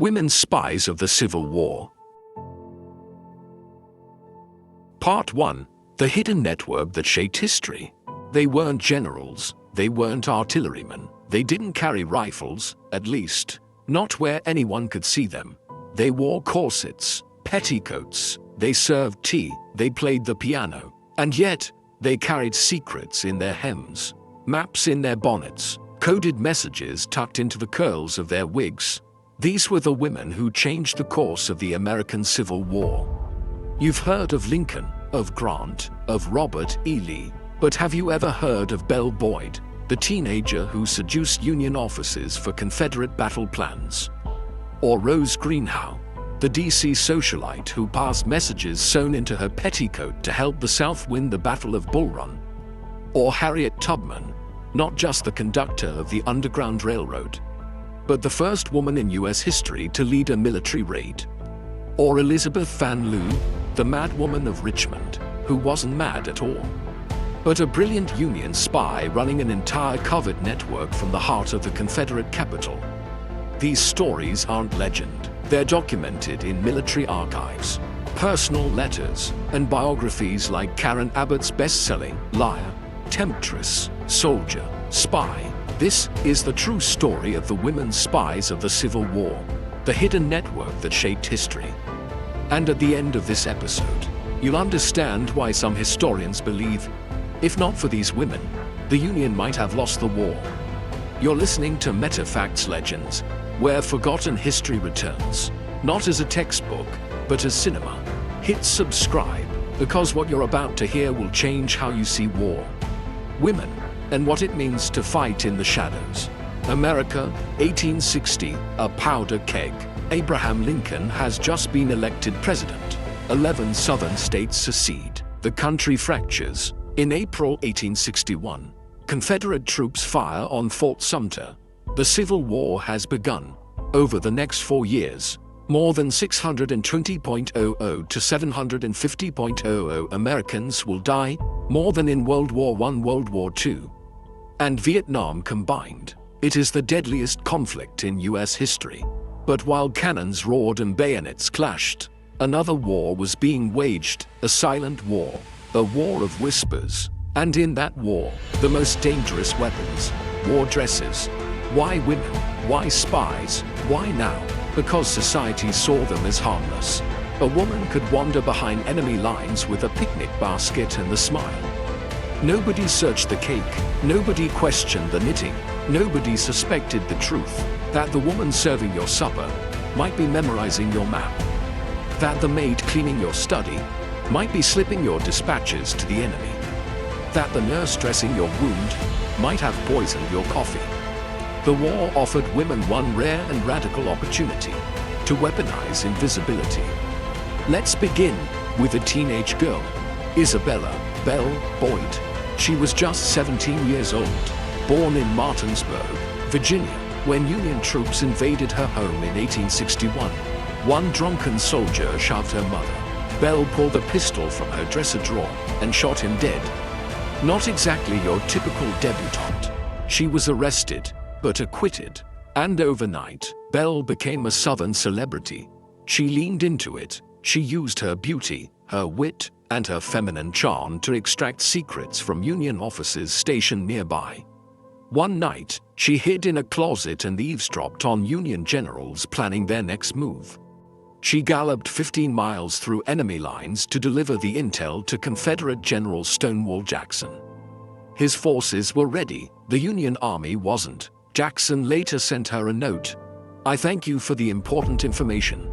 Women Spies of the Civil War. Part 1. The hidden network that shaped history. They weren't generals, they weren't artillerymen, they didn't carry rifles, at least, not where anyone could see them. They wore corsets, petticoats, they served tea, they played the piano, and yet, they carried secrets in their hems, maps in their bonnets, coded messages tucked into the curls of their wigs. These were the women who changed the course of the American Civil War. You've heard of Lincoln, of Grant, of Robert E. Lee, but have you ever heard of Belle Boyd, the teenager who seduced Union officers for Confederate battle plans? Or Rose Greenhow, the DC socialite who passed messages sewn into her petticoat to help the South win the Battle of Bull Run? Or Harriet Tubman, not just the conductor of the Underground Railroad, but the first woman in US history to lead a military raid? Or Elizabeth Van Lew, the mad woman of Richmond, who wasn't mad at all, but a brilliant Union spy running an entire covert network from the heart of the Confederate capital? These stories aren't legend. They're documented in military archives, personal letters, and biographies like Karen Abbott's best-selling Liar, Temptress, Soldier, Spy. This is the true story of the women spies of the Civil War, the hidden network that shaped history. And at the end of this episode, you'll understand why some historians believe, if not for these women, the Union might have lost the war. You're listening to MetaFacts Legends, where forgotten history returns, not as a textbook, but as cinema. Hit subscribe, because what you're about to hear will change how you see war, women, and what it means to fight in the shadows. America, 1860, a powder keg. Abraham Lincoln has just been elected president. 11 southern states secede. The country fractures. In April 1861, Confederate troops fire on Fort Sumter. The Civil War has begun. Over the next 4 years, more than 620,000 to 750,000 Americans will die, more than in World War I, World War II, and Vietnam combined. It is the deadliest conflict in US history. But while cannons roared and bayonets clashed, another war was being waged, a silent war, a war of whispers. And in that war, the most dangerous weapons, war dresses. Why women? Why spies? Why now? Because society saw them as harmless. A woman could wander behind enemy lines with a picnic basket and a smile. Nobody searched the cake, nobody questioned the knitting, nobody suspected the truth, that the woman serving your supper might be memorizing your map, that the maid cleaning your study might be slipping your dispatches to the enemy, that the nurse dressing your wound might have poisoned your coffee. The war offered women one rare and radical opportunity to weaponize invisibility. Let's begin with a teenage girl, Isabella Belle Boyd. She was just 17 years old, born in Martinsburg, Virginia, when Union troops invaded her home in 1861. One drunken soldier shoved her mother. Belle pulled a pistol from her dresser drawer and shot him dead. Not exactly your typical debutante. She was arrested, but acquitted. And overnight, Belle became a Southern celebrity. She leaned into it. She used her beauty, her wit, and her feminine charm to extract secrets from Union officers stationed nearby. One night, she hid in a closet and eavesdropped on Union generals planning their next move. She galloped 15 miles through enemy lines to deliver the intel to Confederate General Stonewall Jackson. His forces were ready, the Union Army wasn't. Jackson later sent her a note. "I thank you for the important information.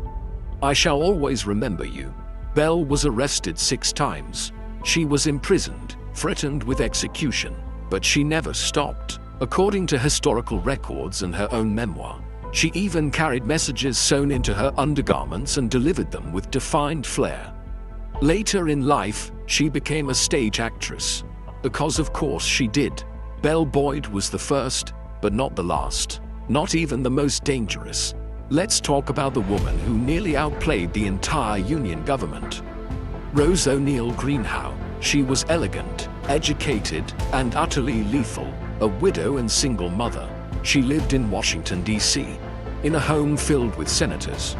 I shall always remember you." Belle was arrested 6 times. She was imprisoned, threatened with execution, but she never stopped. According to historical records and her own memoir, she even carried messages sewn into her undergarments and delivered them with defined flair. Later in life, she became a stage actress. Because of course she did. Belle Boyd was the first, but not the last. Not even the most dangerous. Let's talk about the woman who nearly outplayed the entire Union government. Rose O'Neal Greenhow. She was elegant, educated, and utterly lethal. A widow and single mother, she lived in Washington, D.C. In a home filled with senators,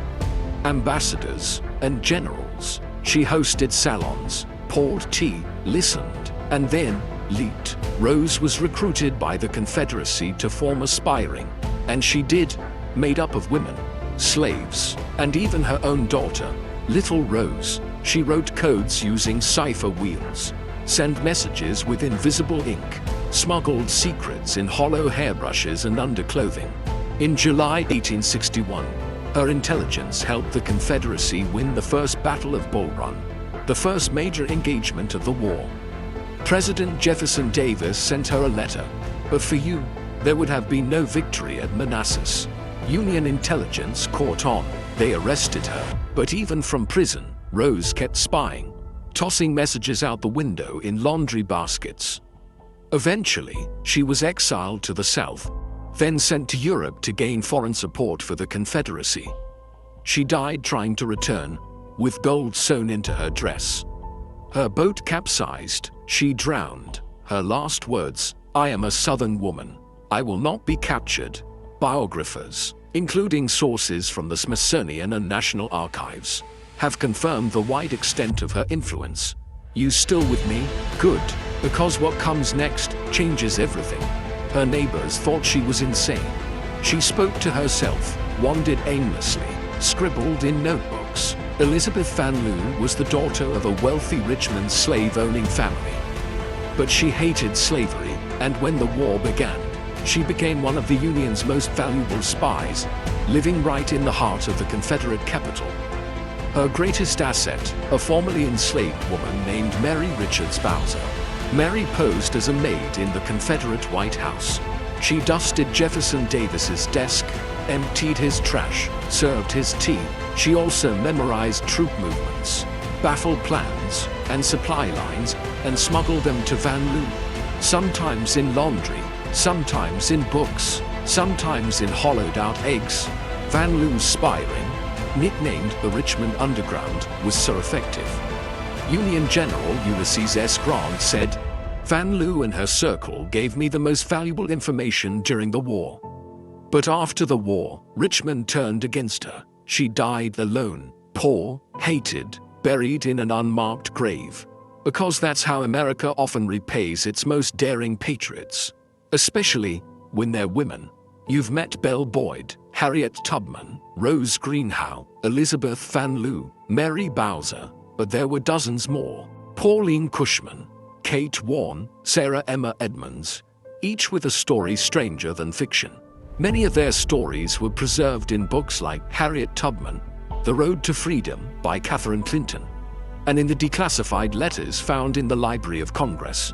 ambassadors, and generals, she hosted salons, poured tea, listened, and then leaked. Rose was recruited by the Confederacy to form a spy ring, and she did, made up of women, slaves, and even her own daughter, Little Rose. She wrote codes using cipher wheels, sent messages with invisible ink, smuggled secrets in hollow hairbrushes and underclothing. In July 1861, her intelligence helped the Confederacy win the First Battle of Bull Run, the first major engagement of the war. President Jefferson Davis sent her a letter, but for you, there would have been no victory at Manassas. Union intelligence caught on. They arrested her, but even from prison, Rose kept spying, tossing messages out the window in laundry baskets. Eventually, she was exiled to the South, then sent to Europe to gain foreign support for the Confederacy. She died trying to return, with gold sewn into her dress. Her boat capsized, she drowned. Her last words, "I am a Southern woman. I will not be captured." Biographers, including sources from the Smithsonian and National Archives, have confirmed the wide extent of her influence. You still with me? Good, because what comes next changes everything. Her neighbors thought she was insane. She spoke to herself, wandered aimlessly, scribbled in notebooks. Elizabeth Van Leeuwen was the daughter of a wealthy Richmond slave-owning family. But she hated slavery, and when the war began, she became one of the Union's most valuable spies, living right in the heart of the Confederate capital. Her greatest asset, a formerly enslaved woman named Mary Richards Bowser. Mary posed as a maid in the Confederate White House. She dusted Jefferson Davis's desk, emptied his trash, served his tea. She also memorized troop movements, baffled plans and supply lines, and smuggled them to Van Leeuwen. Sometimes in laundry, sometimes in books, sometimes in hollowed-out eggs. Van Leeuwen's spy ring, nicknamed the Richmond Underground, was so effective. Union General Ulysses S. Grant said, "Van Leeuwen and her circle gave me the most valuable information during the war." But after the war, Richmond turned against her. She died alone, poor, hated, buried in an unmarked grave. Because that's how America often repays its most daring patriots, especially when they're women. You've met Belle Boyd, Harriet Tubman, Rose Greenhow, Elizabeth Van Leeuwen, Mary Bowser, but there were dozens more. Pauline Cushman, Kate Warren, Sarah Emma Edmonds, each with a story stranger than fiction. Many of their stories were preserved in books like Harriet Tubman, The Road to Freedom by Catherine Clinton, and in the declassified letters found in the Library of Congress.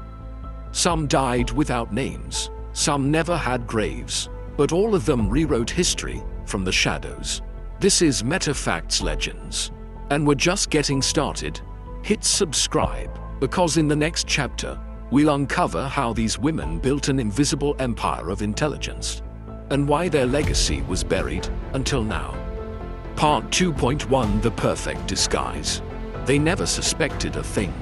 Some died without names, some never had graves, but all of them rewrote history from the shadows. This is MetaFacts Legends, and we're just getting started. Hit subscribe, because in the next chapter, we'll uncover how these women built an invisible empire of intelligence, and why their legacy was buried until now. Part 2.1 The Perfect Disguise. They never suspected a thing.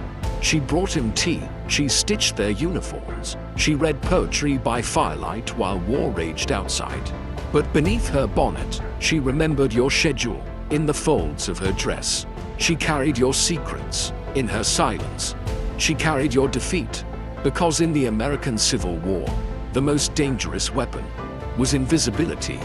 She brought him tea, she stitched their uniforms, she read poetry by firelight while war raged outside. But beneath her bonnet, she remembered your schedule in the folds of her dress. She carried your secrets in her silence. She carried your defeat, because in the American Civil War, the most dangerous weapon was invisibility,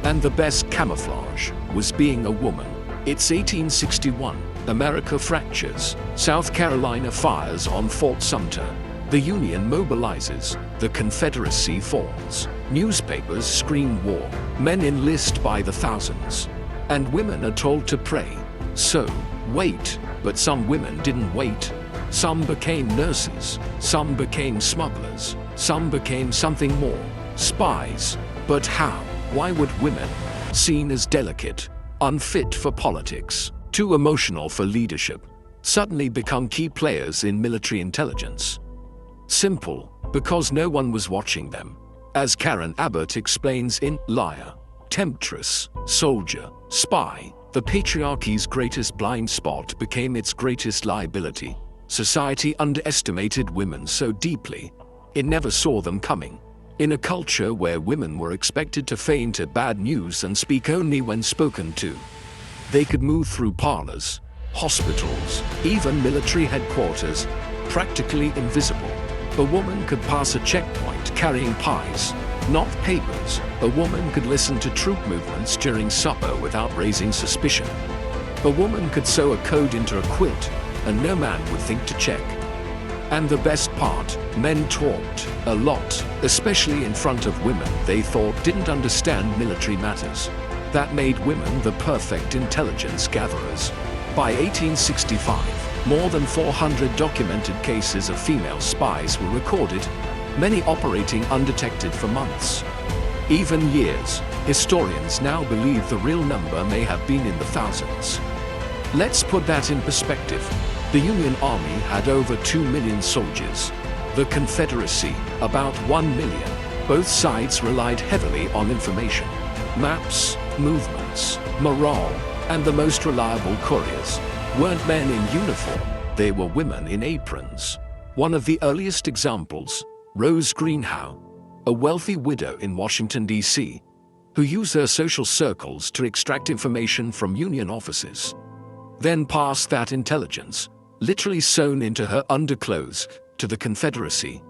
and the best camouflage was being a woman. It's 1861. America fractures. South Carolina fires on Fort Sumter. The Union mobilizes. The Confederacy falls. Newspapers scream war. Men enlist by the thousands. And women are told to pray. So, wait. But some women didn't wait. Some became nurses. Some became smugglers. Some became something more. Spies. But how? Why would women, seen as delicate, unfit for politics, too emotional for leadership, suddenly become key players in military intelligence? Simple, because no one was watching them. As Karen Abbott explains in Liar, Temptress, Soldier, Spy, the patriarchy's greatest blind spot became its greatest liability. Society underestimated women so deeply, it never saw them coming. In a culture where women were expected to feign at bad news and speak only when spoken to, they could move through parlors, hospitals, even military headquarters, practically invisible. A woman could pass a checkpoint carrying pies, not papers. A woman could listen to troop movements during supper without raising suspicion. A woman could sew a code into a quilt, and no man would think to check. And the best part, men talked a lot, especially in front of women they thought didn't understand military matters. That made women the perfect intelligence gatherers. By 1865, more than 400 documented cases of female spies were recorded, many operating undetected for months, even years. Historians now believe the real number may have been in the thousands. Let's put that in perspective. The Union Army had over 2 million soldiers. The Confederacy, about 1 million. Both sides relied heavily on information, maps, movements, morale, and the most reliable couriers weren't men in uniform, they were women in aprons. One of the earliest examples, Rose Greenhow, a wealthy widow in Washington, D.C., who used her social circles to extract information from Union officers, then passed that intelligence, literally sewn into her underclothes, to the Confederacy.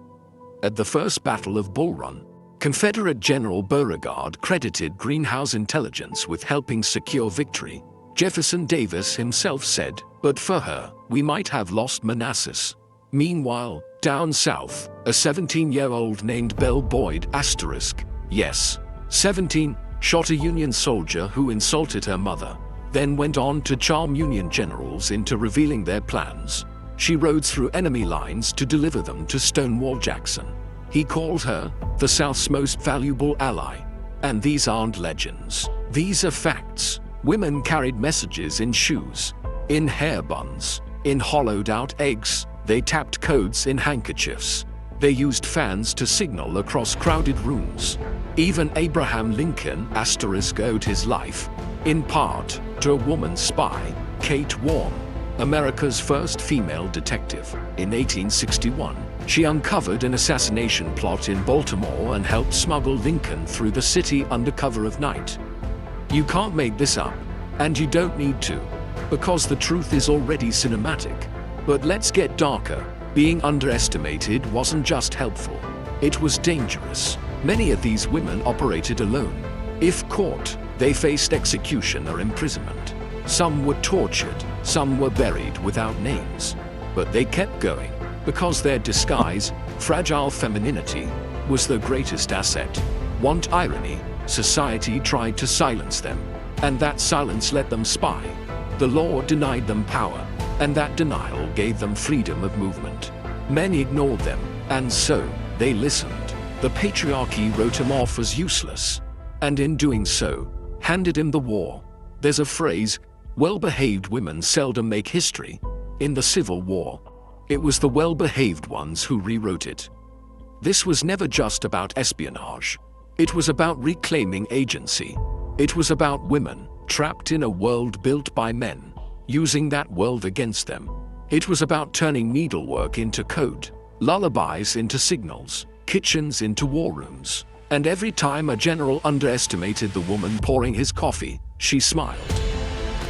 At the First Battle of Bull Run, Confederate General Beauregard credited Greenhow's intelligence with helping secure victory. Jefferson Davis himself said, "But for her, we might have lost Manassas." Meanwhile, down south, a 17-year-old named Belle Boyd yes, 17, shot a Union soldier who insulted her mother, then went on to charm Union generals into revealing their plans. She rode through enemy lines to deliver them to Stonewall Jackson. He called her the South's most valuable ally. And these aren't legends. These are facts. Women carried messages in shoes, in hair buns, in hollowed-out eggs. They tapped codes in handkerchiefs. They used fans to signal across crowded rooms. Even Abraham Lincoln owed his life, in part, to a woman spy, Kate Warren, America's first female detective. In 1861, she uncovered an assassination plot in Baltimore and helped smuggle Lincoln through the city under cover of night. You can't make this up, and you don't need to, because the truth is already cinematic. But let's get darker. Being underestimated wasn't just helpful, it was dangerous. Many of these women operated alone. If caught, they faced execution or imprisonment. Some were tortured, some were buried without names. But they kept going, because their disguise, fragile femininity, was their greatest asset. Want irony? Society tried to silence them, and that silence let them spy. The law denied them power, and that denial gave them freedom of movement. Men ignored them, and so, they listened. The patriarchy wrote him off as useless, and in doing so, handed him the war. There's a phrase, well-behaved women seldom make history. In the Civil War, it was the well-behaved ones who rewrote it. This was never just about espionage. It was about reclaiming agency. It was about women, trapped in a world built by men, using that world against them. It was about turning needlework into code, lullabies into signals, kitchens into war rooms. And every time a general underestimated the woman pouring his coffee, she smiled.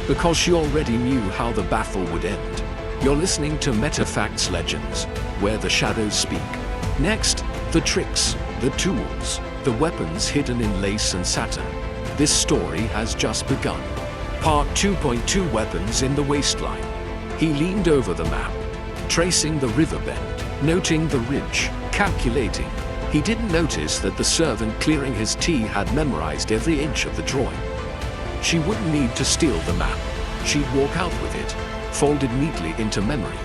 Because she already knew how the battle would end. You're listening to MetaFacts Legends, where the shadows speak. Next, the tricks, the tools, the weapons hidden in lace and satin. This story has just begun. Part 2.2 Weapons in the Waistline. He leaned over the map, tracing the river bend, noting the ridge, calculating. He didn't notice that the servant clearing his tea had memorized every inch of the drawing. She wouldn't need to steal the map. She'd walk out with it, folded neatly into memory.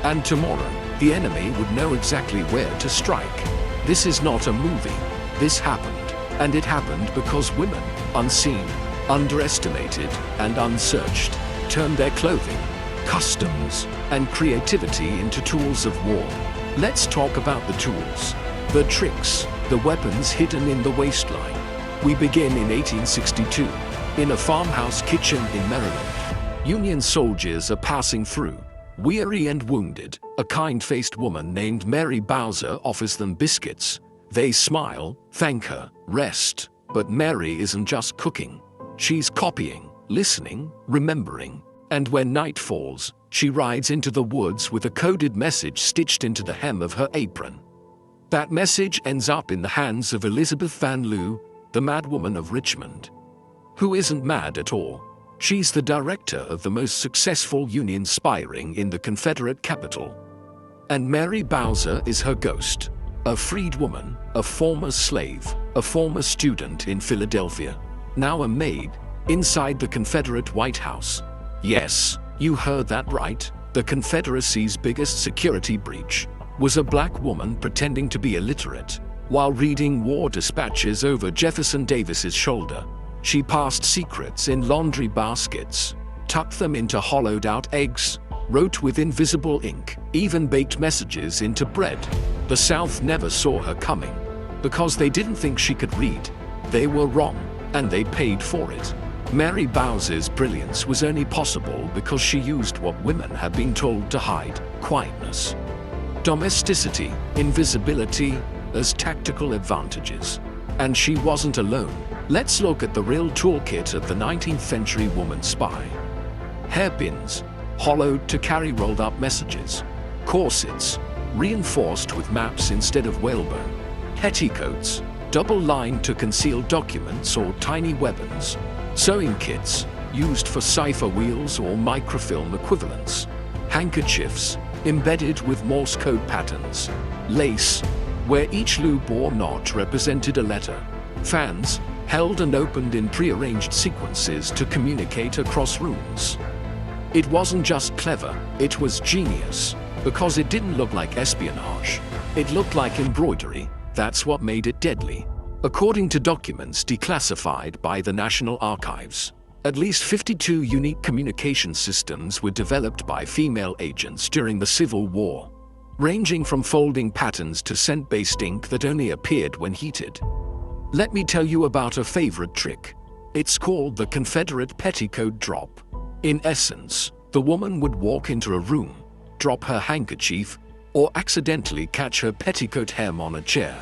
And tomorrow, the enemy would know exactly where to strike. This is not a movie. This happened. And it happened because women, unseen, underestimated, and unsearched, turned their clothing, customs, and creativity into tools of war. Let's talk about the tools, the tricks, the weapons hidden in the waistline. We begin in 1862, in a farmhouse kitchen in Maryland. Union soldiers are passing through, weary and wounded. A kind-faced woman named Mary Bowser offers them biscuits. They smile, thank her, rest. But Mary isn't just cooking. She's copying, listening, remembering. And when night falls, she rides into the woods with a coded message stitched into the hem of her apron. That message ends up in the hands of Elizabeth Van Lew, the madwoman of Richmond. Who isn't mad at all. She's the director of the most successful Union spy ring in the Confederate capital. And Mary Bowser is her ghost. A freed woman, a former slave, a former student in Philadelphia, now a maid, inside the Confederate White House. Yes, you heard that right. The Confederacy's biggest security breach was a black woman pretending to be illiterate. While reading war dispatches over Jefferson Davis's shoulder, she passed secrets in laundry baskets, tucked them into hollowed-out eggs, wrote with invisible ink, even baked messages into bread. The South never saw her coming, because they didn't think she could read. They were wrong, and they paid for it. Mary Bowser's brilliance was only possible because she used what women had been told to hide: quietness, domesticity, invisibility as tactical advantages. And she wasn't alone. Let's look at the real toolkit of the 19th century woman spy. Hairpins, hollowed to carry rolled-up messages. Corsets, reinforced with maps instead of whalebone. Petticoats, double-lined to conceal documents or tiny weapons. Sewing kits, used for cipher wheels or microfilm equivalents. Handkerchiefs, embedded with Morse code patterns. Lace, where each loop or knot represented a letter. Fans, held and opened in prearranged sequences to communicate across rooms. It wasn't just clever, it was genius, because it didn't look like espionage. It looked like embroidery. That's what made it deadly. According to documents declassified by the National Archives, at least 52 unique communication systems were developed by female agents during the Civil War, ranging from folding patterns to scent-based ink that only appeared when heated. Let me tell you about a favorite trick. It's called the Confederate petticoat drop. In essence, the woman would walk into a room, drop her handkerchief, or accidentally catch her petticoat hem on a chair.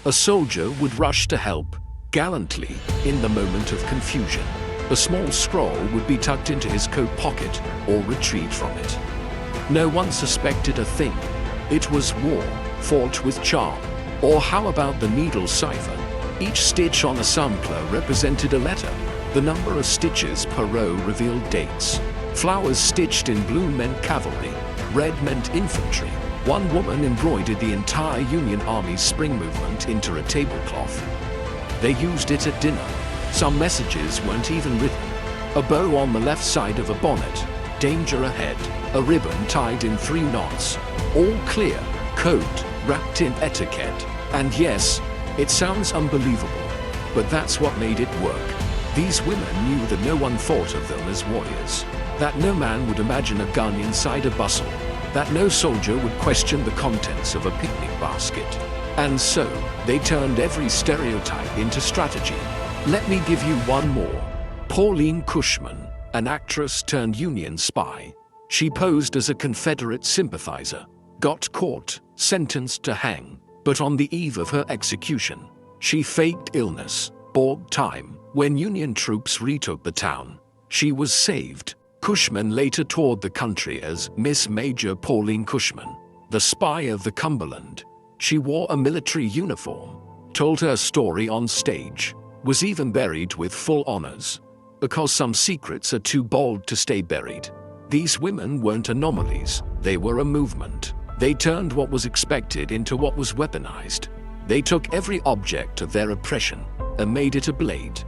A soldier would rush to help, gallantly, in the moment of confusion. The small scroll would be tucked into his coat pocket or retrieved from it. No one suspected a thing. It was war, fought with charm. Or how about the needle cipher? Each stitch on a sampler represented a letter. The number of stitches per row revealed dates. Flowers stitched in blue meant cavalry, red meant infantry. One woman embroidered the entire Union Army's spring movement into a tablecloth. They used it at dinner. Some messages weren't even written. A bow on the left side of a bonnet, danger ahead, a ribbon tied in 3 knots. All clear, code, wrapped in etiquette. And yes, it sounds unbelievable, but that's what made it work. These women knew that no one thought of them as warriors, that no man would imagine a gun inside a bustle, that no soldier would question the contents of a picnic basket. And so, they turned every stereotype into strategy. Let me give you one more. Pauline Cushman, an actress turned Union spy. She posed as a Confederate sympathizer, got caught, sentenced to hang. But on the eve of her execution, she faked illness, bought time. When Union troops retook the town, she was saved. Cushman later toured the country as Miss Major Pauline Cushman, the spy of the Cumberland. She wore a military uniform, told her story on stage, was even buried with full honors. Because some secrets are too bold to stay buried. These women weren't anomalies, they were a movement. They turned what was expected into what was weaponized. They took every object of their oppression and made it a blade.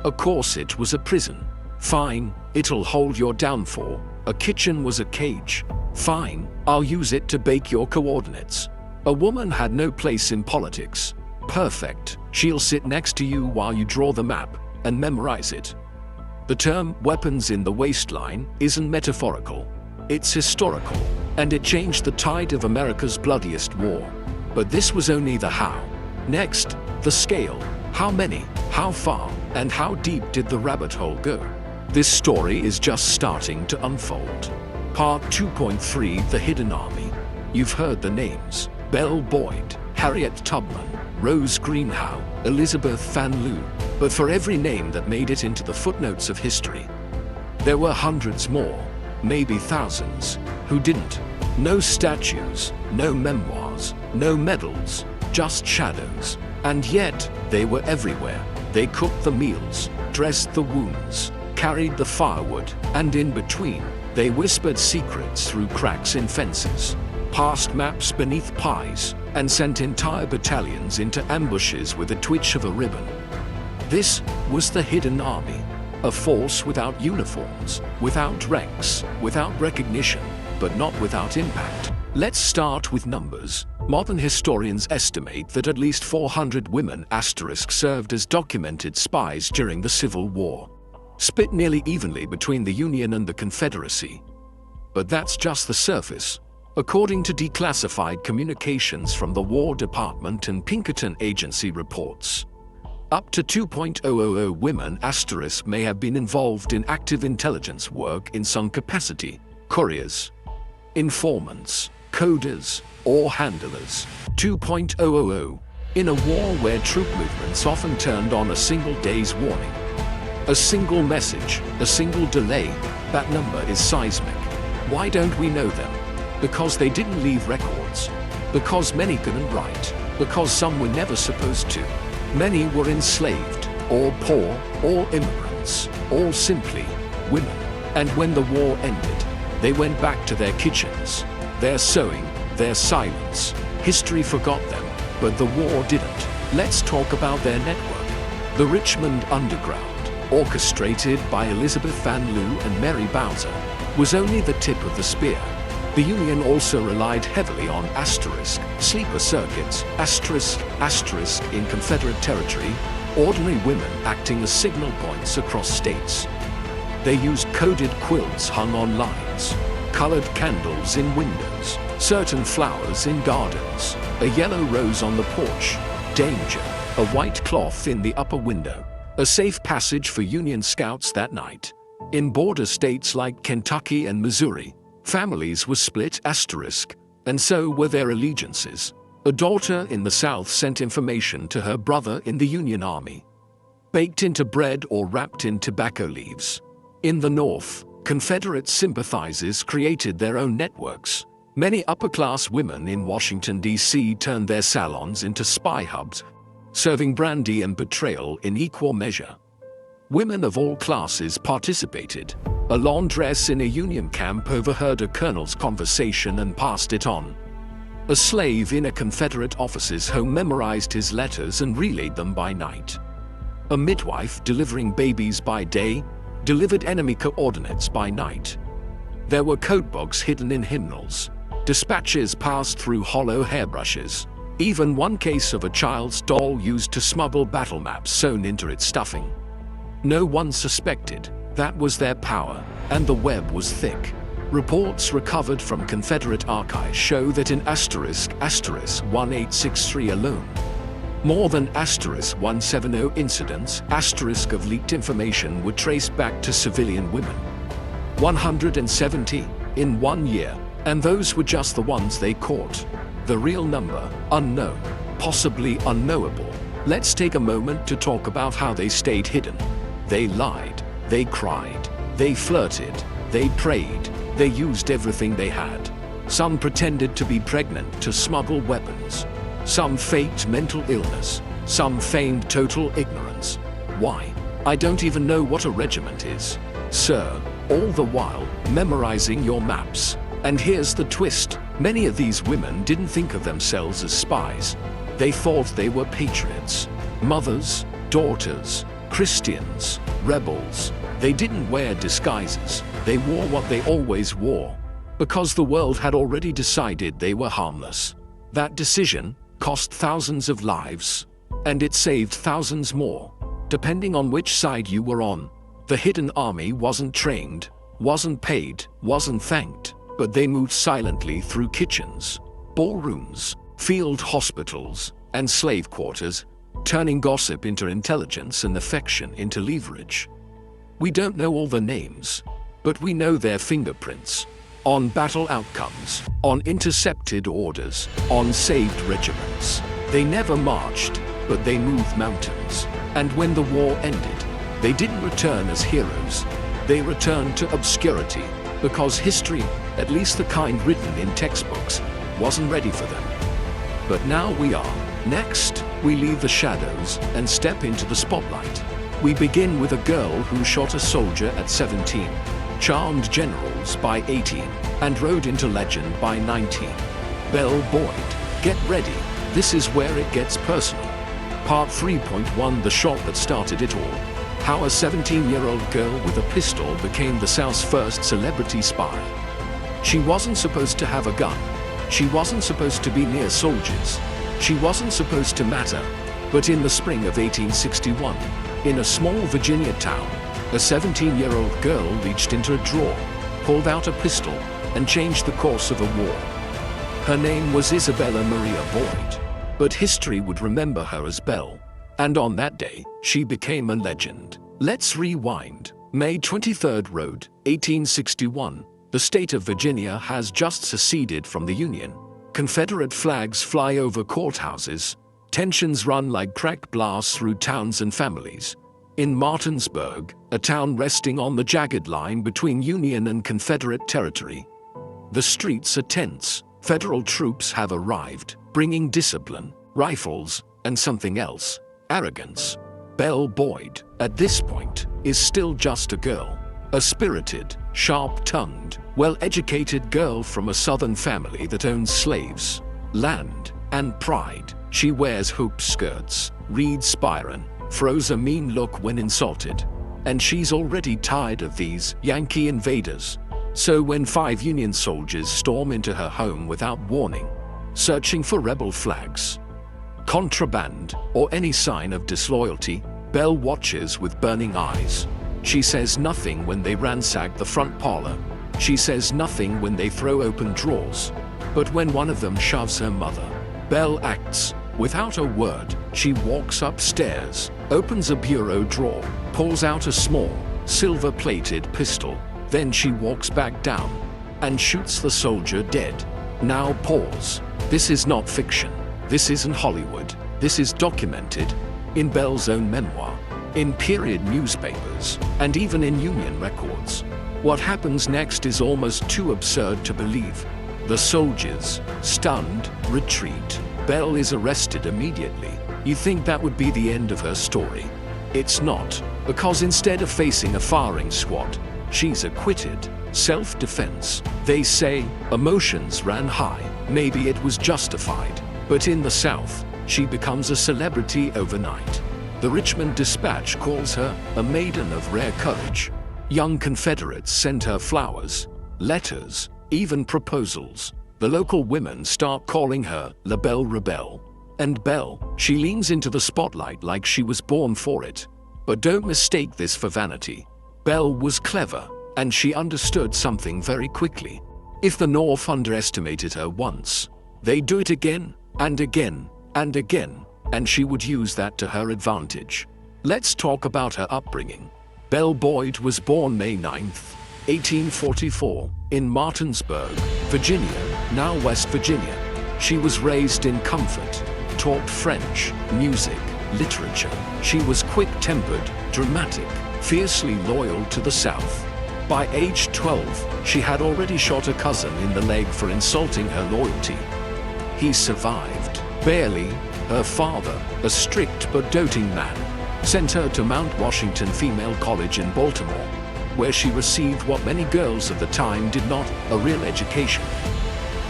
A corset was a prison. Fine, it'll hold your downfall. A kitchen was a cage. Fine, I'll use it to bake your coordinates. A woman had no place in politics. Perfect, she'll sit next to you while you draw the map and memorize it. The term weapons in the waistline isn't metaphorical. It's historical, and it changed the tide of America's bloodiest war. But this was only the how. Next, the scale. How many, how far, and how deep did the rabbit hole go? This story is just starting to unfold. Part 2.3: The Hidden Army. You've heard the names: Belle Boyd, Harriet Tubman, Rose Greenhow, Elizabeth Van Loo, but for every name that made it into the footnotes of history, there were hundreds more, maybe thousands, who didn't. No statues, no memoirs, no medals, just shadows. And yet, they were everywhere. They cooked the meals, dressed the wounds, carried the firewood, and in between, they whispered secrets through cracks in fences, passed maps beneath pies, and sent entire battalions into ambushes with a twitch of a ribbon. This was the hidden army, a force without uniforms, without ranks, without recognition, but not without impact. Let's start with numbers. Modern historians estimate that at least 400 women served as documented spies during the Civil War, split nearly evenly between the Union and the Confederacy. But that's just the surface. According to declassified communications from the War Department and Pinkerton Agency reports, up to 2,000 women may have been involved in active intelligence work in some capacity: couriers, informants, coders, or handlers. 2,000 in a war where troop movements often turned on a single day's warning. A single message, a single delay, that number is seismic. Why don't we know them? Because they didn't leave records. Because many couldn't write. Because some were never supposed to. Many were enslaved, or poor, or immigrants, or simply women. And when the war ended, they went back to their kitchens, their sewing, their silence. History forgot them, but the war didn't. Let's talk about their network. The Richmond Underground, orchestrated by Elizabeth Van Loo and Mary Bowser, was only the tip of the spear. The Union also relied heavily on sleeper circuits, in Confederate territory, ordinary women acting as signal points across states. They used coded quilts hung on lines, colored candles in windows, certain flowers in gardens, a yellow rose on the porch, danger, a white cloth in the upper window, a safe passage for Union scouts that night. In border states like Kentucky and Missouri, families were split and so were their allegiances. A daughter in the South sent information to her brother in the Union Army, baked into bread or wrapped in tobacco leaves. In the North, Confederate sympathizers created their own networks. Many upper-class women in Washington, D.C. turned their salons into spy hubs, serving brandy and betrayal in equal measure. Women of all classes participated. A laundress in a Union camp overheard a colonel's conversation and passed it on. A slave in a Confederate officer's home memorized his letters and relayed them by night. A midwife delivering babies by day delivered enemy coordinates by night. There were codebooks hidden in hymnals. Dispatches passed through hollow hairbrushes. Even one case of a child's doll used to smuggle battle maps sewn into its stuffing. No one suspected. That was their power, and the web was thick. Reports recovered from Confederate archives show that in *1863 alone, more than *170 incidents of leaked information were traced back to civilian women. 170 in 1 year, and those were just the ones they caught. The real number, unknown, possibly unknowable. Let's take a moment to talk about how they stayed hidden. They lied, they cried, they flirted, they prayed, they used everything they had. Some pretended to be pregnant to smuggle weapons. Some faked mental illness. Some feigned total ignorance. Why? I don't even know what a regiment is, sir. All the while, memorizing your maps. And here's the twist. Many of these women didn't think of themselves as spies. They thought they were patriots. Mothers, daughters, Christians, rebels. They didn't wear disguises. They wore what they always wore, because the world had already decided they were harmless. That decision cost thousands of lives, and it saved thousands more, depending on which side you were on. The hidden army wasn't trained, wasn't paid, wasn't thanked, but they moved silently through kitchens, ballrooms, field hospitals, and slave quarters, turning gossip into intelligence and affection into leverage. We don't know all the names, but we know their fingerprints on battle outcomes, on intercepted orders, on saved regiments. They never marched, but they moved mountains. And when the war ended, they didn't return as heroes. They returned to obscurity, because history, at least the kind written in textbooks, wasn't ready for them. But now we are. Next, we leave the shadows and step into the spotlight. We begin with a girl who shot a soldier at 17, charmed generals by 18, and rode into legend by 19. Belle Boyd. Get ready, this is where it gets personal. Part 3.1, the shot that started it all. How a 17-year-old girl with a pistol became the South's first celebrity spy. She wasn't supposed to have a gun. She wasn't supposed to be near soldiers. She wasn't supposed to matter. But in the spring of 1861, in a small Virginia town, a 17-year-old girl reached into a drawer, pulled out a pistol, and changed the course of a war. Her name was Isabella Maria Boyd, but history would remember her as Belle. And on that day, she became a legend. Let's rewind. May 23rd Road, 1861. The state of Virginia has just seceded from the Union. Confederate flags fly over courthouses. Tensions run like cracked blasts through towns and families. In Martinsburg, a town resting on the jagged line between Union and Confederate territory, the streets are tense. Federal troops have arrived, bringing discipline, rifles, and something else: arrogance. Belle Boyd, at this point, is still just a girl. A spirited, sharp-tongued, well-educated girl from a southern family that owns slaves, land, and pride. She wears hoop skirts, reads Byron, throws a mean look when insulted, and she's already tired of these Yankee invaders. So when 5 Union soldiers storm into her home without warning, searching for rebel flags, contraband, or any sign of disloyalty, Belle watches with burning eyes. She says nothing when they ransack the front parlor. She says nothing when they throw open drawers. But when one of them shoves her mother, Belle acts. Without a word, she walks upstairs, opens a bureau drawer, pulls out a small, silver-plated pistol. Then she walks back down and shoots the soldier dead. Now pause. This is not fiction. This isn't Hollywood. This is documented in Belle's own memoir, in period newspapers, and even in Union records. What happens next is almost too absurd to believe. The soldiers, stunned, retreat. Belle is arrested immediately. You think that would be the end of her story? It's not, because instead of facing a firing squad, she's acquitted. Self-defense. They say emotions ran high. Maybe it was justified. But in the South, she becomes a celebrity overnight. The Richmond Dispatch calls her a maiden of rare courage. Young Confederates send her flowers, letters, even proposals. The local women start calling her La Belle Rebelle. And Belle, she leans into the spotlight like she was born for it. But don't mistake this for vanity. Belle was clever, and she understood something very quickly. If the North underestimated her once, they'd do it again, and again, and again, and she would use that to her advantage. Let's talk about her upbringing. Belle Boyd was born May 9th, 1844, in Martinsburg, Virginia, now West Virginia. She was raised in comfort, taught French, music, literature. She was quick-tempered, dramatic, fiercely loyal to the South. By age 12, she had already shot a cousin in the leg for insulting her loyalty. He survived. Barely. Her father, a strict but doting man, sent her to Mount Washington Female College in Baltimore, where she received what many girls of the time did not, a real education.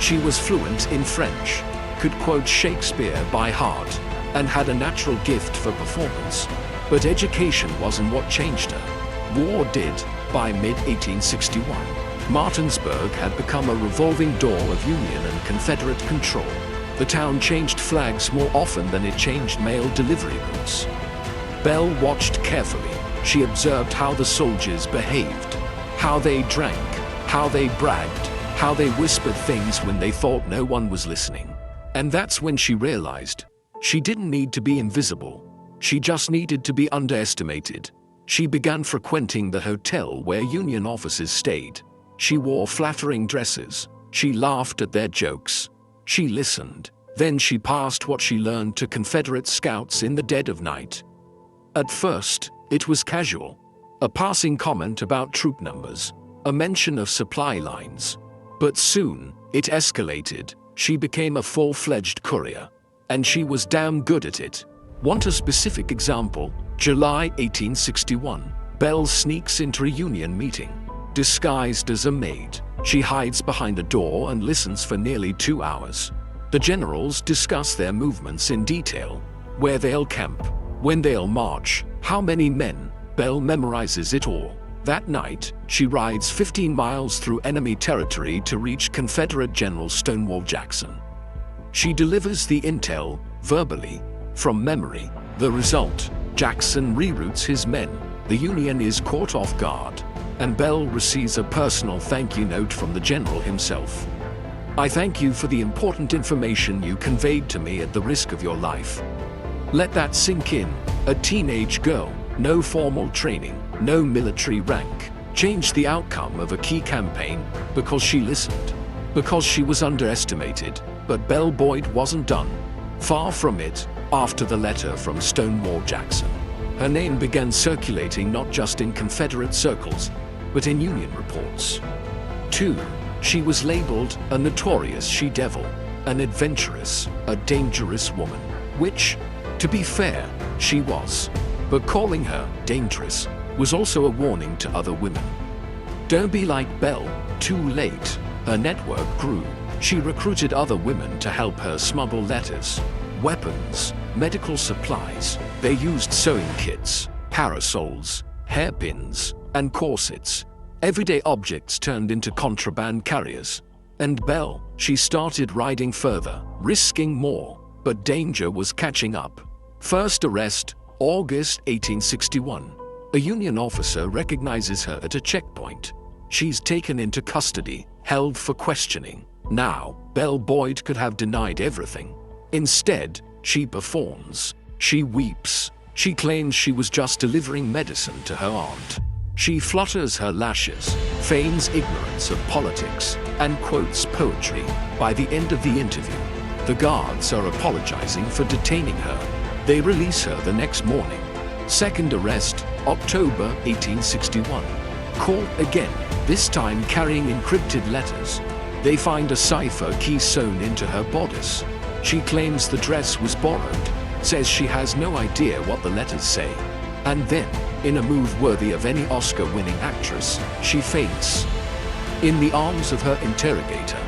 She was fluent in French, could quote Shakespeare by heart, and had a natural gift for performance. But education wasn't what changed her. War did. By mid-1861, Martinsburg had become a revolving door of Union and Confederate control. The town changed flags more often than it changed mail delivery routes. Belle watched carefully. She observed how the soldiers behaved, how they drank, how they bragged, how they whispered things when they thought no one was listening. And that's when she realized she didn't need to be invisible. She just needed to be underestimated. She began frequenting the hotel where Union officers stayed. She wore flattering dresses. She laughed at their jokes. She listened. Then she passed what she learned to Confederate scouts in the dead of night. At first, it was casual. A passing comment about troop numbers, a mention of supply lines. But soon, it escalated. She became a full-fledged courier. And she was damn good at it. Want a specific example? July 1861. Belle sneaks into a Union meeting. Disguised as a maid, she hides behind a door and listens for nearly 2 hours. The generals discuss their movements in detail, where they'll camp, when they'll march, how many men. Belle memorizes it all. That night, she rides 15 miles through enemy territory to reach Confederate General Stonewall Jackson. She delivers the intel, verbally, from memory. The result, Jackson reroutes his men. The Union is caught off guard, and Belle receives a personal thank you note from the general himself. "I thank you for the important information you conveyed to me at the risk of your life." Let that sink in. A teenage girl, no formal training, no military rank, changed the outcome of a key campaign because she listened, because she was underestimated. But Belle Boyd wasn't done. Far from it. After the letter from Stonewall Jackson, her name began circulating not just in Confederate circles, but in Union reports. 2. She was labeled a notorious she-devil, an adventuress, a dangerous woman, which, to be fair, she was. But calling her dangerous was also a warning to other women. Don't be like Belle, too late. Her network grew. She recruited other women to help her smuggle letters, weapons, medical supplies. They used sewing kits, parasols, hairpins, and corsets. Everyday objects turned into contraband carriers. And Belle, she started riding further, risking more, but danger was catching up. First arrest, August 1861. A Union officer recognizes her at a checkpoint. She's taken into custody, held for questioning. Now, Belle Boyd could have denied everything. Instead, she performs. She weeps. She claims she was just delivering medicine to her aunt. She flutters her lashes, feigns ignorance of politics, and quotes poetry. By the end of the interview, the guards are apologizing for detaining her. They release her the next morning. Second arrest, October 1861. Caught again, this time carrying encrypted letters. They find a cipher key sewn into her bodice. She claims the dress was borrowed, says she has no idea what the letters say. And then, in a move worthy of any Oscar-winning actress, she faints. In the arms of her interrogator,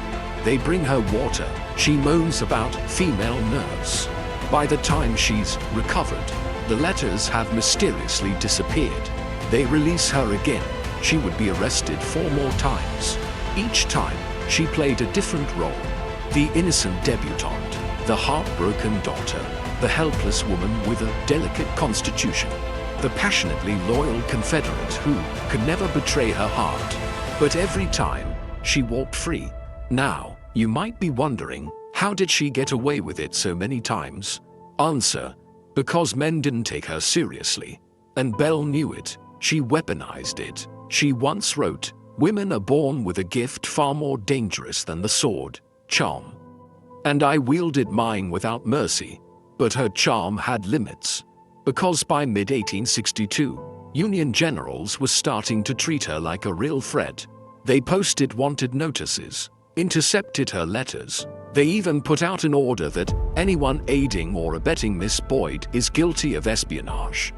they bring her water. She moans about female nerves. By the time she's recovered, the letters have mysteriously disappeared. They release her again. She would be arrested 4 more times. Each time, she played a different role. The innocent debutante, the heartbroken daughter, the helpless woman with a delicate constitution, the passionately loyal Confederate who could never betray her heart. But every time, she walked free. Now, you might be wondering, how did she get away with it so many times? Answer: because men didn't take her seriously. And Belle knew it. She weaponized it. She once wrote, "Women are born with a gift far more dangerous than the sword, charm. And I wielded mine without mercy." But her charm had limits. Because by mid-1862, Union generals were starting to treat her like a real threat. They posted wanted notices, intercepted her letters. They even put out an order that anyone aiding or abetting Miss Boyd is guilty of espionage.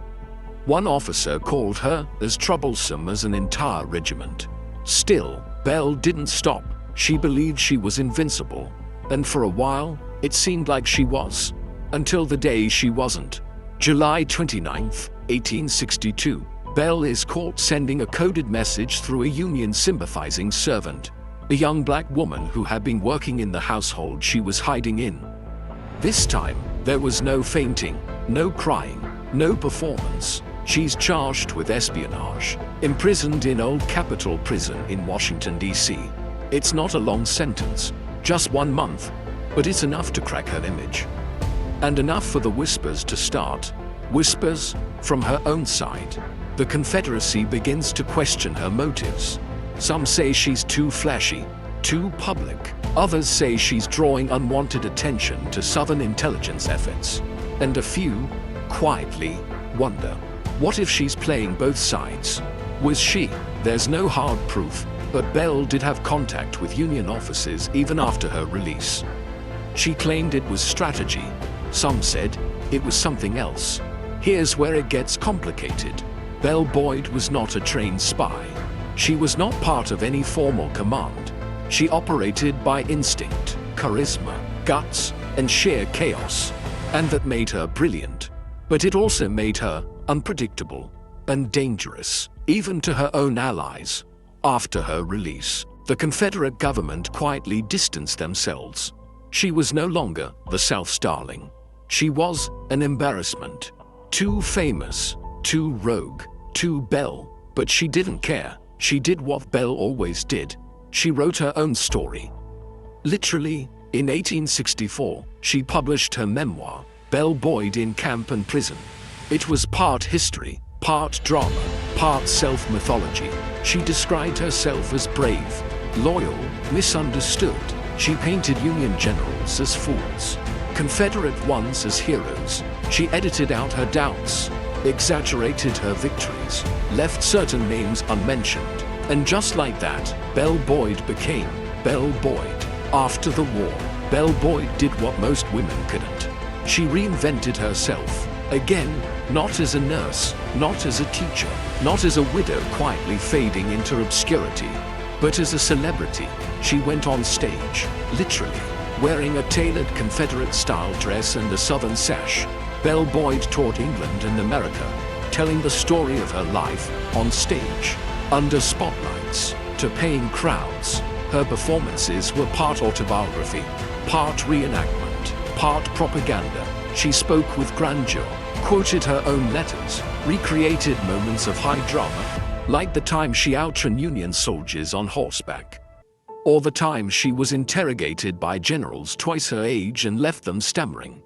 One officer called her as troublesome as an entire regiment. Still, Belle didn't stop. She believed she was invincible. And for a while, it seemed like she was. Until the day she wasn't. July 29, 1862. Belle is caught sending a coded message through a Union sympathizing servant, a young black woman who had been working in the household she was hiding in. This time, there was no fainting, no crying, no performance. She's charged with espionage, imprisoned in Old Capitol Prison in Washington, D.C. It's not a long sentence, just 1 month, but it's enough to crack her image. And enough for the whispers to start. Whispers from her own side. The Confederacy begins to question her motives. Some say she's too flashy, too public, Others say she's drawing unwanted attention to Southern intelligence efforts. And a few, quietly, wonder, what if she's playing both sides? Was she? There's no hard proof, but Belle did have contact with Union officers even after her release. She claimed it was strategy. Some said it was something else. Here's where it gets complicated. Belle Boyd was not a trained spy. She was not part of any formal command. She operated by instinct, charisma, guts, and sheer chaos. And that made her brilliant. But it also made her unpredictable and dangerous, even to her own allies. After her release, the Confederate government quietly distanced themselves. She was no longer the South's darling. She was an embarrassment. Too famous, too rogue, too Belle. But she didn't care. She did what Belle always did. She wrote her own story. Literally, in 1864, she published her memoir, Belle Boyd in Camp and Prison. It was part history, part drama, part self-mythology. She described herself as brave, loyal, misunderstood. She painted Union generals as fools, Confederate ones as heroes. She edited out her doubts, exaggerated her victories, left certain names unmentioned. And just like that, Belle Boyd became Belle Boyd. After the war, Belle Boyd did what most women couldn't. She reinvented herself. Again, not as a nurse, not as a teacher, not as a widow quietly fading into obscurity, but as a celebrity. She went on stage, literally, wearing a tailored Confederate-style dress and a Southern sash. Belle Boyd toured England and America, telling the story of her life on stage, under spotlights, to paying crowds. Her performances were part autobiography, part reenactment, part propaganda. She spoke with grandeur, quoted her own letters, recreated moments of high drama, like the time she outran Union soldiers on horseback, or the time she was interrogated by generals twice her age and left them stammering.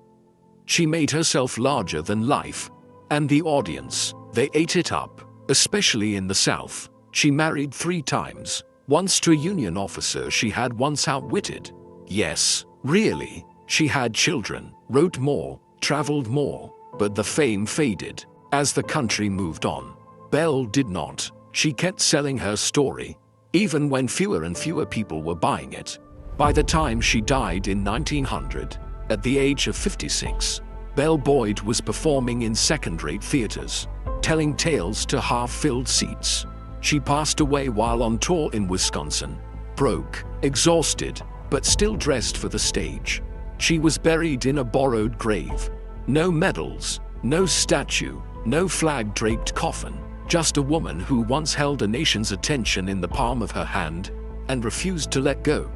She made herself larger than life, and the audience, they ate it up, especially in the South. She married 3 times, once to a Union officer she had once outwitted. Yes, really, she had children, wrote more, traveled more, but the fame faded as the country moved on. Belle did not. She kept selling her story, even when fewer and fewer people were buying it. By the time she died in 1900, at the age of 56, Belle Boyd was performing in second-rate theaters, telling tales to half-filled seats. She passed away while on tour in Wisconsin, broke, exhausted, but still dressed for the stage. She was buried in a borrowed grave. No medals, no statue, no flag-draped coffin, just a woman who once held a nation's attention in the palm of her hand and refused to let go.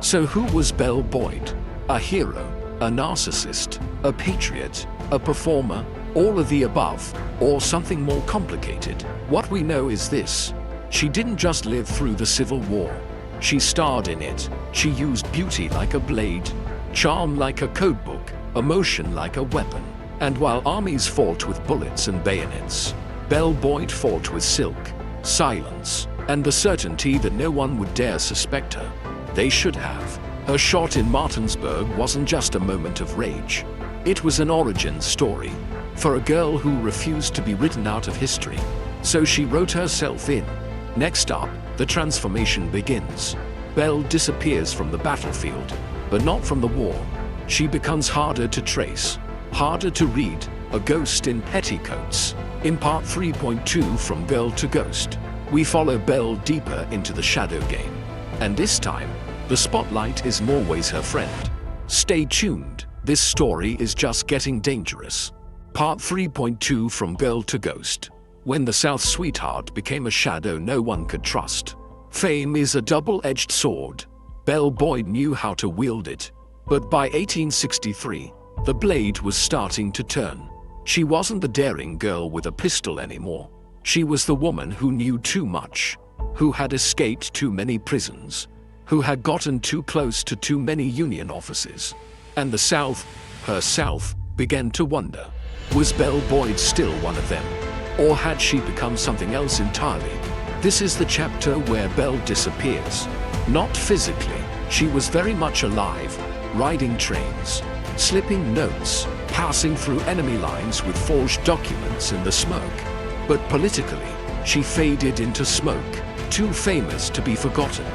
So who was Belle Boyd? A hero, a narcissist, a patriot, a performer, all of the above, or something more complicated? What we know is this: she didn't just live through the Civil War. She starred in it. She used beauty like a blade, charm like a codebook, emotion like a weapon. And while armies fought with bullets and bayonets, Belle Boyd fought with silk, silence, and the certainty that no one would dare suspect her. They should have. Her shot in Martinsburg wasn't just a moment of rage. It was an origin story for a girl who refused to be written out of history. So she wrote herself in. Next up, the transformation begins. Belle disappears from the battlefield, but not from the war. She becomes harder to trace, harder to read, a ghost in petticoats. In part 3.2 from Girl to Ghost, we follow Belle deeper into the shadow game. And this time, the spotlight isn't always her friend. Stay tuned, this story is just getting dangerous. Part 3.2 from Girl to Ghost. When the South's sweetheart became a shadow no one could trust. Fame is a double-edged sword. Belle Boyd knew how to wield it. But by 1863, the blade was starting to turn. She wasn't the daring girl with a pistol anymore. She was the woman who knew too much, who had escaped too many prisons, who had gotten too close to too many Union offices. And the South, her South, began to wonder, was Belle Boyd still one of them? Or had she become something else entirely? This is the chapter where Belle disappears. Not physically, She was very much alive, riding trains, slipping notes, passing through enemy lines with forged documents in the smoke. But politically, she faded into smoke, too famous to be forgotten,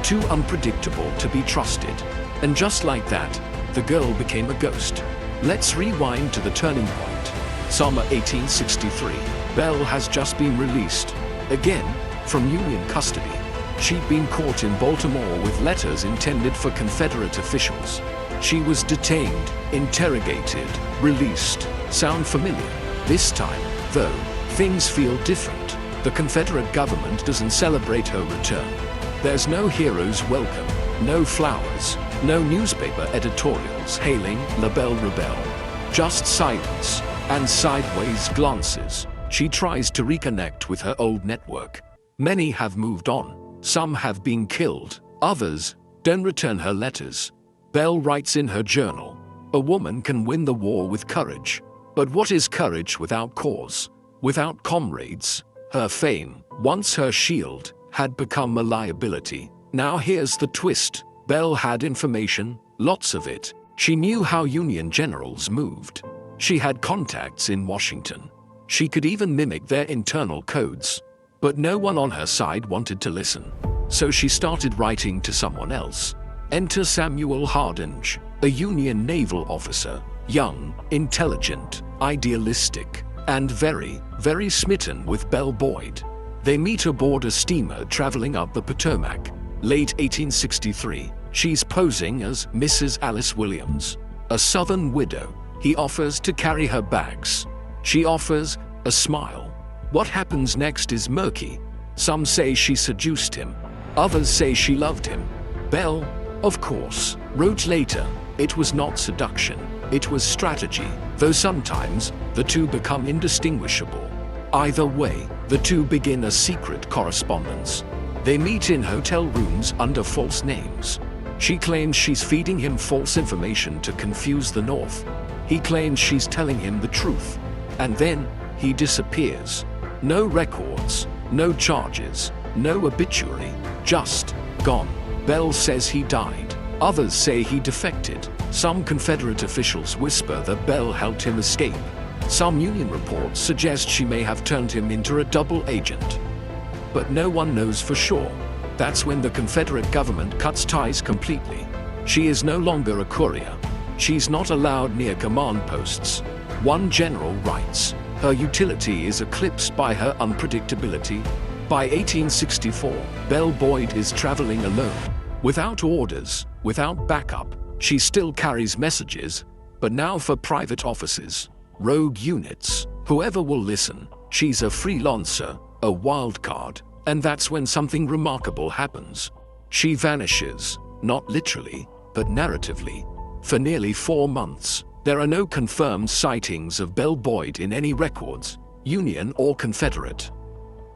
too unpredictable to be trusted. And just like that, the girl became a ghost. Let's rewind to the turning point. Summer 1863. Belle has just been released, again, from Union custody. She'd been caught in Baltimore with letters intended for Confederate officials. She was detained, interrogated, released. Sound familiar? This time, though, things feel different. The Confederate government doesn't celebrate her return. There's no hero's welcome, no flowers, no newspaper editorials hailing La Belle Rebelle. Just silence and sideways glances. She tries to reconnect with her old network. Many have moved on. Some have been killed. Others don't return her letters. Belle writes in her journal, "A woman can win the war with courage. But what is courage without cause, without comrades?" Her fame, once her shield, had become a liability. Now here's the twist. Belle had information, lots of it. She knew how Union generals moved. She had contacts in Washington. She could even mimic their internal codes. But no one on her side wanted to listen. So she started writing to someone else. Enter Samuel Hardinge, a Union naval officer, young, intelligent, idealistic, and very, very smitten with Belle Boyd. They meet aboard a steamer traveling up the Potomac. Late 1863, she's posing as Mrs. Alice Williams, a Southern widow. He offers to carry her bags. She offers a smile. What happens next is murky. Some say she seduced him. Others say she loved him. Belle, of course, wrote later, it was not seduction, it was strategy, though sometimes the two become indistinguishable. Either way, the two begin a secret correspondence. They meet in hotel rooms under false names. She claims she's feeding him false information to confuse the North. He claims she's telling him the truth. And then, he disappears. No records, no charges, no obituary, just gone. Belle says he died. Others say he defected. Some Confederate officials whisper that Belle helped him escape. Some Union reports suggest she may have turned him into a double agent. But no one knows for sure. That's when the Confederate government cuts ties completely. She is no longer a courier. She's not allowed near command posts. One general writes, her utility is eclipsed by her unpredictability. By 1864, Belle Boyd is traveling alone. Without orders, without backup, she still carries messages, but now for private offices, rogue units, whoever will listen. She's a freelancer, a wild card, and that's when something remarkable happens. She vanishes, not literally, but narratively. For nearly 4 months, there are no confirmed sightings of Belle Boyd in any records, Union or Confederate.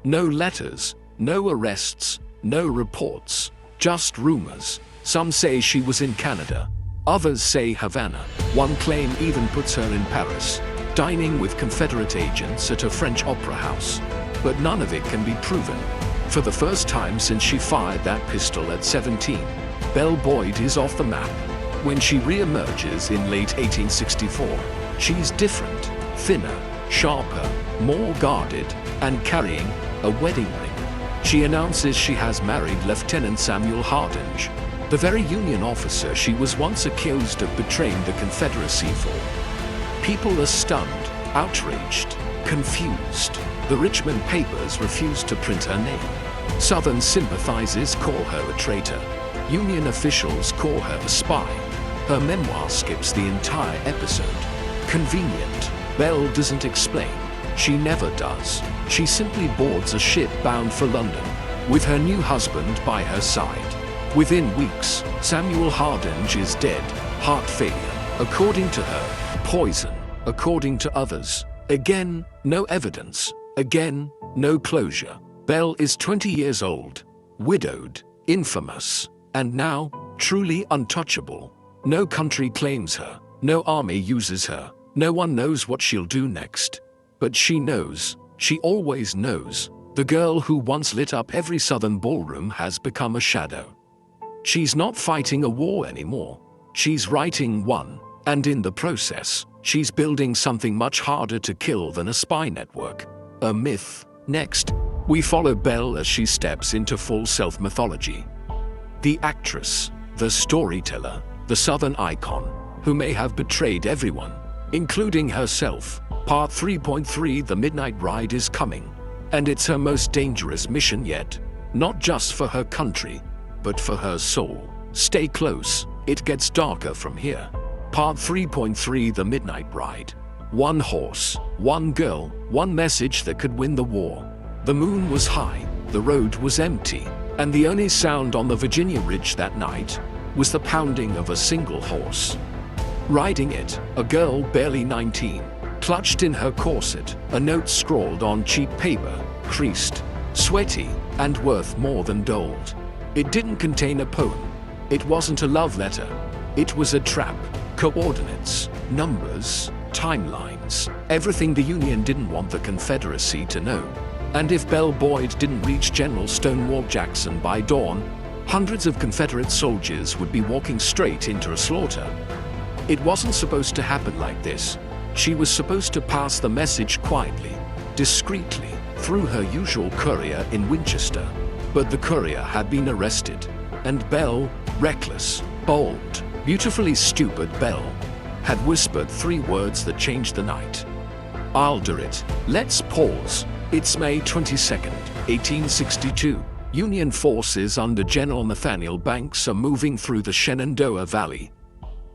No letters, no arrests, no reports, just rumors. Some say she was in Canada, others say Havana. One claim even puts her in Paris, dining with Confederate agents at a French opera house. But none of it can be proven. For the first time since she fired that pistol at 17, Belle Boyd is off the map. When she re-emerges in late 1864, she's different, thinner, sharper, more guarded, and carrying a wedding ring. She announces she has married Lieutenant Samuel Hardinge, the very Union officer she was once accused of betraying the Confederacy for. People are stunned, outraged, confused. The Richmond papers refuse to print her name. Southern sympathizers call her a traitor. Union officials call her a spy. Her memoir skips the entire episode. Convenient. Belle doesn't explain. She never does. She simply boards a ship bound for London, with her new husband by her side. Within weeks, Samuel Hardinge is dead, heart failure. According to her, poison. According to others, again, no evidence. Again, no closure. Belle is 20 years old, widowed, infamous, and now, truly untouchable. No country claims her, no army uses her, no one knows what she'll do next. But she knows, she always knows, the girl who once lit up every Southern ballroom has become a shadow. She's not fighting a war anymore. She's writing one, and in the process, she's building something much harder to kill than a spy network. A myth. Next, we follow Belle as she steps into full self-mythology. The actress, the storyteller, the Southern icon, who may have betrayed everyone, including herself. Part 3.3 The Midnight Ride is coming, and it's her most dangerous mission yet, not just for her country, but for her soul. Stay close, it gets darker from here. Part 3.3 The Midnight Ride. One horse, one girl, one message that could win the war. The moon was high, the road was empty, and the only sound on the Virginia Ridge that night was the pounding of a single horse. Riding it, a girl barely 19, clutched in her corset, a note scrawled on cheap paper, creased, sweaty, and worth more than gold. It didn't contain a poem. It wasn't a love letter. It was a trap. Coordinates, numbers, timelines, everything the Union didn't want the Confederacy to know. And if Belle Boyd didn't reach General Stonewall Jackson by dawn, hundreds of Confederate soldiers would be walking straight into a slaughter. It wasn't supposed to happen like this. She was supposed to pass the message quietly, discreetly, through her usual courier in Winchester. But the courier had been arrested, and Belle, reckless, bold, beautifully stupid Belle, had whispered 3 words that changed the night. I'll do it. Let's pause. It's May 22nd, 1862. Union forces under General Nathaniel Banks are moving through the Shenandoah Valley.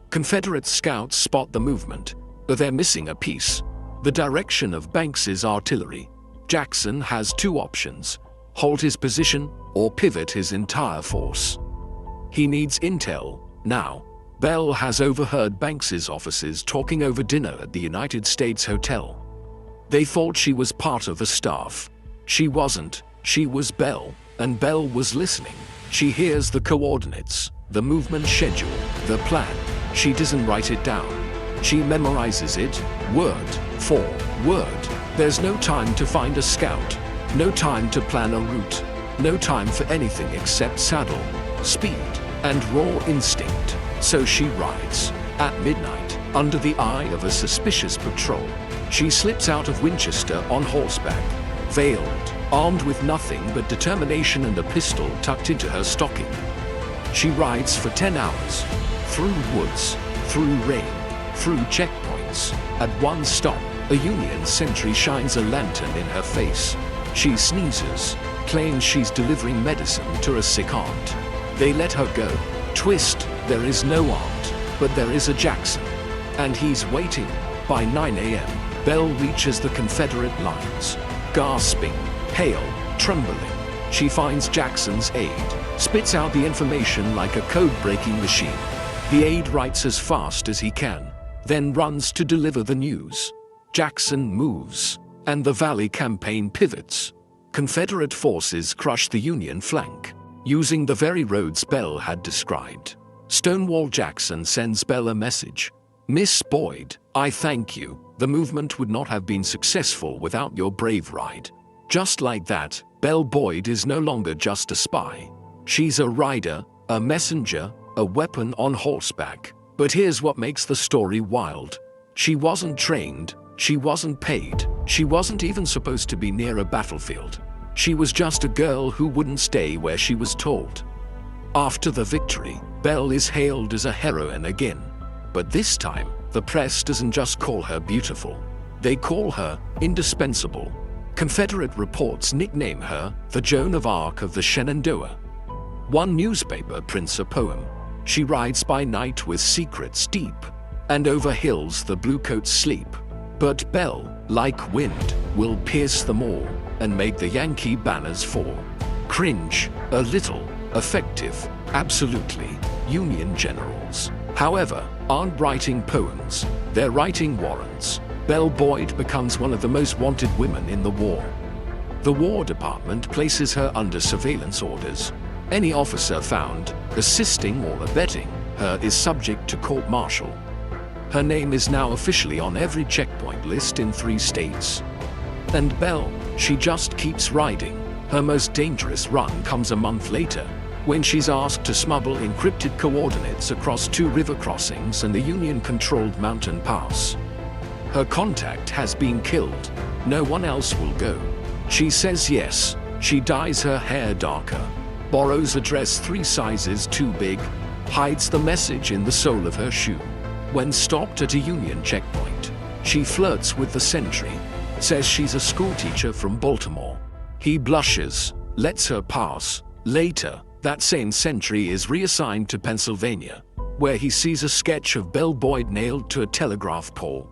Confederate scouts spot the movement, but they're missing a piece: the direction of Banks's artillery. Jackson has 2 options: hold his position or pivot his entire force. He needs intel now. Belle has overheard Banks's officers talking over dinner at the United States Hotel. They thought she was part of the staff. She wasn't. She was Belle, and Belle was listening. She hears the coordinates, the movement schedule, the plan. She doesn't write it down. She memorizes it, word for word. There's no time to find a scout, no time to plan a route, no time for anything except saddle, speed, and raw instinct. So she rides. At midnight, under the eye of a suspicious patrol, she slips out of Winchester on horseback, veiled, armed with nothing but determination and a pistol tucked into her stocking. She rides for 10 hours, through woods, through rain, through checkpoints. At one stop, a Union sentry shines a lantern in her face. She sneezes, claims she's delivering medicine to a sick aunt. They let her go. Twist, there is no aunt, but there is a Jackson, and he's waiting. By 9 a.m., Belle reaches the Confederate lines. Gasping, pale, trembling, she finds Jackson's aide, spits out the information like a code-breaking machine. The aide writes as fast as he can, then runs to deliver the news. Jackson moves, and the Valley Campaign pivots. Confederate forces crush the Union flank, using the very roads Belle had described. Stonewall Jackson sends Belle a message. Miss Boyd, I thank you. The movement would not have been successful without your brave ride. Just like that, Belle Boyd is no longer just a spy. She's a rider, a messenger, a weapon on horseback. But here's what makes the story wild. She wasn't trained, she wasn't paid, she wasn't even supposed to be near a battlefield. She was just a girl who wouldn't stay where she was told. After the victory, Belle is hailed as a heroine again. But this time, the press doesn't just call her beautiful. They call her indispensable. Confederate reports nickname her the Joan of Arc of the Shenandoah. One newspaper prints a poem. She rides by night with secrets deep, and over hills the bluecoats sleep. But Belle, like wind, will pierce them all and make the Yankee banners fall. Cringe, a little, effective, absolutely. Union generals, however, aren't writing poems, they're writing warrants. Belle Boyd becomes one of the most wanted women in the war. The War Department places her under surveillance orders. Any officer found assisting or abetting her is subject to court-martial. Her name is now officially on every checkpoint list in 3 states. And Belle, she just keeps riding. Her most dangerous run comes a month later. when she's asked to smuggle encrypted coordinates across 2 river crossings and the Union-controlled mountain pass. Her contact has been killed. No one else will go. She says yes. She dyes her hair darker, borrows a dress 3 sizes too big, hides the message in the sole of her shoe. When stopped at a Union checkpoint, she flirts with the sentry, says she's a schoolteacher from Baltimore. He blushes, lets her pass. Later, that same sentry is reassigned to Pennsylvania, where he sees a sketch of Belle Boyd nailed to a telegraph pole.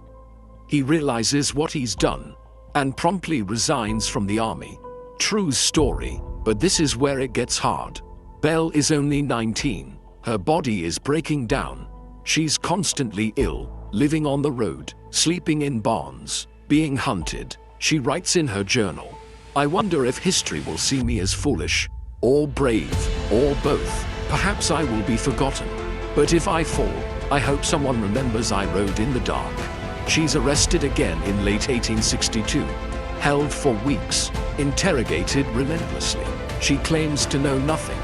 He realizes what he's done and promptly resigns from the army. True story, but this is where it gets hard. Belle is only 19. Her body is breaking down. She's constantly ill, living on the road, sleeping in barns, being hunted. She writes in her journal, "I wonder if history will see me as foolish, or brave, or both. Perhaps I will be forgotten. But if I fall, I hope someone remembers I rode in the dark." She's arrested again in late 1862, held for weeks, interrogated relentlessly. She claims to know nothing.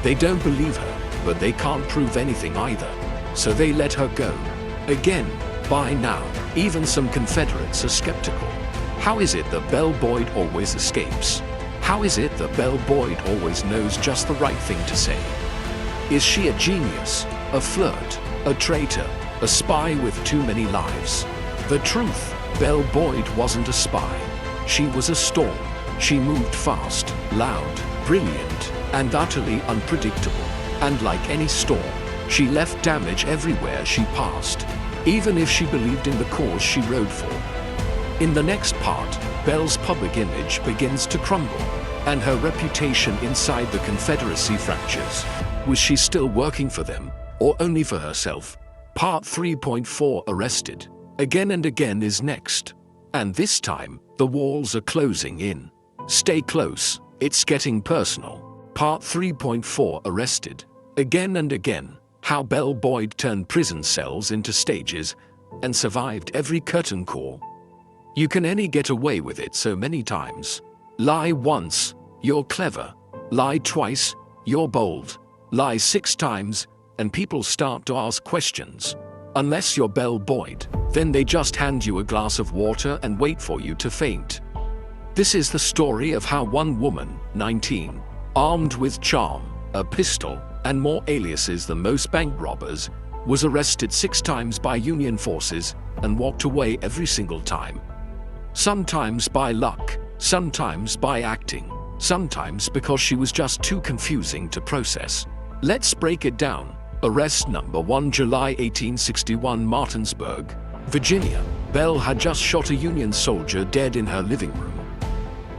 They don't believe her, but they can't prove anything either. So they let her go. Again, by now, even some Confederates are skeptical. How is it that Belle Boyd always escapes? How is it that Belle Boyd always knows just the right thing to say? Is she a genius, a flirt, a traitor, a spy with too many lives? The truth, Belle Boyd wasn't a spy. She was a storm. She moved fast, loud, brilliant, and utterly unpredictable. And like any storm, she left damage everywhere she passed, even if she believed in the cause she rode for. In the next part, Belle's public image begins to crumble, and her reputation inside the Confederacy fractures. Was she still working for them, or only for herself? Part 3.4 Arrested Again and Again is next. And this time, the walls are closing in. Stay close, it's getting personal. Part 3.4 Arrested Again and Again. How Belle Boyd turned prison cells into stages and survived every curtain call. You can only get away with it so many times. Lie once, you're clever. Lie twice, you're bold. Lie 6 times, and people start to ask questions. Unless you're Belle Boyd, then they just hand you a glass of water and wait for you to faint. This is the story of how one woman, 19, armed with charm, a pistol, and more aliases than most bank robbers, was arrested 6 times by Union forces and walked away every single time. Sometimes by luck, sometimes by acting, sometimes because she was just too confusing to process. Let's break it down. Arrest number 1, July 1861, Martinsburg, Virginia. Belle had just shot a Union soldier dead in her living room.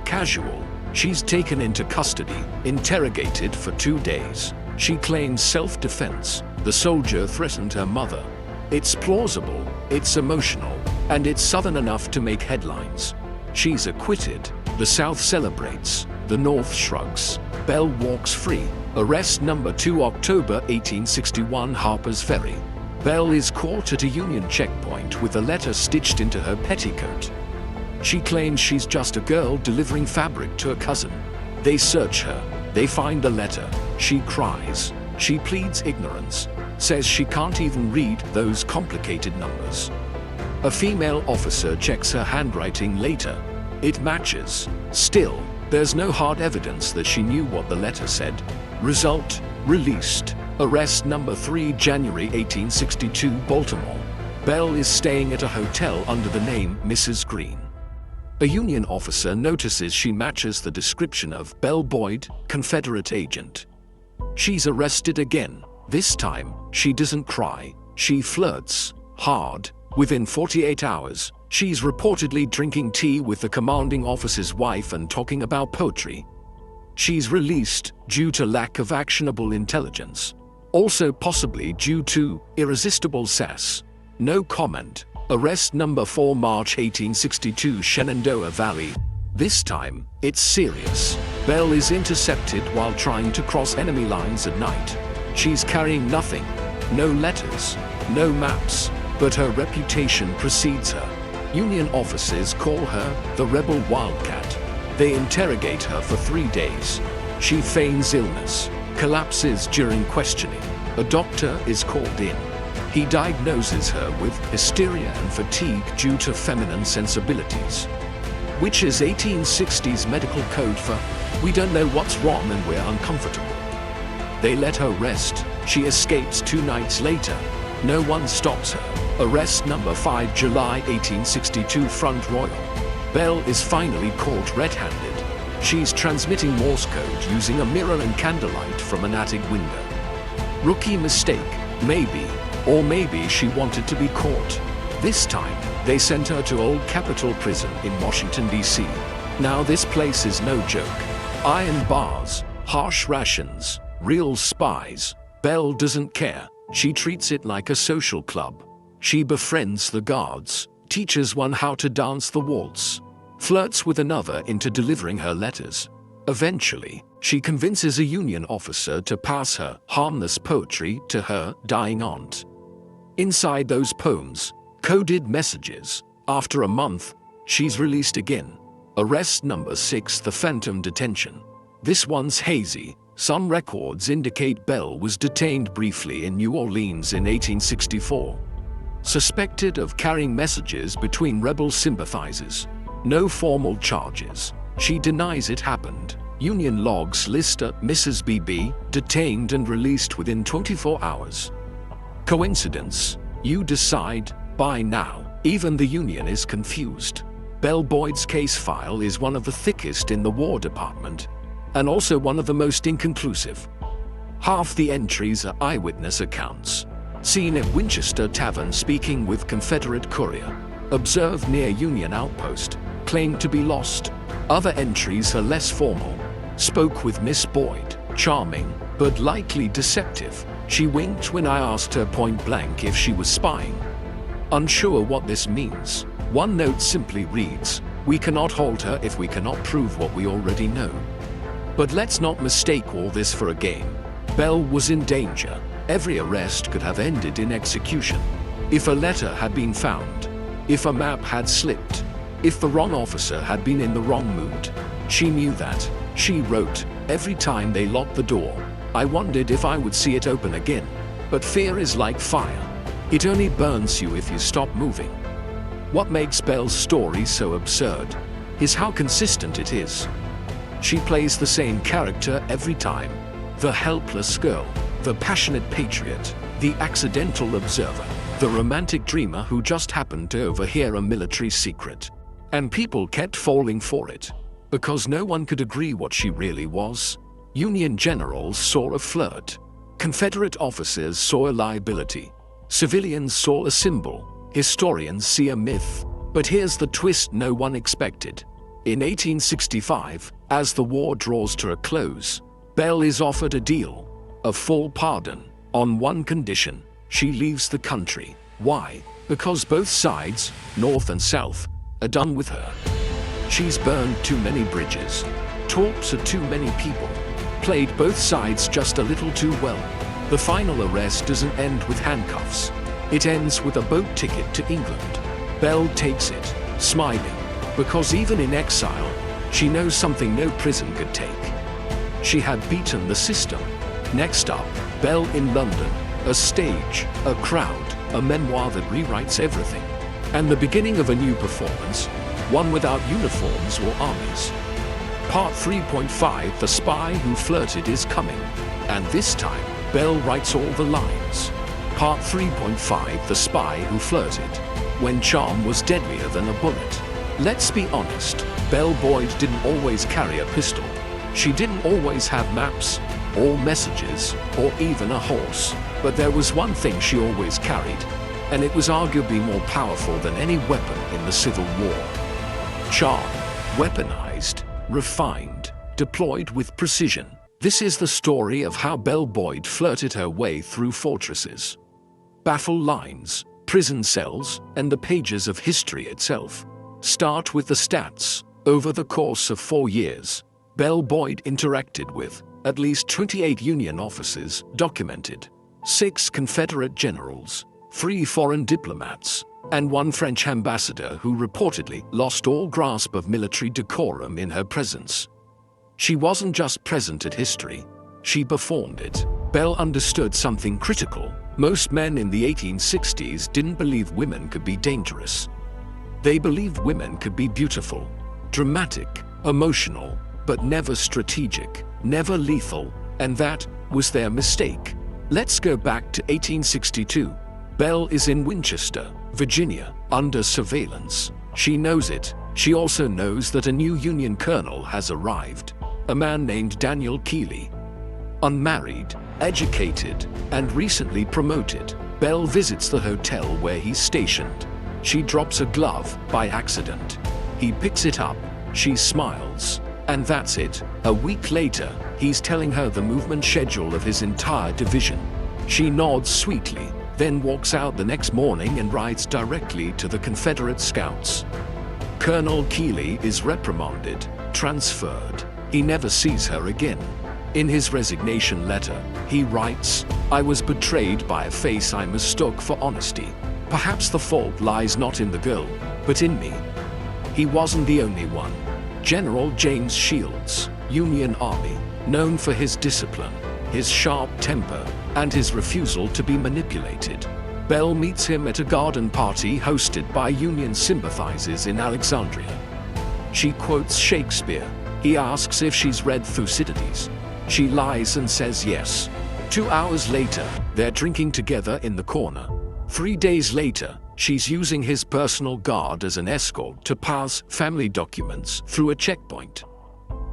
Casual. She's taken into custody, interrogated for 2 days. She claims self-defense. The soldier threatened her mother. It's plausible, it's emotional, and it's Southern enough to make headlines. She's acquitted. The South celebrates. The North shrugs. Belle walks free. Arrest number 2, October 1861, Harper's Ferry. Belle is caught at a Union checkpoint with a letter stitched into her petticoat. She claims she's just a girl delivering fabric to a cousin. They search her. They find the letter. She cries. She pleads ignorance. Says she can't even read those complicated numbers. A female officer checks her handwriting later. It matches. Still, there's no hard evidence that she knew what the letter said. Result, released. Arrest number 3, January 1862, Baltimore. Belle is staying at a hotel under the name Mrs. Green. A Union officer notices she matches the description of Belle Boyd, Confederate agent. She's arrested again. This time, she doesn't cry. She flirts hard. Within 48 hours, she's reportedly drinking tea with the commanding officer's wife and talking about poetry. She's released due to lack of actionable intelligence. Also possibly due to irresistible sass. No comment. Arrest number 4, March 1862, Shenandoah Valley. This time, it's serious. Belle is intercepted while trying to cross enemy lines at night. She's carrying nothing. No letters, no maps, but her reputation precedes her. Union officers call her the Rebel Wildcat. They interrogate her for 3 days. She feigns illness. collapses during questioning. A doctor is called in. He diagnoses her with hysteria and fatigue due to feminine sensibilities, which is 1860s medical code for "we don't know what's wrong and we're uncomfortable." They let her rest. She escapes 2 nights later. No one stops her. Arrest number 5, July 1862, Front Royal. Belle is finally caught red-handed. She's transmitting Morse code using a mirror and candlelight from an attic window. Rookie mistake, maybe. Or maybe she wanted to be caught. This time, they sent her to Old Capitol Prison in Washington, D.C. Now this place is no joke. Iron bars, harsh rations, real spies. Belle doesn't care. She treats it like a social club. She befriends the guards, teaches one how to dance the waltz, flirts with another into delivering her letters. Eventually, she convinces a Union officer to pass her harmless poetry to her dying aunt. Inside those poems, coded messages. After a month, she's released again. Arrest number 6, the Phantom Detention. This one's hazy. Some records indicate Belle was detained briefly in New Orleans in 1864. Suspected of carrying messages between rebel sympathizers. No formal charges. She denies it happened. Union logs list a Mrs. BB detained and released within 24 hours. Coincidence? You decide. By now, even the Union is confused. Belle Boyd's case file is one of the thickest in the War Department, and also one of the most inconclusive. Half the entries are eyewitness accounts. Seen at Winchester Tavern speaking with Confederate courier. Observed near Union outpost. Claimed to be lost. Other entries are less formal. Spoke with Miss Boyd. Charming, but likely deceptive. She winked when I asked her point blank if she was spying. Unsure what this means. One note simply reads, "We cannot hold her if we cannot prove what we already know." But let's not mistake all this for a game. Belle was in danger. Every arrest could have ended in execution. If a letter had been found, if a map had slipped, if the wrong officer had been in the wrong mood. She knew that. She wrote, "Every time they locked the door, I wondered if I would see it open again." But fear is like fire. It only burns you if you stop moving. What makes Belle's story so absurd is how consistent it is. She plays the same character every time. The helpless girl, the passionate patriot, the accidental observer, the romantic dreamer who just happened to overhear a military secret. And people kept falling for it, because no one could agree what she really was. Union generals saw a flirt. Confederate officers saw a liability. Civilians saw a symbol. Historians see a myth. But here's the twist no one expected. In 1865, as the war draws to a close, Belle is offered a deal, a full pardon, on one condition: she leaves the country. Why? Because both sides, North and South, are done with her. She's burned too many bridges, talked to too many people, played both sides just a little too well. The final arrest doesn't end with handcuffs. It ends with a boat ticket to England. Belle takes it, smiling, because even in exile, she knows something no prison could take. She had beaten the system. Next up, Belle in London. A stage, a crowd, a memoir that rewrites everything. And the beginning of a new performance, one without uniforms or armies. Part 3.5, The Spy Who Flirted is coming. And this time, Belle writes all the lines. Part 3.5, The Spy Who Flirted. When charm was deadlier than a bullet. Let's be honest, Belle Boyd didn't always carry a pistol. She didn't always have maps, or messages, or even a horse. But there was one thing she always carried, and it was arguably more powerful than any weapon in the Civil War. Charm, weaponized, refined, deployed with precision. This is the story of how Belle Boyd flirted her way through fortresses, battle lines, prison cells, and the pages of history itself. Start with the stats. Over the course of 4 years, Belle Boyd interacted with at least 28 Union officers documented, 6 Confederate generals, 3 foreign diplomats, and 1 French ambassador who reportedly lost all grasp of military decorum in her presence. She wasn't just present at history, she performed it. Belle understood something critical. Most men in the 1860s didn't believe women could be dangerous. They believed women could be beautiful, dramatic, emotional, but never strategic, never lethal, and that was their mistake. Let's go back to 1862. Belle is in Winchester, Virginia, under surveillance. She knows it. She also knows that a new Union colonel has arrived, a man named Daniel Keeley. Unmarried, educated, and recently promoted, Belle visits the hotel where he's stationed. She drops a glove by accident. He picks it up. She smiles. And that's it. A week later, he's telling her the movement schedule of his entire division. She nods sweetly, then walks out the next morning and rides directly to the Confederate scouts. Colonel Keeley is reprimanded, transferred. He never sees her again. In his resignation letter, he writes, "I was betrayed by a face I mistook for honesty. Perhaps the fault lies not in the girl, but in me." He wasn't the only one. General James Shields, Union Army, known for his discipline, his sharp temper, and his refusal to be manipulated. Belle meets him at a garden party hosted by Union sympathizers in Alexandria. She quotes Shakespeare. He asks if she's read Thucydides. She lies and says yes. 2 hours later, they're drinking together in the corner. 3 days later, she's using his personal guard as an escort to pass family documents through a checkpoint.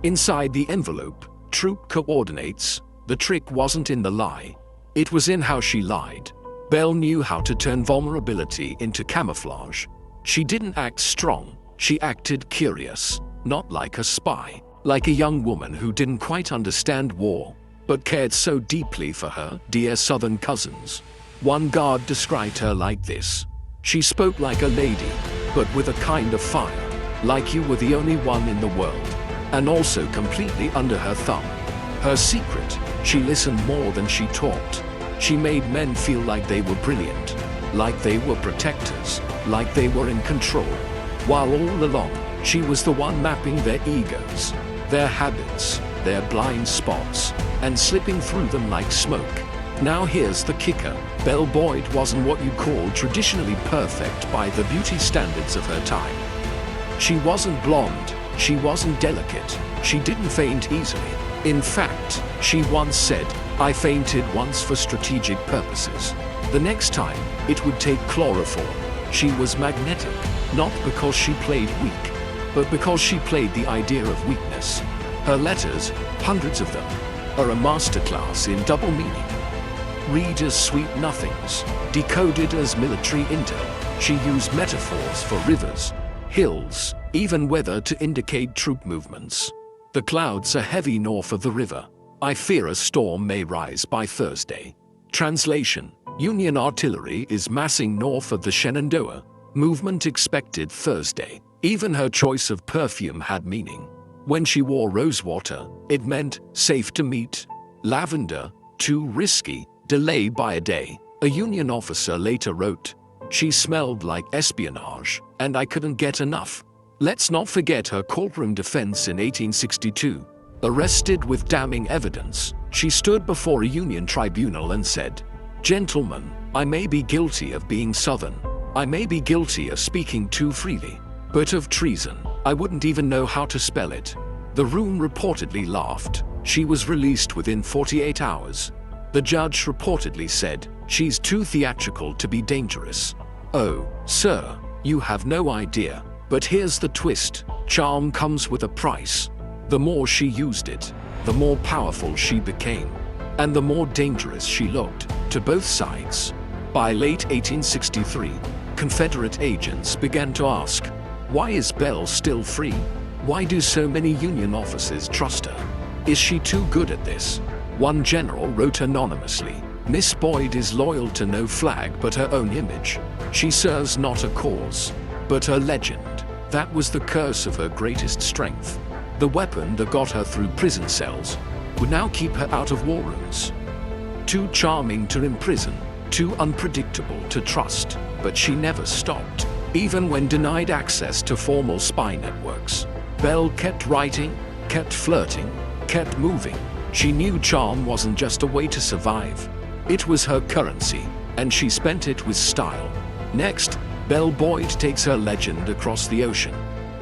Inside the envelope, troop coordinates. The trick wasn't in the lie. It was in how she lied. Belle knew how to turn vulnerability into camouflage. She didn't act strong. She acted curious, not like a spy, like a young woman who didn't quite understand war, but cared so deeply for her dear Southern cousins. One guard described her like this: "She spoke like a lady, but with a kind of fire, like you were the only one in the world, and also completely under her thumb. Her secret, she listened more than she talked. She made men feel like they were brilliant, like they were protectors, like they were in control, while all along, she was the one mapping their egos, their habits, their blind spots, and slipping through them like smoke." Now here's the kicker. Belle Boyd wasn't what you'd call traditionally perfect by the beauty standards of her time. She wasn't blonde, she wasn't delicate, she didn't faint easily. In fact, she once said, "I fainted once for strategic purposes." The next time, it would take chloroform. She was magnetic, not because she played weak, but because she played the idea of weakness. Her letters, hundreds of them, are a masterclass in double meaning. Read as sweet nothings, decoded as military intel. She used metaphors for rivers, hills, even weather to indicate troop movements. "The clouds are heavy north of the river. I fear a storm may rise by Thursday." Translation: Union artillery is massing north of the Shenandoah. Movement expected Thursday. Even her choice of perfume had meaning. When she wore rosewater, it meant safe to meet. Lavender, too risky, delay by a day. A Union officer later wrote, "She smelled like espionage, and I couldn't get enough." Let's not forget her courtroom defense in 1862. Arrested with damning evidence, she stood before a Union tribunal and said, "Gentlemen, I may be guilty of being Southern. I may be guilty of speaking too freely. But of treason, I wouldn't even know how to spell it." The room reportedly laughed. She was released within 48 hours. The judge reportedly said, "She's too theatrical to be dangerous." Oh, sir, you have no idea. But here's the twist. Charm comes with a price. The more she used it, the more powerful she became, and the more dangerous she looked, to both sides. By late 1863, Confederate agents began to ask, why is Belle still free? Why do so many Union officers trust her? Is she too good at this? One general wrote anonymously, "Miss Boyd is loyal to no flag but her own image. She serves not a cause, but her legend." That was the curse of her greatest strength. The weapon that got her through prison cells would now keep her out of war rooms. Too charming to imprison, too unpredictable to trust, but she never stopped. Even when denied access to formal spy networks, Belle kept writing, kept flirting, kept moving. She knew charm wasn't just a way to survive. It was her currency, and she spent it with style. Next, Belle Boyd takes her legend across the ocean.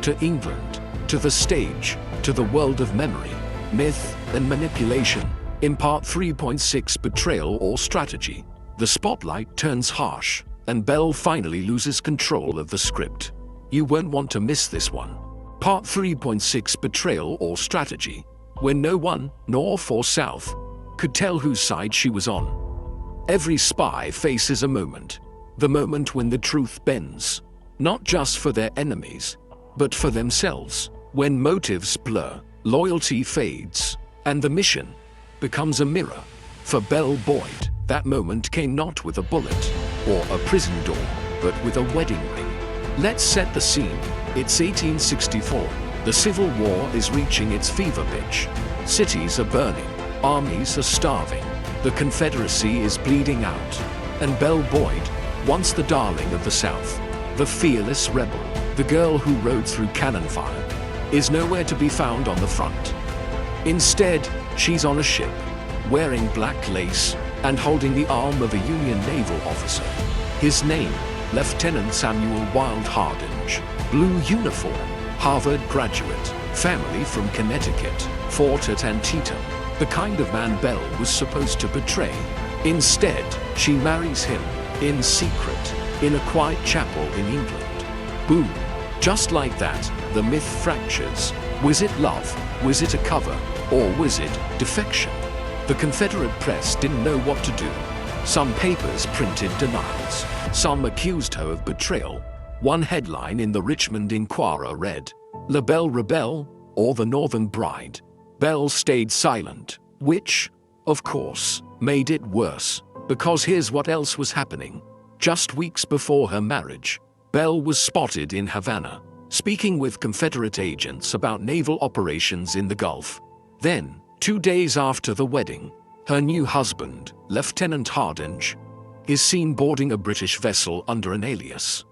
To England, to the stage, to the world of memory, myth, and manipulation. In Part 3.6, Betrayal or Strategy, the spotlight turns harsh, and Belle finally loses control of the script. You won't want to miss this one. Part 3.6, Betrayal or Strategy, when no one, north or south, could tell whose side she was on. Every spy faces a moment, the moment when the truth bends, not just for their enemies, but for themselves, when motives blur, loyalty fades, and the mission becomes a mirror. For Belle Boyd, that moment came not with a bullet or a prison door, but with a wedding ring. Let's set the scene. It's 1864. The Civil War is reaching its fever pitch. Cities are burning, armies are starving, the Confederacy is bleeding out, and Belle Boyd, once the darling of the South, the fearless rebel, the girl who rode through cannon fire, is nowhere to be found on the front. Instead, she's on a ship, wearing black lace and holding the arm of a Union naval officer. His name, Lieutenant Samuel Wild Hardinge. Blue uniform, Harvard graduate, family from Connecticut, fought at Antietam. The kind of man Belle was supposed to betray. Instead, she marries him, in secret, in a quiet chapel in England. Boom. Just like that, the myth fractures. Was it love? Was it a cover? Or was it defection? The Confederate press didn't know what to do. Some papers printed denials. Some accused her of betrayal. One headline in the Richmond Inquirer read, "La Belle Rebelle, or the Northern Bride." Belle stayed silent, which, of course, made it worse, because here's what else was happening. Just weeks before her marriage, Belle was spotted in Havana, speaking with Confederate agents about naval operations in the Gulf. Then, 2 days after the wedding, her new husband, Lieutenant Hardinge, is seen boarding a British vessel under an alias,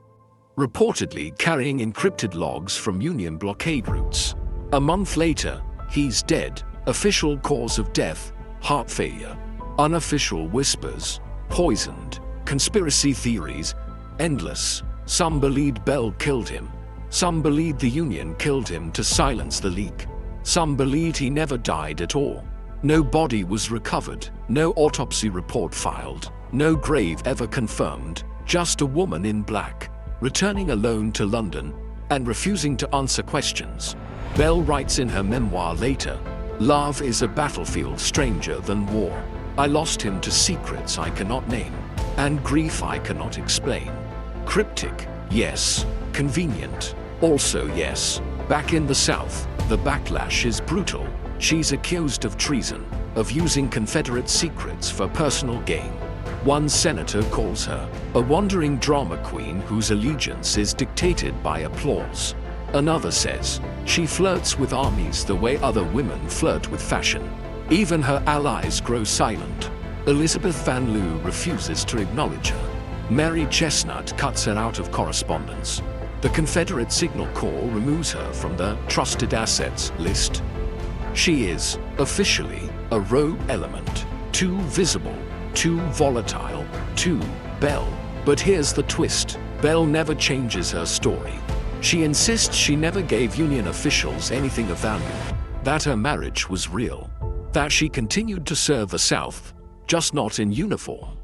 reportedly carrying encrypted logs from Union blockade routes. A month later, he's dead. Official cause of death, heart failure. Unofficial whispers, poisoned. Conspiracy theories, endless. Some believed Belle killed him. Some believed the Union killed him to silence the leak. Some believed he never died at all. No body was recovered, no autopsy report filed, no grave ever confirmed, just a woman in black, returning alone to London and refusing to answer questions. Belle writes in her memoir later, "Love is a battlefield stranger than war. I lost him to secrets I cannot name, and grief I cannot explain." Cryptic, yes. Convenient, also yes. Back in the South, the backlash is brutal. She's accused of treason, of using Confederate secrets for personal gain. One senator calls her a wandering drama queen whose allegiance is dictated by applause. Another says she flirts with armies the way other women flirt with fashion. Even her allies grow silent. Elizabeth Van Loo refuses to acknowledge her. Mary Chestnut cuts her out of correspondence. The Confederate Signal Corps removes her from the trusted assets list. She is, officially, a rogue element. Too visible, too volatile, too Belle. But here's the twist. Belle never changes her story. She insists she never gave Union officials anything of value, that her marriage was real, that she continued to serve the South, just not in uniform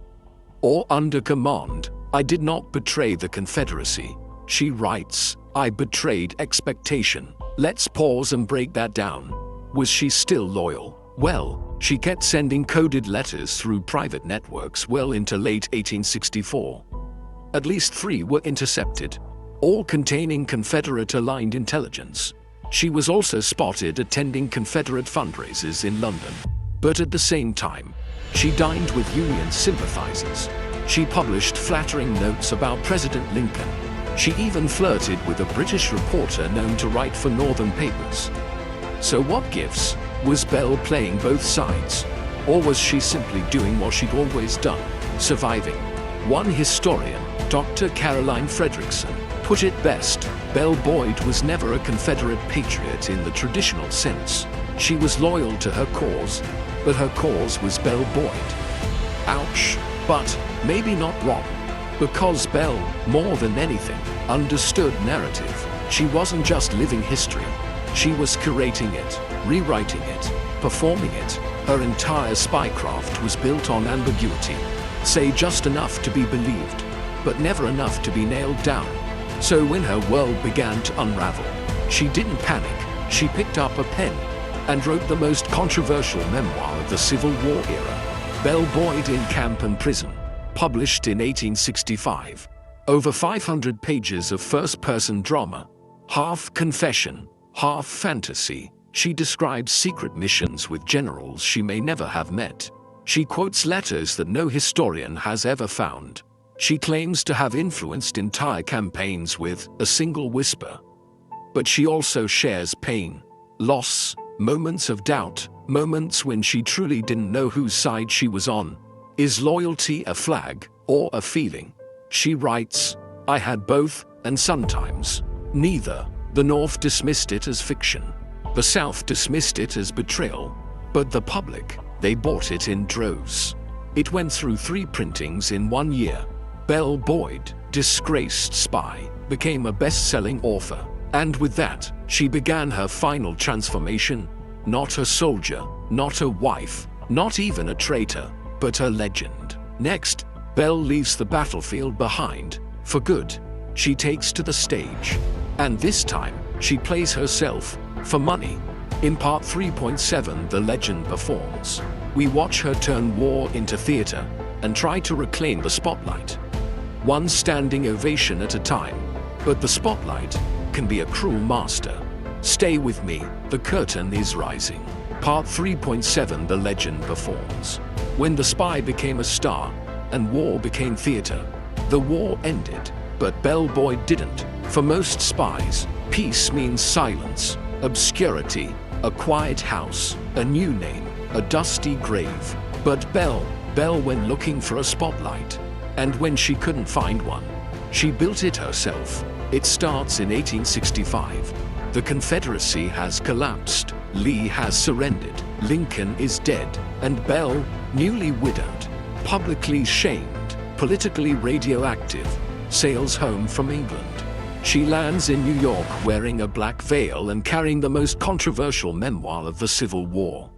or under command. "I did not betray the Confederacy," she writes. "I betrayed expectation." Let's pause and break that down. Was she still loyal? Well, she kept sending coded letters through private networks well into late 1864. At least 3 were intercepted, all containing Confederate-aligned intelligence. She was also spotted attending Confederate fundraisers in London. But at the same time, she dined with Union sympathizers. She published flattering notes about President Lincoln. She even flirted with a British reporter known to write for Northern papers. So what gives? Was Belle playing both sides? Or was she simply doing what she'd always done, surviving? One historian, Dr. Caroline Fredrickson, put it best, Belle Boyd was never a Confederate patriot in the traditional sense. She was loyal to her cause, but her cause was Belle Boyd. Ouch, but maybe not wrong. Because Belle, more than anything, understood narrative. She wasn't just living history. She was curating it, rewriting it, performing it. Her entire spycraft was built on ambiguity. Say just enough to be believed, but never enough to be nailed down. So when her world began to unravel, she didn't panic. She picked up a pen and wrote the most controversial memoir of the Civil War era, Belle Boyd in Camp and Prison, published in 1865. Over 500 pages of first-person drama, half confession, half fantasy. She describes secret missions with generals she may never have met. She quotes letters that no historian has ever found. She claims to have influenced entire campaigns with a single whisper. But she also shares pain, loss, moments of doubt, moments when she truly didn't know whose side she was on. Is loyalty a flag or a feeling? She writes, "I had both, and sometimes neither." The North dismissed it as fiction. The South dismissed it as betrayal. But the public, they bought it in droves. It went through 3 printings in 1 year. Belle Boyd, disgraced spy, became a best-selling author. And with that, she began her final transformation. Not a soldier, not a wife, not even a traitor, but a legend. Next, Belle leaves the battlefield behind, for good. She takes to the stage. And this time, she plays herself, for money. In part 3.7, the legend performs. We watch her turn war into theater, and try to reclaim the spotlight. One standing ovation at a time. But the spotlight can be a cruel master. Stay with me, the curtain is rising. Part 3.7, the legend performs. When the spy became a star, and war became theater, the war ended, but Belle Boyd didn't. For most spies, peace means silence, obscurity, a quiet house, a new name, a dusty grave. But Belle went looking for a spotlight. And when she couldn't find one, she built it herself. It starts in 1865. The Confederacy has collapsed, Lee has surrendered, Lincoln is dead, and Belle, newly widowed, publicly shamed, politically radioactive, sails home from England. She lands in New York wearing a black veil and carrying the most controversial memoir of the Civil War.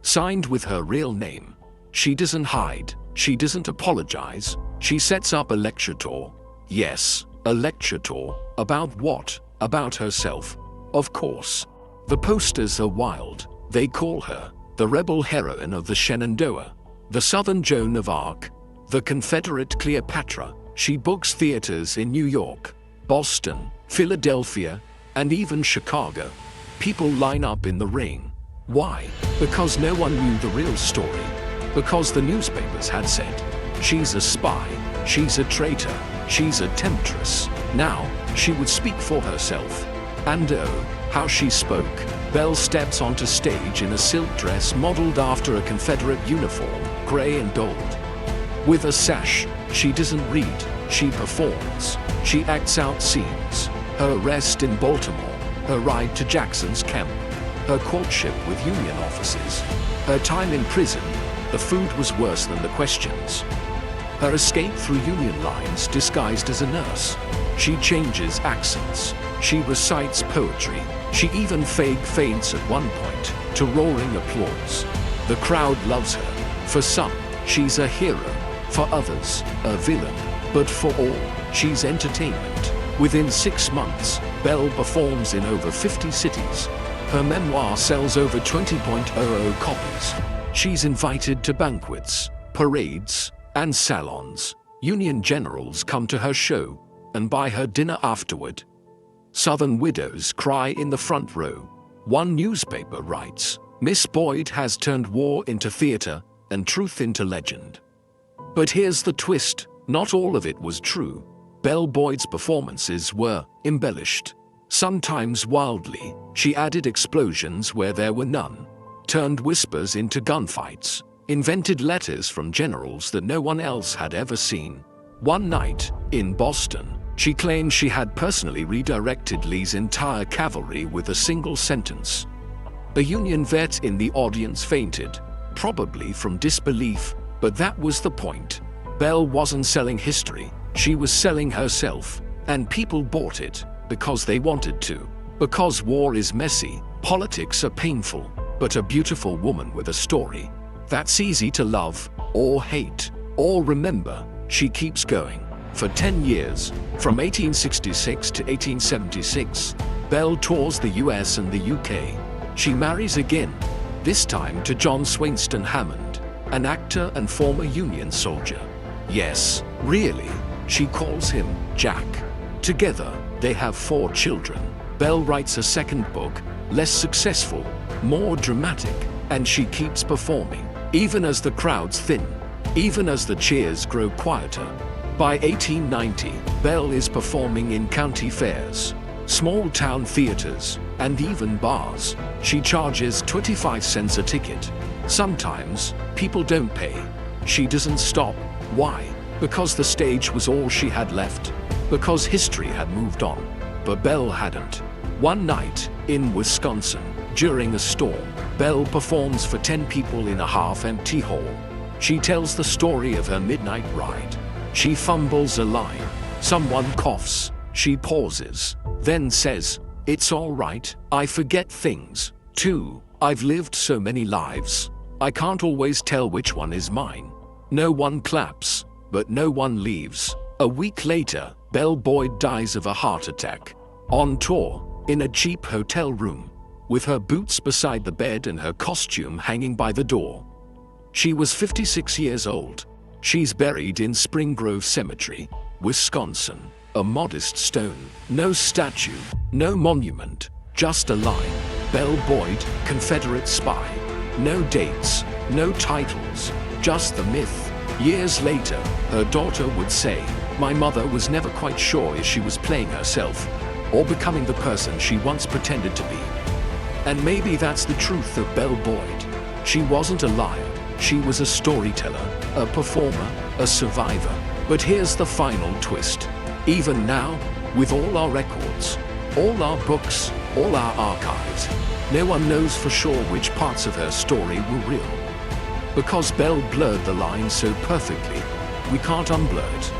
Signed with her real name. She doesn't hide, she doesn't apologize, she sets up a lecture tour. Yes, a lecture tour. About what? About herself. Of course. The posters are wild. They call her the rebel heroine of the Shenandoah, the Southern Joan of Arc, the Confederate Cleopatra. She books theaters in New York, Boston, Philadelphia, and even Chicago. People line up in the ring. Why? Because no one knew the real story. Because the newspapers had said, she's a spy, she's a traitor, she's a temptress. Now, she would speak for herself. And oh, how she spoke. Belle steps onto stage in a silk dress modeled after a Confederate uniform, gray and gold. With a sash, she doesn't read, she performs. She acts out scenes. Her arrest in Baltimore, her ride to Jackson's camp, her courtship with Union officers, her time in prison. The food was worse than the questions. Her escape through Union lines disguised as a nurse. She changes accents. She recites poetry. She even faints at one point to roaring applause. The crowd loves her. For some, she's a hero. For others, a villain. But for all, she's entertainment. Within 6 months, Belle performs in over 50 cities. Her memoir sells over 20,000 copies. She's invited to banquets, parades, and salons. Union generals come to her show and buy her dinner afterward. Southern widows cry in the front row. One newspaper writes, "Miss Boyd has turned war into theater and truth into legend." But here's the twist, not all of it was true. Belle Boyd's performances were embellished. Sometimes wildly, she added explosions where there were none, turned whispers into gunfights, invented letters from generals that no one else had ever seen. One night, in Boston, She claimed she had personally redirected Lee's entire cavalry with a single sentence. A Union vet in the audience fainted, probably from disbelief, but that was the point. Belle wasn't selling history, she was selling herself, and people bought it because they wanted to. Because war is messy, politics are painful, but a beautiful woman with a story that's easy to love, or hate, or remember, she keeps going. For 10 years, from 1866 to 1876, Belle tours the US and the UK. She marries again, this time to John Swainston Hammond, an actor and former Union soldier. Yes, really, she calls him Jack. Together, they have 4 children. Belle writes a second book, less successful, more dramatic, and she keeps performing, even as the crowds thin, even as the cheers grow quieter. By 1890, Belle is performing in county fairs, small-town theaters, and even bars. She charges 25 cents a ticket. Sometimes, people don't pay. She doesn't stop. Why? Because the stage was all she had left. Because history had moved on. But Belle hadn't. One night, in Wisconsin, during a storm, Belle performs for 10 people in a half-empty hall. She tells the story of her midnight ride. She fumbles a line. Someone coughs. She pauses, then says, "It's all right, I forget things, too. I've lived so many lives. I can't always tell which one is mine." No one claps, but no one leaves. A week later, Belle Boyd dies of a heart attack. On tour, in a cheap hotel room, with her boots beside the bed and her costume hanging by the door. She was 56 years old. She's buried in Spring Grove Cemetery, Wisconsin. A modest stone, no statue, no monument, just a line. Belle Boyd, Confederate spy. No dates, no titles, just the myth. Years later, her daughter would say, "My mother was never quite sure if she was playing herself or becoming the person she once pretended to be." And maybe that's the truth of Belle Boyd. She wasn't a liar, she was a storyteller, a performer, a survivor. But here's the final twist. Even now, with all our records, all our books, all our archives, no one knows for sure which parts of her story were real. Because Belle blurred the line so perfectly, we can't unblur it.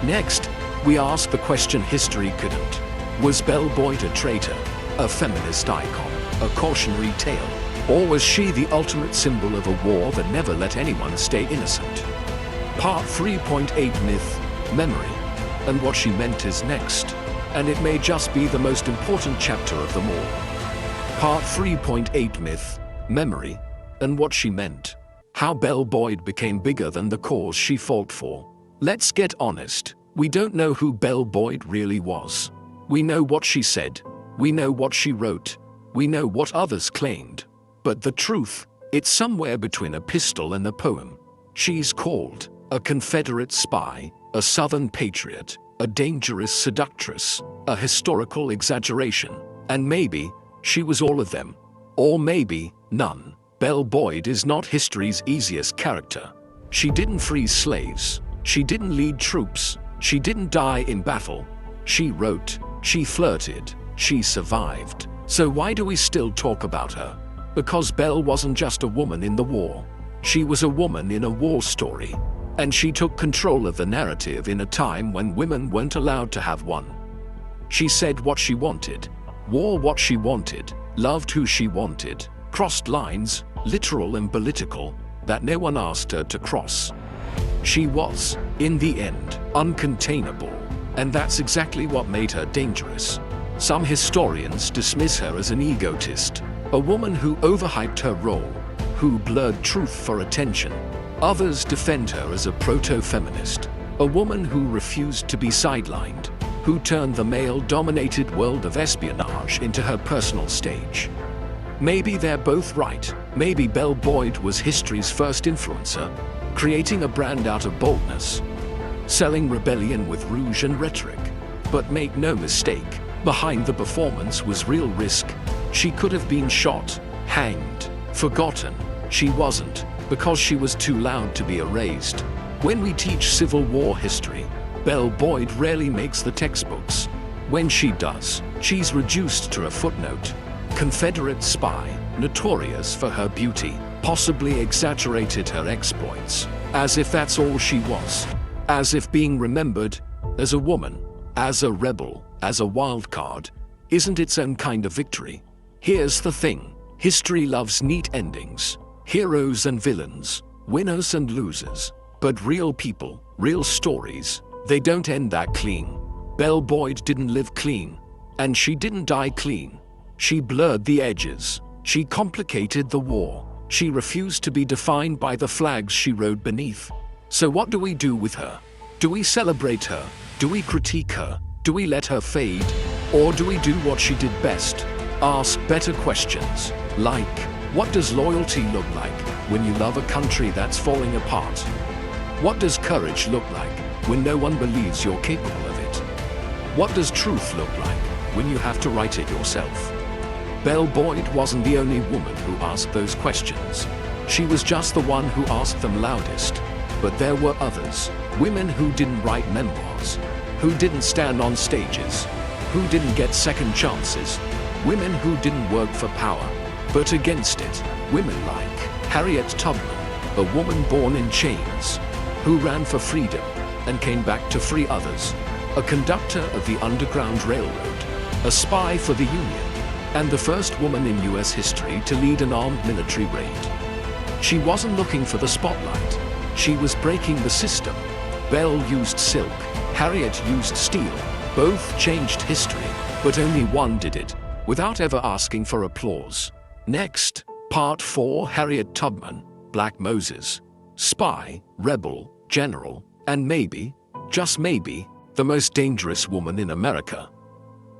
Next, we ask the question history couldn't. Was Belle Boyd a traitor, a feminist icon, a cautionary tale, or was she the ultimate symbol of a war that never let anyone stay innocent? Part 3.8 Myth, Memory, and what she meant is next, and it may just be the most important chapter of them all. Part 3.8 Myth, Memory, and what she meant. How Belle Boyd became bigger than the cause she fought for. Let's get honest, we don't know who Belle Boyd really was. We know what she said, we know what she wrote, we know what others claimed. But the truth, it's somewhere between a pistol and a poem. She's called a Confederate spy, a Southern patriot, a dangerous seductress, a historical exaggeration, and maybe she was all of them. Or maybe none. Belle Boyd is not history's easiest character. She didn't free slaves. She didn't lead troops. She didn't die in battle. She wrote. She flirted. She survived. So why do we still talk about her? Because Belle wasn't just a woman in the war. She was a woman in a war story. And she took control of the narrative in a time when women weren't allowed to have one. She said what she wanted, wore what she wanted, loved who she wanted, crossed lines, literal and political, that no one asked her to cross. She was, in the end, uncontainable, and that's exactly what made her dangerous. Some historians dismiss her as an egotist, a woman who overhyped her role, who blurred truth for attention. Others defend her as a proto-feminist, a woman who refused to be sidelined, who turned the male-dominated world of espionage into her personal stage. Maybe they're both right. Maybe Belle Boyd was history's first influencer, creating a brand out of boldness, selling rebellion with rouge and rhetoric. But make no mistake, behind the performance was real risk. She could have been shot, hanged, forgotten. She wasn't, because she was too loud to be erased. When we teach Civil War history, Belle Boyd rarely makes the textbooks. When she does, she's reduced to a footnote. Confederate spy, notorious for her beauty, possibly exaggerated her exploits, as if that's all she was. As if being remembered as a woman, as a rebel, as a wild card, isn't its own kind of victory. Here's the thing. History loves neat endings. Heroes and villains, winners and losers. But real people, real stories, they don't end that clean. Belle Boyd didn't live clean. And she didn't die clean. She blurred the edges. She complicated the war. She refused to be defined by the flags she rode beneath. So what do we do with her? Do we celebrate her? Do we critique her? Do we let her fade? Or do we do what she did best? Ask better questions, like, what does loyalty look like when you love a country that's falling apart? What does courage look like when no one believes you're capable of it? What does truth look like when you have to write it yourself? Belle Boyd wasn't the only woman who asked those questions. She was just the one who asked them loudest. But there were others, women who didn't write memoirs, who didn't stand on stages, who didn't get second chances, women who didn't work for power, but against it, women like Harriet Tubman, a woman born in chains, who ran for freedom and came back to free others, a conductor of the Underground Railroad, a spy for the Union, and the first woman in US history to lead an armed military raid. She wasn't looking for the spotlight. She was breaking the system. Belle used silk, Harriet used steel. Both changed history, but only one did it, without ever asking for applause. Next, Part 4, Harriet Tubman, Black Moses. Spy, rebel, general, and maybe, just maybe, the most dangerous woman in America.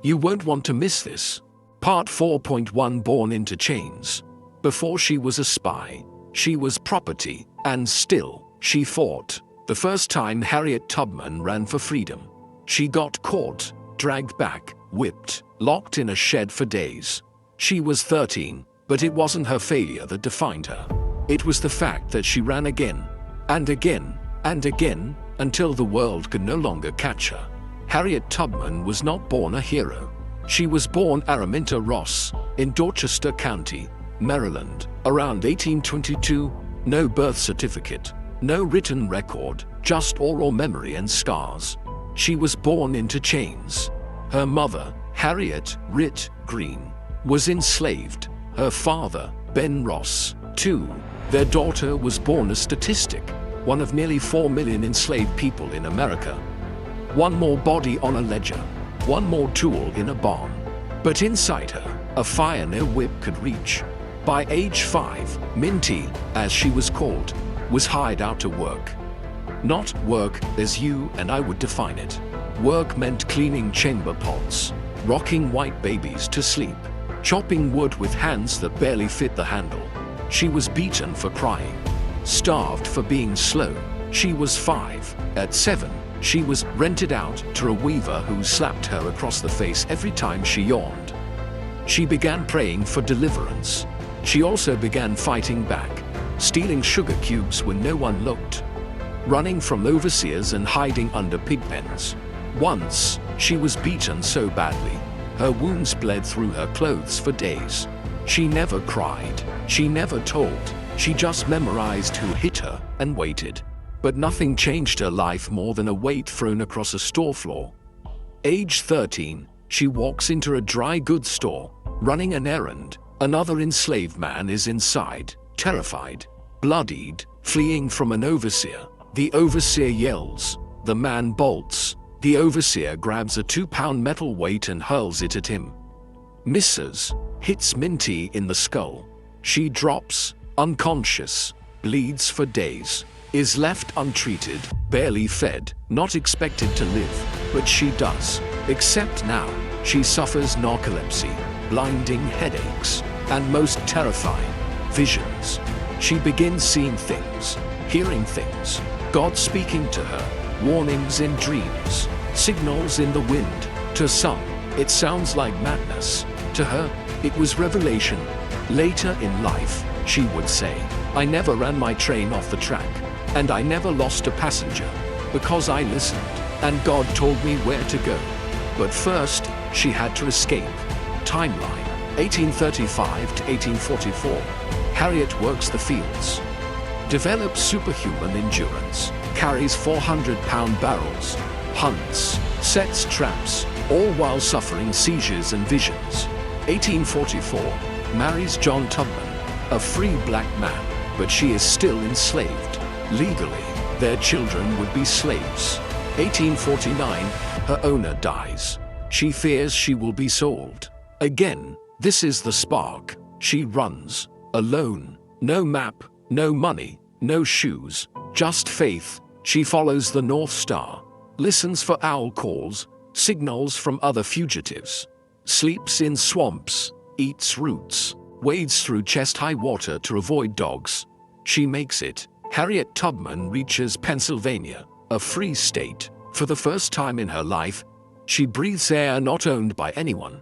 You won't want to miss this. Part 4.1, Born into Chains. Before she was a spy, she was property, and still, she fought. The first time Harriet Tubman ran for freedom, she got caught, dragged back, whipped, locked in a shed for days. She was 13, but it wasn't her failure that defined her. It was the fact that she ran again, and again, and again, until the world could no longer catch her. Harriet Tubman was not born a hero. She was born Araminta Ross, in Dorchester County, Maryland, around 1822. No birth certificate, no written record, just oral memory and scars. She was born into chains. Her mother, Harriet Rit Green, was enslaved. Her father, Ben Ross, too. Their daughter was born a statistic, one of nearly 4 million enslaved people in America. One more body on a ledger, one more tool in a barn. But inside her, a fire no whip could reach. By age 5, Minty, as she was called, was hired out to work. Not work as you and I would define it. Work meant cleaning chamber pots, rocking white babies to sleep, chopping wood with hands that barely fit the handle. She was beaten for crying, starved for being slow. She was 5. At 7, she was rented out to a weaver who slapped her across the face every time she yawned. She began praying for deliverance. She also began fighting back, stealing sugar cubes when no one looked, running from overseers and hiding under pig pens. Once, she was beaten so badly, her wounds bled through her clothes for days. She never cried, she never told, she just memorized who hit her and waited. But nothing changed her life more than a weight thrown across a store floor. Age 13, she walks into a dry goods store, running an errand. Another enslaved man is inside, terrified, bloodied, fleeing from an overseer. The overseer yells. The man bolts. The overseer grabs a 2-pound metal weight and hurls it at him. Misses, hits Minty in the skull. She drops, unconscious, bleeds for days, is left untreated, barely fed, not expected to live, but she does. Except now, she suffers narcolepsy, blinding headaches, and most terrifying, visions. She begins seeing things, hearing things, God speaking to her, warnings in dreams, signals in the wind. To some, it sounds like madness. To her, it was revelation. Later in life, she would say, I never ran my train off the track, and I never lost a passenger. because I listened, and God told me where to go. But first, she had to escape. Timeline: 1835 to 1844. Harriet works the fields, develops superhuman endurance, carries 400-pound barrels, hunts, sets traps, all while suffering seizures and visions. 1844, marries John Tubman, a free black man, but she is still enslaved. Legally, their children would be slaves. 1849, her owner dies. She fears she will be sold. Again, this is the spark. She runs, alone, no map, no money, no shoes, just faith. She follows the North Star, listens for owl calls, signals from other fugitives, sleeps in swamps, eats roots, wades through chest-high water to avoid dogs. She makes it. Harriet Tubman reaches Pennsylvania, a free state. For the first time in her life, she breathes air not owned by anyone.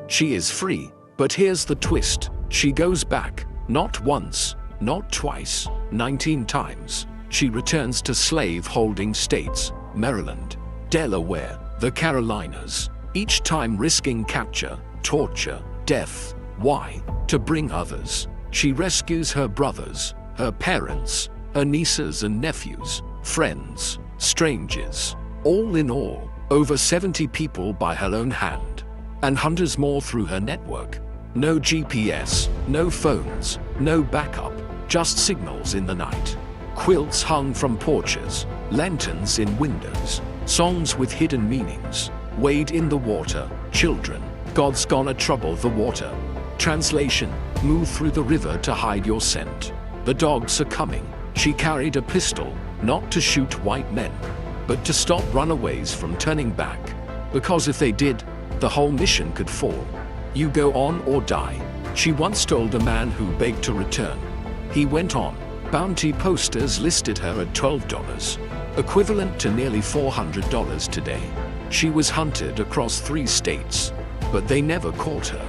She is free, but here's the twist. She goes back, not once, not twice, 19 times. She returns to slave-holding states, Maryland, Delaware, the Carolinas, each time risking capture, torture, death. Why? To bring others. She rescues her brothers, her parents, her nieces and nephews, friends, strangers. All in all, over 70 people by her own hand, and hundreds more through her network. No GPS, no phones, no backup, just signals in the night. Quilts hung from porches, lanterns in windows, songs with hidden meanings. Wade in the water, children, God's gonna trouble the water. Translation: move through the river to hide your scent. The dogs are coming. She carried a pistol, not to shoot white men, but to stop runaways from turning back. Because if they did, the whole mission could fall. You go on or die. She once told a man who begged to return. He went on. Bounty posters listed her at $12, equivalent to nearly $400 today. She was hunted across 3 states, but they never caught her.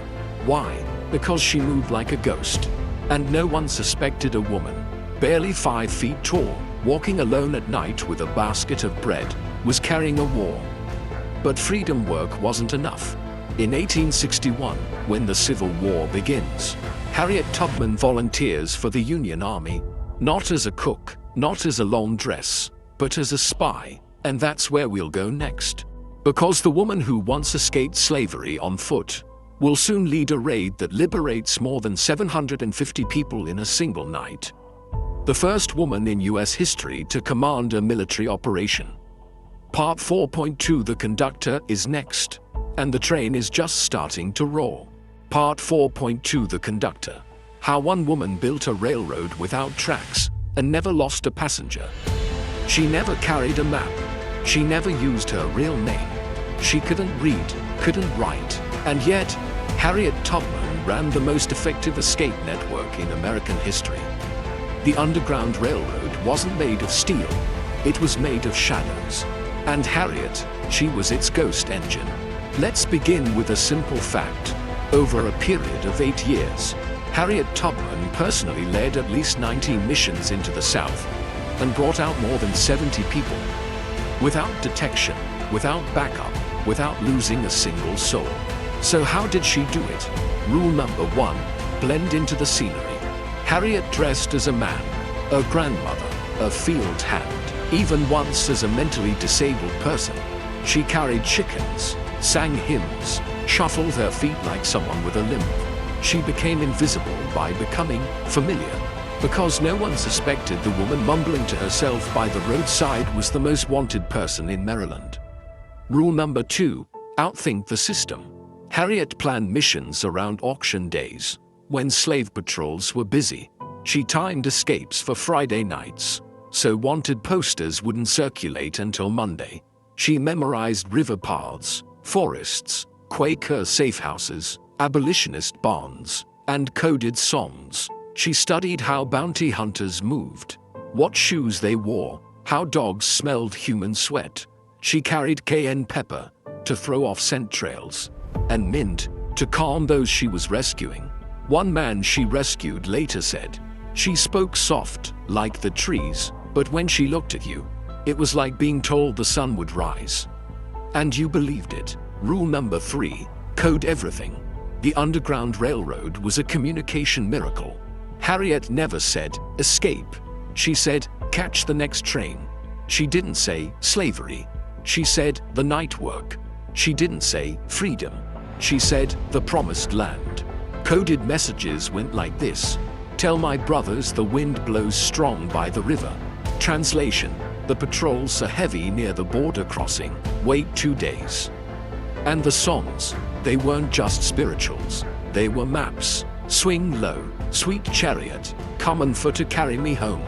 Why? Because she moved like a ghost. And no one suspected a woman, barely 5 feet tall, walking alone at night with a basket of bread, was carrying a war. But freedom work wasn't enough. In 1861, when the Civil War begins, Harriet Tubman volunteers for the Union Army, not as a cook, not as a laundress, but as a spy. And that's where we'll go next. Because the woman who once escaped slavery on foot will soon lead a raid that liberates more than 750 people in a single night. The first woman in US history to command a military operation. Part 4.2, The Conductor, is next, and the train is just starting to roar. Part 4.2, The Conductor. How one woman built a railroad without tracks and never lost a passenger. She never carried a map. She never used her real name. She couldn't read, couldn't write, and yet Harriet Tubman ran the most effective escape network in American history. The Underground Railroad wasn't made of steel, it was made of shadows. And Harriet, she was its ghost engine. Let's begin with a simple fact. Over a period of 8 years, Harriet Tubman personally led at least 19 missions into the South and brought out more than 70 people. Without detection, without backup, without losing a single soul. So how did she do it? Rule number 1, blend into the scenery. Harriet dressed as a man, a grandmother, a field hand, even once as a mentally disabled person. She carried chickens, sang hymns, shuffled her feet like someone with a limp. She became invisible by becoming familiar, because no one suspected the woman mumbling to herself by the roadside was the most wanted person in Maryland. Rule number 2, outthink the system. Harriet planned missions around auction days, when slave patrols were busy. She timed escapes for Friday nights, so wanted posters wouldn't circulate until Monday. She memorized river paths, forests, Quaker safe houses, abolitionist barns, and coded songs. She studied how bounty hunters moved, what shoes they wore, how dogs smelled human sweat. She carried cayenne pepper to throw off scent trails, and mint to calm those she was rescuing. One man she rescued later said, "She spoke soft, like the trees, but when she looked at you, It was like being told the sun would rise. And you believed it. Rule number 3, code everything. The Underground Railroad was a communication miracle. Harriet never said, escape. She said, catch the next train. She didn't say, slavery. She said, the night work. She didn't say, freedom. She said, the promised land. Coded messages went like this. Tell my brothers the wind blows strong by the river. Translation, the patrols are heavy near the border crossing. Wait 2 days. And the songs, they weren't just spirituals. They were maps. Swing low, sweet chariot, come on foot to carry me home.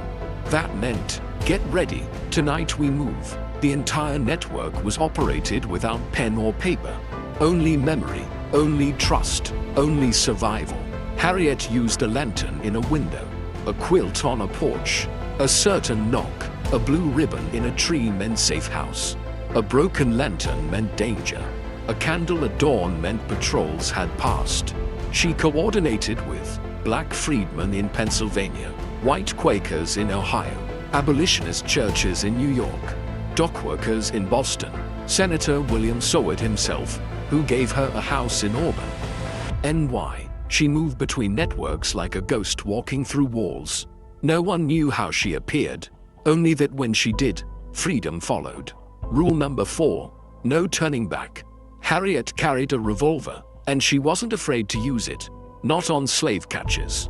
That meant, get ready, tonight we move. The entire network was operated without pen or paper. Only memory, only trust, only survival. Harriet used a lantern in a window, a quilt on a porch, a certain knock, a blue ribbon in a tree meant safe house. A broken lantern meant danger. A candle at dawn meant patrols had passed. She coordinated with black freedmen in Pennsylvania, white Quakers in Ohio, abolitionist churches in New York, dockworkers in Boston, Senator William Seward himself, who gave her a house in Auburn, NY. She moved between networks like a ghost walking through walls. No one knew how she appeared, only that when she did, freedom followed. Rule number 4, no turning back. Harriet carried a revolver, and she wasn't afraid to use it, not on slave catchers,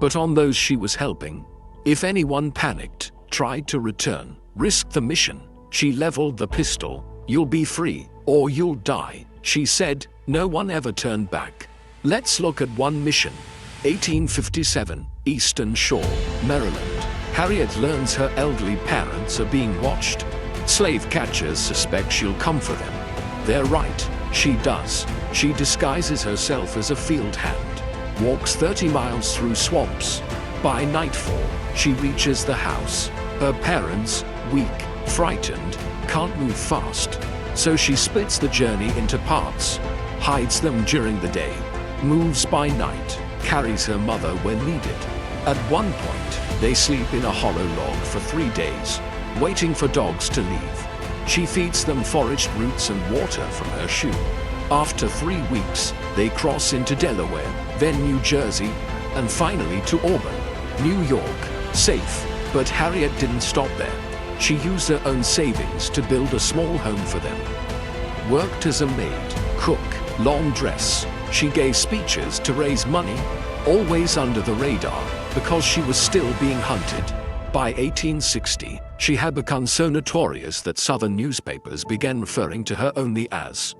but on those she was helping. If anyone panicked, tried to return, risked the mission, she leveled the pistol. You'll be free, or you'll die, she said. No one ever turned back. Let's look at one mission. 1857, Eastern Shore, Maryland. Harriet learns her elderly parents are being watched. Slave catchers suspect she'll come for them. They're right, she does. She disguises herself as a field hand, walks 30 miles through swamps. By nightfall, she reaches the house. Her parents, weak, frightened, can't move fast. So she splits the journey into parts, hides them during the day, moves by night, carries her mother when needed. At one point, they sleep in a hollow log for 3 days, waiting for dogs to leave. She feeds them foraged roots and water from her shoe. After 3 weeks, they cross into Delaware, then New Jersey, and finally to Auburn, New York, safe. But Harriet didn't stop there. She used her own savings to build a small home for them. Worked as a maid, cook, laundress. She gave speeches to raise money, always under the radar, because she was still being hunted. By 1860, she had become so notorious that Southern newspapers began referring to her only as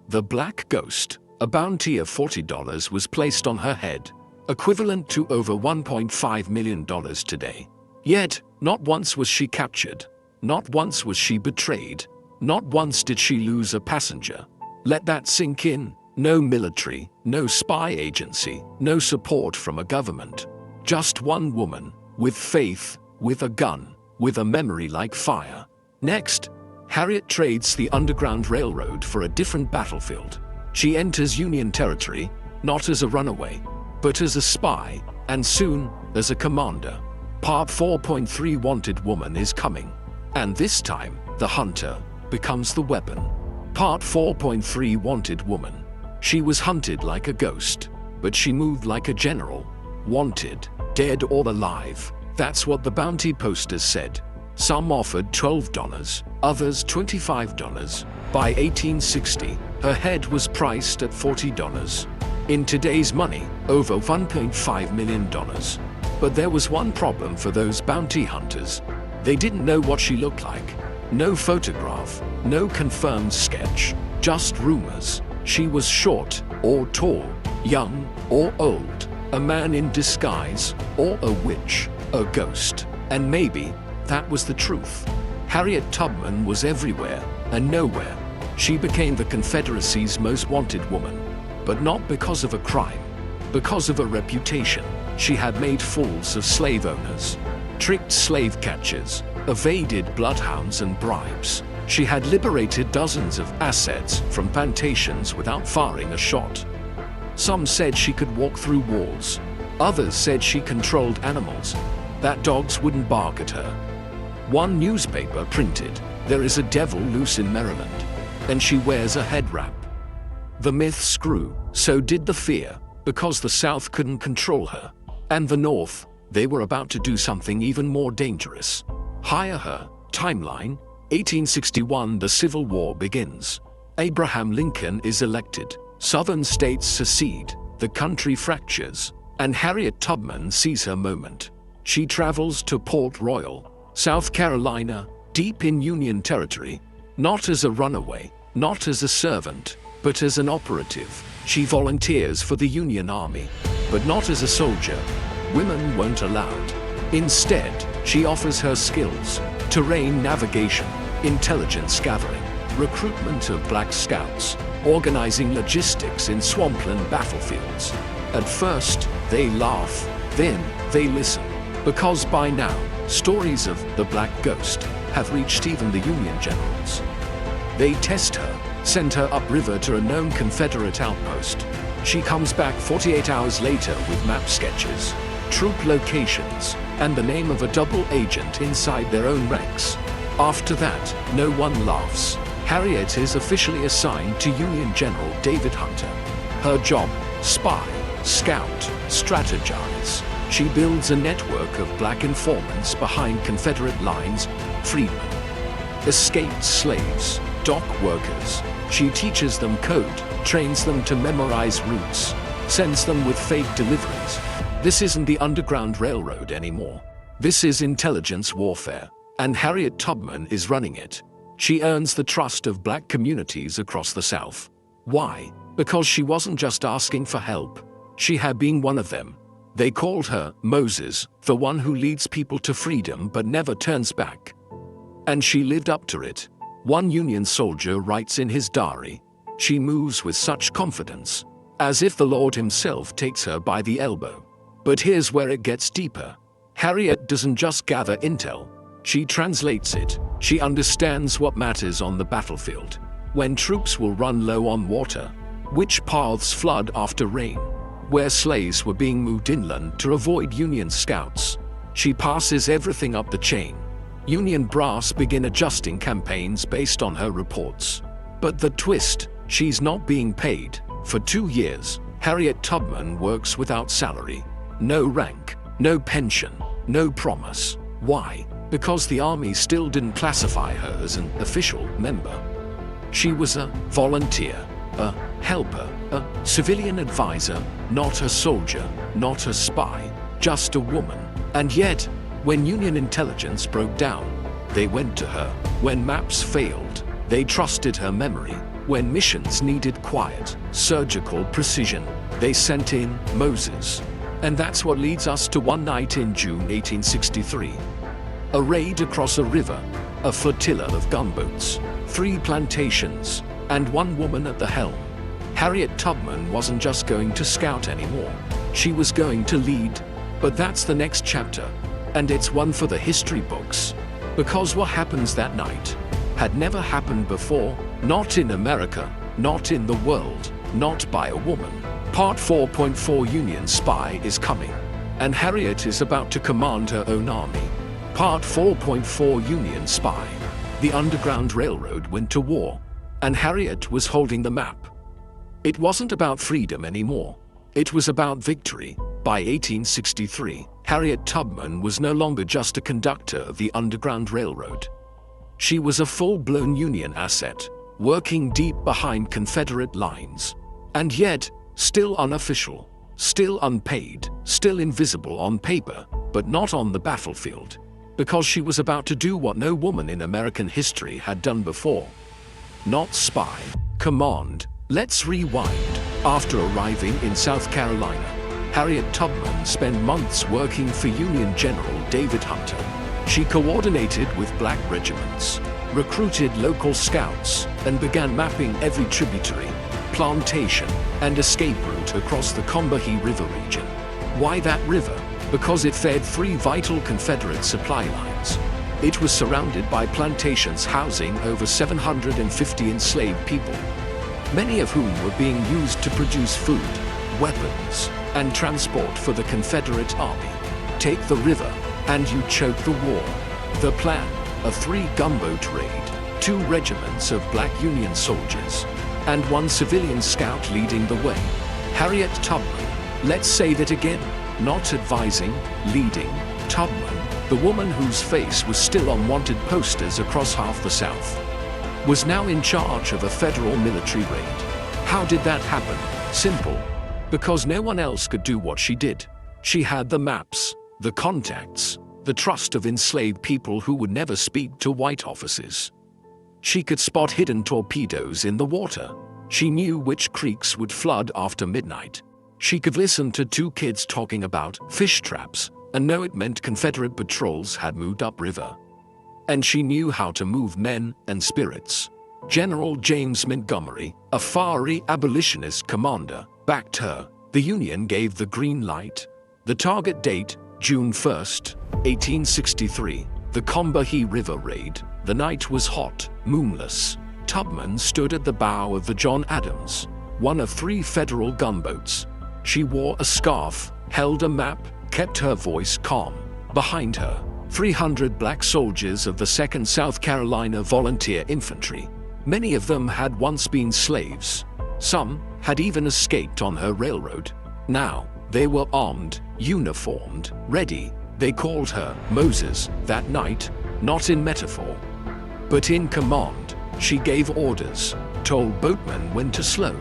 the Black Ghost. A bounty of $40 was placed on her head, equivalent to over $1.5 million today. Yet, not once was she captured. Not once was she betrayed. Not once did she lose a passenger. Let that sink in. No military, no spy agency, no support from a government. Just one woman, with faith, with a gun, with a memory like fire. Next, Harriet trades the Underground Railroad for a different battlefield. She enters Union territory, not as a runaway, but as a spy, and soon, as a commander. Part 4.3 Wanted Woman is coming. And this time, the hunter becomes the weapon. Part 4.3 Wanted Woman. She was hunted like a ghost, but she moved like a general. Wanted, dead or alive. That's what the bounty posters said. Some offered $12, others $25. By 1860, her head was priced at $40. In today's money, over $1.5 million. But there was one problem for those bounty hunters. They didn't know what she looked like. No photograph, no confirmed sketch, just rumors. She was short or tall, young or old, a man in disguise or a witch, a ghost. And maybe that was the truth. Harriet Tubman was everywhere and nowhere. She became the Confederacy's most wanted woman, but not because of a crime, because of a reputation. She had made fools of slave owners, tricked slave catchers, evaded bloodhounds and bribes. She had liberated dozens of assets from plantations without firing a shot. Some said she could walk through walls. Others said she controlled animals, that dogs wouldn't bark at her. One newspaper printed, "There is a devil loose in Maryland," and she wears a head wrap. The myths grew, so did the fear, because the South couldn't control her. And the North, they were about to do something even more dangerous. Hire her. Timeline: 1861, the Civil War begins. Abraham Lincoln is elected. Southern states secede. The country fractures. And Harriet Tubman sees her moment. She travels to Port Royal, South Carolina, deep in Union territory. Not as a runaway, not as a servant, but as an operative. She volunteers for the Union Army, but not as a soldier. Women weren't allowed. Instead, she offers her skills: terrain navigation, intelligence gathering, recruitment of Black Scouts, organizing logistics in swampland battlefields. At first, they laugh, then they listen, because by now, stories of the Black Ghost have reached even the Union generals. They test her, send her upriver to a known Confederate outpost. She comes back 48 hours later with map sketches, troop locations, and the name of a double agent inside their own ranks. After that, no one laughs. Harriet is officially assigned to Union General David Hunter. Her job: spy, scout, strategize. She builds a network of Black informants behind Confederate lines, freedmen, escaped slaves, dock workers. She teaches them code, trains them to memorize routes, sends them with fake deliveries. This isn't the Underground Railroad anymore. This is intelligence warfare, and Harriet Tubman is running it. She earns the trust of Black communities across the South. Why? Because she wasn't just asking for help. She had been one of them. They called her Moses, the one who leads people to freedom but never turns back. And she lived up to it. One Union soldier writes in his diary, "She moves with such confidence, as if the Lord himself takes her by the elbow." But here's where it gets deeper. Harriet doesn't just gather intel. She translates it. She understands what matters on the battlefield. When troops will run low on water, which paths flood after rain, where sleighs were being moved inland to avoid Union scouts. She passes everything up the chain. Union brass begin adjusting campaigns based on her reports. But the twist: she's not being paid. For 2 years, Harriet Tubman works without salary. No rank, no pension, no promise. Why? Because the Army still didn't classify her as an official member. She was a volunteer, a helper, a civilian advisor, not a soldier, not a spy, just a woman. And yet, when Union intelligence broke down, they went to her. When maps failed, they trusted her memory. When missions needed quiet, surgical precision, they sent in Moses. And that's what leads us to one night in June 1863. A raid across a river, a flotilla of gunboats, 3 plantations, and one woman at the helm. Harriet Tubman wasn't just going to scout anymore. She was going to lead. But that's the next chapter. And it's one for the history books. Because what happens that night had never happened before, not in America, not in the world, not by a woman. Part 4.4 Union Spy is coming, and Harriet is about to command her own army. Part 4.4 Union Spy. The Underground Railroad went to war, and Harriet was holding the map. It wasn't about freedom anymore. It was about victory. By 1863, Harriet Tubman was no longer just a conductor of the Underground Railroad. She was a full-blown Union asset, working deep behind Confederate lines. And yet, still unofficial, still unpaid, still invisible on paper, but not on the battlefield. Because she was about to do what no woman in American history had done before. Not spy, command. Let's rewind. After arriving in South Carolina, Harriet Tubman spent months working for Union General David Hunter. She coordinated with Black regiments, recruited local scouts, and began mapping every tributary, plantation, and escape route across the Combahee River region. Why that river? Because it fed 3 vital Confederate supply lines. It was surrounded by plantations housing over 750 enslaved people, many of whom were being used to produce food, weapons, and transport for the Confederate Army. Take the river, and you choke the war. The plan: a 3-gunboat raid, 2 regiments of black Union soldiers, and 1 civilian scout leading the way. Harriet Tubman, let's say that again, not advising, leading. Tubman, the woman whose face was still on wanted posters across half the South, was now in charge of a federal military raid. How did that happen? Simple. Because no one else could do what she did. She had the maps, the contacts, the trust of enslaved people who would never speak to white officers. She could spot hidden torpedoes in the water. She knew which creeks would flood after midnight. She could listen to 2 kids talking about fish traps and know it meant Confederate patrols had moved upriver. And she knew how to move men and spirits. General James Montgomery, a fiery abolitionist commander, backed her. The Union gave the green light. The target date, June 1st, 1863, the Combahee River raid. The night was hot, moonless. Tubman stood at the bow of the John Adams, one of 3 federal gunboats. She wore a scarf, held a map, kept her voice calm. Behind her, 300 black soldiers of the 2nd South Carolina Volunteer Infantry. Many of them had once been slaves. Some had even escaped on her railroad. Now, they were armed, uniformed, ready. They called her Moses that night, not in metaphor, but in command. She gave orders, told boatmen when to slow,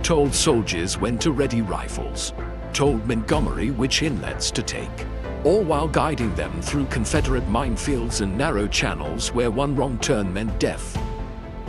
told soldiers when to ready rifles, told Montgomery which inlets to take, all while guiding them through Confederate minefields and narrow channels where one wrong turn meant death.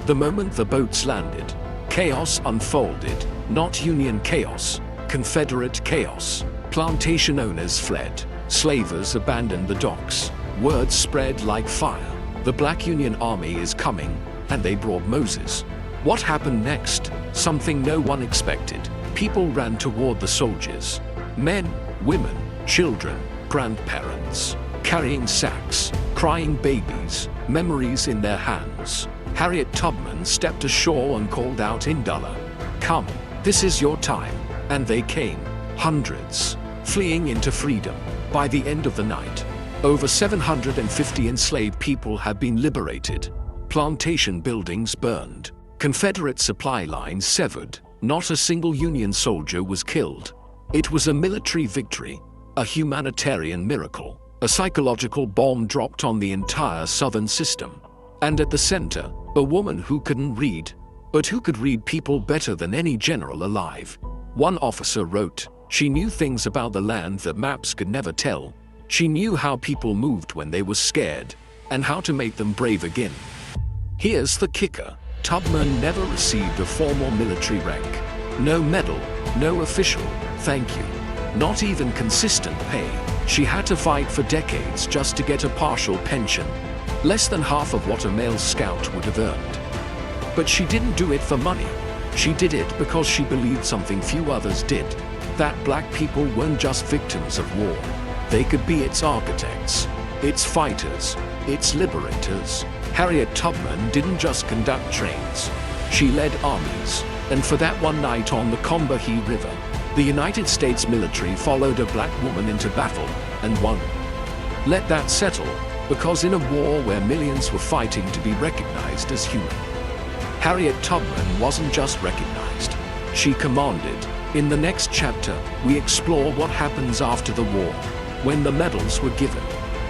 The moment the boats landed, chaos unfolded, not Union chaos, Confederate chaos. Plantation owners fled, slavers abandoned the docks. Word spread like fire. The Black Union Army is coming, and they brought Moses. What happened next? Something no one expected. People ran toward the soldiers. Men, women, children, grandparents, carrying sacks, crying babies, memories in their hands. Harriet Tubman stepped ashore and called out in dollar, "Come, this is your time." And they came, hundreds, fleeing into freedom. By the end of the night, over 750 enslaved people had been liberated. Plantation buildings burned. Confederate supply lines severed. Not a single Union soldier was killed. It was a military victory, a humanitarian miracle, a psychological bomb dropped on the entire Southern system. And at the center, a woman who couldn't read, but who could read people better than any general alive. One officer wrote, she knew things about the land that maps could never tell. She knew how people moved when they were scared, and how to make them brave again. Here's the kicker. Tubman never received a formal military rank. No medal, no official thank you, not even consistent pay. She had to fight for decades just to get a partial pension, less than half of what a male scout would have earned. But she didn't do it for money. She did it because she believed something few others did, that black people weren't just victims of war. They could be its architects, its fighters, its liberators. Harriet Tubman didn't just conduct trains. She led armies, and for that one night on the Combahee River, the United States military followed a black woman into battle and won. Let that settle, because in a war where millions were fighting to be recognized as human, Harriet Tubman wasn't just recognized, she commanded. In the next chapter, we explore what happens after the war, when the medals were given,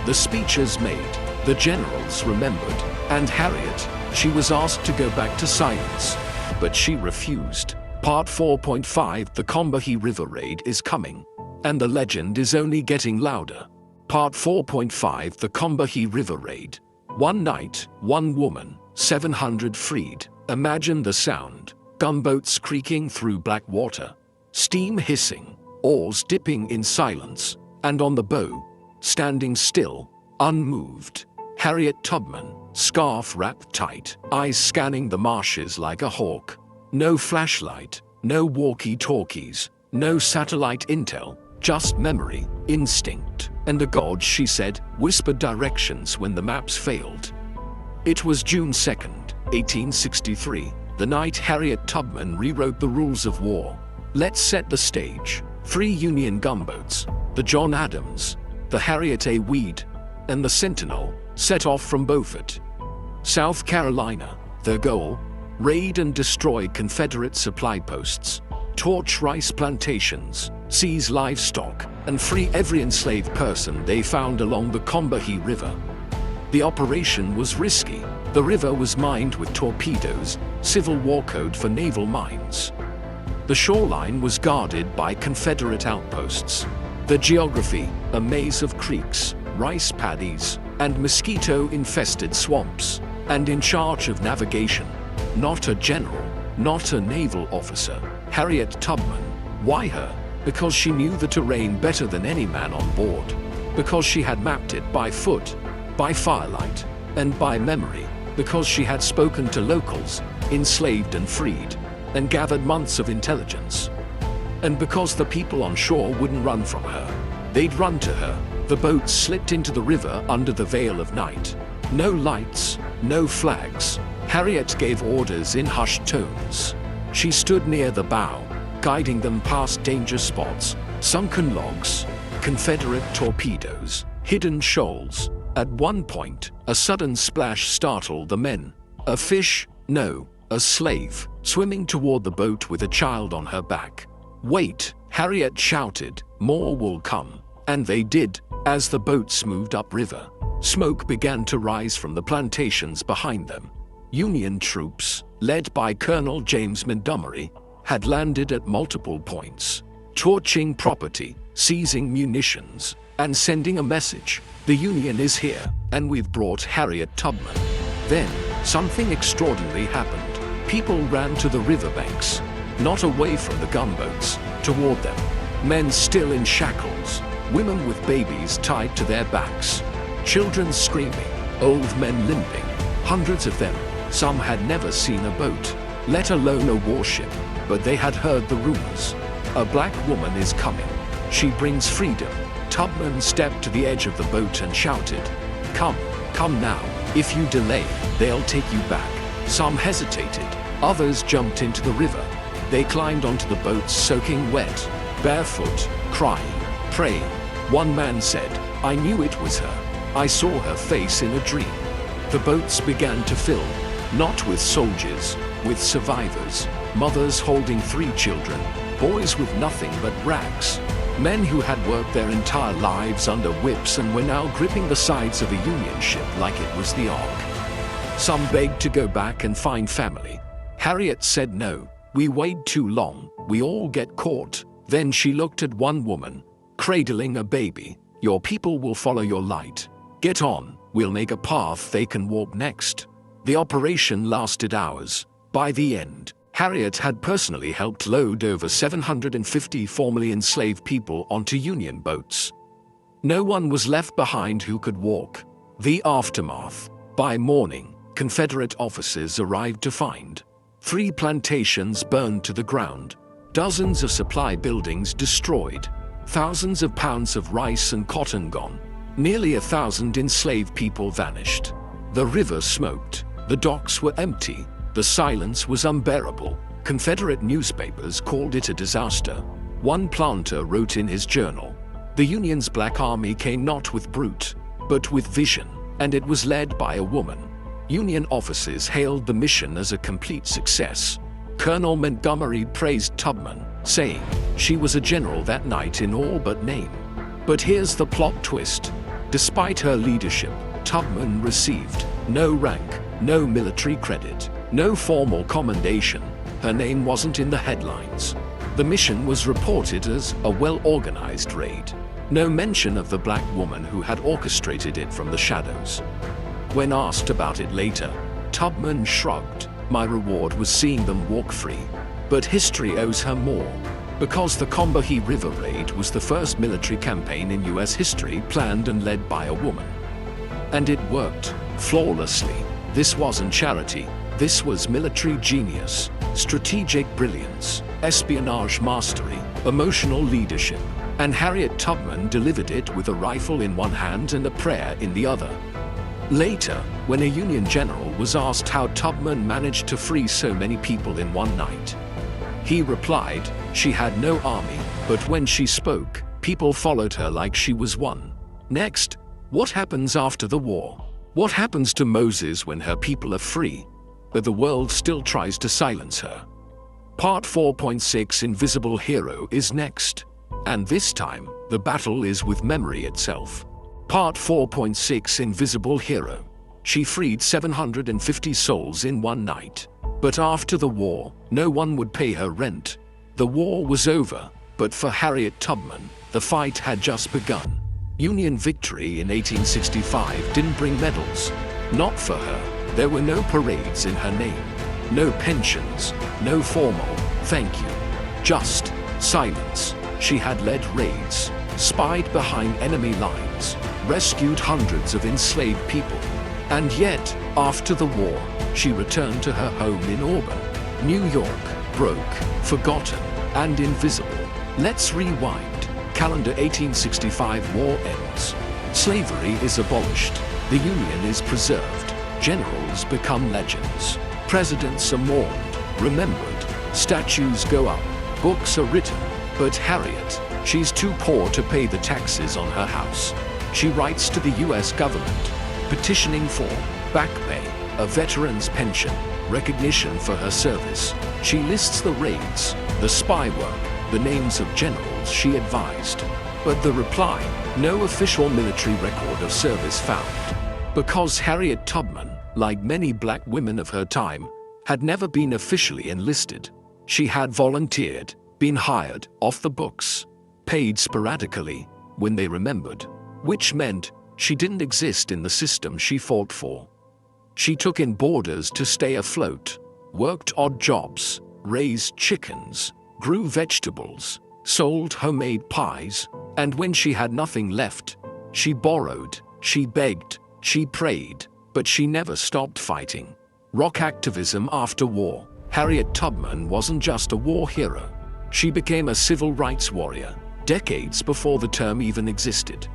the speeches made, the generals remembered, and Harriet, she was asked to go back to silence, but she refused. Part 4.5, the Combahee River Raid is coming, and the legend is only getting louder. Part 4.5, the Combahee River Raid. One night, one woman, 700 freed. Imagine the sound. Gunboats creaking through black water, steam hissing, oars dipping in silence, and on the bow, standing still, unmoved, Harriet Tubman, scarf wrapped tight, eyes scanning the marshes like a hawk. No flashlight, no walkie-talkies, no satellite intel, just memory, instinct, and the gods, she said, whispered directions when the maps failed. It was June 2nd, 1863, the night Harriet Tubman rewrote the rules of war. Let's set the stage. 3 Union gunboats, the John Adams, the Harriet A. Weed, and the Sentinel, set off from Beaufort, South Carolina. Their goal? Raid and destroy Confederate supply posts, torch rice plantations, seize livestock, and free every enslaved person they found along the Combahee River. The operation was risky. The river was mined with torpedoes, Civil War code for naval mines. The shoreline was guarded by Confederate outposts. The geography, a maze of creeks, rice paddies, and mosquito-infested swamps. And in charge of navigation, not a general, not a naval officer, Harriet Tubman. Why her? Because she knew the terrain better than any man on board. Because she had mapped it by foot, by firelight, and by memory. Because she had spoken to locals, enslaved and freed, and gathered months of intelligence. And because the people on shore wouldn't run from her, they'd run to her. The boats slipped into the river under the veil of night. No lights, no flags. Harriet gave orders in hushed tones. She stood near the bow, guiding them past danger spots, sunken logs, Confederate torpedoes, hidden shoals. At one point, a sudden splash startled the men. A fish? No, a slave, swimming toward the boat with a child on her back. "Wait," Harriet shouted, "more will come." And they did. As the boats moved upriver, smoke began to rise from the plantations behind them. Union troops, led by Colonel James Montgomery, had landed at multiple points, torching property, seizing munitions, and sending a message. The Union is here, and we've brought Harriet Tubman. Then, something extraordinary happened. People ran to the riverbanks, not away from the gunboats, toward them. Men still in shackles, women with babies tied to their backs, children screaming, old men limping, hundreds of them. Some had never seen a boat, let alone a warship, but they had heard the rumors. A black woman is coming. She brings freedom. Tubman stepped to the edge of the boat and shouted, "Come, come now. If you delay, they'll take you back." Some hesitated. Others jumped into the river. They climbed onto the boats soaking wet, barefoot, crying, praying. One man said, "I knew it was her. I saw her face in a dream." The boats began to fill, not with soldiers, with survivors, mothers holding 3 children, boys with nothing but rags, men who had worked their entire lives under whips and were now gripping the sides of a Union ship like it was the Ark. Some begged to go back and find family. Harriet said no. "We wait too long, we all get caught." Then she looked at one woman, cradling a baby. "Your people will follow your light. Get on, we'll make a path they can walk next." The operation lasted hours. By the end, Harriet had personally helped load over 750 formerly enslaved people onto Union boats. No one was left behind who could walk. The aftermath. By morning, Confederate officers arrived to find 3 plantations burned to the ground, dozens of supply buildings destroyed, thousands of pounds of rice and cotton gone, nearly 1,000 enslaved people vanished. The river smoked, the docks were empty, the silence was unbearable. Confederate newspapers called it a disaster. One planter wrote in his journal, "The Union's Black Army came not with brute, but with vision, and it was led by a woman." Union officers hailed the mission as a complete success. Colonel Montgomery praised Tubman, saying, "She was a general that night in all but name." But here's the plot twist. Despite her leadership, Tubman received no rank, no military credit, no formal commendation. Her name wasn't in the headlines. The mission was reported as a well-organized raid. No mention of the black woman who had orchestrated it from the shadows. When asked about it later, Tubman shrugged. "My reward was seeing them walk free." But history owes her more. Because the Combahee River Raid was the first military campaign in US history planned and led by a woman. And it worked flawlessly. This wasn't charity. This was military genius, strategic brilliance, espionage mastery, emotional leadership. And Harriet Tubman delivered it with a rifle in one hand and a prayer in the other. Later, when a Union general was asked how Tubman managed to free so many people in one night, he replied, "She had no army, but when she spoke, people followed her like she was one." Next, what happens after the war? What happens to Moses when her people are free, but the world still tries to silence her? Part 4.6 Invisible Hero is next, and this time, the battle is with memory itself. Part 4.6 Invisible Hero. She freed 750 souls in one night. But after the war, no one would pay her rent. The war was over, but for Harriet Tubman, the fight had just begun. Union victory in 1865 didn't bring medals. Not for her. There were no parades in her name. No pensions, no formal thank you. Just silence. She had led raids, spied behind enemy lines, rescued hundreds of enslaved people. And yet, after the war, she returned to her home in Auburn, New York, broke, forgotten, and invisible. Let's rewind. Calendar 1865. War ends. Slavery is abolished. The Union is preserved. Generals become legends. Presidents are mourned, remembered. Statues go up. Books are written. But Harriet, she's too poor to pay the taxes on her house. She writes to the US government, petitioning for back pay, a veteran's pension, recognition for her service. She lists the raids, the spy work, the names of generals she advised. But the reply, no official military record of service found. Because Harriet Tubman, like many black women of her time, had never been officially enlisted. She had volunteered, been hired off the books, paid sporadically when they remembered, which meant she didn't exist in the system she fought for. She took in boarders to stay afloat, worked odd jobs, raised chickens, grew vegetables, sold homemade pies, and when she had nothing left, she borrowed, she begged, she prayed, but she never stopped fighting. Rock activism after war. Harriet Tubman wasn't just a war hero. She became a civil rights warrior, decades before the term even existed.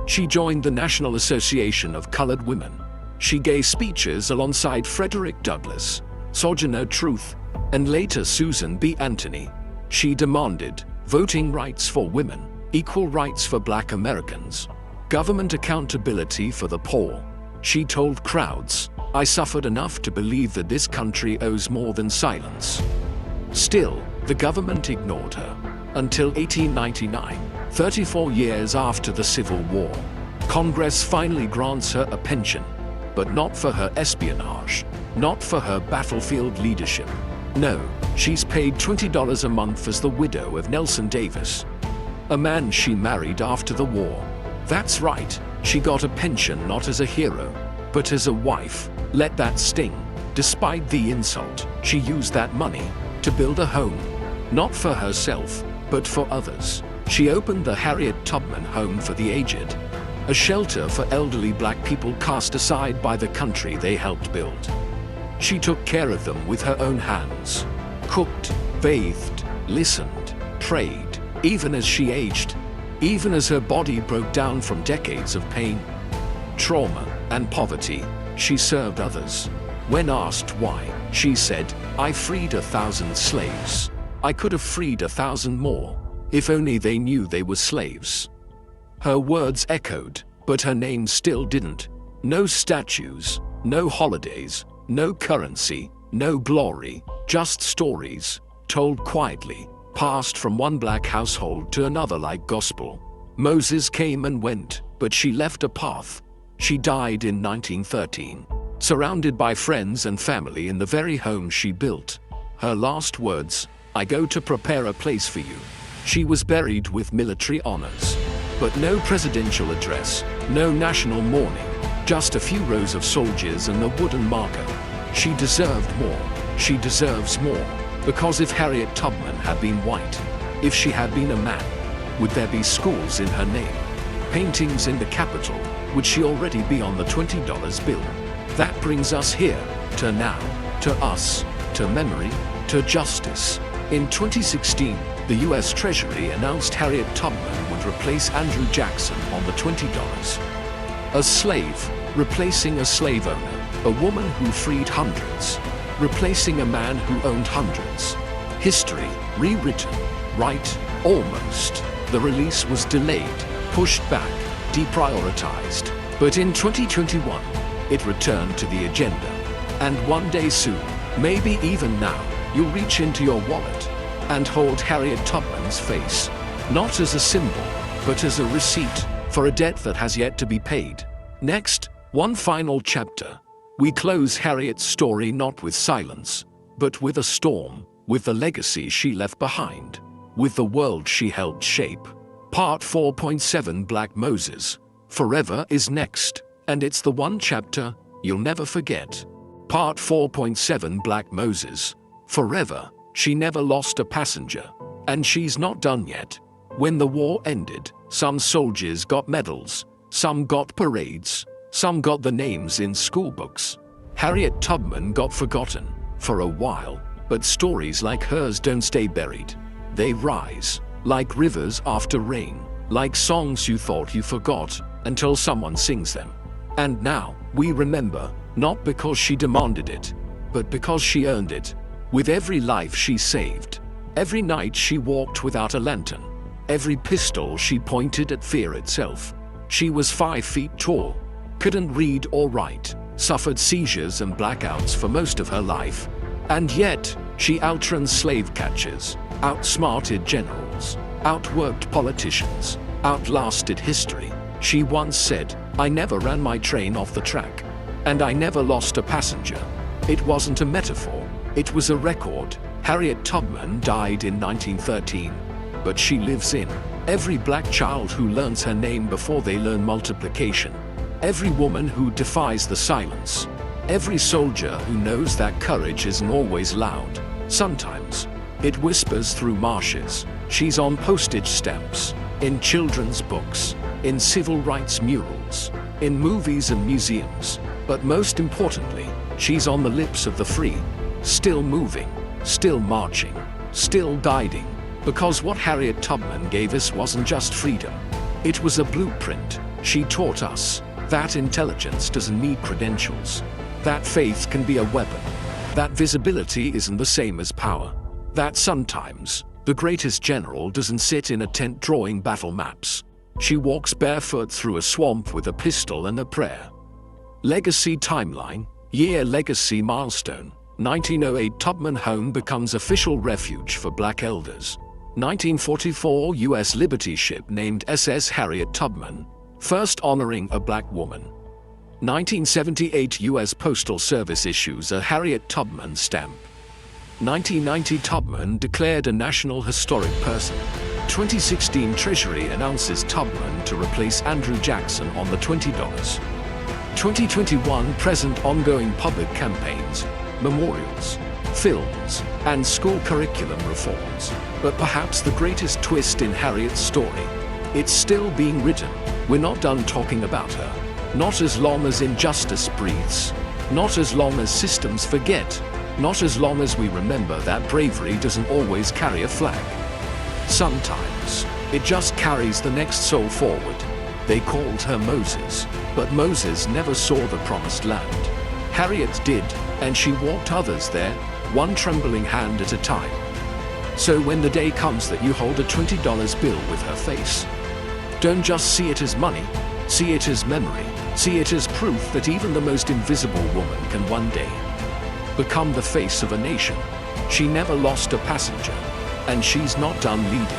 She joined the National Association of Colored Women. She gave speeches alongside Frederick Douglass, Sojourner Truth, and later Susan B. Anthony. She demanded voting rights for women, equal rights for Black Americans, government accountability for the poor. She told crowds, "I suffered enough to believe that this country owes more than silence." Still, the government ignored her. Until 1899, 34 years after the Civil War, Congress finally grants her a pension. But not for her espionage, not for her battlefield leadership. No, she's paid $20 a month as the widow of Nelson Davis, a man she married after the war. That's right, she got a pension not as a hero, but as a wife. Let that sting. Despite the insult, she used that money to build a home, not for herself, but for others. She opened the Harriet Tubman Home for the Aged, a shelter for elderly Black people cast aside by the country they helped build. She took care of them with her own hands, cooked, bathed, listened, prayed, even as she aged, even as her body broke down from decades of pain, trauma, and poverty. She served others. When asked why, she said, "I freed 1,000 slaves. I could have freed 1,000 more, if only they knew they were slaves." Her words echoed, but her name still didn't. No statues, no holidays, no currency, no glory, just stories, told quietly, passed from one Black household to another like gospel. Moses came and went, but she left a path. She died in 1913, surrounded by friends and family in the very home she built. Her last words, "I go to prepare a place for you." She was buried with military honors. But no presidential address, no national mourning, just a few rows of soldiers and a wooden marker. She deserved more. She deserves more. Because if Harriet Tubman had been white, if she had been a man, would there be schools in her name? Paintings in the Capitol? Would she already be on the $20 bill? That brings us here, to now, to us, to memory, to justice. In 2016, the US Treasury announced Harriet Tubman would replace Andrew Jackson on the $20. A slave, replacing a slave owner, a woman who freed hundreds, replacing a man who owned hundreds. History, rewritten, right, almost. The release was delayed, pushed back, deprioritized. But in 2021, It returned to the agenda. And one day soon, maybe even now, you'll reach into your wallet and hold Harriet Tubman's face, not as a symbol, but as a receipt for a debt that has yet to be paid. Next, one final chapter. We close Harriet's story not with silence, but with a storm, with the legacy she left behind, with the world she helped shape. Part 4.7 Black Moses. Forever is next, and it's the one chapter you'll never forget. Part 4.7 Black Moses. Forever, she never lost a passenger. And she's not done yet. When the war ended, some soldiers got medals, some got parades, some got the names in school books. Harriet Tubman got forgotten for a while, but stories like hers don't stay buried. They rise, like rivers after rain, like songs you thought you forgot until someone sings them. And now, we remember, not because she demanded it, but because she earned it. With every life she saved, every night she walked without a lantern, every pistol she pointed at fear itself. She was 5 feet tall, couldn't read or write, suffered seizures and blackouts for most of her life. And yet, she outran slave catchers, outsmarted generals, outworked politicians, outlasted history. She once said, "I never ran my train off the track. And I never lost a passenger." It wasn't a metaphor, it was a record. Harriet Tubman died in 1913, but she lives in every black child who learns her name before they learn multiplication, every woman who defies the silence, every soldier who knows that courage isn't always loud. Sometimes it whispers through marshes. She's on postage stamps, in children's books, in civil rights murals, in movies and museums. But most importantly, she's on the lips of the free, still moving, still marching, still guiding. Because what Harriet Tubman gave us wasn't just freedom. It was a blueprint. She taught us that intelligence doesn't need credentials, that faith can be a weapon, that visibility isn't the same as power, that sometimes the greatest general doesn't sit in a tent drawing battle maps. She walks barefoot through a swamp with a pistol and a prayer. Legacy timeline, year legacy milestone. 1908 Tubman Home becomes official refuge for black elders. 1944 U.S. Liberty ship named SS Harriet Tubman, first honoring a black woman. 1978 U.S. Postal Service issues a Harriet Tubman stamp. 1990 Tubman declared a National Historic Person. 2016 Treasury announces Tubman to replace Andrew Jackson on the $20. 2021 present ongoing public campaigns, memorials, films, and school curriculum reforms. But perhaps the greatest twist in Harriet's story, it's still being written. We're not done talking about her. Not as long as injustice breathes. Not as long as systems forget. Not as long as we remember that bravery doesn't always carry a flag. Sometimes, it just carries the next soul forward. They called her Moses, but Moses never saw the promised land. Harriet did, and she walked others there, one trembling hand at a time. So when the day comes that you hold a $20 bill with her face, don't just see it as money, see it as memory, see it as proof that even the most invisible woman can one day become the face of a nation. She never lost a passenger, and she's not done leading.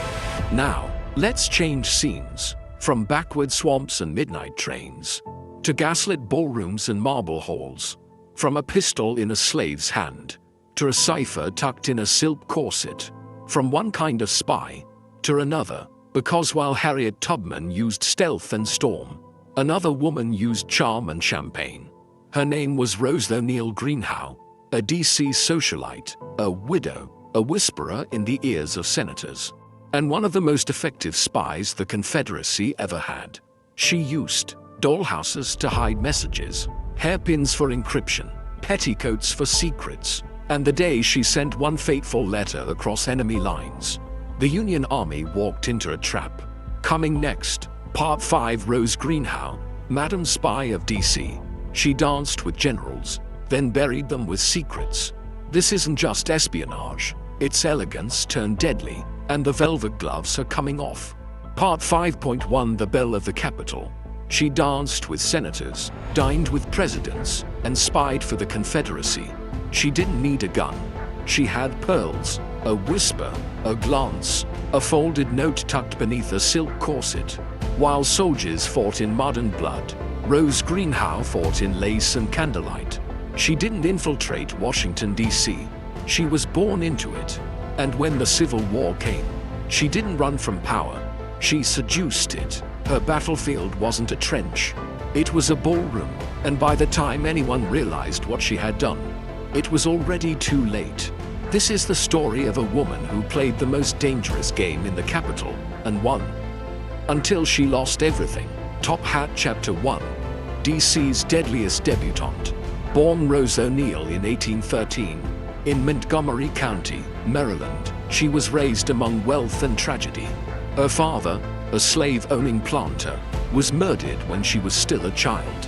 Now, let's change scenes. From backward swamps and midnight trains, to gaslit ballrooms and marble halls, from a pistol in a slave's hand, to a cipher tucked in a silk corset, from one kind of spy to another, because while Harriet Tubman used stealth and storm, another woman used charm and champagne. Her name was Rose O'Neal Greenhow, a DC socialite, a widow, a whisperer in the ears of senators, and one of the most effective spies the Confederacy ever had. She used dollhouses to hide messages, hairpins for encryption, petticoats for secrets, and the day she sent one fateful letter across enemy lines, the Union Army walked into a trap. Coming next, Part 5 Rose Greenhow, Madam Spy of DC. She danced with generals, then buried them with secrets. This isn't just espionage, it's elegance turned deadly, and the velvet gloves are coming off. Part 5.1 The Belle of the Capitol. She danced with senators, dined with presidents, and spied for the Confederacy. She didn't need a gun. She had pearls, a whisper, a glance, a folded note tucked beneath a silk corset. While soldiers fought in mud and blood, Rose Greenhow fought in lace and candlelight. She didn't infiltrate Washington, D.C. She was born into it. And when the Civil War came, she didn't run from power. She seduced it. Her battlefield wasn't a trench. It was a ballroom, and by the time anyone realized what she had done, it was already too late. This is the story of a woman who played the most dangerous game in the Capitol and won. Until she lost everything. Top Hat Chapter 1. DC's deadliest debutante. Born Rose O'Neal in 1813, in Montgomery County, Maryland, she was raised among wealth and tragedy. Her father, a slave-owning planter, was murdered when she was still a child.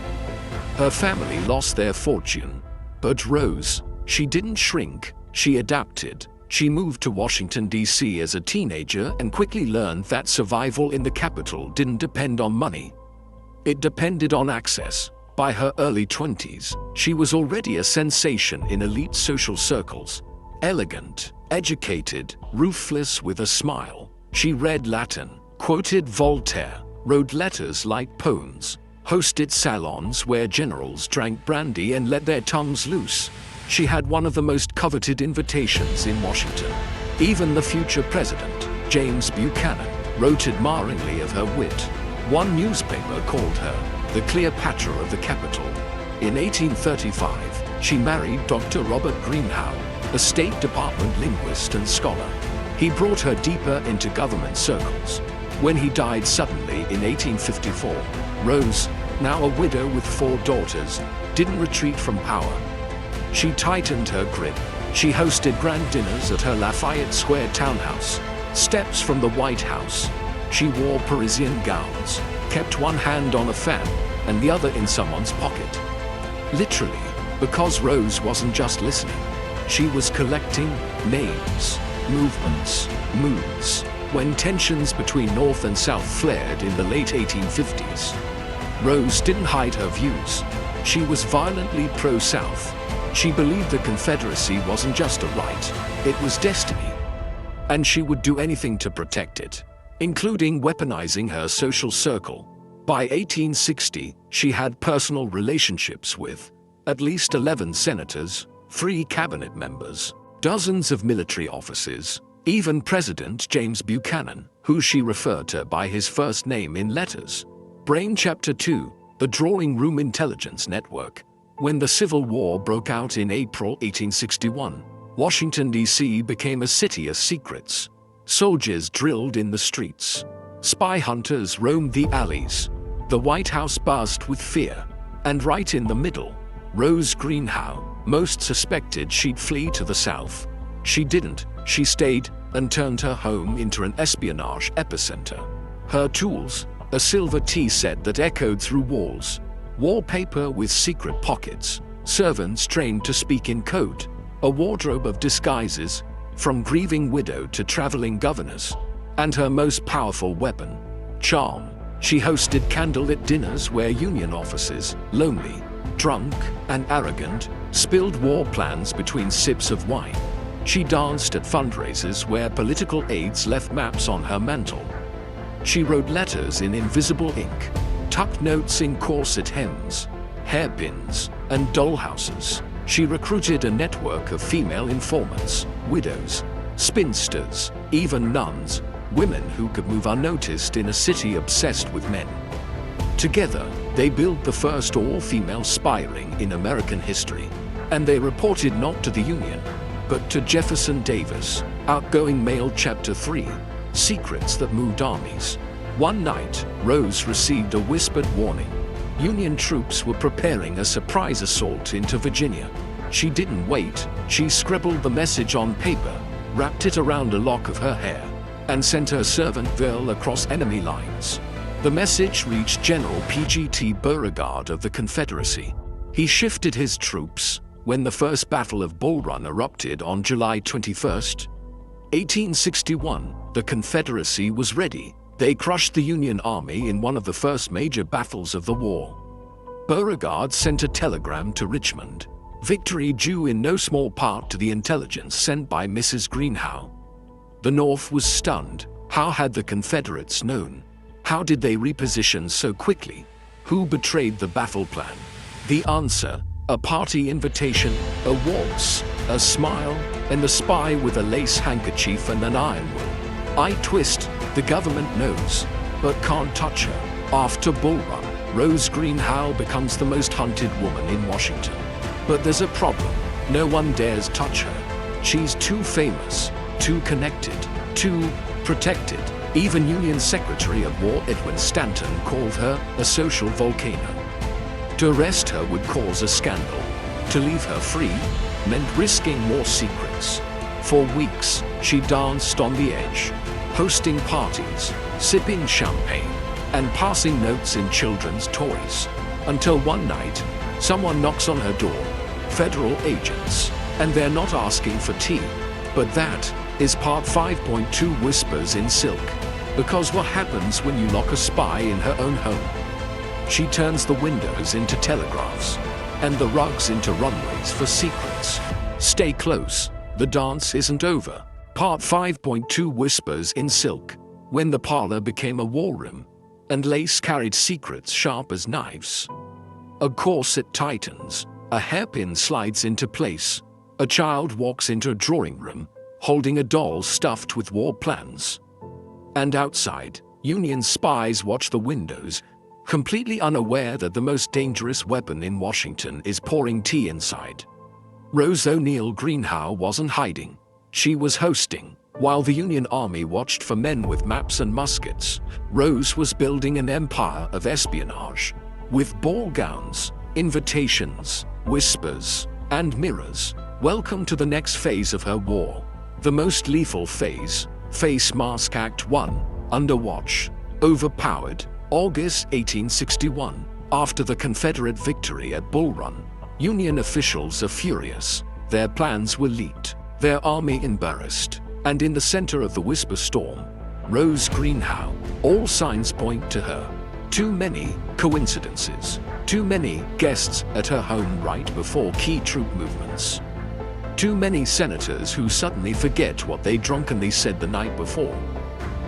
Her family lost their fortune. But Rose, she didn't shrink, she adapted. She moved to Washington, D.C. as a teenager and quickly learned that survival in the Capitol didn't depend on money. It depended on access. By her early 20s, she was already a sensation in elite social circles. Elegant, educated, ruthless with a smile. She read Latin, quoted Voltaire, wrote letters like poems, hosted salons where generals drank brandy and let their tongues loose. She had one of the most coveted invitations in Washington. Even the future president, James Buchanan, wrote admiringly of her wit. One newspaper called her the Cleopatra of the Capitol. In 1835, she married Dr. Robert Greenhow, a State Department linguist and scholar. He brought her deeper into government circles. When he died suddenly in 1854, Rose, now a widow with 4 daughters, didn't retreat from power. She tightened her grip. She hosted grand dinners at her Lafayette Square townhouse, steps from the White House. She wore Parisian gowns, kept one hand on a fan and the other in someone's pocket. Literally, because Rose wasn't just listening. She was collecting names, movements, moods. When tensions between North and South flared in the late 1850s, Rose didn't hide her views. She was violently pro-South. She believed the Confederacy wasn't just a right, it was destiny. And she would do anything to protect it, including weaponizing her social circle. By 1860, she had personal relationships with at least 11 senators, 3 cabinet members, dozens of military officers, even President James Buchanan, who she referred to by his first name in letters. Brain Chapter 2, the Drawing Room Intelligence Network. When the Civil War broke out in April 1861, Washington, D.C. became a city of secrets. Soldiers drilled in the streets. Spy hunters roamed the alleys. The White House buzzed with fear. And right in the middle, Rose Greenhow, most suspected she'd flee to the South. She didn't. She stayed and turned her home into an espionage epicenter. Her tools, a silver tea set that echoed through walls, wallpaper with secret pockets, servants trained to speak in code, a wardrobe of disguises, from grieving widow to traveling governors, and her most powerful weapon, charm. She hosted candlelit dinners where Union officers, lonely, drunk, and arrogant, spilled war plans between sips of wine. She danced at fundraisers where political aides left maps on her mantle. She wrote letters in invisible ink, tucked notes in corset hems, hairpins, and dollhouses. She recruited a network of female informants, widows, spinsters, even nuns, women who could move unnoticed in a city obsessed with men. Together, they built the first all-female spy ring in American history, and they reported not to the Union, but to Jefferson Davis, outgoing male. Chapter 3, Secrets that Moved Armies. One night, Rose received a whispered warning. Union troops were preparing a surprise assault into Virginia. She didn't wait. She scribbled the message on paper, wrapped it around a lock of her hair, and sent her servant girl across enemy lines. The message reached General P.G.T. Beauregard of the Confederacy. He shifted his troops when the First Battle of Bull Run erupted on July 21, 1861. The Confederacy was ready. They crushed the Union Army in one of the first major battles of the war. Beauregard sent a telegram to Richmond. Victory due in no small part to the intelligence sent by Mrs. Greenhow. The North was stunned. How had the Confederates known? How did they reposition so quickly? Who betrayed the battle plan? The answer: a party invitation, a waltz, a smile, and a spy with a lace handkerchief and an iron will. I twist, the government knows, but can't touch her. After Bull Run, Rose Greenhow becomes the most hunted woman in Washington. But there's a problem. No one dares touch her. She's too famous, too connected, too protected. Even Union Secretary of War Edwin Stanton called her a social volcano. To arrest her would cause a scandal. To leave her free meant risking more secrets. For weeks, she danced on the edge, hosting parties, sipping champagne, and passing notes in children's toys. Until one night, someone knocks on her door. Federal agents. And they're not asking for tea. But that is part 5.2 Whispers in Silk. Because what happens when you lock a spy in her own home? She turns the windows into telegraphs, and the rugs into runways for secrets. Stay close, the dance isn't over. Part 5.2 Whispers in Silk. When the parlor became a war room, and lace carried secrets sharp as knives. A corset tightens, a hairpin slides into place. A child walks into a drawing room, holding a doll stuffed with war plans. And outside, Union spies watch the windows, completely unaware that the most dangerous weapon in Washington is pouring tea inside. Rose O'Neal Greenhow wasn't hiding. She was hosting. While the Union Army watched for men with maps and muskets, Rose was building an empire of espionage. With ball gowns, invitations, whispers, and mirrors. Welcome to the next phase of her war. The most lethal phase, Face Mask Act 1, Under Watch. Overpowered, August 1861. After the Confederate victory at Bull Run, Union officials are furious. Their plans were leaked, their army embarrassed. And in the center of the whisper storm, Rose Greenhow. All signs point to her. Too many coincidences. Too many guests at her home right before key troop movements. Too many senators who suddenly forget what they drunkenly said the night before.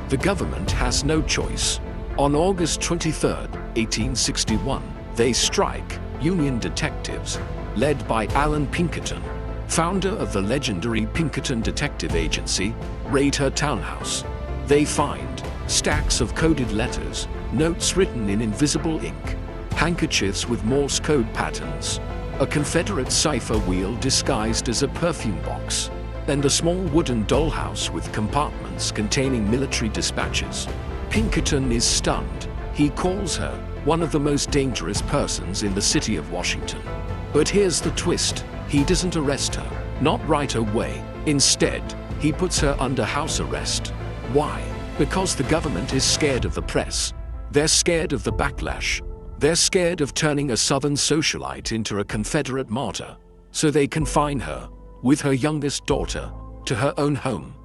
The government has no choice. On August 23, 1861, they strike. Union detectives, led by Allan Pinkerton, founder of the legendary Pinkerton Detective Agency, raid her townhouse. They find stacks of coded letters, notes written in invisible ink, handkerchiefs with Morse code patterns, a Confederate cipher wheel disguised as a perfume box, and a small wooden dollhouse with compartments containing military dispatches. Pinkerton is stunned. He calls her one of the most dangerous persons in the city of Washington. But here's the twist. He doesn't arrest her, not right away. Instead, he puts her under house arrest. Why? Because the government is scared of the press. They're scared of the backlash. They're scared of turning a Southern socialite into a Confederate martyr. So they confine her, with her youngest daughter, to her own home.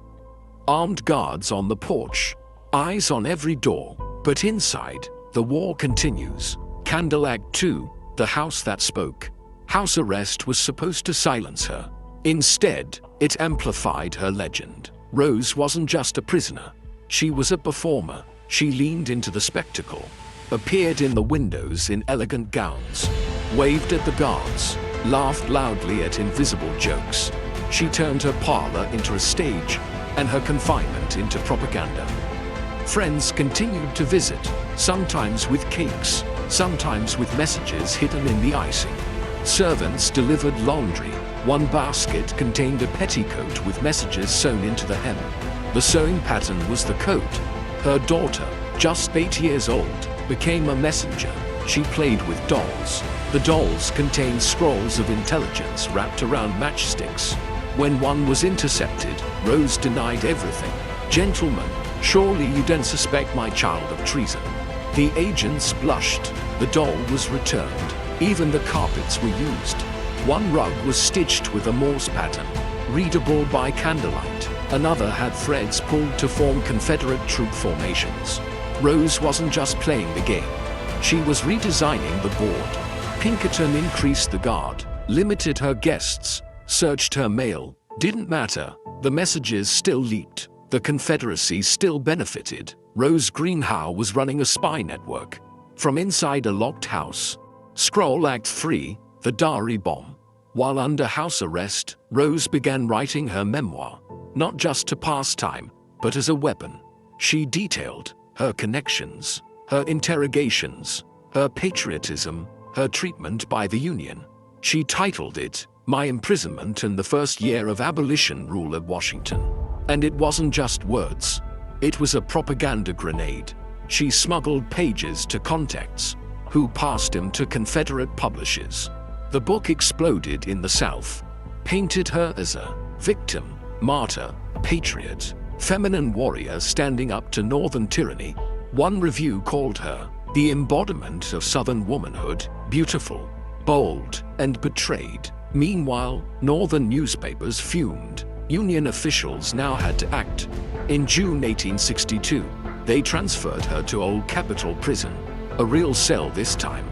Armed guards on the porch, eyes on every door. But inside, the war continues. Candle Act 2, The House That Spoke. House arrest was supposed to silence her. Instead, it amplified her legend. Rose wasn't just a prisoner. She was a performer. She leaned into the spectacle, appeared in the windows in elegant gowns, waved at the guards, laughed loudly at invisible jokes. She turned her parlor into a stage and her confinement into propaganda. Friends continued to visit, sometimes with cakes, sometimes with messages hidden in the icing. Servants delivered laundry. One basket contained a petticoat with messages sewn into the hem. The sewing pattern was the coat. Her daughter, just 8 years old, became a messenger. She played with dolls. The dolls contained scrolls of intelligence wrapped around matchsticks. When one was intercepted, Rose denied everything. "Gentlemen, surely you don't suspect my child of treason." The agents blushed. The doll was returned. Even the carpets were used. One rug was stitched with a Morse pattern, readable by candlelight. Another had threads pulled to form Confederate troop formations. Rose wasn't just playing the game. She was redesigning the board. Pinkerton increased the guard, limited her guests, searched her mail. Didn't matter. The messages still leaked. The Confederacy still benefited. Rose Greenhow was running a spy network. From inside a locked house. Scroll Act 3, The Diary Bomb. While under house arrest, Rose began writing her memoir, not just to pass time, but as a weapon. She detailed her connections, her interrogations, her patriotism, her treatment by the Union. She titled it, My Imprisonment and the First Year of Abolition Rule at Washington. And it wasn't just words. It was a propaganda grenade. She smuggled pages to contacts, who passed them to Confederate publishers. The book exploded in the South, painted her as a victim, martyr, patriot, feminine warrior standing up to Northern tyranny. One review called her the embodiment of Southern womanhood, beautiful, bold, and betrayed. Meanwhile, Northern newspapers fumed. Union officials now had to act. In June 1862, they transferred her to Old Capitol Prison, a real cell this time.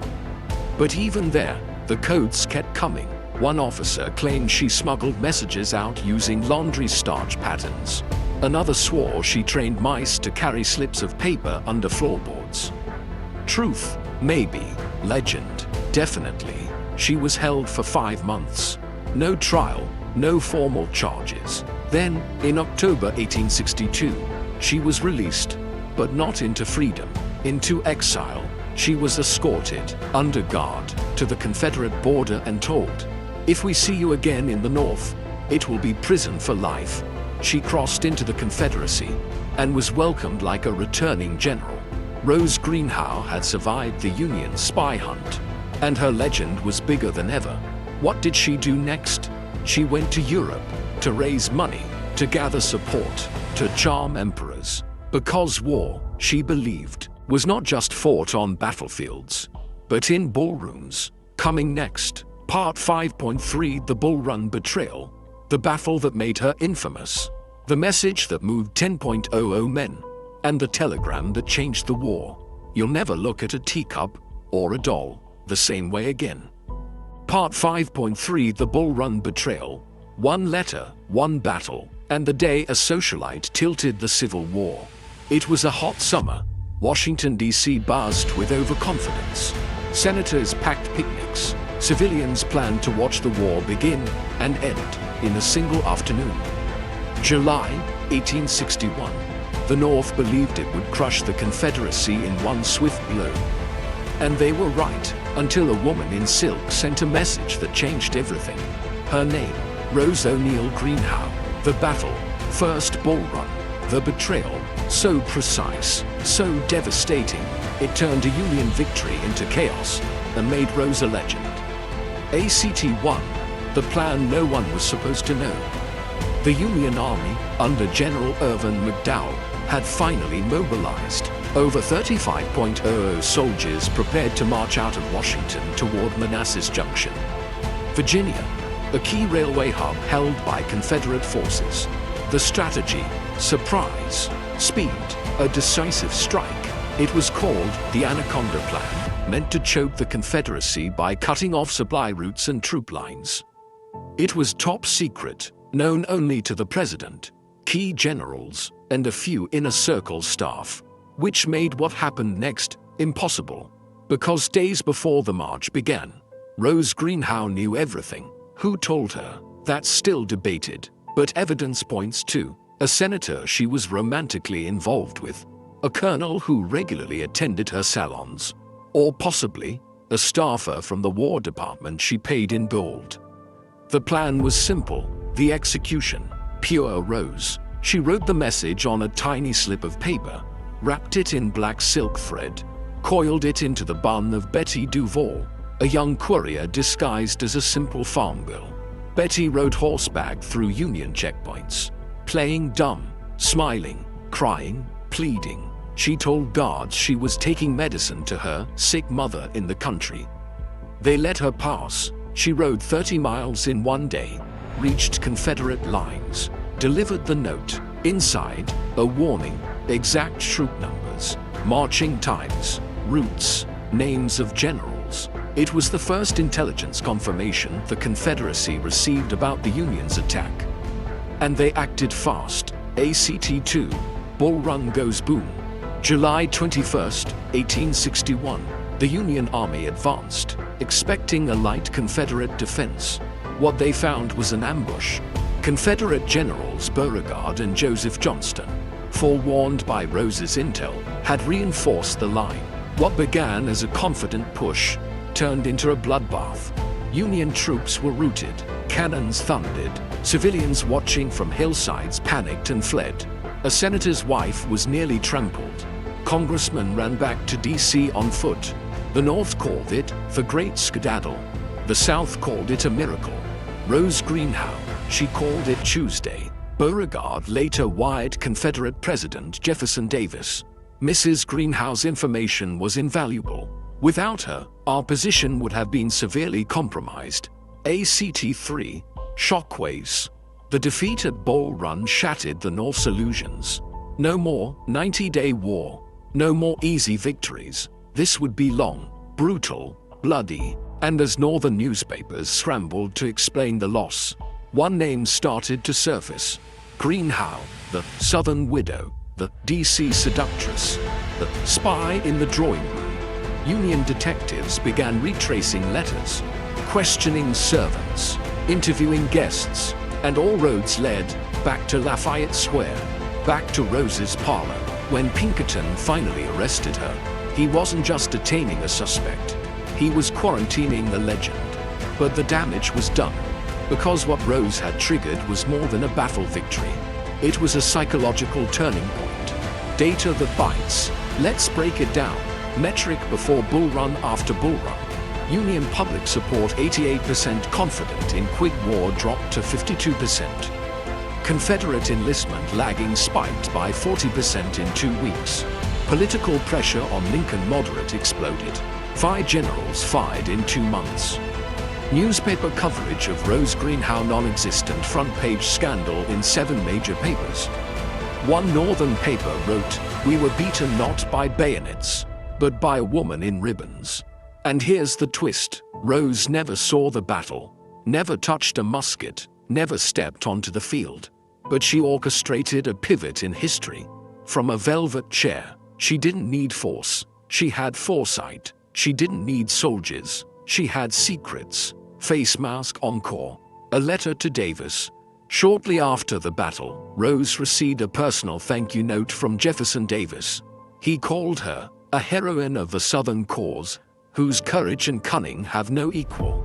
But even there, the codes kept coming. One officer claimed she smuggled messages out using laundry starch patterns. Another swore she trained mice to carry slips of paper under floorboards. Truth, maybe. Legend, definitely. She was held for 5 months. No trial, no formal charges. Then, in October 1862, she was released, but not into freedom, into exile. She was escorted, under guard, to the Confederate border and told, "If we see you again in the North, it will be prison for life." She crossed into the Confederacy and was welcomed like a returning general. Rose Greenhow had survived the Union spy hunt, and her legend was bigger than ever. What did she do next? She went to Europe to raise money, to gather support, to charm emperors. Because war, she believed, was not just fought on battlefields, but in ballrooms. Coming next, Part 5.3, The Bull Run Betrayal, the battle that made her infamous, the message that moved 10.00 men, and the telegram that changed the war. You'll never look at a teacup or a doll the same way again. Part 5.3, The Bull Run Betrayal, one letter, one battle, and the day a socialite tilted the Civil War. It was a hot summer. Washington, D.C. buzzed with overconfidence. Senators packed picnics. Civilians planned to watch the war begin and end in a single afternoon. July 1861. The North believed it would crush the Confederacy in one swift blow. And they were right, until a woman in silk sent a message that changed everything. Her name, Rose O'Neal Greenhow. The battle, first bull run. The betrayal, so precise, so devastating, it turned a Union victory into chaos and made Rose a legend. ACT-1, the plan no one was supposed to know. The Union Army, under General Irvin McDowell, had finally mobilized. Over 35.00 soldiers prepared to march out of Washington toward Manassas Junction, Virginia, a key railway hub held by Confederate forces. The strategy, surprise, speed, a decisive strike. It was called the Anaconda Plan, meant to choke the Confederacy by cutting off supply routes and troop lines. It was top secret, known only to the president, key generals, and a few inner circle staff, which made what happened next impossible. Because days before the march began, Rose Greenhow knew everything. Who told her? That's still debated, but evidence points to a senator she was romantically involved with, a colonel who regularly attended her salons, or possibly a staffer from the War Department she paid in gold. The plan was simple, the execution, pure Rose. She wrote the message on a tiny slip of paper, wrapped it in black silk thread, coiled it into the bun of Betty Duval, a young courier disguised as a simple farm girl. Betty rode horseback through Union checkpoints, playing dumb, smiling, crying, pleading. She told guards she was taking medicine to her sick mother in the country. They let her pass. She rode 30 miles in one day, reached Confederate lines, delivered the note. Inside, a warning, exact troop numbers, marching times, routes, names of generals. It was the first intelligence confirmation the Confederacy received about the Union's attack. And they acted fast. ACT-2, Bull Run goes boom. July 21, 1861, the Union Army advanced, expecting a light Confederate defense. What they found was an ambush. Confederate generals Beauregard and Joseph Johnston, forewarned by Rose's intel, had reinforced the line. What began as a confident push turned into a bloodbath. Union troops were routed, cannons thundered, civilians watching from hillsides panicked and fled. A senator's wife was nearly trampled. Congressmen ran back to D.C. on foot. The North called it the Great Skedaddle. The South called it a miracle. Rose Greenhow, she called it Tuesday. Beauregard later wired Confederate President Jefferson Davis. Mrs. Greenhow's information was invaluable. Without her, our position would have been severely compromised. ACT-3, shockwaves. The defeat at Bull Run shattered the North's illusions. No more 90-day war. No more easy victories. This would be long, brutal, bloody, and as Northern newspapers scrambled to explain the loss, one name started to surface. Greenhow, the Southern widow, the D.C. seductress, the spy in the drawing room. Union detectives began retracing letters, questioning servants, interviewing guests, and all roads led back to Lafayette Square, back to Rose's parlor. When Pinkerton finally arrested her, he wasn't just detaining a suspect, he was quarantining the legend. But the damage was done, because what Rose had triggered was more than a battle victory. It was a psychological turning point. Data that bites. Let's break it down. Metric before Bull Run, after Bull Run. Union public support 88%, confident in quit war dropped to 52%. Confederate enlistment lagging spiked by 40% in 2 weeks. Political pressure on Lincoln moderate exploded. 5 generals fired in 2 months. Newspaper coverage of Rose Greenhow non-existent, front page scandal in 7 major papers. One northern paper wrote, "We were beaten not by bayonets, but by a woman in ribbons." And here's the twist. Rose never saw the battle, never touched a musket, never stepped onto the field. But she orchestrated a pivot in history. From a velvet chair, she didn't need force, she had foresight. She didn't need soldiers, she had secrets. Face mask encore. A letter to Davis. Shortly after the battle, Rose received a personal thank you note from Jefferson Davis. He called her a heroine of the Southern cause, whose courage and cunning have no equal.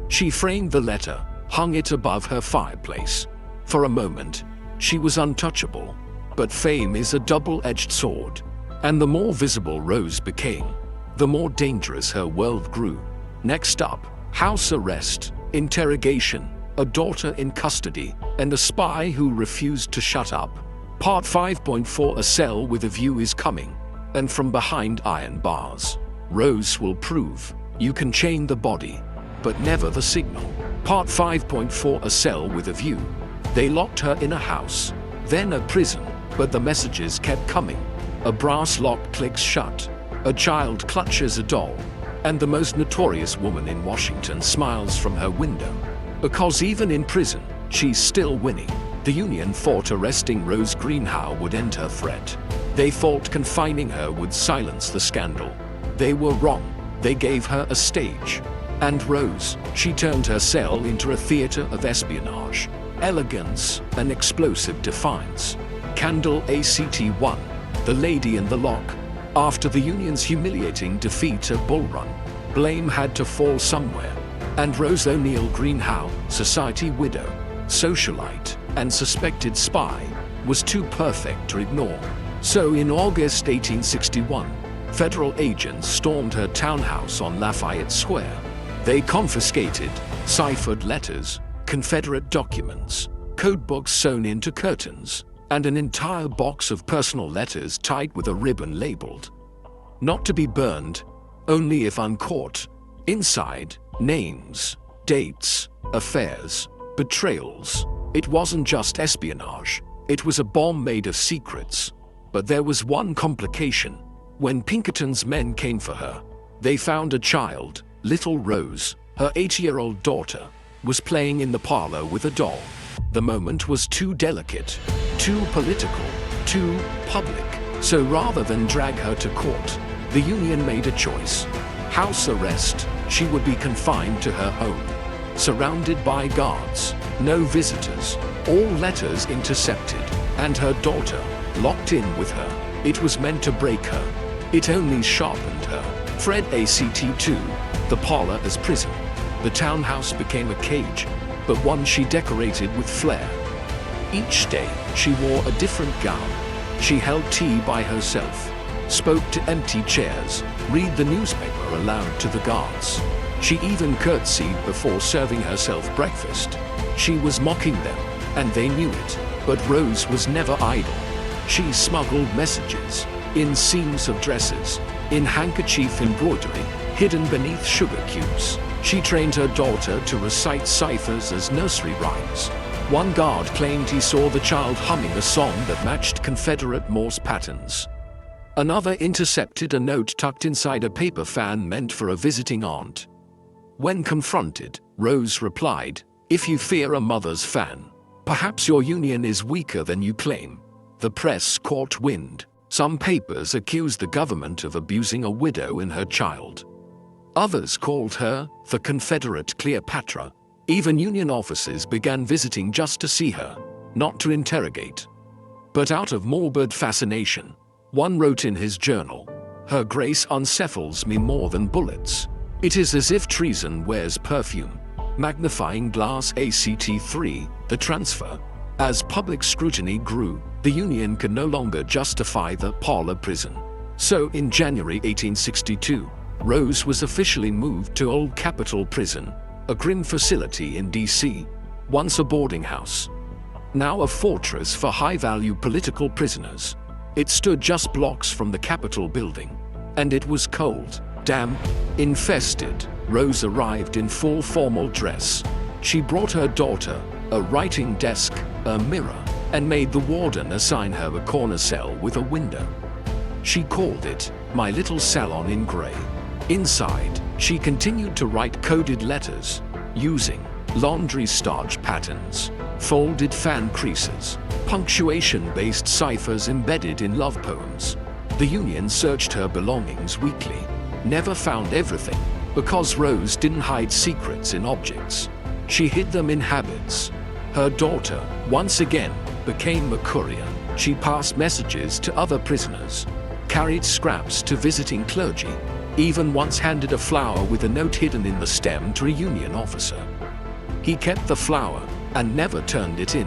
She framed the letter, hung it above her fireplace. For a moment, she was untouchable. But fame is a double-edged sword, and the more visible Rose became, the more dangerous her world grew. Next up, house arrest, interrogation, a daughter in custody, and a spy who refused to shut up. Part 5.4, a cell with a view is coming, and from behind iron bars. Rose will prove you can chain the body, but never the signal. Part 5.4, a cell with a view. They locked her in a house, then a prison, but the messages kept coming. A brass lock clicks shut. A child clutches a doll, and the most notorious woman in Washington smiles from her window. Because even in prison, she's still winning. The Union thought arresting Rose Greenhow would end her threat. They thought confining her would silence the scandal. They were wrong. They gave her a stage. And Rose, she turned her cell into a theater of espionage, elegance, and explosive defiance. Candle ACT-1, the lady in the lock. After the Union's humiliating defeat at Bull Run, blame had to fall somewhere. And Rose O'Neal Greenhow, society widow, socialite, and suspected spy, was too perfect to ignore. So in August 1861, federal agents stormed her townhouse on Lafayette Square. They confiscated ciphered letters, Confederate documents, codebooks sewn into curtains, and an entire box of personal letters tied with a ribbon labeled "Not to be burned, only if uncaught." Inside, names, dates, affairs, betrayals. It wasn't just espionage, it was a bomb made of secrets. But there was one complication. When Pinkerton's men came for her, they found a child, little Rose, her 8-year-old daughter, was playing in the parlor with a doll. The moment was too delicate, too political, too public. So rather than drag her to court, the Union made a choice. House arrest. She would be confined to her home, surrounded by guards, no visitors, all letters intercepted, and her daughter locked in with her. It was meant to break her. It only sharpened her. Fred ACT2, the parlor as prison. The townhouse became a cage, but one she decorated with flair. Each day, she wore a different gown. She held tea by herself, spoke to empty chairs, read the newspaper aloud to the guards. She even curtsied before serving herself breakfast. She was mocking them, and they knew it. But Rose was never idle. She smuggled messages, in seams of dresses, in handkerchief embroidery, hidden beneath sugar cubes. She trained her daughter to recite ciphers as nursery rhymes. One guard claimed he saw the child humming a song that matched Confederate Morse patterns. Another intercepted a note tucked inside a paper fan meant for a visiting aunt. When confronted, Rose replied, "If you fear a mother's fan, perhaps your union is weaker than you claim." The press caught wind. Some papers accused the government of abusing a widow and her child. Others called her the Confederate Cleopatra. Even Union officers began visiting just to see her, not to interrogate. But out of morbid fascination, one wrote in his journal, "Her grace unsettles me more than bullets. It is as if treason wears perfume." Magnifying glass ACT3, the transfer. As public scrutiny grew, the Union could no longer justify the parlor prison. So in January 1862, Rose was officially moved to Old Capitol Prison, a grim facility in D.C., once a boarding house, now a fortress for high-value political prisoners. It stood just blocks from the Capitol building, and it was cold, damp, infested. Rose arrived in full formal dress. She brought her daughter, a writing desk, a mirror, and made the warden assign her a corner cell with a window. She called it "My Little Salon in Gray." Inside, she continued to write coded letters, using laundry starch patterns, folded fan creases, punctuation-based ciphers embedded in love poems. The Union searched her belongings weekly, never found everything, because Rose didn't hide secrets in objects. She hid them in habits. Her daughter, once again, became a courier. She passed messages to other prisoners, carried scraps to visiting clergy, even once handed a flower with a note hidden in the stem to a Union officer. He kept the flower and never turned it in.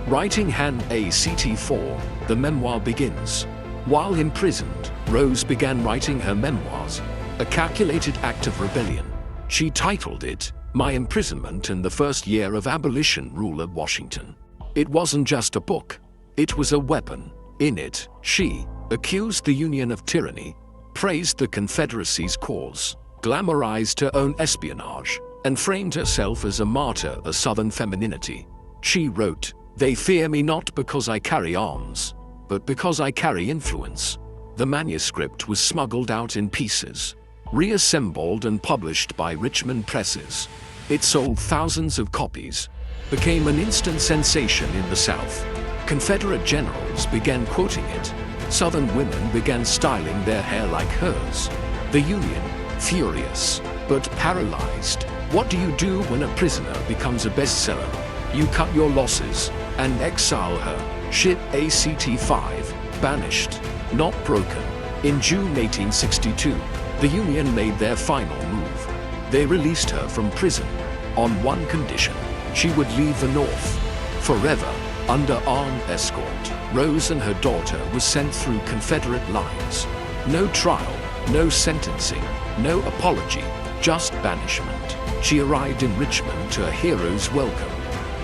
Writing hand ACT4, the memoir begins. While imprisoned, Rose began writing her memoirs, a calculated act of rebellion. She titled it, "My Imprisonment in the First Year of Abolition Rule at Washington." It wasn't just a book, it was a weapon. In it, she accused the Union of tyranny, praised the Confederacy's cause, glamorized her own espionage, and framed herself as a martyr of Southern femininity. She wrote, "They fear me not because I carry arms, but because I carry influence." The manuscript was smuggled out in pieces, reassembled and published by Richmond presses. It sold thousands of copies, became an instant sensation in the South. Confederate generals began quoting it. Southern women began styling their hair like hers. The Union, furious, but paralyzed. What do you do when a prisoner becomes a bestseller? You cut your losses and exile her. Ship ACT5, banished, not broken. In June 1862, the Union made their final move. They released her from prison on one condition: she would leave the North forever under armed escort. Rose and her daughter were sent through Confederate lines. No trial, no sentencing, no apology, just banishment. She arrived in Richmond to a hero's welcome.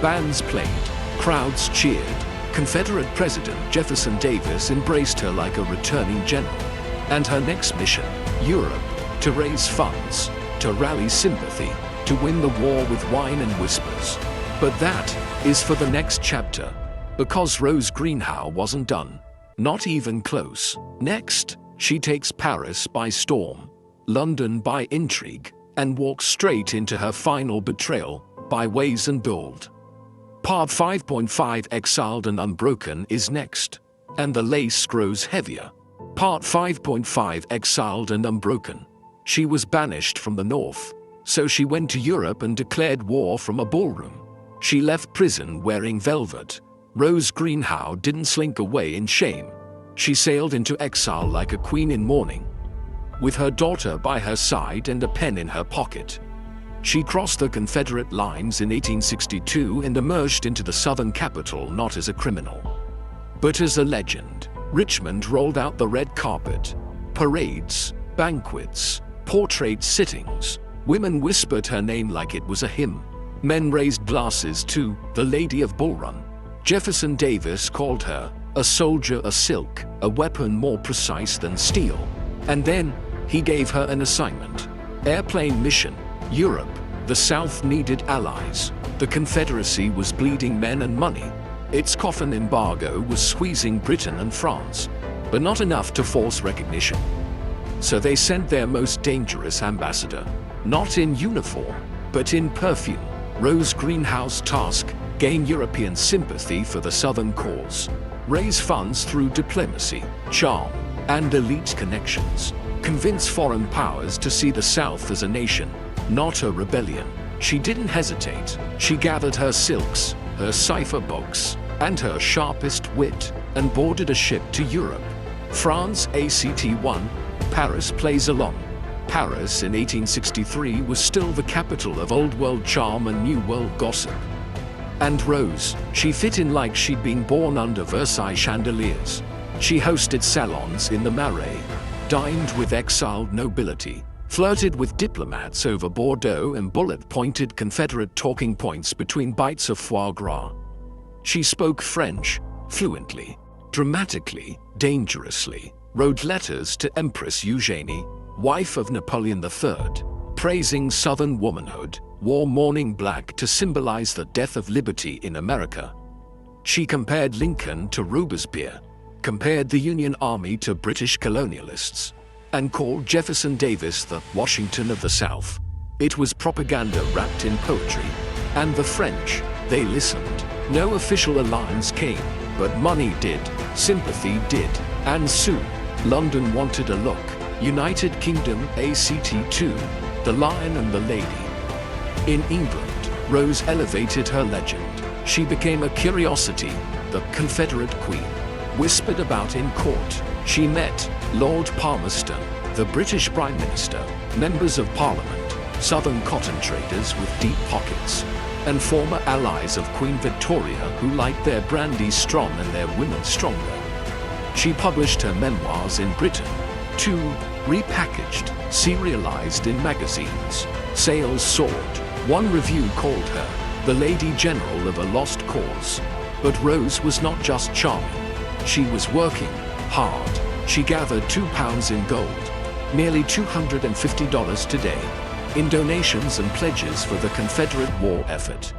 Bands played, crowds cheered. Confederate President Jefferson Davis embraced her like a returning general. And her next mission, Europe, to raise funds, to rally sympathy, to win the war with wine and whispers. But that is for the next chapter, because Rose Greenhow wasn't done. Not even close. Next, She takes Paris by storm, London by intrigue, and walks straight into her final betrayal by ways and build. Part 5.5 Exiled and Unbroken is next, and the lace grows heavier. Part 5.5 Exiled and Unbroken. She was banished from the north, so she went to Europe and declared war from a ballroom. She left prison wearing velvet. Rose Greenhow didn't slink away in shame. She sailed into exile like a queen in mourning, with her daughter by her side and a pen in her pocket. She crossed the Confederate lines in 1862 and emerged into the Southern capital not as a criminal, but as a legend. Richmond rolled out the red carpet. Parades, banquets, portrait sittings. Women whispered her name like it was a hymn. Men raised glasses to the Lady of Bull Run. Jefferson Davis called her a soldier of silk, a weapon more precise than steel. And then he gave her an assignment. Airplane mission. Europe. The South needed allies. The Confederacy was bleeding men and money. Its coffin embargo was squeezing Britain and France, but not enough to force recognition. So they sent their most dangerous ambassador, not in uniform, but in perfume. Rose Greenhow's task: gain European sympathy for the Southern cause, raise funds through diplomacy, charm, and elite connections, convince foreign powers to see the South as a nation, not a rebellion. She didn't hesitate. She gathered her silks, her cipher books, and her sharpest wit, and boarded a ship to Europe. France ACT-1, Paris plays along. Paris in 1863 was still the capital of Old World charm and New World gossip. And Rose, she fit in like she'd been born under Versailles chandeliers. She hosted salons in the Marais, dined with exiled nobility, flirted with diplomats over Bordeaux and bullet-pointed Confederate talking points between bites of foie gras. She spoke French fluently, dramatically, dangerously, wrote letters to Empress Eugénie, wife of Napoleon III, praising Southern womanhood, wore mourning black to symbolize the death of liberty in America. She compared Lincoln to Robespierre, compared the Union Army to British colonialists, and called Jefferson Davis the Washington of the South. It was propaganda wrapped in poetry. And the French, they listened. No official alliance came, but money did, sympathy did, and soon, London wanted a look. United Kingdom ACT-2, The Lion and the Lady. In England, Rose elevated her legend. She became a curiosity, the Confederate Queen, whispered about in court. She met Lord Palmerston, the British Prime Minister, members of Parliament, Southern cotton traders with deep pockets, and former allies of Queen Victoria who liked their brandy strong and their women stronger. She published her memoirs in Britain, too, repackaged, serialized in magazines. Sales soared. One review called her the Lady General of a lost cause. But Rose was not just charming. She was working hard. She gathered £2 in gold, nearly $250 today, in donations and pledges for the Confederate war effort.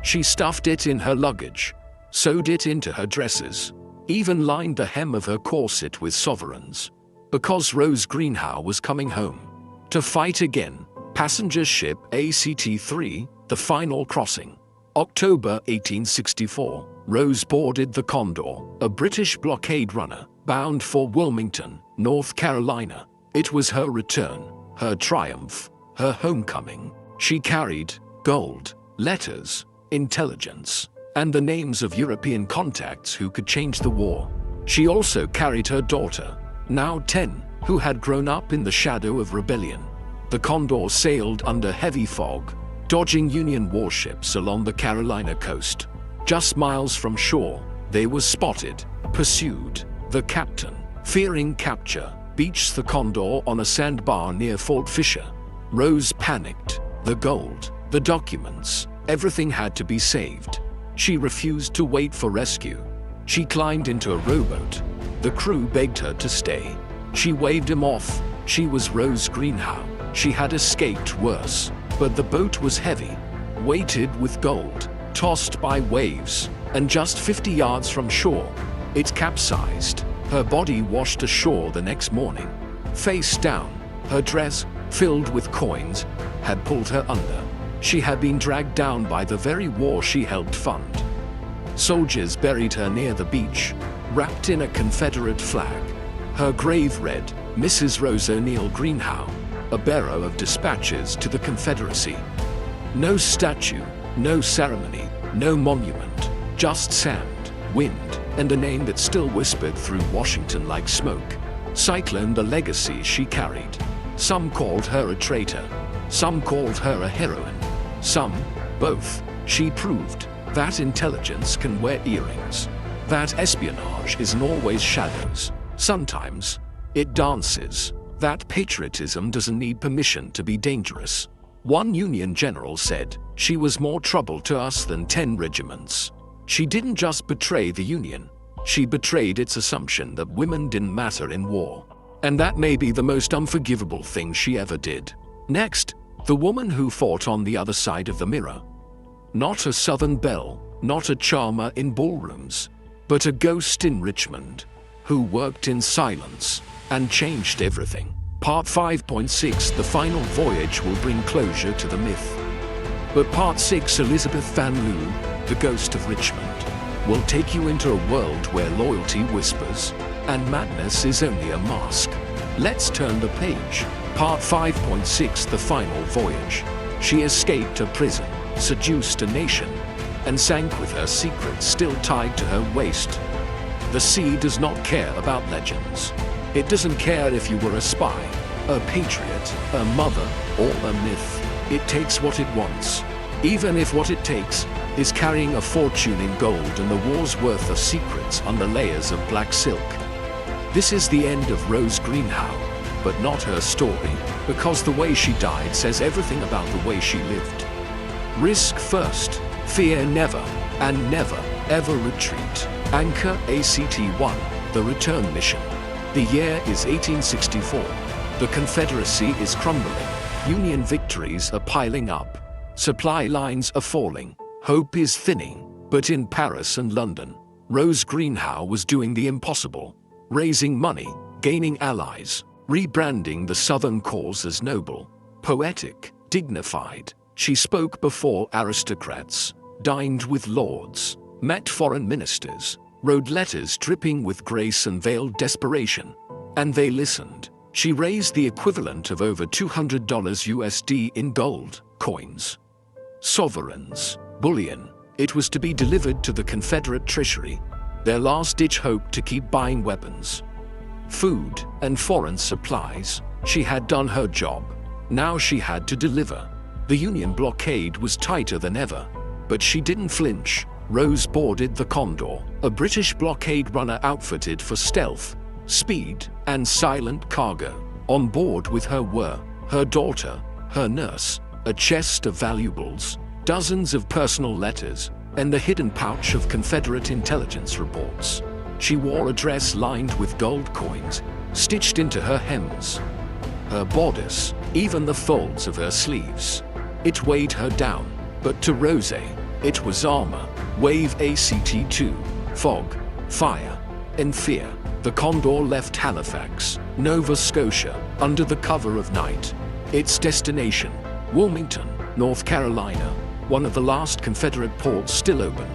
She stuffed it in her luggage, sewed it into her dresses, even lined the hem of her corset with sovereigns. Because Rose Greenhow was coming home to fight again. Passenger ship ACT-3, The Final Crossing. October 1864. Rose boarded the Condor, a British blockade runner, bound for Wilmington, North Carolina. It was her return, her triumph, her homecoming. She carried gold, letters, intelligence, and the names of European contacts who could change the war. She also carried her daughter, now 10, who had grown up in the shadow of rebellion. The Condor sailed under heavy fog, dodging Union warships along the Carolina coast. Just miles from shore, they were spotted, pursued. The captain, fearing capture, beached the Condor on a sandbar near Fort Fisher. Rose panicked. The gold, the documents, everything had to be saved. She refused to wait for rescue. She climbed into a rowboat. The crew begged her to stay. She waved him off. She was Rose Greenhow. She had escaped worse, but the boat was heavy, weighted with gold, tossed by waves, and just 50 yards from shore, it capsized. Her body washed ashore the next morning. Face down, her dress, filled with coins, had pulled her under. She had been dragged down by the very war she helped fund. Soldiers buried her near the beach, wrapped in a Confederate flag. Her grave read, Mrs. Rose O'Neill Greenhow, a bearer of dispatches to the Confederacy. No statue, no ceremony, no monument, just sand, wind, and a name that still whispered through Washington like smoke. Cyclone, the legacy she carried. Some called her a traitor. Some called her a heroine. Some, both. She proved that intelligence can wear earrings. That espionage isn't always shadows. Sometimes it dances. That patriotism doesn't need permission to be dangerous. One Union general said, she was more trouble to us than 10 regiments. She didn't just betray the Union. She betrayed its assumption that women didn't matter in war. And that may be the most unforgivable thing she ever did. Next, the woman who fought on the other side of the mirror. Not a Southern belle, not a charmer in ballrooms, but a ghost in Richmond, who worked in silence and changed everything. Part 5.6, the final voyage, will bring closure to the myth. But Part 6, Elizabeth Van Loo, the ghost of Richmond, will take you into a world where loyalty whispers and madness is only a mask. Let's turn the page. Part 5.6, the final voyage. She escaped a prison, seduced a nation, and sank with her secrets still tied to her waist. The sea does not care about legends. It doesn't care if you were a spy, a patriot, a mother, or a myth. It takes what it wants, even if what it takes is carrying a fortune in gold and the war's worth of secrets under layers of black silk. This is the end of Rose Greenhow, but not her story, because the way she died says everything about the way she lived. Risk first, fear never, and never, ever retreat. Anchor ACT-1, the return mission. The year is 1864. The Confederacy is crumbling. Union victories are piling up. Supply lines are falling. Hope is thinning. But in Paris and London, Rose Greenhow was doing the impossible. Raising money, gaining allies, rebranding the Southern cause as noble, poetic, dignified. She spoke before aristocrats, dined with lords, met foreign ministers, wrote letters dripping with grace and veiled desperation. And they listened. She raised the equivalent of over $200 USD in gold, coins, sovereigns, bullion. It was to be delivered to the Confederate treasury, their last-ditch hope to keep buying weapons, food, and foreign supplies. She had done her job. Now she had to deliver. The Union blockade was tighter than ever, but she didn't flinch. Rose boarded the Condor, a British blockade runner outfitted for stealth, speed, and silent cargo. On board with her were her daughter, her nurse, a chest of valuables, dozens of personal letters, and the hidden pouch of Confederate intelligence reports. She wore a dress lined with gold coins, stitched into her hems, her bodice, even the folds of her sleeves. It weighed her down, but to Rose, it was armor. Wave ACT-2, fog, fire, and fear. The Condor left Halifax, Nova Scotia, under the cover of night. Its destination, Wilmington, North Carolina, one of the last Confederate ports still open.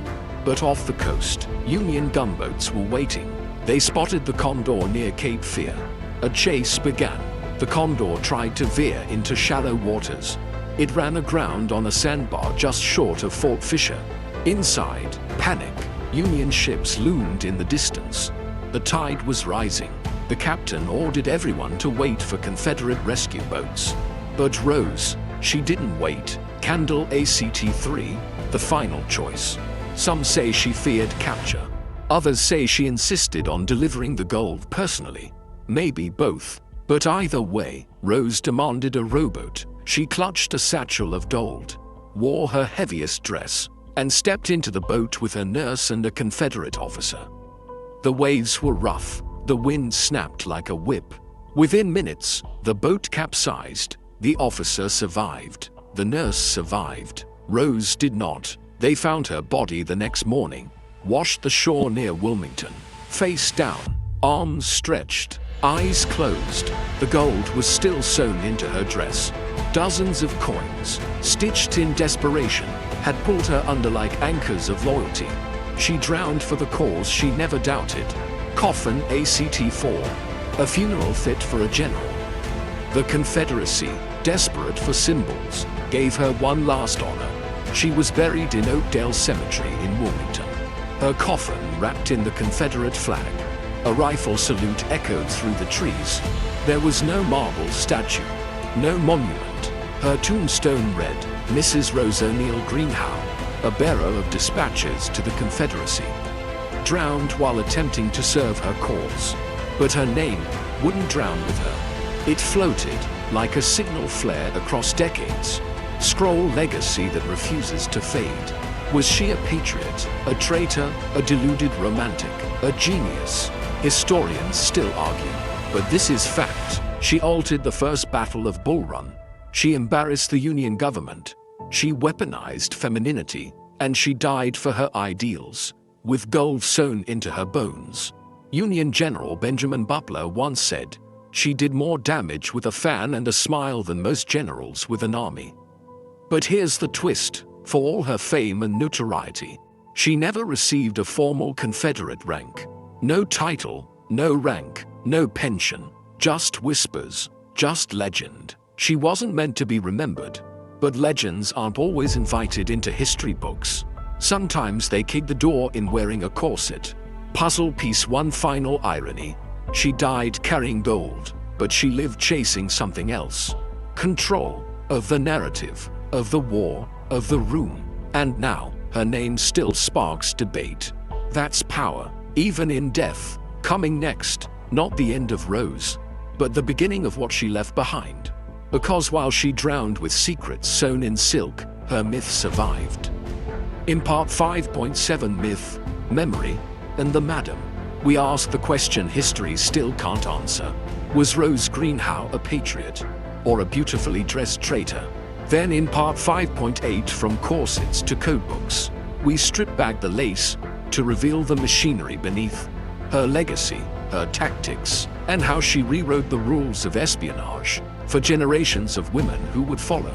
But off the coast, Union gunboats were waiting. They spotted the Condor near Cape Fear. A chase began. The Condor tried to veer into shallow waters. It ran aground on a sandbar just short of Fort Fisher. Inside, panic. Union ships loomed in the distance. The tide was rising. The captain ordered everyone to wait for Confederate rescue boats. But Rose, she didn't wait. Candle ACT-3, the final choice. Some say she feared capture. Others say she insisted on delivering the gold personally. Maybe both. But either way, Rose demanded a rowboat. She clutched a satchel of gold, wore her heaviest dress, and stepped into the boat with her nurse and a Confederate officer. The waves were rough. The wind snapped like a whip. Within minutes, the boat capsized. The officer survived. The nurse survived. Rose did not. They found her body the next morning, washed the shore near Wilmington, face down, arms stretched, eyes closed. The gold was still sewn into her dress. Dozens of coins, stitched in desperation, had pulled her under like anchors of loyalty. She drowned for the cause she never doubted. Coffin ACT-4. A funeral fit for a general. The Confederacy, desperate for symbols, gave her one last honor. She was buried in Oakdale Cemetery in Wilmington. Her coffin wrapped in the Confederate flag. A rifle salute echoed through the trees. There was no marble statue, no monument. Her tombstone read, Mrs. Rose O'Neal Greenhow, a bearer of dispatches to the Confederacy. Drowned while attempting to serve her cause. But her name wouldn't drown with her. It floated like a signal flare across decades. Scroll legacy that refuses to fade. Was she a patriot, a traitor, a deluded romantic, a genius? Historians still argue. But this is fact. She altered the first Battle of Bull Run. She embarrassed the Union government. She weaponized femininity. And she died for her ideals, with gold sewn into her bones. Union General Benjamin Butler once said, "She did more damage with a fan and a smile than most generals with an army." But here's the twist. For all her fame and notoriety, she never received a formal Confederate rank. No title, no rank, no pension, just whispers, just legend. She wasn't meant to be remembered. But legends aren't always invited into history books. Sometimes they kick the door in wearing a corset. Puzzle piece one final irony. She died carrying gold, but she lived chasing something else. Control of the narrative, of the war, of the room. And now, her name still sparks debate. That's power, even in death. Coming next, not the end of Rose, but the beginning of what she left behind. Because while she drowned with secrets sewn in silk, her myth survived. In Part 5.7 Myth, Memory, and the Madam, we ask the question history still can't answer. Was Rose Greenhow a patriot, or a beautifully dressed traitor? Then in Part 5.8 From Corsets to Codebooks, we strip back the lace to reveal the machinery beneath. Her legacy, her tactics, and how she rewrote the rules of espionage for generations of women who would follow.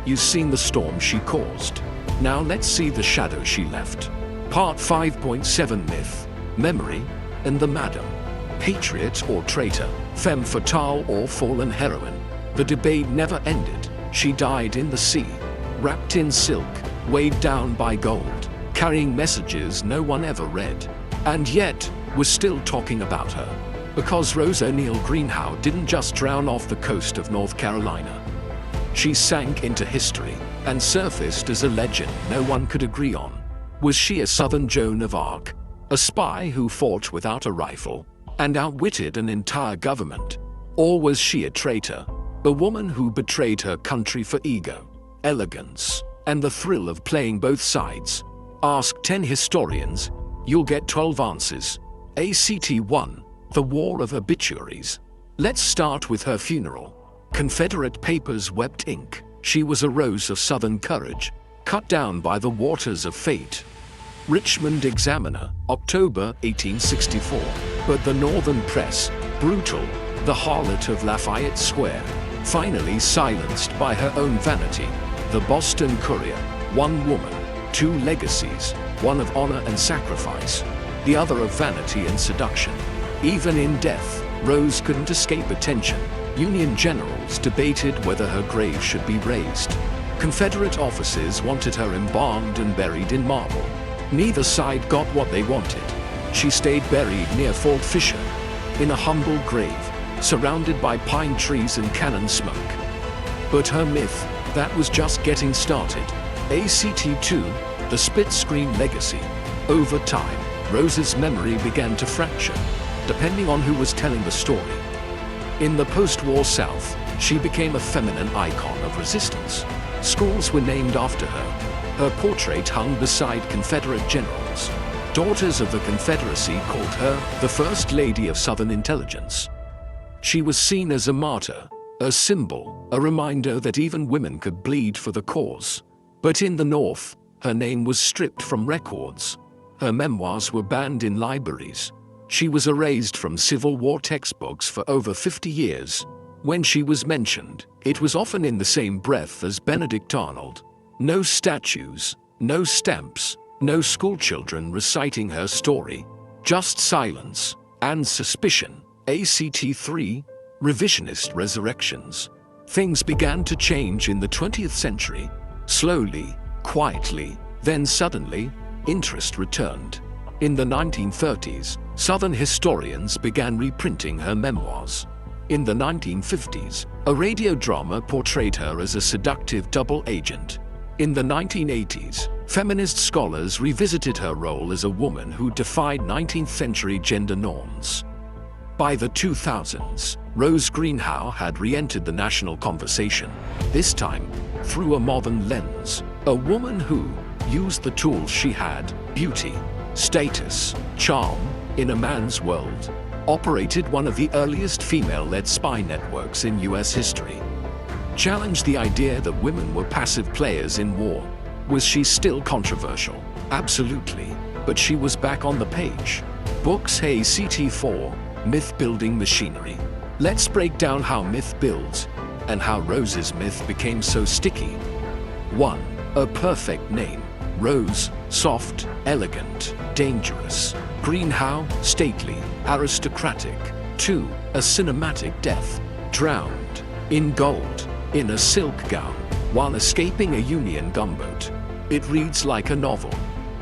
You've seen the storm she caused. Now let's see the shadow she left. Part 5.7 Myth, Memory, and the Madam. Patriot or traitor, femme fatale or fallen heroine. The debate never ended. She died in the sea, wrapped in silk, weighed down by gold, carrying messages no one ever read. And yet, we're still talking about her. Because Rose O'Neal Greenhow didn't just drown off the coast of North Carolina. She sank into history and surfaced as a legend no one could agree on. Was she a Southern Joan of Arc, a spy who fought without a rifle and outwitted an entire government? Or was she a traitor, a woman who betrayed her country for ego, elegance, and the thrill of playing both sides? Ask 10 historians, you'll get 12 answers. ACT-1, the War of Obituaries. Let's start with her funeral. Confederate papers wept ink. She was a rose of Southern courage, cut down by the waters of fate. Richmond Examiner, October 1864. But the Northern press, brutal, the harlot of Lafayette Square, finally silenced by her own vanity. The Boston Courier, one woman, two legacies, one of honor and sacrifice, the other of vanity and seduction. Even in death, Rose couldn't escape attention. Union generals debated whether her grave should be raised. Confederate officers wanted her embalmed and buried in marble. Neither side got what they wanted. She stayed buried near Fort Fisher, in a humble grave, surrounded by pine trees and cannon smoke. But her myth, that was just getting started. ACT-2, the split screen legacy. Over time, Rose's memory began to fracture, depending on who was telling the story. In the post-war South, she became a feminine icon of resistance. Schools were named after her. Her portrait hung beside Confederate generals. Daughters of the Confederacy called her the First Lady of Southern Intelligence. She was seen as a martyr, a symbol, a reminder that even women could bleed for the cause. But in the North, her name was stripped from records. Her memoirs were banned in libraries. She was erased from Civil War textbooks for over 50 years. When she was mentioned, it was often in the same breath as Benedict Arnold. No statues, no stamps, no schoolchildren reciting her story. Just silence and suspicion. ACT 3. Revisionist resurrections. Things began to change in the 20th century. Slowly, quietly, then suddenly, interest returned. In the 1930s, Southern historians began reprinting her memoirs. In the 1950s, a radio drama portrayed her as a seductive double agent. In the 1980s, feminist scholars revisited her role as a woman who defied 19th century gender norms. By the 2000s, Rose Greenhow had re-entered the national conversation, this time through a modern lens. A woman who used the tools she had, beauty, status, charm, in a man's world, operated one of the earliest female-led spy networks in US history. Challenged the idea that women were passive players in war. Was she still controversial? Absolutely, but she was back on the page. Books. ACT 4. Myth-building machinery. Let's break down how myth builds and how Rose's myth became so sticky. 1. A perfect name. Rose, soft, elegant, dangerous. Greenhow, stately, aristocratic. 2. A cinematic death. Drowned in gold, in a silk gown, while escaping a Union gunboat. It reads like a novel.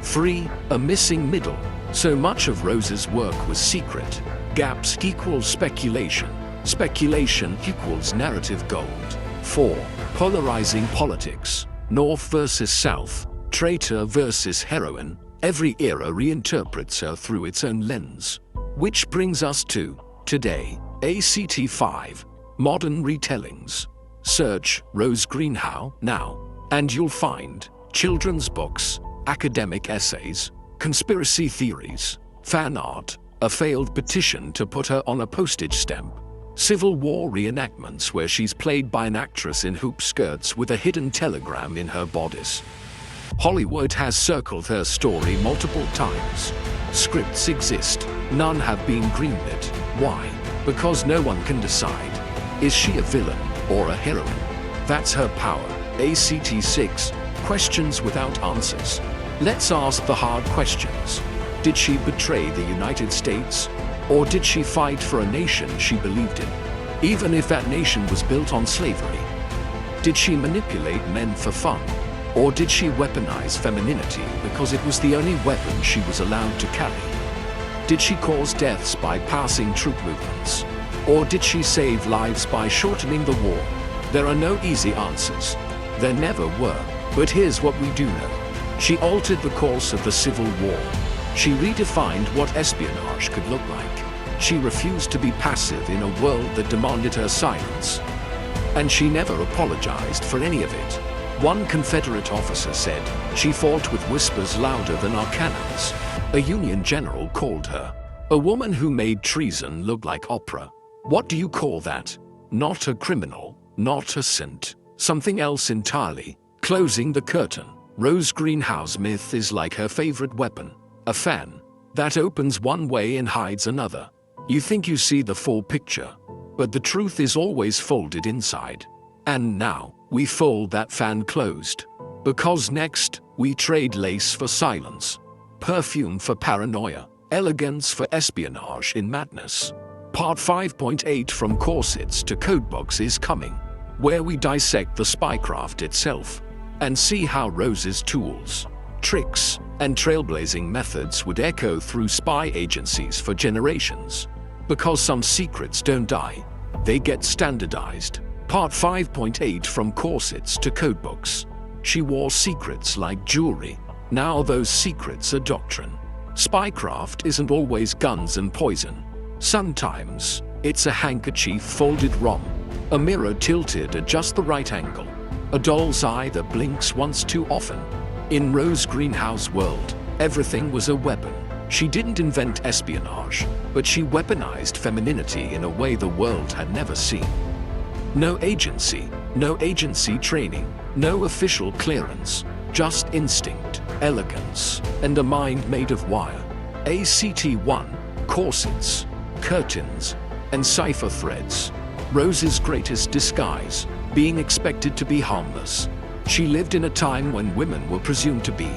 3. A missing middle. So much of Rose's work was secret. Gaps equals speculation. Speculation equals narrative gold. 4. Polarizing politics. North versus South. Traitor versus heroine. Every era reinterprets her through its own lens. Which brings us to today. ACT 5. Modern retellings. Search Rose Greenhow now, and you'll find children's books, academic essays, conspiracy theories, fan art, a failed petition to put her on a postage stamp, Civil War reenactments where she's played by an actress in hoop skirts with a hidden telegram in her bodice. Hollywood has circled her story multiple times. Scripts exist, none have been greenlit. Why? Because no one can decide. Is she a villain or a heroine? That's her power. ACT 6. Questions without answers. Let's ask the hard questions. Did she betray the United States? Or did she fight for a nation she believed in, even if that nation was built on slavery? Did she manipulate men for fun? Or did she weaponize femininity because it was the only weapon she was allowed to carry? Did she cause deaths by passing troop movements? Or did she save lives by shortening the war? There are no easy answers. There never were. But here's what we do know. She altered the course of the Civil War. She redefined what espionage could look like. She refused to be passive in a world that demanded her silence. And she never apologized for any of it. One Confederate officer said, "She fought with whispers louder than our cannons." A Union general called her a woman who made treason look like opera. What do you call that? Not a criminal, not a saint, something else entirely. Closing the curtain. Rose Greenhow's myth is like her favorite weapon, a fan that opens one way and hides another. You think you see the full picture, but the truth is always folded inside. And now, we fold that fan closed. Because next, we trade lace for silence, perfume for paranoia, elegance for espionage in madness. Part 5.8 from corsets to codebooks is coming, where we dissect the spycraft itself and see how Rose's tools, tricks, and trailblazing methods would echo through spy agencies for generations. Because some secrets don't die, they get standardized. Part 5.8 from corsets to codebooks. She wore secrets like jewelry. Now those secrets are doctrine. Spycraft isn't always guns and poison. Sometimes, it's a handkerchief folded wrong, a mirror tilted at just the right angle, a doll's eye that blinks once too often. In Rose Greenhow's world, everything was a weapon. She didn't invent espionage, but she weaponized femininity in a way the world had never seen. No agency training, no official clearance, just instinct, elegance, and a mind made of wire. ACT 1. corsets, curtains, and cipher threads. Rose's greatest disguise, being expected to be harmless. She lived in a time when women were presumed to be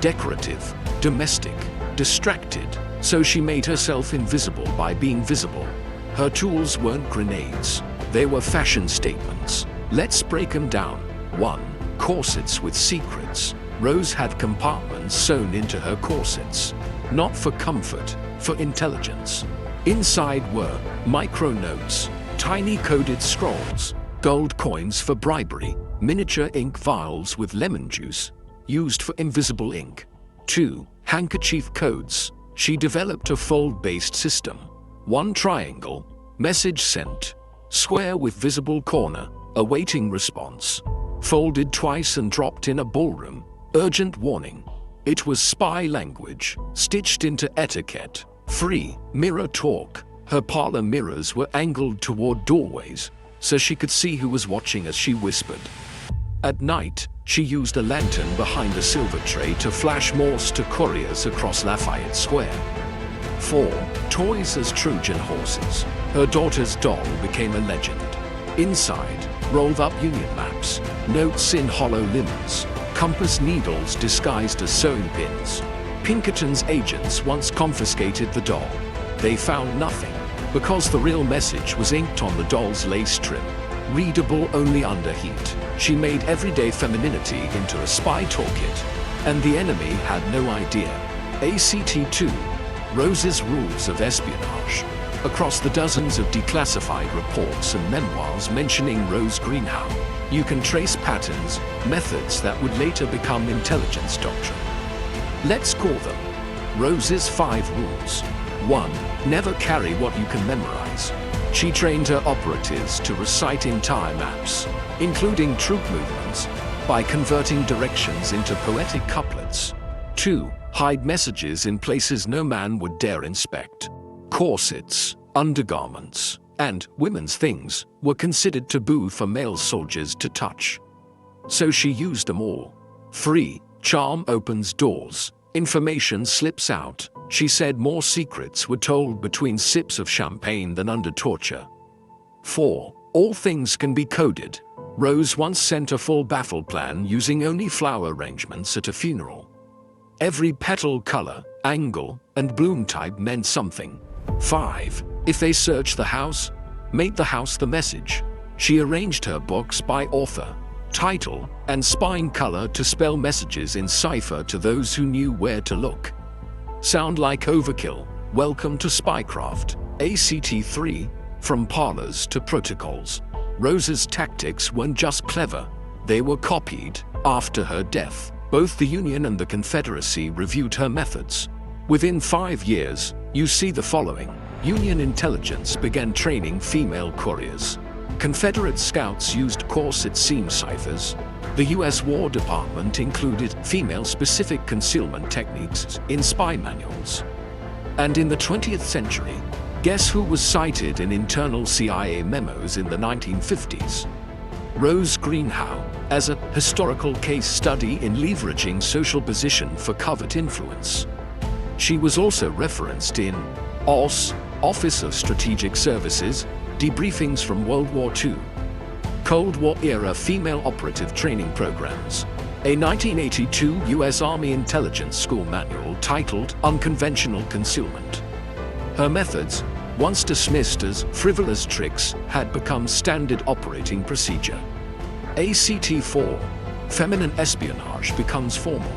decorative, domestic, distracted, so she made herself invisible by being visible. Her tools weren't grenades, they were fashion statements. Let's break them down. 1. Corsets with secrets. Rose had compartments sewn into her corsets, not for comfort, for intelligence. Inside were micro-notes, tiny coded scrolls, gold coins for bribery, miniature ink vials with lemon juice, used for invisible ink. 2. Handkerchief codes. She developed a fold-based system. 1 triangle, message sent. Square with visible corner, awaiting response. Folded twice and dropped in a ballroom. Urgent warning. It was spy language, stitched into etiquette. 3. Mirror talk. Her parlor mirrors were angled toward doorways, so she could see who was watching as she whispered. At night, she used a lantern behind a silver tray to flash Morse to couriers across Lafayette Square. 4. Toys as Trojan horses. Her daughter's doll became a legend. Inside, rolled up Union maps, notes in hollow limbs, compass needles disguised as sewing pins. Pinkerton's agents once confiscated the doll. They found nothing, because the real message was inked on the doll's lace trim. Readable only under heat. She made everyday femininity into a spy toolkit, and the enemy had no idea. ACT 2. Rose's rules of espionage. Across the dozens of declassified reports and memoirs mentioning Rose Greenhow, you can trace patterns, methods that would later become intelligence doctrine. Let's call them Rose's 5 rules. 1. Never carry what you can memorize. She trained her operatives to recite entire maps, including troop movements, by converting directions into poetic couplets. 2. Hide messages in places no man would dare inspect. Corsets, undergarments, and women's things were considered taboo for male soldiers to touch. So she used them all. 3. Charm opens doors. Information slips out. She said more secrets were told between sips of champagne than under torture. 4. All things can be coded. Rose once sent a full baffle plan using only flower arrangements at a funeral. Every petal color, angle, and bloom type meant something. 5. If they search the house, make the house the message. She arranged her books by author, title, and spine color to spell messages in cipher to those who knew where to look. Sound like overkill? Welcome to Spycraft. ACT 3. From parlors to protocols. Rose's tactics weren't just clever, they were copied. After her death, both the Union and the Confederacy reviewed her methods. Within 5 years, you see the following. Union intelligence began training female couriers. Confederate scouts used corset seam ciphers. The U.S. War Department included female-specific concealment techniques in spy manuals. And in the 20th century, guess who was cited in internal CIA memos in the 1950s? Rose Greenhow, as a historical case study in leveraging social position for covert influence. She was also referenced in OSS, Office of Strategic Services, debriefings from World War II, Cold War-era female operative training programs, a 1982 U.S. Army intelligence school manual titled Unconventional Concealment. Her methods, once dismissed as frivolous tricks, had become standard operating procedure. ACT 4. Feminine espionage becomes formal.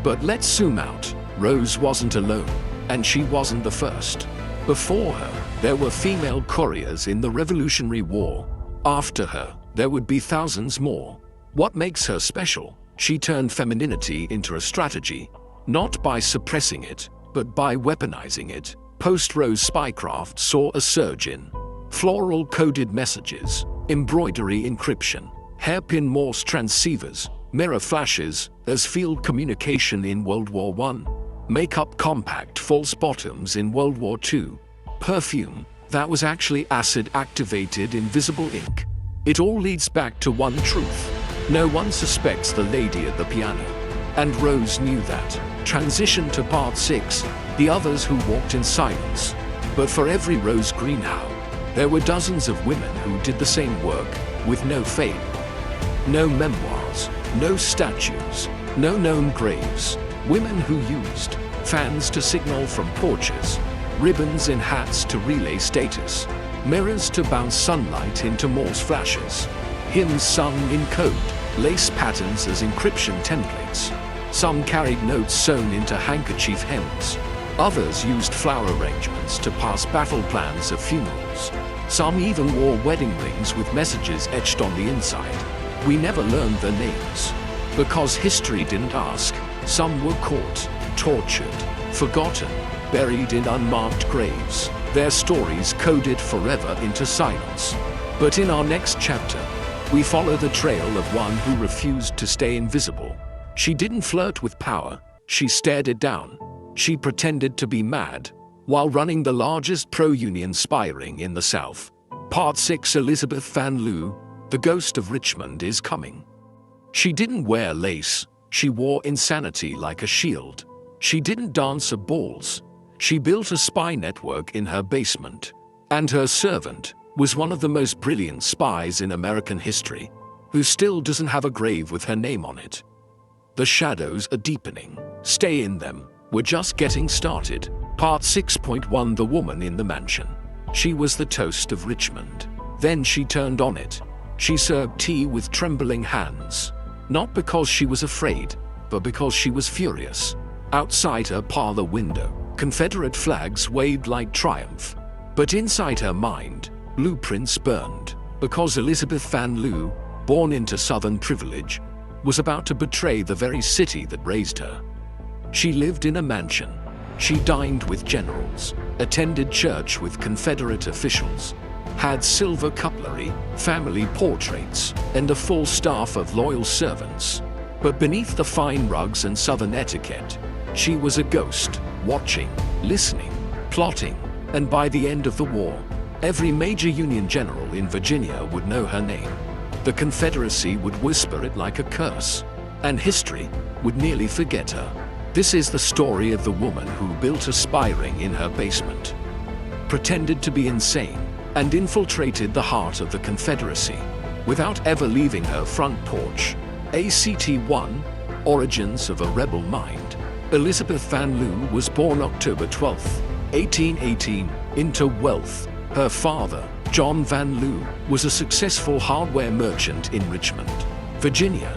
But let's zoom out. Rose wasn't alone, and she wasn't the first. Before her, there were female couriers in the Revolutionary War. After her, there would be thousands more. What makes her special? She turned femininity into a strategy, not by suppressing it, but by weaponizing it. Post-Rose spycraft saw a surge in floral coded messages, embroidery encryption, hairpin Morse transceivers, mirror flashes as field communication in World War I, makeup compact false bottoms in World War II, perfume that was actually acid-activated invisible ink. It all leads back to one truth. No one suspects the lady at the piano. And Rose knew that. Transition to part 6, the others who walked in silence. But for every Rose Greenhow, there were dozens of women who did the same work with no fame. No memoirs, no statues, no known graves. Women who used fans to signal from porches, ribbons in hats to relay status, mirrors to bounce sunlight into Morse flashes, hymns sung in code, lace patterns as encryption templates. Some carried notes sewn into handkerchief hems. Others used flower arrangements to pass battle plans of funerals. Some even wore wedding rings with messages etched on the inside. We never learned their names, because history didn't ask. Some were caught, tortured, forgotten, buried in unmarked graves, their stories coded forever into silence. But in our next chapter, we follow the trail of one who refused to stay invisible. She didn't flirt with power, she stared it down. She pretended to be mad, while running the largest pro-Union spy ring in the South. Part 6. Elizabeth Van Lew, the ghost of Richmond is coming. She didn't wear lace, she wore insanity like a shield. She didn't dance at balls, she built a spy network in her basement. And her servant was one of the most brilliant spies in American history, who still doesn't have a grave with her name on it. The shadows are deepening. Stay in them. We're just getting started. Part 6.1. The woman in the mansion. She was the toast of Richmond. Then she turned on it. She served tea with trembling hands. Not because she was afraid, but because she was furious. Outside her parlor window, Confederate flags waved like triumph. But inside her mind, blueprints burned. Because Elizabeth Van Lew, born into Southern privilege, was about to betray the very city that raised her. She lived in a mansion. She dined with generals, attended church with Confederate officials, had silver cutlery, family portraits, and a full staff of loyal servants. But beneath the fine rugs and Southern etiquette, she was a ghost, watching, listening, plotting, and by the end of the war, every major Union general in Virginia would know her name. The Confederacy would whisper it like a curse, and history would nearly forget her. This is the story of the woman who built a spy ring in her basement, pretended to be insane, and infiltrated the heart of the Confederacy without ever leaving her front porch. ACT-1, Origins of a Rebel Mind. Elizabeth Van Lew was born October 12, 1818, into wealth. Her father, John Van Lew, was a successful hardware merchant in Richmond, Virginia,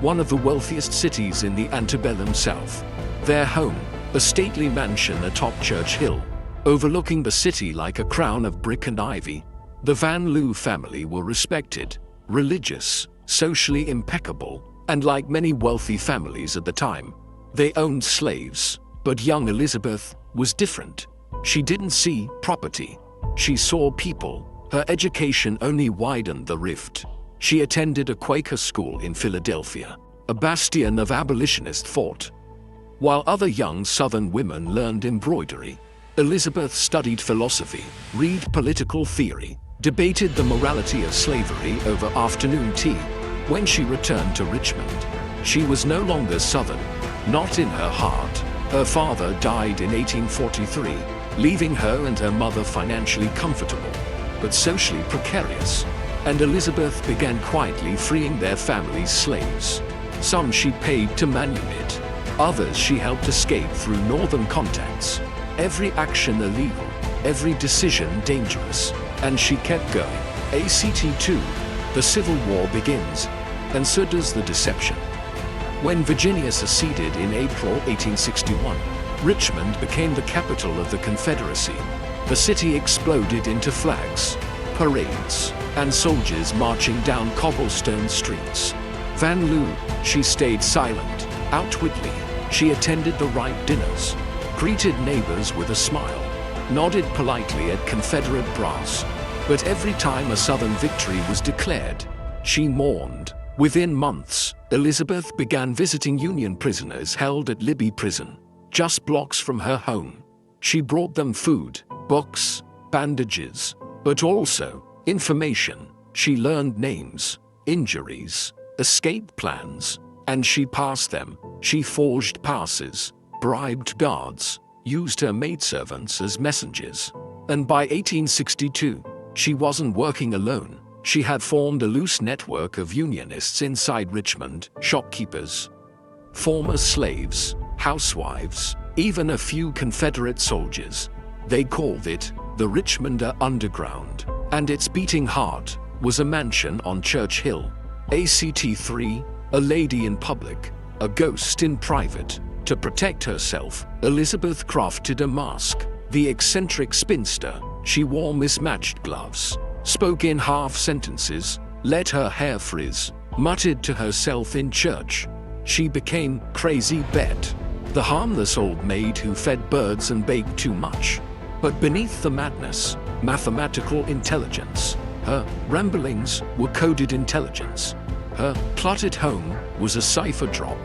one of the wealthiest cities in the antebellum South. Their home, a stately mansion atop Church Hill, overlooking the city like a crown of brick and ivy. The Van Lew family were respected, religious, socially impeccable, and like many wealthy families at the time, they owned slaves. But young Elizabeth was different. She didn't see property, she saw people. Her education only widened the rift. She attended a Quaker school in Philadelphia, a bastion of abolitionist thought. While other young Southern women learned embroidery, Elizabeth studied philosophy, read political theory, debated the morality of slavery over afternoon tea. When she returned to Richmond, she was no longer Southern, not in her heart. Her father died in 1843, leaving her and her mother financially comfortable, but socially precarious. And Elizabeth began quietly freeing their family's slaves. Some she paid to manumit, others she helped escape through northern contacts. Every action illegal, every decision dangerous, and she kept going. ACT-2, the Civil War begins, and so does the deception. When Virginia seceded in April 1861, Richmond became the capital of the Confederacy. The city exploded into flags, parades, and soldiers marching down cobblestone streets. Van Lew, she stayed silent, outwardly. She attended the right dinners, greeted neighbors with a smile, nodded politely at Confederate brass. But every time a Southern victory was declared, she mourned. Within months, Elizabeth began visiting Union prisoners held at Libby Prison, just blocks from her home. She brought them food, books, bandages, but also information. She learned names, injuries, escape plans, and she passed them. She forged passes, bribed guards, used her maidservants as messengers. And by 1862, she wasn't working alone. She had formed a loose network of Unionists inside Richmond, shopkeepers, former slaves, housewives, even a few Confederate soldiers. They called it the Richmonder Underground, and its beating heart was a mansion on Church Hill. Act 3, a lady in public, a ghost in private. To protect herself, Elizabeth crafted a mask. The eccentric spinster, she wore mismatched gloves, spoke in half sentences, let her hair frizz, muttered to herself in church. She became Crazy Bet, the harmless old maid who fed birds and baked too much. But beneath the madness, mathematical intelligence. Her ramblings were coded intelligence. Her plot at home was a cipher drop.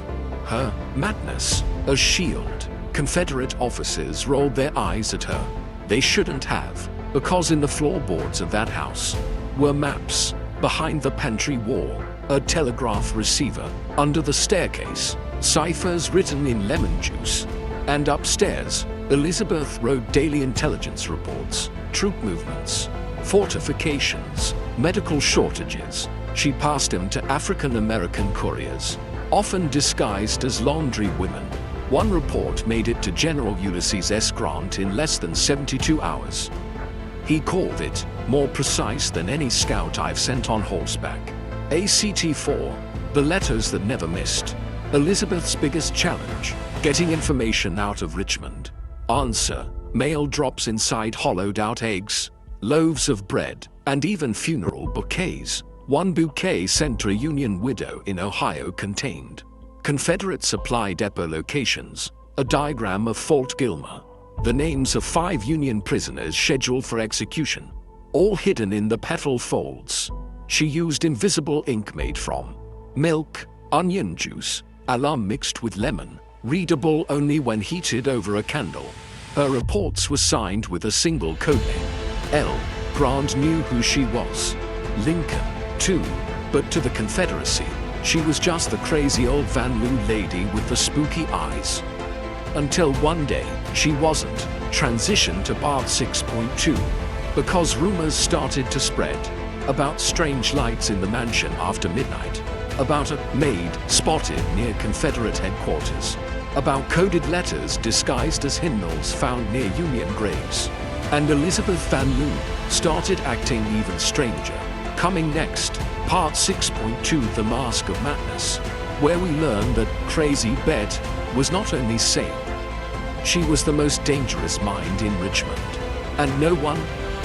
Her madness, a shield. Confederate officers rolled their eyes at her. They shouldn't have, because in the floorboards of that house were maps. Behind the pantry wall, a telegraph receiver. Under the staircase, ciphers written in lemon juice. And upstairs, Elizabeth wrote daily intelligence reports, troop movements, fortifications, medical shortages. She passed them to African American couriers, often disguised as laundry women. One report made it to General Ulysses S. Grant in less than 72 hours. He called it more precise than any scout I've sent on horseback. Act 4, the letters that never missed. Elizabeth's biggest challenge, getting information out of Richmond. Answer, mail drops inside hollowed-out eggs, loaves of bread, and even funeral bouquets. One bouquet sent to a Union widow in Ohio contained Confederate supply depot locations, a diagram of Fort Gilmer, the names of 5 Union prisoners scheduled for execution, all hidden in the petal folds. She used invisible ink made from milk, onion juice, alum mixed with lemon, readable only when heated over a candle. Her reports were signed with a single codename, L. Grant knew who she was. Lincoln, too, but to the Confederacy, she was just the crazy old Van Loo lady with the spooky eyes. Until one day, she wasn't. Transitioned to Part 6.2, because rumors started to spread about strange lights in the mansion after midnight, about a maid spotted near Confederate headquarters, about coded letters disguised as hymnals found near Union graves. And Elizabeth Van Loo started acting even stranger. Coming next, Part 6.2, The Mask of Madness, where we learn that Crazy Bet was not only sane, she was the most dangerous mind in Richmond. And no one,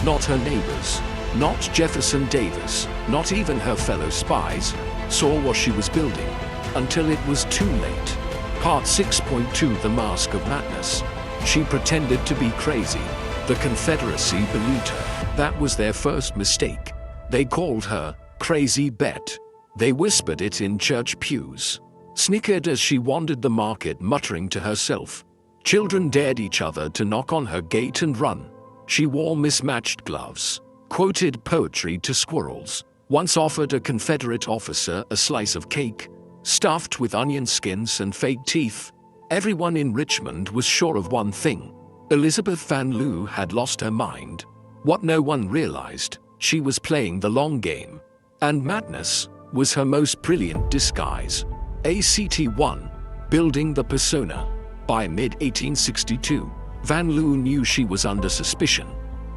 not her neighbors, not Jefferson Davis, not even her fellow spies, saw what she was building until it was too late. Part 6.2, The Mask of Madness. She pretended to be crazy. The Confederacy believed her. That was their first mistake. They called her Crazy Bet. They whispered it in church pews, snickered as she wandered the market muttering to herself. Children dared each other to knock on her gate and run. She wore mismatched gloves, quoted poetry to squirrels, once offered a Confederate officer a slice of cake, stuffed with onion skins and fake teeth. Everyone in Richmond was sure of one thing. Elizabeth Van Loo had lost her mind. What no one realized, she was playing the long game. And madness was her most brilliant disguise. Act 1, Building the Persona. By mid-1862, Van Loo knew she was under suspicion.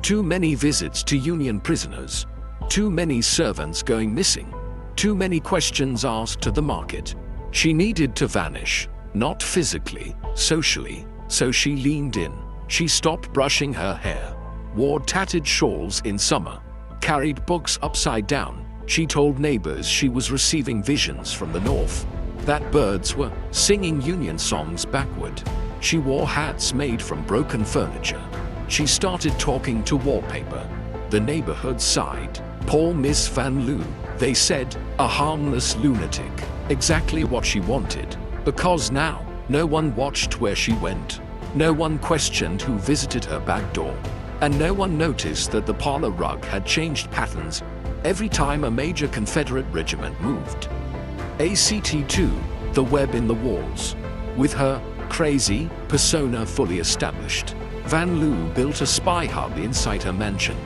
Too many visits to Union prisoners. Too many servants going missing. Too many questions asked to the market. She needed to vanish, not physically, socially, so she leaned in. She stopped brushing her hair, wore tattered shawls in summer, carried books upside down. She told neighbors she was receiving visions from the north, that birds were singing Union songs backward. She wore hats made from broken furniture. She started talking to wallpaper. The neighborhood sighed. Poor Miss Van Loo, they said, a harmless lunatic. Exactly what she wanted. Because now, no one watched where she went. No one questioned who visited her back door. And no one noticed that the parlor rug had changed patterns every time a major Confederate regiment moved. Act 2, The Web in the Walls. With her crazy persona fully established, Van Loo built a spy hub inside her mansion.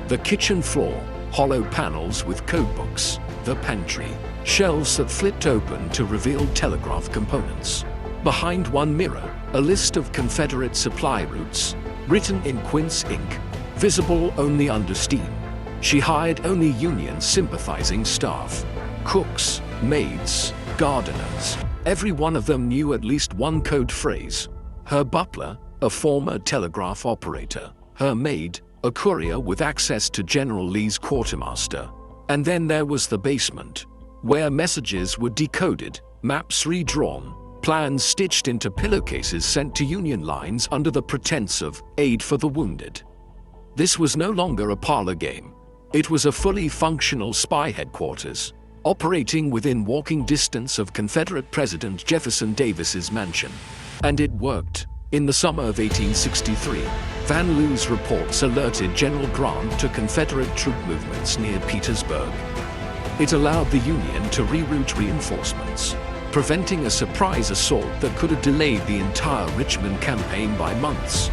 The kitchen floor, hollow panels with codebooks. The pantry, shelves that flipped open to reveal telegraph components. Behind one mirror, a list of Confederate supply routes, written in quince ink, visible only under steam. She hired only Union sympathizing staff. Cooks, maids, gardeners. Every one of them knew at least one code phrase. Her butler, a former telegraph operator. Her maid, a courier with access to General Lee's quartermaster. And then there was the basement, where messages were decoded, maps redrawn, plans stitched into pillowcases sent to Union lines under the pretense of aid for the wounded. This was no longer a parlor game. It was a fully functional spy headquarters, operating within walking distance of Confederate President Jefferson Davis's mansion. And it worked. In the summer of 1863, Van Loo's reports alerted General Grant to Confederate troop movements near Petersburg. It allowed the Union to reroute reinforcements, preventing a surprise assault that could have delayed the entire Richmond campaign by months.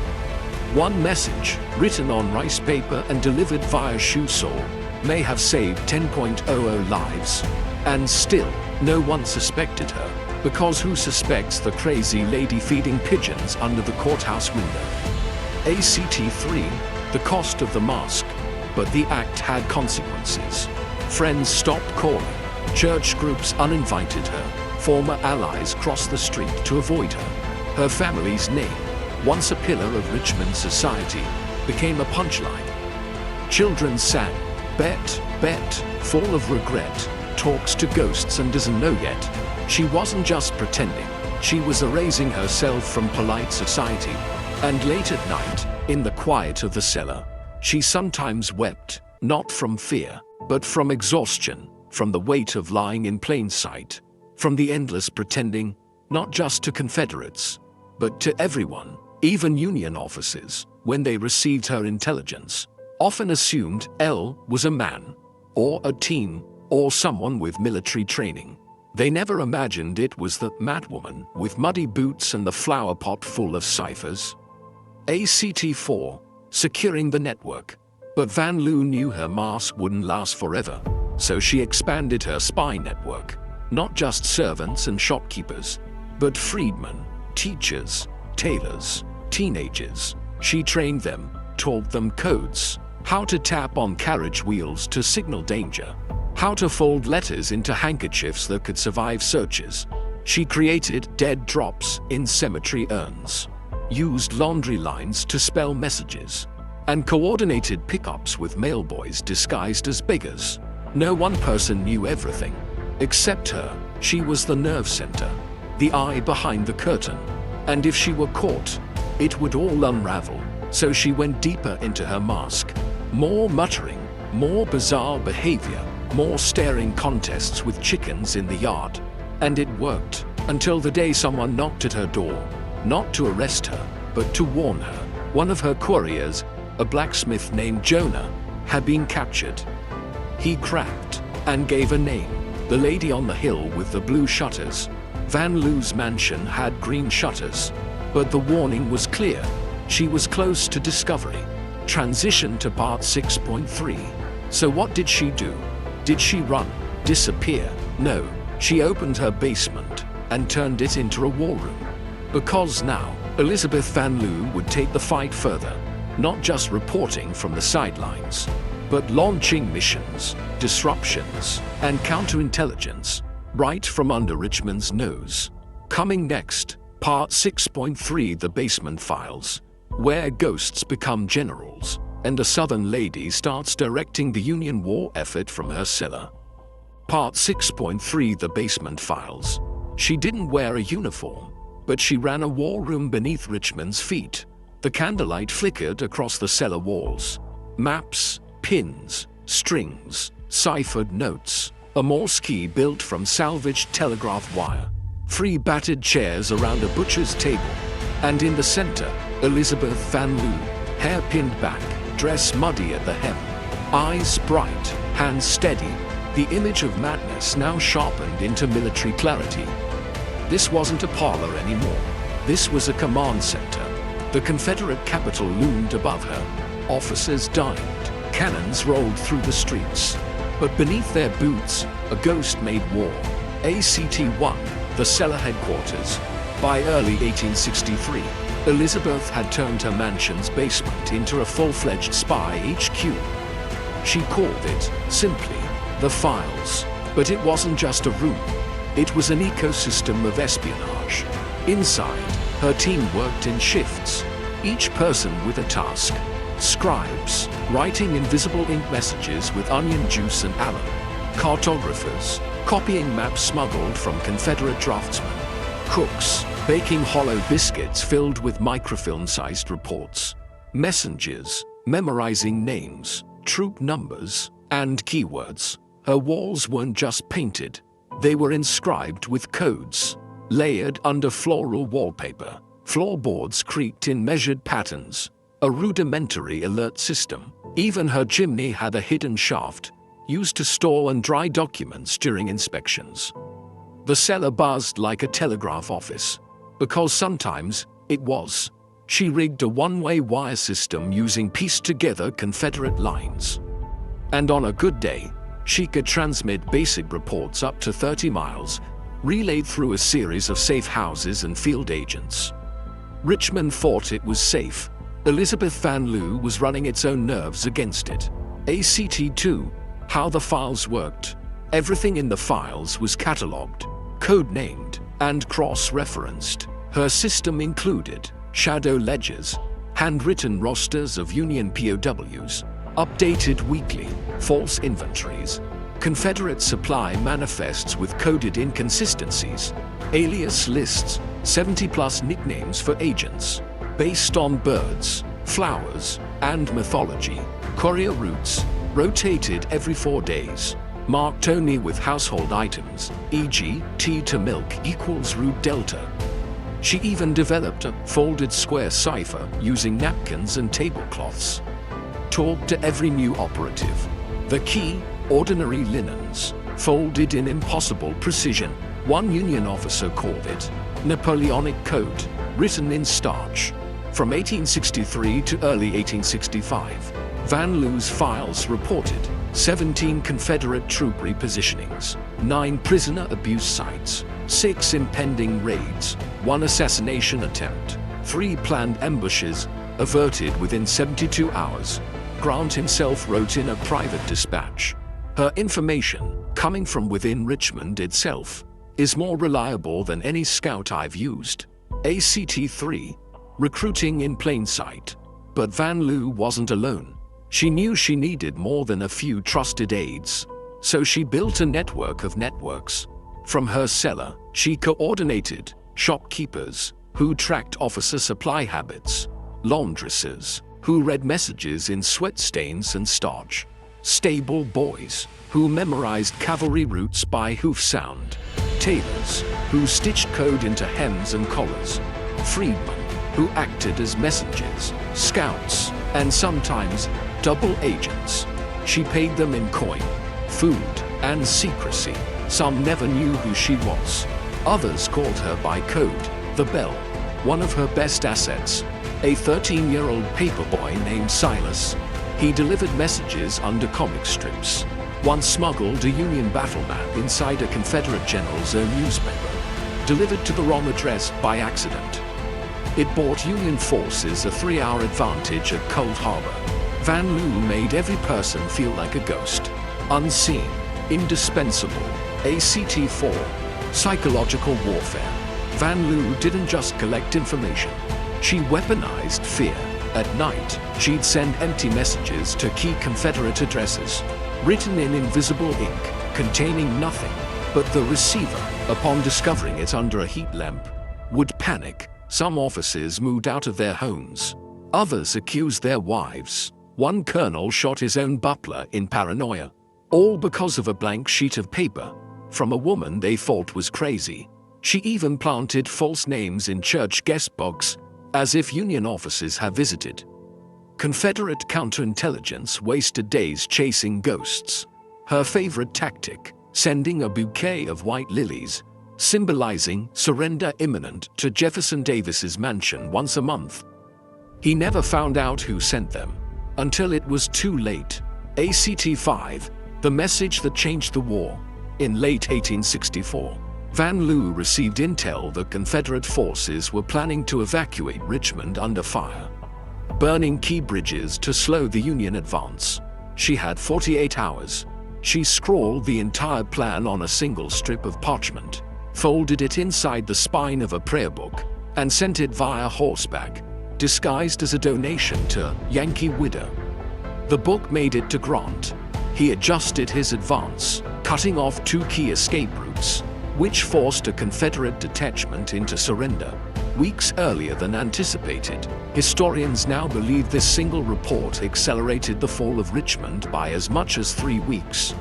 One message, written on rice paper and delivered via shoe sole, may have saved 10.00 lives. And still, no one suspected her, because who suspects the crazy lady feeding pigeons under the courthouse window? ACT3, the cost of the mask, but the act had consequences. Friends stopped calling, church groups uninvited her, former allies crossed the street to avoid her. Her family's name, once a pillar of Richmond society, became a punchline. Children sang, bet, bet, full of regret, talks to ghosts and doesn't know yet. She wasn't just pretending, she was erasing herself from polite society. And late at night, in the quiet of the cellar, she sometimes wept, not from fear, but from exhaustion, from the weight of lying in plain sight, from the endless pretending, not just to Confederates, but to everyone. Even Union officers, when they received her intelligence, often assumed L was a man, or a team, or someone with military training. They never imagined it was the madwoman with muddy boots and the flower pot full of ciphers. ACT4, securing the network. But Van Loo knew her mask wouldn't last forever, so she expanded her spy network. Not just servants and shopkeepers, but freedmen, teachers, tailors, teenagers. She trained them, taught them codes, how to tap on carriage wheels to signal danger, how to fold letters into handkerchiefs that could survive searches. She created dead drops in cemetery urns, used laundry lines to spell messages, and coordinated pickups with mailboys disguised as beggars. No one person knew everything, except her. She was the nerve center, the eye behind the curtain. And if she were caught, it would all unravel. So she went deeper into her mask. More muttering, more bizarre behavior, more staring contests with chickens in the yard. And it worked, until the day someone knocked at her door, not to arrest her, but to warn her. One of her couriers, a blacksmith named Jonah, had been captured. He cracked and gave a name, the lady on the hill with the blue shutters. Van Loo's mansion had green shutters, but the warning was clear. She was close to discovery. Transition to part 6.3. So what did she do? Did she run? Disappear? No, she opened her basement and turned it into a war room. Because now, Elizabeth Van Loo would take the fight further, not just reporting from the sidelines, but launching missions, disruptions, and counterintelligence right from under Richmond's nose. Coming next, part 6.3, The Basement Files, where ghosts become generals, and a Southern lady starts directing the Union war effort from her cellar. Part 6.3, The Basement Files. She didn't wear a uniform, but she ran a war room beneath Richmond's feet. The candlelight flickered across the cellar walls. Maps, pins, strings, ciphered notes, a Morse key built from salvaged telegraph wire, 3 battered chairs around a butcher's table, and in the center, Elizabeth Van Loo, hair pinned back, dress muddy at the hem, eyes bright, hands steady, the image of madness now sharpened into military clarity. This wasn't a parlor anymore. This was a command center, The Confederate capital loomed above her. Officers dined. Cannons rolled through the streets. But beneath their boots, a ghost made war. ACT-1, the cellar headquarters. By early 1863, Elizabeth had turned her mansion's basement into a full-fledged spy HQ. She called it, simply, the Files. But it wasn't just a room. It was an ecosystem of espionage. Inside, her team worked in shifts, each person with a task. Scribes, writing invisible ink messages with onion juice and alum. Cartographers, copying maps smuggled from Confederate draftsmen. Cooks, baking hollow biscuits filled with microfilm-sized reports. Messengers, memorizing names, troop numbers, and keywords. Her walls weren't just painted. They were inscribed with codes, layered under floral wallpaper. Floorboards creaked in measured patterns. A rudimentary alert system. Even her chimney had a hidden shaft, used to store and dry documents during inspections. The cellar buzzed like a telegraph office, because sometimes it was. She rigged a one-way wire system using pieced-together Confederate lines. And on a good day, she could transmit basic reports up to 30 miles, relayed through a series of safe houses and field agents. Richmond thought it was safe. Elizabeth Van Loo was running its own nerves against it. ACT-2, how the files worked. Everything in the files was catalogued, code-named, and cross-referenced. Her system included shadow ledgers, handwritten rosters of Union POWs, updated weekly, false inventories, Confederate supply manifests with coded inconsistencies, alias lists, 70+ nicknames for agents, based on birds, flowers, and mythology. Courier routes, rotated every 4 days, marked only with household items, e.g., tea to milk equals route delta. She even developed a folded square cipher using napkins and tablecloths. Talked to every new operative. The key, ordinary linens, folded in impossible precision. One Union officer called it Napoleonic Code, written in starch. From 1863 to early 1865, Van Loo's files reported 17 Confederate troop repositionings, 9 prisoner abuse sites, 6 impending raids, 1 assassination attempt, 3 planned ambushes, averted within 72 hours. Grant himself wrote in a private dispatch, "Her information, coming from within Richmond itself, is more reliable than any scout I've used." ACT-3, recruiting in plain sight. But Van Loo wasn't alone. She knew she needed more than a few trusted aides. So she built a network of networks. From her cellar, she coordinated shopkeepers who tracked officer supply habits, laundresses who read messages in sweat stains and starch, stable boys who memorized cavalry routes by hoof sound, tailors who stitched code into hems and collars, freedmen who acted as messengers, scouts, and sometimes double agents. She paid them in coin, food, and secrecy. Some never knew who she was. Others called her by code, the Bell, one of her best assets. A 13-year-old paperboy named Silas. He delivered messages under comic strips. Once smuggled a Union battle map inside a Confederate general's own newspaper, delivered to the wrong address by accident. It bought Union forces a 3-hour advantage at Cold Harbor. Van Loo made every person feel like a ghost. Unseen, indispensable. ACT-4, psychological warfare. Van Loo didn't just collect information. She weaponized fear. At night, she'd send empty messages to key Confederate addresses, written in invisible ink, containing nothing. But the receiver, upon discovering it under a heat lamp, would panic. Some officers moved out of their homes. Others accused their wives. One colonel shot his own butler in paranoia. All because of a blank sheet of paper from a woman they thought was crazy. She even planted false names in church guest books, as if Union officers had visited. Confederate counterintelligence wasted days chasing ghosts. Her favorite tactic, sending a bouquet of white lilies, symbolizing surrender imminent, to Jefferson Davis's mansion once a month. He never found out who sent them, until it was too late. ACT-5, the message that changed the war. In late 1864, Van Lew received intel that Confederate forces were planning to evacuate Richmond under fire, burning key bridges to slow the Union advance. She had 48 hours. She scrawled the entire plan on a single strip of parchment, folded it inside the spine of a prayer book, and sent it via horseback, disguised as a donation to Yankee Widow. The book made it to Grant. He adjusted his advance, cutting off 2 key escape routes, which forced a Confederate detachment into surrender. Weeks earlier than anticipated, historians now believe this single report accelerated the fall of Richmond by as much as 3 weeks.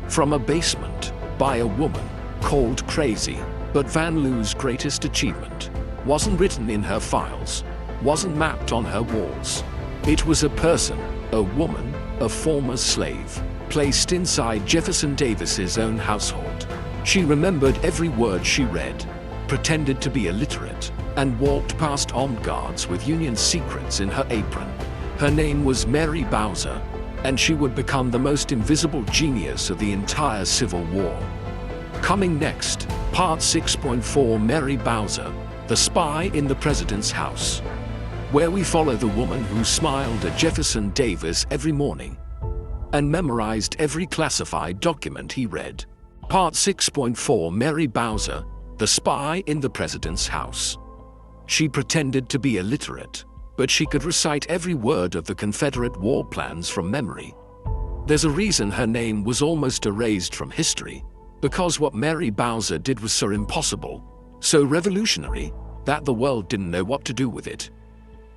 From a basement, by a woman, called crazy. But Van Lew's greatest achievement wasn't written in her files, wasn't mapped on her walls. It was a person, a woman, a former slave, placed inside Jefferson Davis's own household. She remembered every word she read, pretended to be illiterate, and walked past armed guards with Union secrets in her apron. Her name was Mary Bowser, and she would become the most invisible genius of the entire Civil War. Coming next, Part 6.4, Mary Bowser, the spy in the President's house, where we follow the woman who smiled at Jefferson Davis every morning and memorized every classified document he read. Part 6.4, Mary Bowser, the spy in the President's house. She pretended to be illiterate, but she could recite every word of the Confederate war plans from memory. There's a reason her name was almost erased from history, because what Mary Bowser did was so impossible, so revolutionary, that the world didn't know what to do with it.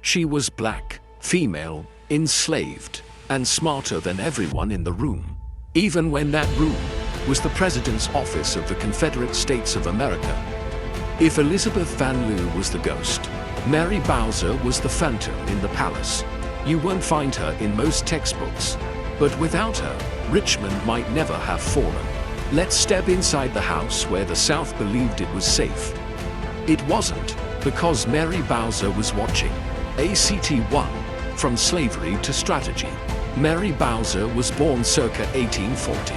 She was black, female, enslaved, and smarter than everyone in the room, even when that room was the President's office of the Confederate States of America. If Elizabeth Van Lew was the ghost, Mary Bowser was the phantom in the palace. You won't find her in most textbooks, but without her, Richmond might never have fallen. Let's step inside the house where the South believed it was safe. It wasn't, because Mary Bowser was watching. ACT-1, From Slavery to Strategy. Mary Bowser was born circa 1840,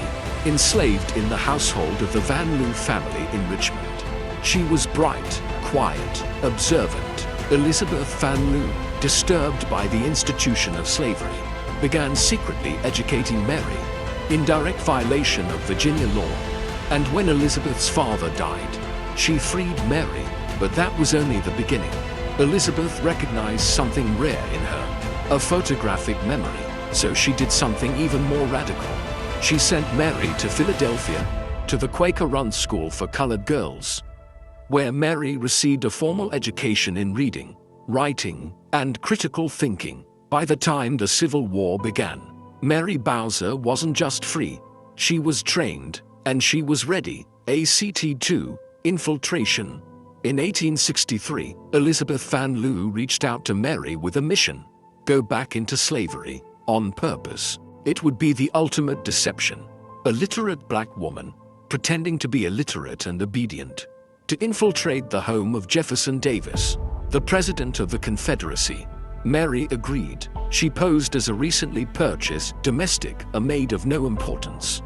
enslaved in the household of the Van Lew family in Richmond. She was bright, quiet, observant. Elizabeth Van Lew, disturbed by the institution of slavery, began secretly educating Mary, in direct violation of Virginia law. And when Elizabeth's father died, she freed Mary, but that was only the beginning. Elizabeth recognized something rare in her, a photographic memory, so she did something even more radical. She sent Mary to Philadelphia, to the Quaker-run school for colored girls, where Mary received a formal education in reading, writing, and critical thinking. By the time the Civil War began, Mary Bowser wasn't just free, she was trained, and she was ready. ACT-2, Infiltration. In 1863, Elizabeth Van Lew reached out to Mary with a mission: go back into slavery, on purpose. It would be the ultimate deception. A literate black woman, pretending to be illiterate and obedient, to infiltrate the home of Jefferson Davis, the President of the Confederacy. Mary agreed. She posed as a recently purchased domestic, a maid of no importance.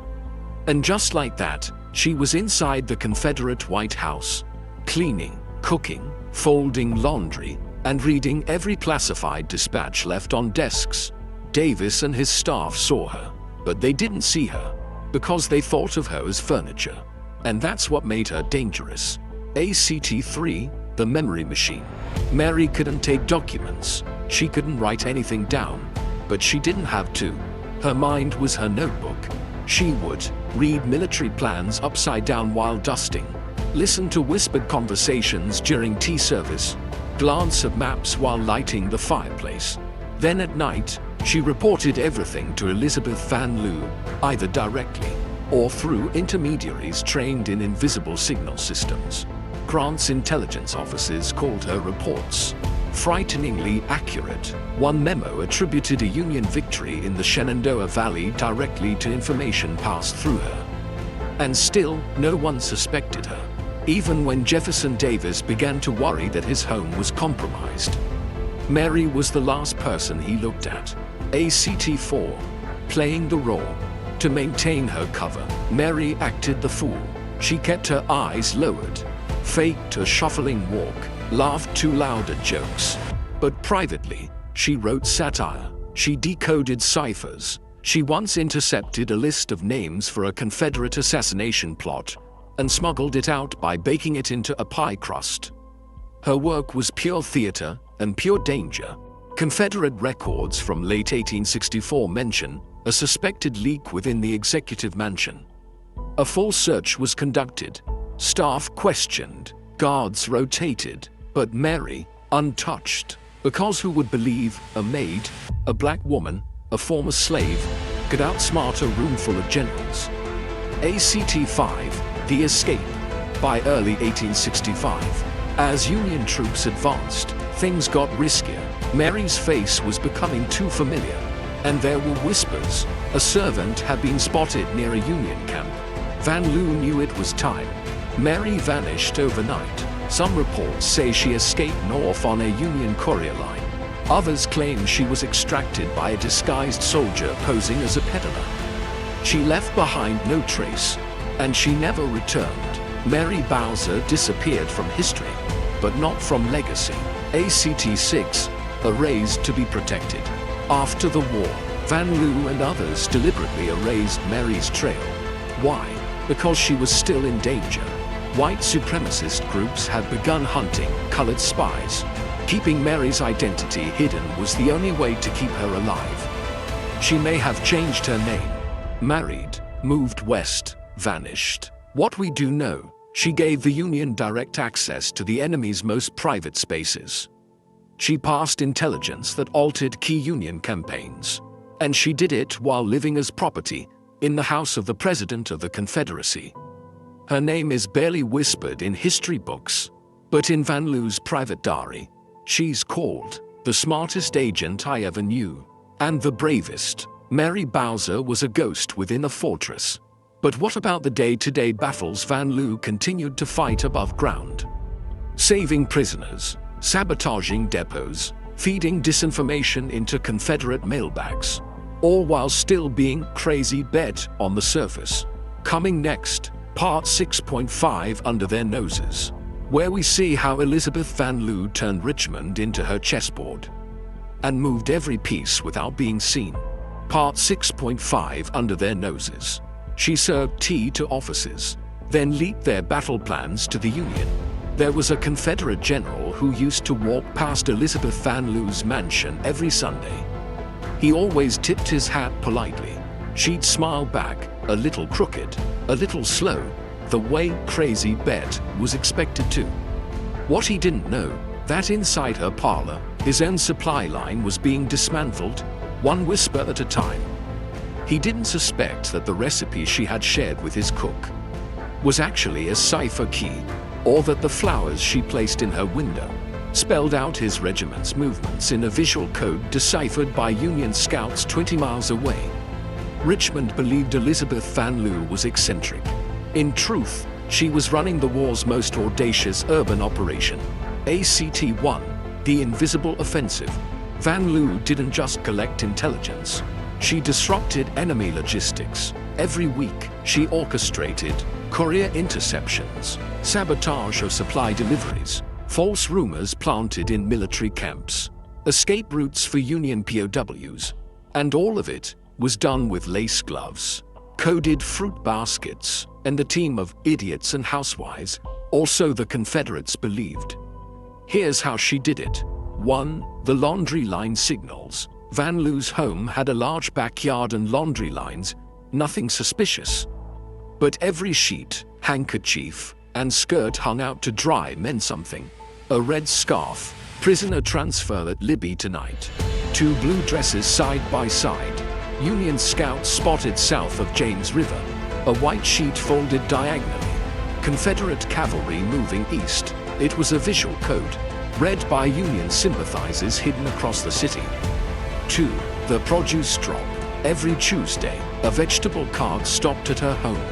And just like that, she was inside the Confederate White House, cleaning, cooking, folding laundry, and reading every classified dispatch left on desks. Davis and his staff saw her, but they didn't see her, because they thought of her as furniture. And that's what made her dangerous. ACT-3, the memory machine. Mary couldn't take documents, she couldn't write anything down, but she didn't have to. Her mind was her notebook. She would read military plans upside down while dusting, listen to whispered conversations during tea service, glance at maps while lighting the fireplace. Then at night, she reported everything to Elizabeth Van Lew, either directly or through intermediaries trained in invisible signal systems. Grant's intelligence officers called her reports frighteningly accurate. One memo attributed a Union victory in the Shenandoah Valley directly to information passed through her. And still, no one suspected her, even when Jefferson Davis began to worry that his home was compromised. Mary was the last person he looked at. ACT-4. Playing the role. To maintain her cover, Mary acted the fool. She kept her eyes lowered, faked a shuffling walk, laughed too loud at jokes. But privately, she wrote satire. She decoded ciphers. She once intercepted a list of names for a Confederate assassination plot and smuggled it out by baking it into a pie crust. Her work was pure theater and pure danger. Confederate records from late 1864 mention a suspected leak within the executive mansion. A full search was conducted. Staff questioned. Guards rotated. But Mary, untouched. Because who would believe a maid, a black woman, a former slave, could outsmart a room full of generals? ACT-5. The Escape. By early 1865, as Union troops advanced, things got riskier. Mary's face was becoming too familiar, and there were whispers. A servant had been spotted near a Union camp. Van Loo knew it was time. Mary vanished overnight. Some reports say she escaped north on a Union courier line. Others claim she was extracted by a disguised soldier posing as a peddler. She left behind no trace, and she never returned. Mary Bowser disappeared from history, but not from legacy. ACT-6. Erased to be protected. After the war, Van Loo and others deliberately erased Mary's trail. Why? Because she was still in danger. White supremacist groups had begun hunting colored spies. Keeping Mary's identity hidden was the only way to keep her alive. She may have changed her name, married, moved west, vanished. What we do know, she gave the Union direct access to the enemy's most private spaces. She passed intelligence that altered key Union campaigns. And she did it while living as property in the house of the President of the Confederacy. Her name is barely whispered in history books, but in Van Loo's private diary, she's called the smartest agent I ever knew, and the bravest. Mary Bowser was a ghost within a fortress. But what about the day-to-day battles Van Loo continued to fight above ground? Saving prisoners, sabotaging depots, feeding disinformation into Confederate mailbags, all while still being crazy bet on the surface. Coming next, Part 6.5 Under Their Noses, where we see how Elizabeth Van Loo turned Richmond into her chessboard and moved every piece without being seen. Part 6.5 Under Their Noses. She served tea to officers, then leaked their battle plans to the Union. There was a Confederate general who used to walk past Elizabeth Van Loo's mansion every Sunday. He always tipped his hat politely. She'd smile back, a little crooked, a little slow, the way Crazy Bet was expected to. What he didn't know, that inside her parlor, his own supply line was being dismantled, one whisper at a time. He didn't suspect that the recipe she had shared with his cook was actually a cipher key, or that the flowers she placed in her window spelled out his regiment's movements in a visual code deciphered by Union scouts 20 miles away. Richmond believed Elizabeth Van Loo was eccentric. In truth, she was running the war's most audacious urban operation. ACT-1, the Invisible Offensive. Van Loo didn't just collect intelligence. She disrupted enemy logistics. Every week, she orchestrated courier interceptions, sabotage of supply deliveries, false rumors planted in military camps, escape routes for Union POWs, and all of it was done with lace gloves, coded fruit baskets, and a team of idiots and housewives, also the Confederates believed. Here's how she did it. 1. The laundry line signals. Van Loo's home had a large backyard and laundry lines, nothing suspicious. But every sheet, handkerchief, and skirt hung out to dry meant something. A red scarf, prisoner transfer at Libby tonight. 2 blue dresses side by side. Union scouts spotted south of James River. A white sheet folded diagonally. Confederate cavalry moving east. It was a visual code, read by Union sympathizers hidden across the city. 2. The produce drop. Every Tuesday, a vegetable cart stopped at her home.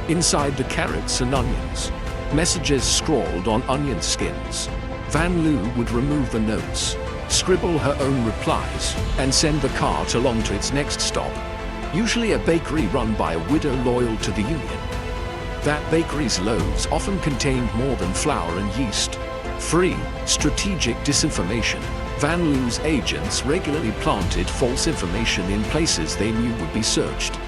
Inside the carrots and onions, messages scrawled on onion skins. Van Loo would remove the notes, scribble her own replies, and send the cart along to its next stop, usually a bakery run by a widow loyal to the Union. That bakery's loaves often contained more than flour and yeast. Free, strategic disinformation. Van Loo's agents regularly planted false information in places they knew would be searched.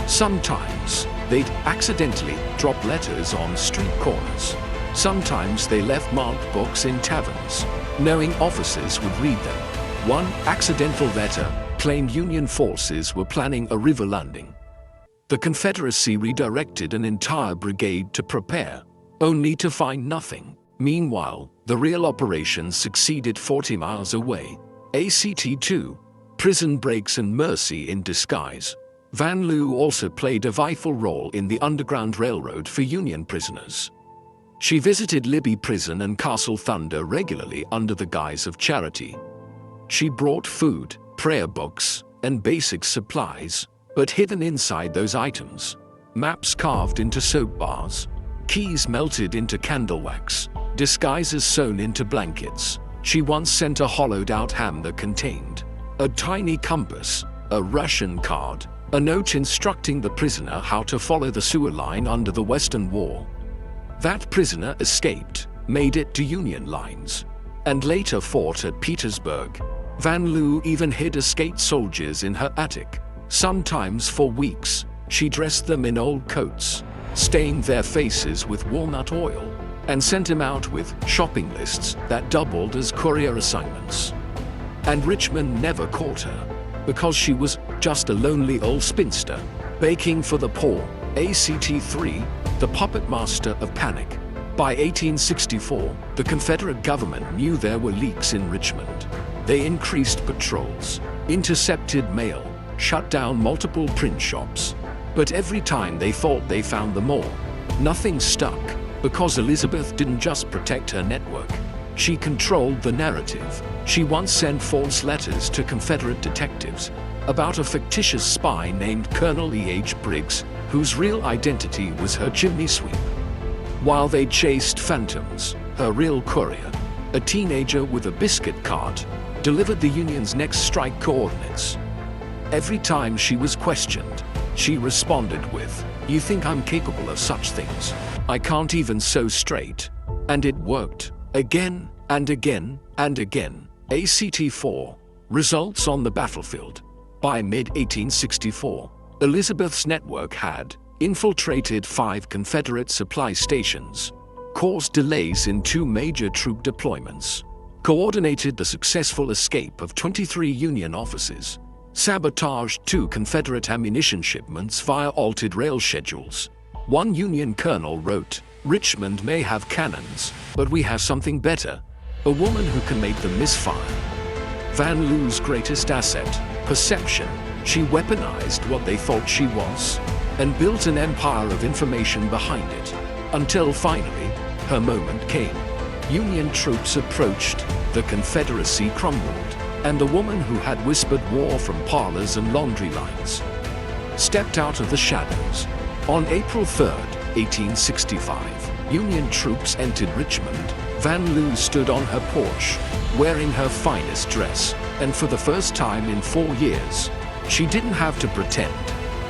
Sometimes, they'd accidentally drop letters on street corners. Sometimes they left marked books in taverns, knowing officers would read them. One accidental letter claimed Union forces were planning a river landing. The Confederacy redirected an entire brigade to prepare, only to find nothing. Meanwhile, the real operation succeeded 40 miles away. ACT-2, Prison Breaks and Mercy in Disguise. Van Loo also played a vital role in the Underground Railroad for Union prisoners. She visited Libby Prison and Castle Thunder regularly under the guise of charity. She brought food, prayer books, and basic supplies, but hidden inside those items, maps carved into soap bars, keys melted into candle wax, disguises sewn into blankets. She once sent a hollowed-out ham that contained a tiny compass, a ration card, a note instructing the prisoner how to follow the sewer line under the Western Wall. That prisoner escaped, made it to Union lines, and later fought at Petersburg. Van Loo even hid escaped soldiers in her attic. Sometimes for weeks, she dressed them in old coats, stained their faces with walnut oil, and sent him out with shopping lists that doubled as courier assignments. And Richmond never caught her, because she was just a lonely old spinster, baking for the poor. ACT-3, the puppet master of panic. By 1864, the Confederate government knew there were leaks in Richmond. They increased patrols, intercepted mail, shut down multiple print shops. But every time they thought they found them all, nothing stuck, because Elizabeth didn't just protect her network. She controlled the narrative. She once sent false letters to Confederate detectives about a fictitious spy named Colonel E.H. Briggs, whose real identity was her chimney sweep. While they chased phantoms, her real courier, a teenager with a biscuit cart, delivered the Union's next strike coordinates. Every time she was questioned, she responded with, "You think I'm capable of such things? I can't even sew straight." And it worked, again and again and again. ACT-4, results on the battlefield. By mid-1864, Elizabeth's network had infiltrated 5 Confederate supply stations, caused delays in 2 major troop deployments, coordinated the successful escape of 23 Union officers, sabotaged 2 Confederate ammunition shipments via altered rail schedules. One Union colonel wrote, "Richmond may have cannons, but we have something better, a woman who can make them misfire." Van Loo's greatest asset, perception. She weaponized what they thought she was, and built an empire of information behind it, until finally, her moment came. Union troops approached, the Confederacy crumbled, and the woman who had whispered war from parlors and laundry lines stepped out of the shadows. On April 3rd, 1865, Union troops entered Richmond. Van Loo stood on her porch, wearing her finest dress, and for the first time in 4 years, she didn't have to pretend.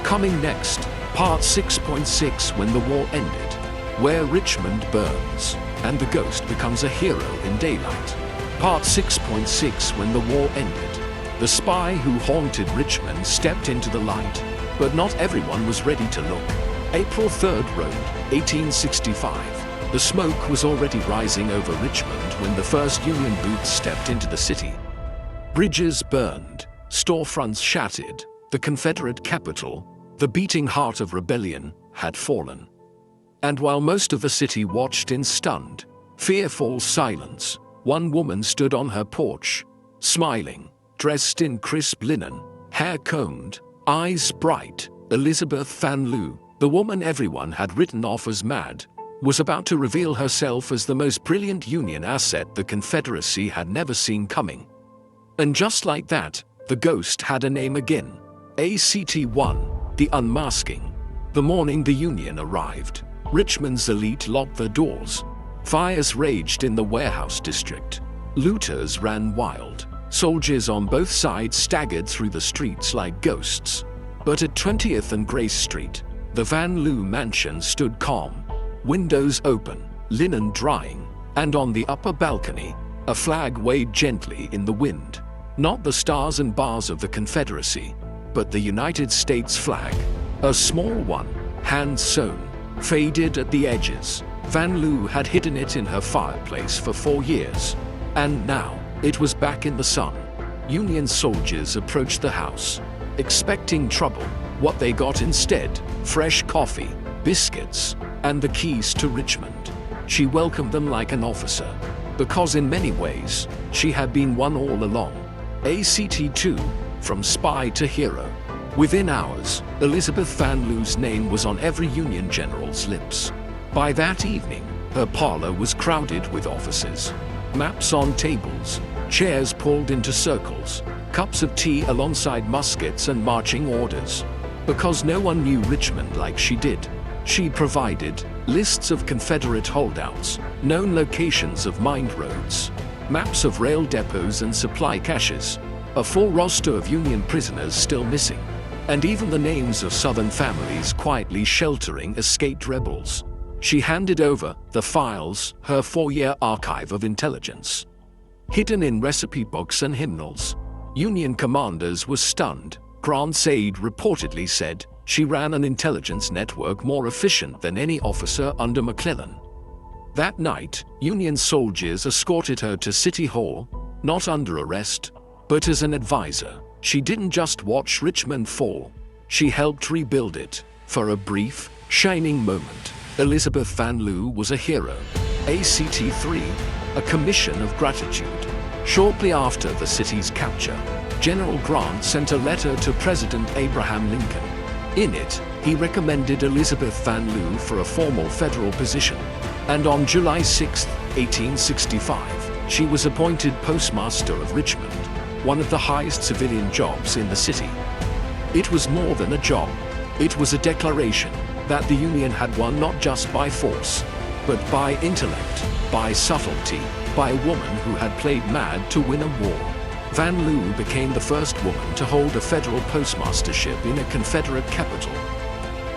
Coming next, Part 6.6, When the War Ended, where Richmond burns, and the ghost becomes a hero in daylight. Part 6.6, When the War Ended. The spy who haunted Richmond stepped into the light, but not everyone was ready to look. April 3rd Road, 1865. The smoke was already rising over Richmond when the first Union boots stepped into the city. Bridges burned, storefronts shattered, the Confederate capital, the beating heart of rebellion, had fallen. And while most of the city watched in stunned, fearful silence, one woman stood on her porch, smiling, dressed in crisp linen, hair combed, eyes bright. Elizabeth Van Loo, the woman everyone had written off as mad, was about to reveal herself as the most brilliant Union asset the Confederacy had never seen coming. And just like that, the ghost had a name again. ACT-1, the unmasking. The morning the Union arrived, Richmond's elite locked their doors. Fires raged in the warehouse district. Looters ran wild. Soldiers on both sides staggered through the streets like ghosts. But at 20th and Grace Street, the Van Loo mansion stood calm. Windows open, linen drying, and on the upper balcony, a flag waved gently in the wind. Not the stars and bars of the Confederacy, but the United States flag. A small one, hand-sewn, faded at the edges. Van Loo had hidden it in her fireplace for 4 years. And now, it was back in the sun. Union soldiers approached the house, expecting trouble. What they got instead: fresh coffee, biscuits, and the keys to Richmond. She welcomed them like an officer, because in many ways, she had been one all along. ACT-2, from spy to hero. Within hours, Elizabeth Van Loo's name was on every Union general's lips. By that evening, her parlor was crowded with officers. Maps on tables, chairs pulled into circles, cups of tea alongside muskets and marching orders. Because no one knew Richmond like she did. She provided lists of Confederate holdouts, known locations of mined roads, maps of rail depots and supply caches, a full roster of Union prisoners still missing, and even the names of Southern families quietly sheltering escaped rebels. She handed over the files, her 4-year archive of intelligence. Hidden in recipe books and hymnals, Union commanders were stunned. Grant's aide reportedly said she ran an intelligence network more efficient than any officer under McClellan. That night, Union soldiers escorted her to City Hall, not under arrest, but as an advisor. She didn't just watch Richmond fall, she helped rebuild it. For a brief, shining moment, Elizabeth Van Loo was a hero. ACT-3, a commission of gratitude. Shortly after the city's capture, General Grant sent a letter to President Abraham Lincoln. In it, he recommended Elizabeth Van Loo for a formal federal position. And on July 6, 1865, she was appointed Postmaster of Richmond, one of the highest civilian jobs in the city. It was more than a job. It was a declaration that the Union had won not just by force, but by intellect, by subtlety, by a woman who had played mad to win a war. Van Loo became the first woman to hold a federal postmastership in a Confederate capital.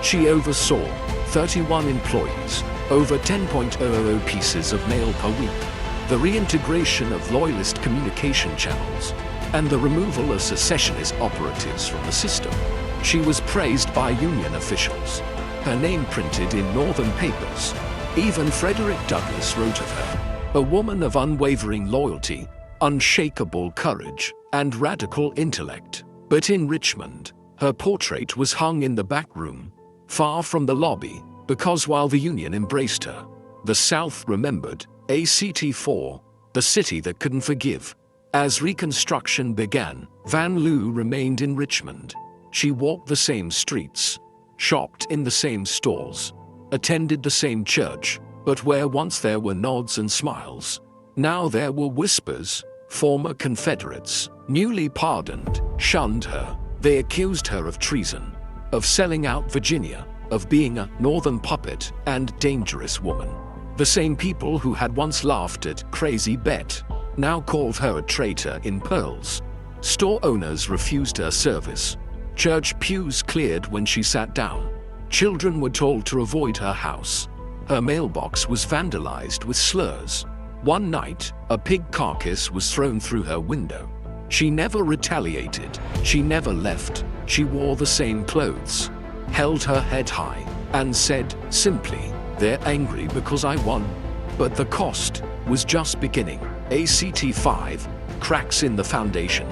She oversaw 31 employees, over 10.00 pieces of mail per week, the reintegration of loyalist communication channels, and the removal of secessionist operatives from the system. She was praised by Union officials, her name printed in Northern papers. Even Frederick Douglass wrote of her, a woman of unwavering loyalty, unshakable courage, and radical intellect. But in Richmond, her portrait was hung in the back room, far from the lobby, because while the Union embraced her, the South remembered. ACT-4, the city that couldn't forgive. As Reconstruction began, Van Loo remained in Richmond. She walked the same streets, shopped in the same stores, attended the same church, but where once there were nods and smiles, now there were whispers. Former Confederates, newly pardoned, shunned her. They accused her of treason, of selling out Virginia, of being a Northern puppet and dangerous woman. The same people who had once laughed at Crazy Bet now called her a traitor in pearls. Store owners refused her service. Church pews cleared when she sat down. Children were told to avoid her house. Her mailbox was vandalized with slurs. One night, a pig carcass was thrown through her window. She never retaliated. She never left. She wore the same clothes, held her head high, and said simply, "They're angry because I won." But the cost was just beginning. ACT-5, cracks in the foundation.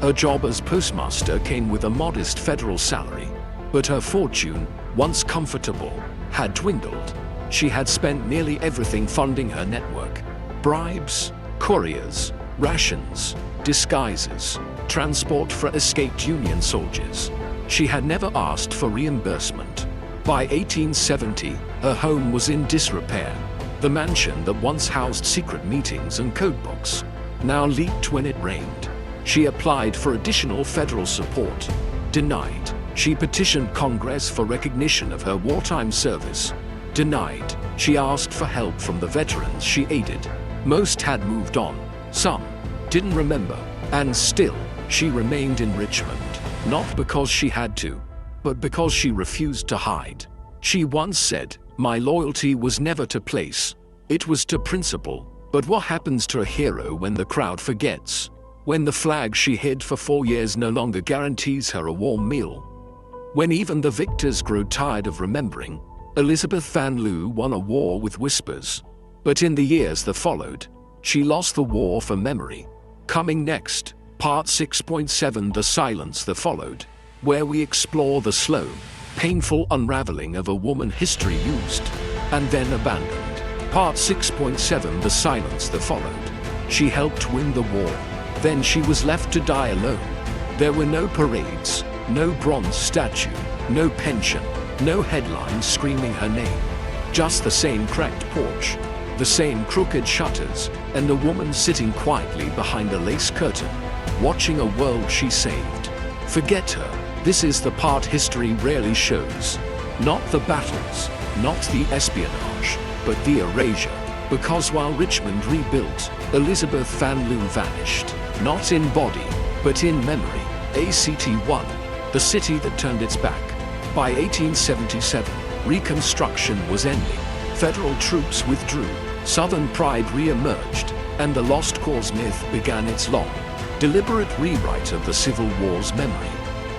Her job as postmaster came with a modest federal salary, but her fortune, once comfortable, had dwindled. She had spent nearly everything funding her network. Bribes, couriers, rations, disguises, transport for escaped Union soldiers. She had never asked for reimbursement. By 1870, her home was in disrepair. The mansion that once housed secret meetings and codebooks now leaked when it rained. She applied for additional federal support. Denied. She petitioned Congress for recognition of her wartime service. Denied. She asked for help from the veterans she aided. Most had moved on. Some didn't remember, and still, she remained in Richmond, not because she had to, but because she refused to hide. She once said, "My loyalty was never to place, it was to principle." But what happens to a hero when the crowd forgets? When the flag she hid for 4 years no longer guarantees her a warm meal? When even the victors grow tired of remembering? Elizabeth Van Leeuw won a war with whispers. But in the years that followed, she lost the war for memory. Coming next, Part 6.7, The Silence That Followed, where we explore the slow, painful unraveling of a woman history used and then abandoned. Part 6.7, The Silence That Followed. She helped win the war. Then she was left to die alone. There were no parades, no bronze statue, no pension, no headlines screaming her name. Just the same cracked porch, the same crooked shutters, and a woman sitting quietly behind a lace curtain, watching a world she saved. Forget her. This is the part history rarely shows. Not the battles, not the espionage, but the erasure. Because while Richmond rebuilt, Elizabeth Van Leeuw vanished. Not in body, but in memory. ACT-1, the city that turned its back. By 1877, Reconstruction was ending. Federal troops withdrew, Southern pride re-emerged, and the lost cause myth began its long, deliberate rewrite of the Civil War's memory.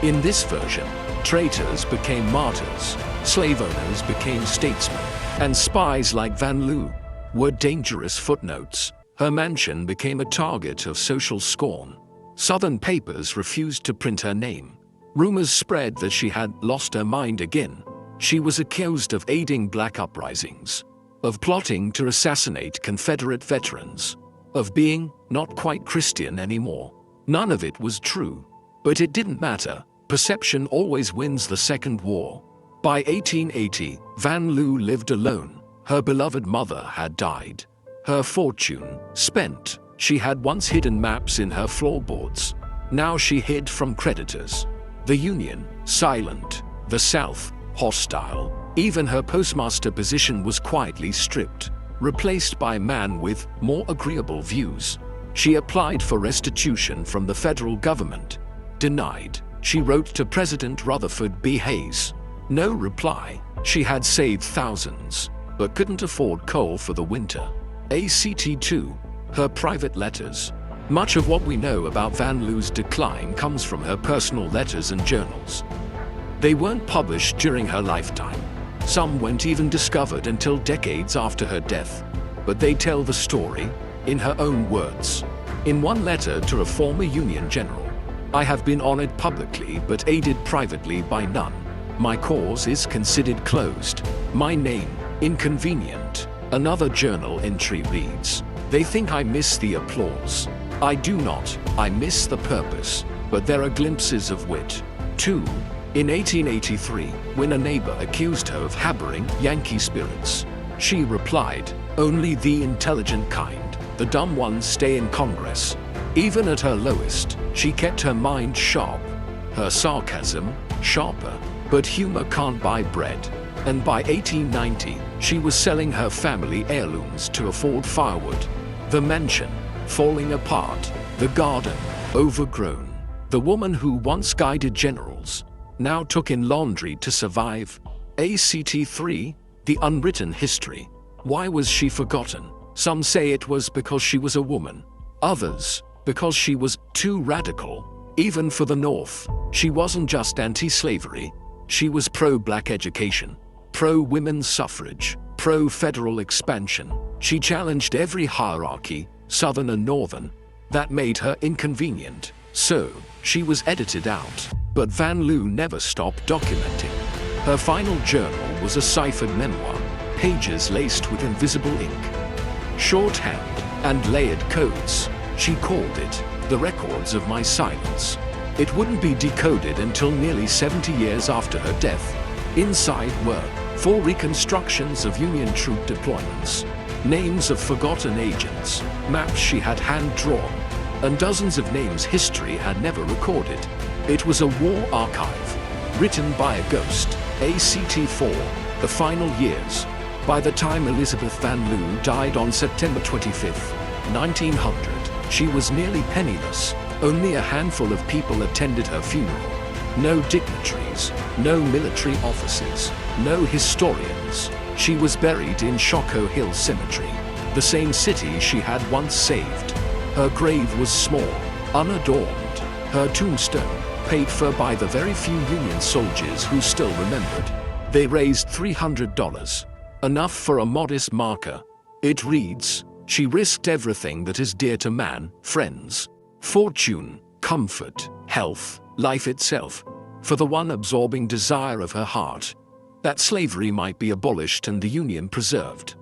In this version, traitors became martyrs, slave owners became statesmen, and spies like Van Leeuw were dangerous footnotes. Her mansion became a target of social scorn. Southern papers refused to print her name. Rumors spread that she had lost her mind again. She was accused of aiding black uprisings, of plotting to assassinate Confederate veterans, of being not quite Christian anymore. None of it was true. But it didn't matter. Perception always wins the Second War. By 1880, Van Leeuw lived alone. Her beloved mother had died. Her fortune spent. She had once hidden maps in her floorboards. Now she hid from creditors. The Union, silent. The South, hostile. Even her postmaster position was quietly stripped, replaced by a man with more agreeable views. She applied for restitution from the federal government. Denied. She wrote to President Rutherford B. Hayes. No reply. She had saved thousands, but couldn't afford coal for the winter. ACT-2, her private letters. Much of what we know about Van Leeuw's decline comes from her personal letters and journals. They weren't published during her lifetime. Some weren't even discovered until decades after her death. But they tell the story, in her own words. In one letter to a former Union general, "I have been honored publicly but aided privately by none. My cause is considered closed. My name, inconvenient." Another journal entry reads, "They think I miss the applause. I do not. I miss the purpose, but there are glimpses of wit." 2. In 1883, when a neighbor accused her of harboring Yankee spirits, she replied, "Only the intelligent kind, the dumb ones stay in Congress." Even at her lowest, she kept her mind sharp, her sarcasm sharper. But humor can't buy bread. And by 1890, she was selling her family heirlooms to afford firewood. The mansion, falling apart. The garden, overgrown. The woman who once guided generals, now took in laundry to survive. ACT-3, the unwritten history. Why was she forgotten? Some say it was because she was a woman. Others, because she was too radical. Even for the North, she wasn't just anti-slavery. She was pro-black education, pro-women's suffrage, pro-federal expansion. She challenged every hierarchy, Southern and Northern, that made her inconvenient. So, she was edited out. But Van Leeuw never stopped documenting. Her final journal was a ciphered memoir, pages laced with invisible ink, shorthand, and layered codes. She called it, "The Records of My Silence." It wouldn't be decoded until nearly 70 years after her death. Inside were 4 reconstructions of Union troop deployments, names of forgotten agents, maps she had hand-drawn, and dozens of names history had never recorded. It was a war archive, written by a ghost. ACT-4, the final years. By the time Elizabeth Van Leeuw died on September 25, 1900, She was nearly penniless. Only a handful of people attended her funeral. No dignitaries, no military officers, no historians. She was buried in Choco Hill Cemetery, the same city she had once saved. Her grave was small, unadorned. Her tombstone, paid for by the very few Union soldiers who still remembered. They raised $300, enough for a modest marker. It reads, "She risked everything that is dear to man, friends, fortune, comfort, health, life itself, for the one absorbing desire of her heart, that slavery might be abolished and the Union preserved."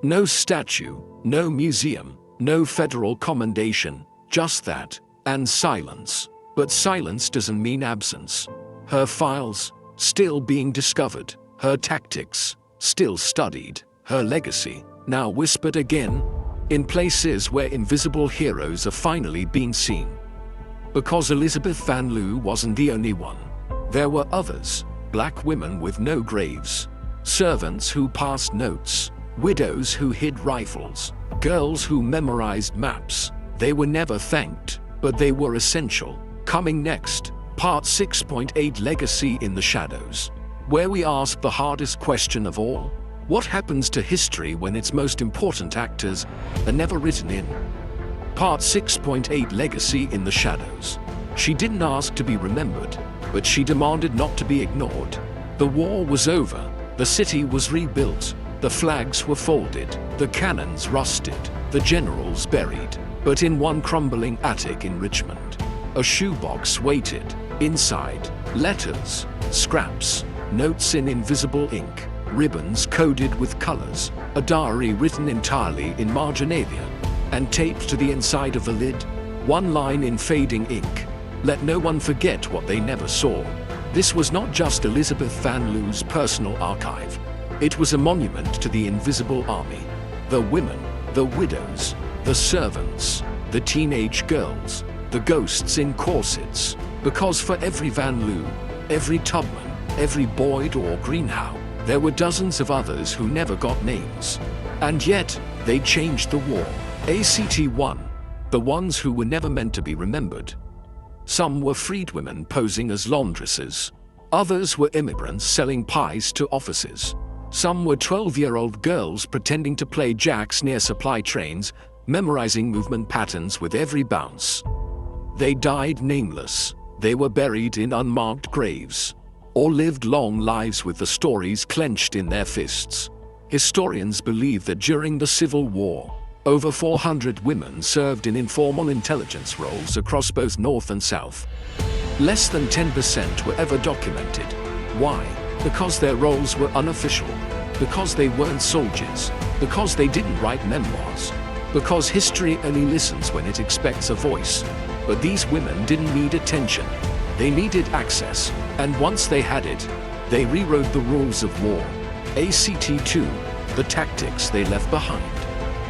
No statue, no museum, no federal commendation, just that, and silence. But silence doesn't mean absence. Her files, still being discovered, her tactics, still studied, her legacy, now whispered again, in places where invisible heroes are finally being seen. Because Elizabeth Van Lew wasn't the only one. There were others, black women with no graves, servants who passed notes, widows who hid rifles, girls who memorized maps. They were never thanked, but they were essential. Coming next, Part 6.8, Legacy in the Shadows, where we ask the hardest question of all. What happens to history when its most important actors are never written in? Part 6.8, Legacy in the Shadows. She didn't ask to be remembered, but she demanded not to be ignored. The war was over, the city was rebuilt, the flags were folded, the cannons rusted, the generals buried. But in one crumbling attic in Richmond, a shoebox waited. Inside, letters, scraps, notes in invisible ink, ribbons coded with colors, a diary written entirely in marginalia, and taped to the inside of the lid, one line in fading ink: "Let no one forget what they never saw." This was not just Elizabeth Van Lew's personal archive. It was a monument to the invisible army. The women, the widows, the servants, the teenage girls, the ghosts in corsets. Because for every Van Lew, every Tubman, every Boyd or Greenhow, there were dozens of others who never got names. And yet, they changed the war. ACT-1, the ones who were never meant to be remembered. Some were freedwomen posing as laundresses. Others were immigrants selling pies to officers. Some were 12-year-old girls pretending to play jacks near supply trains, memorizing movement patterns with every bounce. They died nameless. They were buried in unmarked graves, or lived long lives with the stories clenched in their fists. Historians believe that during the Civil War, over 400 women served in informal intelligence roles across both North and South. Less than 10% were ever documented. Why? Because their roles were unofficial. Because they weren't soldiers. Because they didn't write memoirs. Because history only listens when it expects a voice. But these women didn't need attention. They needed access, and once they had it, they rewrote the rules of war. ACT-2, the tactics they left behind.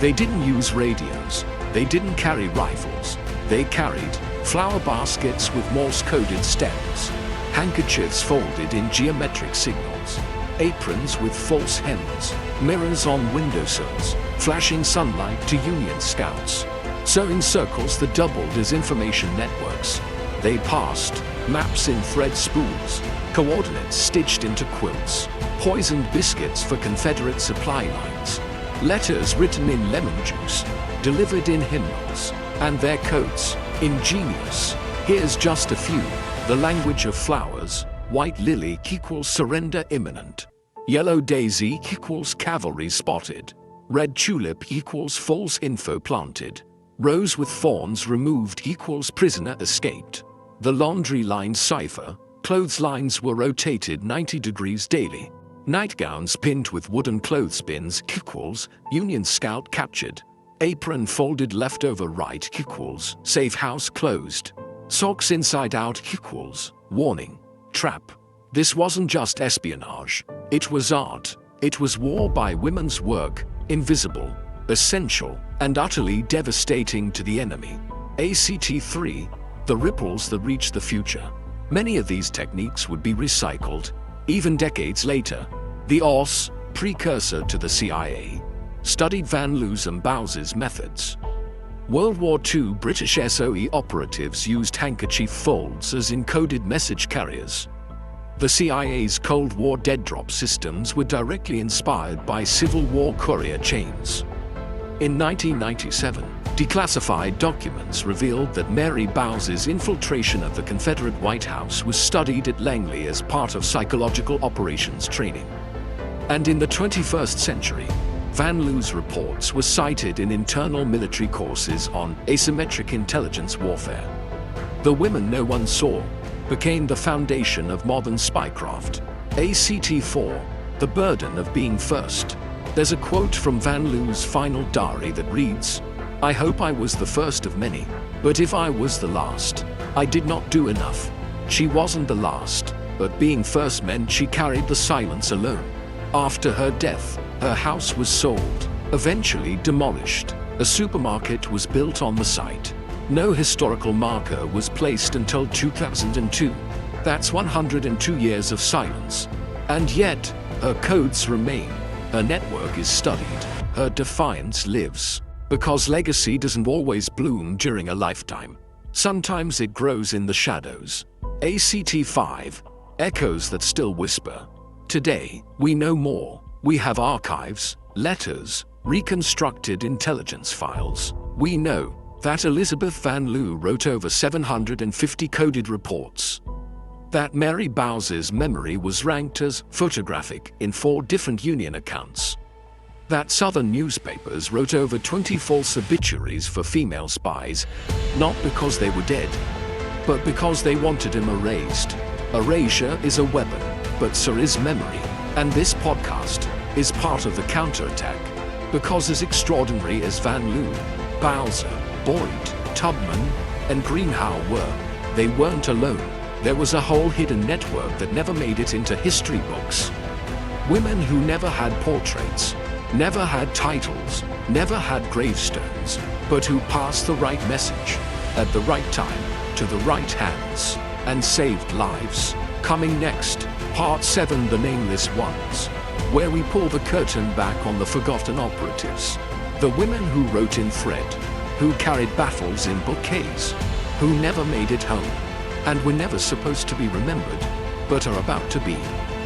They didn't use radios. They didn't carry rifles. They carried flower baskets with Morse-coded stems, handkerchiefs folded in geometric signals, aprons with false hems, mirrors on windowsills, flashing sunlight to Union scouts, sewing circles that doubled as information networks. They passed maps in thread spools, coordinates stitched into quilts, poisoned biscuits for Confederate supply lines, letters written in lemon juice, delivered in hymnals, and their codes, ingenious. Here's just a few. The language of flowers: white lily equals surrender imminent, yellow daisy equals cavalry spotted, red tulip equals false info planted, rose with thorns removed equals prisoner escaped. The laundry line cipher: clotheslines were rotated 90 degrees daily, nightgowns pinned with wooden clothespins equals Union scout captured, apron folded leftover right equals safe house closed, socks inside out equals warning, trap. This wasn't just espionage. It was art. It was war by women's work, invisible, essential, and utterly devastating to the enemy. ACT-3, the ripples that reach the future. Many of these techniques would be recycled, even decades later. The OSS, precursor to the CIA, studied Van Lew's and Bows's methods. World War II British SOE operatives used handkerchief folds as encoded message carriers. The CIA's Cold War dead drop systems were directly inspired by Civil War courier chains. In 1997, declassified documents revealed that Mary Bowser's infiltration of the Confederate White House was studied at Langley as part of psychological operations training. And in the 21st century, Van Loo's reports were cited in internal military courses on asymmetric intelligence warfare. The women no one saw became the foundation of modern spycraft. ACT-4, the burden of being first. There's a quote from Van Loo's final diary that reads, "I hope I was the first of many, but if I was the last, I did not do enough." She wasn't the last, but being first meant she carried the silence alone. After her death, her house was sold, eventually demolished. A supermarket was built on the site. No historical marker was placed until 2002. That's 102 years of silence. And yet, her codes remain. Her network is studied. Her defiance lives. Because legacy doesn't always bloom during a lifetime. Sometimes it grows in the shadows. ACT-5, echoes that still whisper. Today, we know more. We have archives, letters, reconstructed intelligence files. We know that Elizabeth Van Loo wrote over 750 coded reports. That Mary Bowser's memory was ranked as photographic in 4 different Union accounts. That Southern newspapers wrote over 20 false obituaries for female spies, not because they were dead, but because they wanted them erased. Erasure is a weapon, but so is memory. And this podcast is part of the counterattack. Because as extraordinary as Van Loo, Bowser, Boyd, Tubman, and Greenhow were, they weren't alone. There was a whole hidden network that never made it into history books. Women who never had portraits, never had titles, never had gravestones, but who passed the right message, at the right time, to the right hands, and saved lives. Coming next, Part 7, The Nameless Ones, where we pull the curtain back on the forgotten operatives. The women who wrote in thread, who carried battles in bouquets, who never made it home, and were never supposed to be remembered, but are about to be.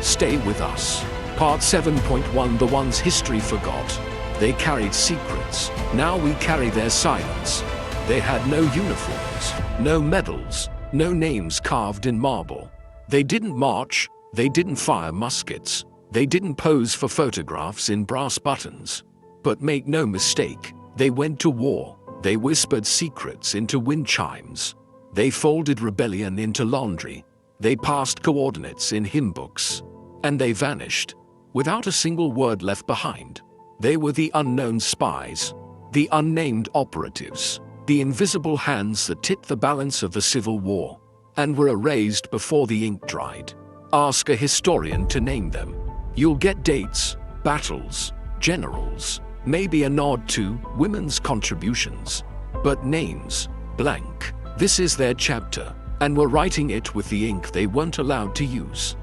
Stay with us. Part 7.1, The Ones History Forgot. They carried secrets. Now we carry their silence. They had no uniforms, no medals, no names carved in marble. They didn't march, they didn't fire muskets, they didn't pose for photographs in brass buttons. But make no mistake, they went to war. They whispered secrets into wind chimes. They folded rebellion into laundry. They passed coordinates in hymn books. And they vanished, without a single word left behind. They were the unknown spies, the unnamed operatives, the invisible hands that tipped the balance of the Civil War, and were erased before the ink dried. Ask a historian to name them. You'll get dates, battles, generals, maybe a nod to women's contributions. But names, blank. This is their chapter, and we're writing it with the ink they weren't allowed to use.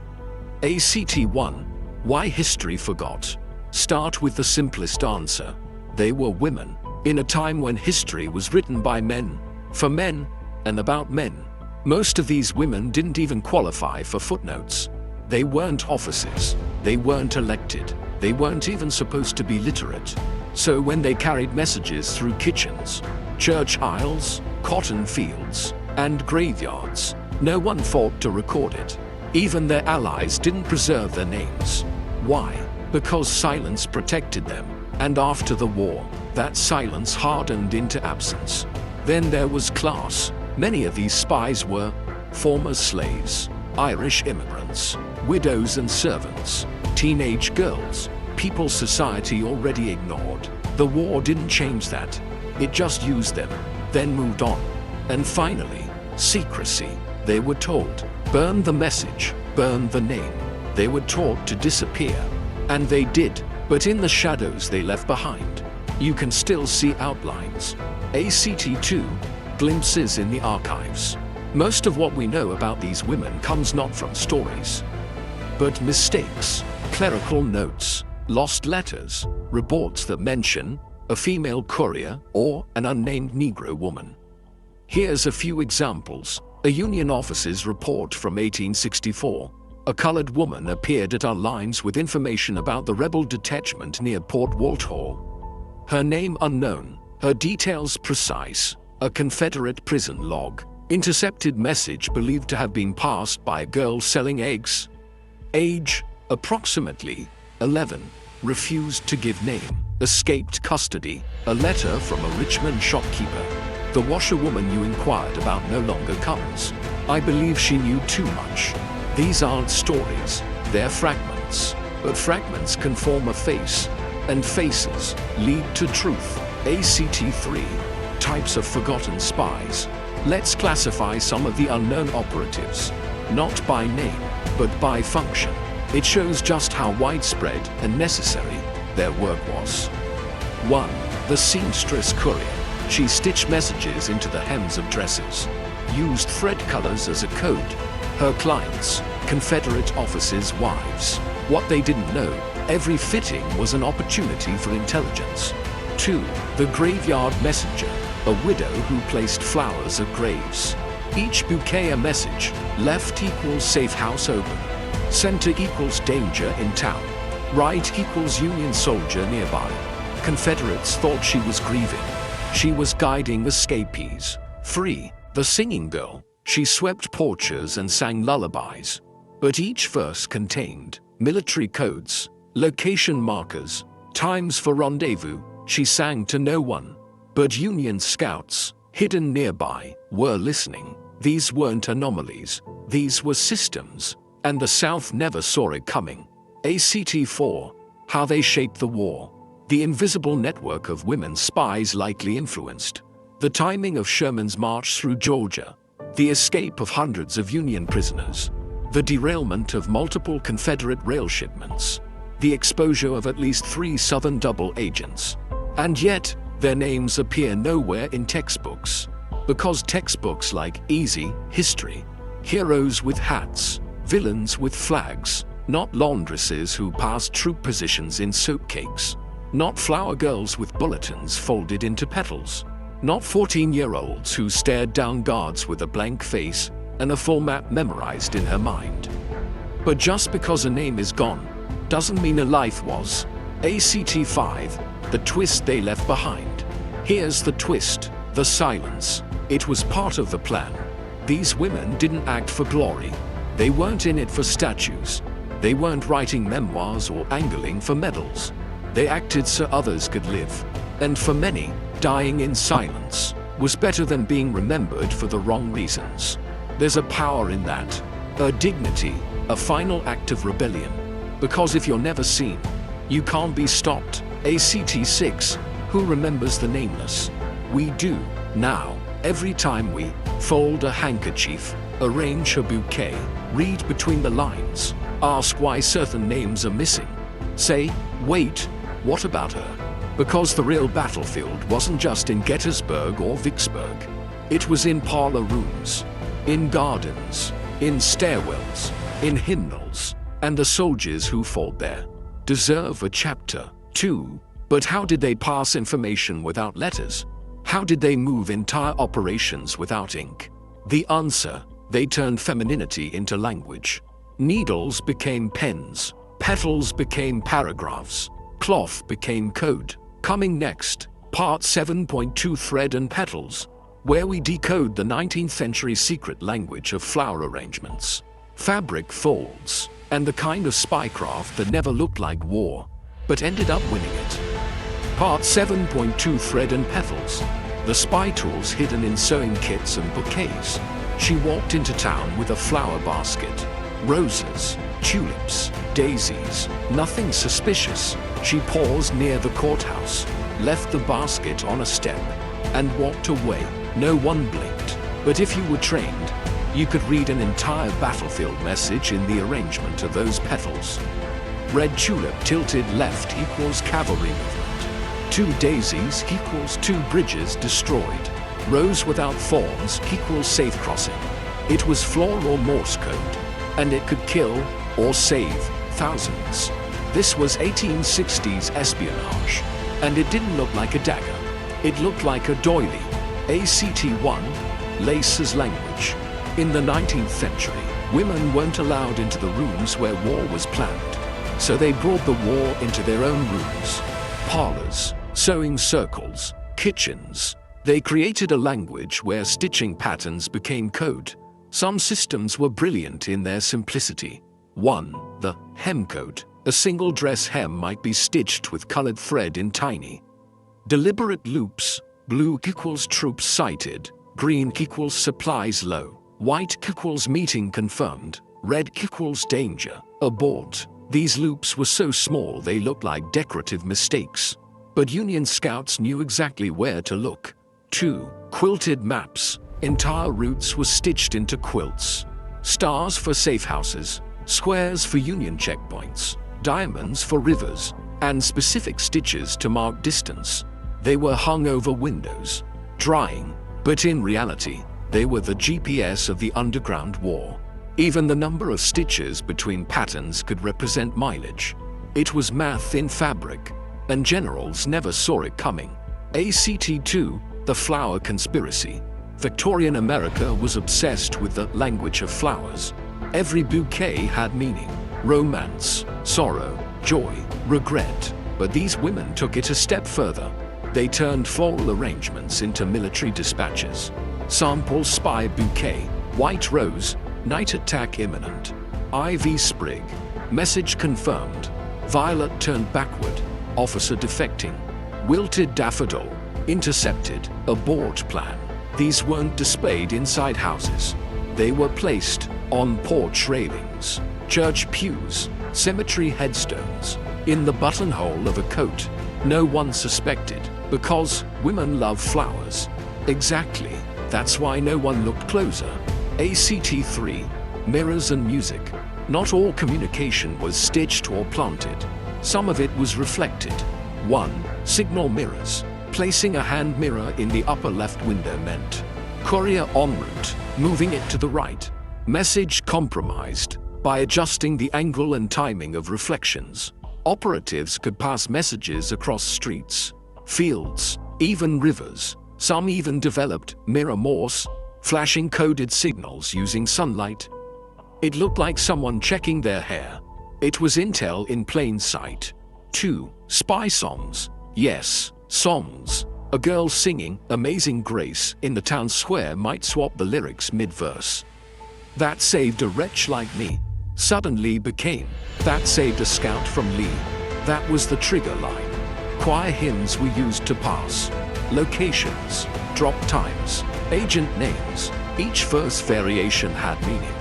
ACT-1, Why History Forgot. Start with the simplest answer. They were women, in a time when history was written by men, for men, and about men. Most of these women didn't even qualify for footnotes. They weren't officers, they weren't elected, they weren't even supposed to be literate. So when they carried messages through kitchens, church aisles, cotton fields, and graveyards, no one thought to record it. Even their allies didn't preserve their names. Why? Because silence protected them. And after the war, that silence hardened into absence. Then there was class. Many of these spies were former slaves, Irish immigrants, widows and servants, teenage girls, people society already ignored. The war didn't change that. It just used them, then moved on. And finally, secrecy. They were told, burn the message, burn the name. They were taught to disappear. And they did, but in the shadows they left behind, you can still see outlines. ACT-2, Glimpses in the Archives. Most of what we know about these women comes not from stories, but mistakes, clerical notes, lost letters, reports that mention a female courier, or an unnamed Negro woman. Here's a few examples. A Union officer's report from 1864. A colored woman appeared at our lines with information about the rebel detachment near Port Walthall. Her name unknown, her details precise. A Confederate prison log. Intercepted message believed to have been passed by a girl selling eggs. Age, approximately 11. Refused to give name. Escaped custody. A letter from a Richmond shopkeeper. The washerwoman you inquired about no longer comes. I believe she knew too much. These aren't stories, they're fragments. But fragments can form a face, and faces lead to truth. ACT 3. Types of forgotten spies. Let's classify some of the unknown operatives, not by name, but by function. It shows just how widespread and necessary their work was. 1. The seamstress courier. She stitched messages into the hems of dresses, used thread colors as a code. Her clients, Confederate officers' wives. What they didn't know, every fitting was an opportunity for intelligence. 2. The graveyard messenger, a widow who placed flowers at graves. Each bouquet a message. Left equals safe house open. Center equals danger in town. Right equals Union soldier nearby. Confederates thought she was grieving. She was guiding escapees. 3. The singing girl. She swept porches and sang lullabies. But each verse contained military codes, location markers, times for rendezvous. She sang to no one. But Union scouts, hidden nearby, were listening. These weren't anomalies. These were systems. And the South never saw it coming. ACT 4. How they shaped the war. The invisible network of women spies likely influenced the timing of Sherman's march through Georgia, the escape of hundreds of Union prisoners, the derailment of multiple Confederate rail shipments, the exposure of at least 3 Southern double agents. And yet, their names appear nowhere in textbooks. Because textbooks like Easy History, heroes with hats, villains with flags, not laundresses who passed troop positions in soap cakes. Not flower girls with bulletins folded into petals. Not 14-year-olds who stared down guards with a blank face and a full map memorized in her mind. But just because a name is gone, doesn't mean a life was. ACT 5. The twist they left behind. Here's the twist, the silence. It was part of the plan. These women didn't act for glory. They weren't in it for statues. They weren't writing memoirs or angling for medals. They acted so others could live. And for many, dying in silence was better than being remembered for the wrong reasons. There's a power in that. A dignity, a final act of rebellion. Because if you're never seen, you can't be stopped. ACT 6. Who remembers the nameless? We do, now, every time we fold a handkerchief, arrange a bouquet, read between the lines, ask why certain names are missing. Say, wait, what about her? Because the real battlefield wasn't just in Gettysburg or Vicksburg. It was in parlor rooms, in gardens, in stairwells, in hymnals, and the soldiers who fought there deserve a chapter, too. But how did they pass information without letters? How did they move entire operations without ink? The answer, they turned femininity into language. Needles became pens, petals became paragraphs, cloth became code. Coming next, part 7.2 Thread and Petals, where we decode the 19th century secret language of flower arrangements, fabric folds, and the kind of spycraft that never looked like war, but ended up winning it. Part 7.2 Thread and Petals, the spy tools hidden in sewing kits and bouquets. She walked into town with a flower basket, roses, tulips, daisies, nothing suspicious. She paused near the courthouse, left the basket on a step, and walked away. No one blinked. But if you were trained, you could read an entire battlefield message in the arrangement of those petals. Red tulip tilted left equals cavalry movement. 2 daisies equals 2 bridges destroyed. Rose without thorns equals safe crossing. It was floor or Morse code, and it could kill or save thousands. This was 1860s espionage. And it didn't look like a dagger. It looked like a doily. ACT-1, lace as language. In the 19th century, women weren't allowed into the rooms where war was planned. So they brought the war into their own rooms. Parlors, sewing circles, kitchens. They created a language where stitching patterns became code. Some systems were brilliant in their simplicity. 1. The hem code. A single dress hem might be stitched with colored thread in tiny, deliberate loops. Blue equals troops sighted, green equals supplies low, white equals meeting confirmed, red equals danger, abort. These loops were so small they looked like decorative mistakes. But Union scouts knew exactly where to look. 2. Quilted maps. Entire routes were stitched into quilts. Stars for safe houses, squares for Union checkpoints, diamonds for rivers, and specific stitches to mark distance. They were hung over windows, drying, but in reality, they were the GPS of the underground war. Even the number of stitches between patterns could represent mileage. It was math in fabric, and generals never saw it coming. ACT-2, the flower conspiracy. Victorian America was obsessed with the language of flowers. Every bouquet had meaning: romance, sorrow, joy, regret. But these women took it a step further. They turned floral arrangements into military dispatches. Sample spy bouquet, white rose, night attack imminent. Ivy sprig, message confirmed. Violet turned backward, officer defecting. Wilted daffodil, intercepted, abort plan. These weren't displayed inside houses. They were placed on porch railings, church pews, cemetery headstones, in the buttonhole of a coat. No one suspected, because women love flowers. Exactly. That's why no one looked closer. ACT-3, mirrors and music. Not all communication was stitched or planted. Some of it was reflected. 1. Signal mirrors. Placing a hand mirror in the upper left window meant courier en route, moving it to the right. Message compromised. By adjusting the angle and timing of reflections, operatives could pass messages across streets, fields, even rivers. Some even developed mirror Morse, flashing coded signals using sunlight. It looked like someone checking their hair. It was intel in plain sight. 2. Spy songs. Yes, songs. A girl singing Amazing Grace in the town square might swap the lyrics mid-verse. That saved a wretch like me suddenly became that saved a scout from Lee. That was the trigger line. Choir hymns were used to pass. Locations, drop times, agent names. Each verse variation had meaning.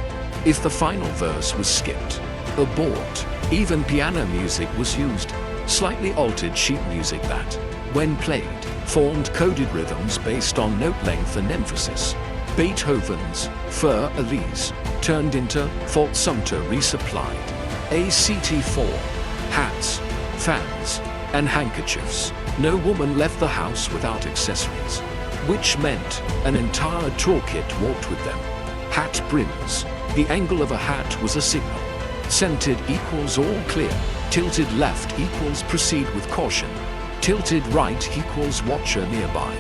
If the final verse was skipped, abort. Even piano music was used, slightly altered sheet music that, when played, formed coded rhythms based on note length and emphasis. Beethoven's Für Elise turned into Fort Sumter resupplied. ACT-4, hats, fans, and handkerchiefs. No woman left the house without accessories, which meant an entire toolkit walked with them. Hat brims. The angle of a hat was a signal. Centered equals all clear. Tilted left equals proceed with caution. Tilted right equals watcher nearby.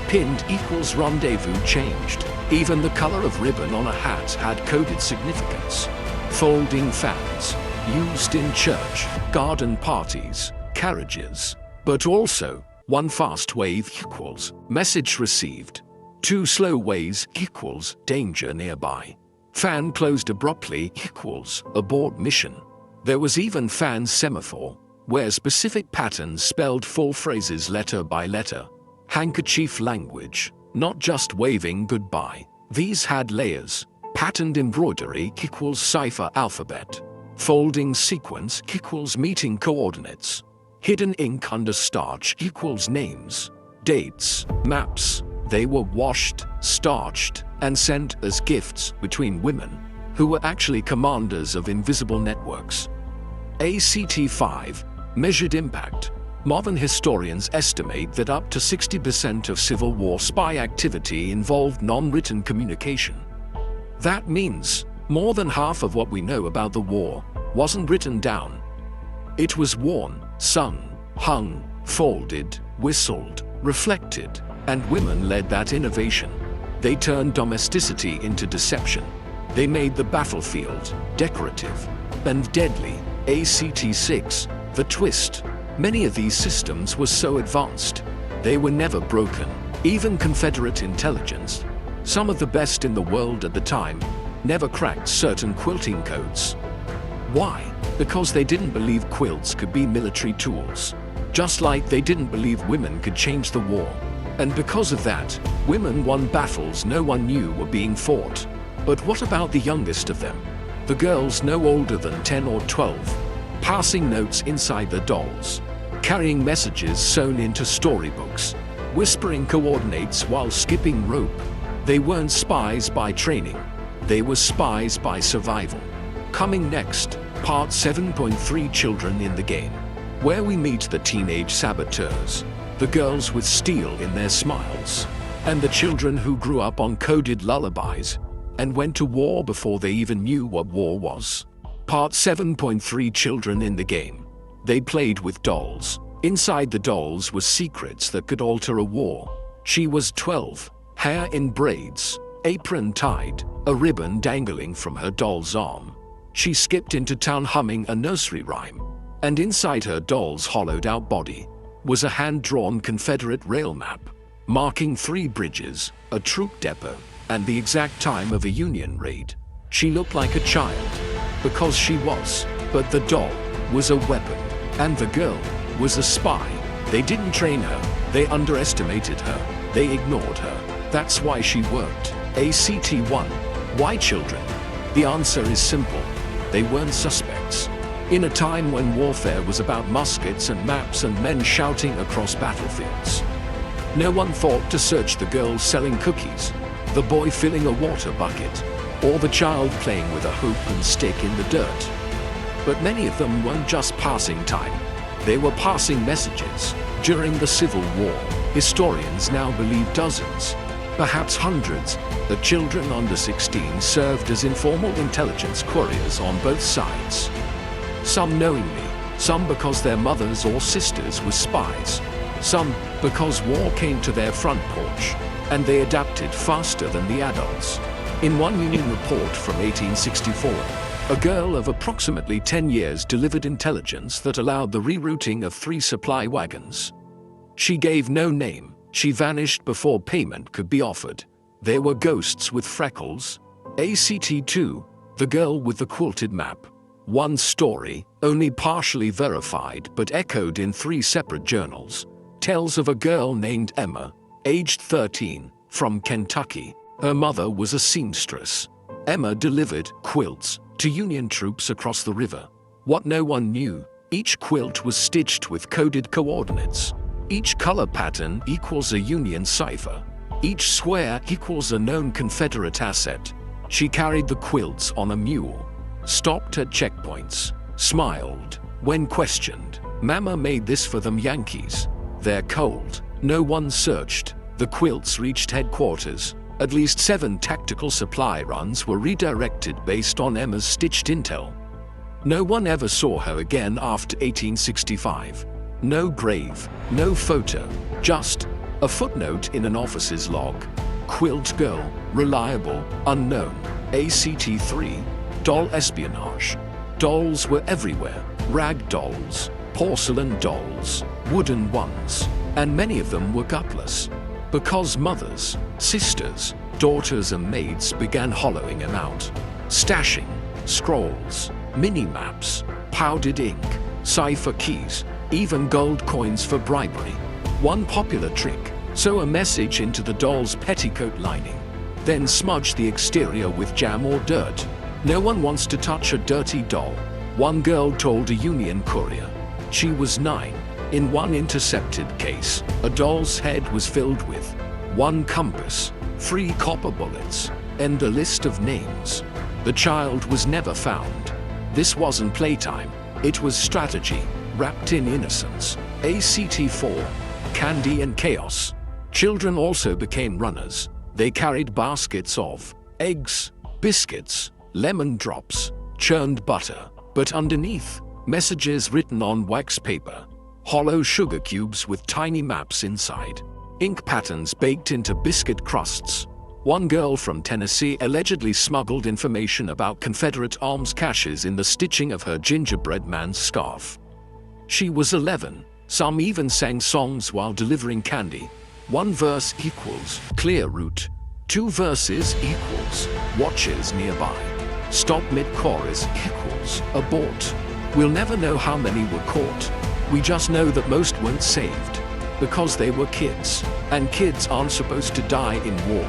Pinned equals rendezvous changed. Even the color of ribbon on a hat had coded significance. Folding fans, used in church, garden parties, carriages. But also, 1 fast wave equals message received. 2 slow waves equals danger nearby. Fan closed abruptly equals abort mission. There was even fan semaphore, where specific patterns spelled full phrases letter by letter. Handkerchief language, not just waving goodbye. These had layers. Patterned embroidery equals cipher alphabet. Folding sequence equals meeting coordinates. Hidden ink under starch equals names. Dates, maps. They were washed, starched, and sent as gifts between women, who were actually commanders of invisible networks. ACT-5, measured impact. Modern historians estimate that up to 60% of Civil War spy activity involved non-written communication. That means more than half of what we know about the war wasn't written down. It was worn, sung, hung, folded, whistled, reflected, and women led that innovation. They turned domesticity into deception. They made the battlefield decorative and deadly. ACT-6, the twist. Many of these systems were so advanced, they were never broken. Even Confederate intelligence, some of the best in the world at the time, never cracked certain quilting codes. Why? Because they didn't believe quilts could be military tools. Just like they didn't believe women could change the war. And because of that, women won battles no one knew were being fought. But what about the youngest of them? The girls no older than 10 or 12, passing notes inside the dolls, carrying messages sewn into storybooks, whispering coordinates while skipping rope. They weren't spies by training, they were spies by survival. Coming next, part 7.3, Children in the Game, where we meet the teenage saboteurs, the girls with steel in their smiles, and the children who grew up on coded lullabies and went to war before they even knew what war was. Part 7.3, Children in the Game. They played with dolls. Inside the dolls were secrets that could alter a war. She was 12, hair in braids, apron tied, a ribbon dangling from her doll's arm. She skipped into town humming a nursery rhyme, and inside her doll's hollowed-out body was a hand-drawn Confederate rail map, marking 3 bridges, a troop depot, and the exact time of a Union raid. She looked like a child, because she was, but the doll was a weapon, and the girl was a spy. They didn't train her, they underestimated her, they ignored her. That's why she worked. ACT-1. Why children? The answer is simple. They weren't suspects. In a time when warfare was about muskets and maps and men shouting across battlefields, no one thought to search the girl selling cookies, the boy filling a water bucket, or the child playing with a hoop and stick in the dirt. But many of them weren't just passing time. They were passing messages. During the Civil War, historians now believe dozens, perhaps hundreds, that children under 16 served as informal intelligence couriers on both sides. Some knowingly, some because their mothers or sisters were spies, some because war came to their front porch, and they adapted faster than the adults. In one Union report from 1864, a girl of approximately 10 years delivered intelligence that allowed the rerouting of 3 supply wagons. She gave no name. She vanished before payment could be offered. There were ghosts with freckles. ACT-2, the girl with the quilted map. One story, only partially verified but echoed in 3 separate journals, tells of a girl named Emma, aged 13, from Kentucky. Her mother was a seamstress. Emma delivered quilts to Union troops across the river. What no one knew, each quilt was stitched with coded coordinates. Each color pattern equals a Union cipher. Each square equals a known Confederate asset. She carried the quilts on a mule, stopped at checkpoints, smiled when questioned. Mama made this for them Yankees. They're cold. No one searched. The quilts reached headquarters. At least 7 tactical supply runs were redirected based on Emma's stitched intel. No one ever saw her again after 1865. No grave, no photo, just a footnote in an officer's log. Quilt girl, reliable, unknown. ACT-3, doll espionage. Dolls were everywhere. Rag dolls, porcelain dolls, wooden ones, and many of them were gutless. Because mothers, sisters, daughters and maids began hollowing them out. Stashing, scrolls, mini-maps, powdered ink, cipher keys, even gold coins for bribery. One popular trick, sew a message into the doll's petticoat lining, then smudge the exterior with jam or dirt. No one wants to touch a dirty doll. One girl told a Union courier. She was 9. In one intercepted case, a doll's head was filled with 1 compass, 3 copper bullets, and a list of names. The child was never found. This wasn't playtime, it was strategy, wrapped in innocence. ACT-4, candy and chaos. Children also became runners. They carried baskets of eggs, biscuits, lemon drops, churned butter, but underneath, messages written on wax paper. hollow sugar cubes with tiny maps inside, ink patterns baked into biscuit crusts. One girl from Tennessee allegedly smuggled information about Confederate arms caches in the stitching of her gingerbread man's scarf. She was 11. Some even sang songs while delivering candy. One verse equals clear route. 2 verses equals watches nearby. Stop mid-chorus equals abort. We'll never know how many were caught. We just know that most weren't saved. Because they were kids. And kids aren't supposed to die in war.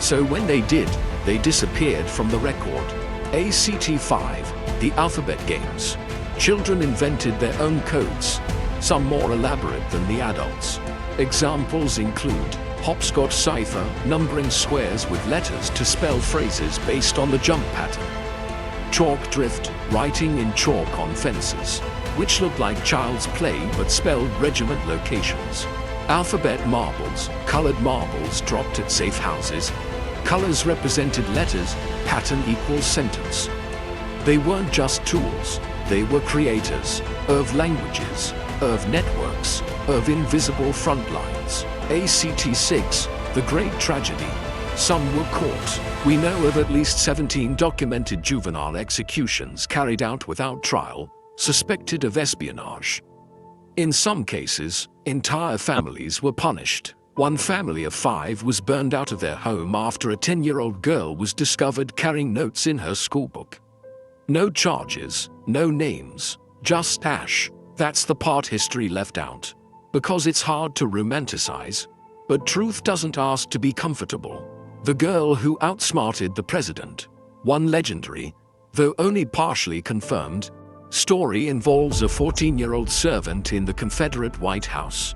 So when they did, they disappeared from the record. ACT 5, the alphabet games. Children invented their own codes, some more elaborate than the adults. Examples include hopscotch cipher, numbering squares with letters to spell phrases based on the jump pattern. Chalk drift, writing in chalk on fences, which looked like child's play but spelled regiment locations. Alphabet marbles, colored marbles dropped at safe houses. Colors represented letters, pattern equals sentence. They weren't just tools, they were creators of languages, of networks, of invisible front lines. ACT 6, the great tragedy. Some were caught. We know of at least 17 documented juvenile executions carried out without trial, suspected of espionage. In some cases, entire families were punished. One family of 5 was burned out of their home after a 10-year-old girl was discovered carrying notes in her schoolbook. No charges, no names, just ash. That's the part history left out. Because it's hard to romanticize. But truth doesn't ask to be comfortable. The girl who outsmarted the president. One legendary, though only partially confirmed, story involves a 14-year-old servant in the Confederate White House.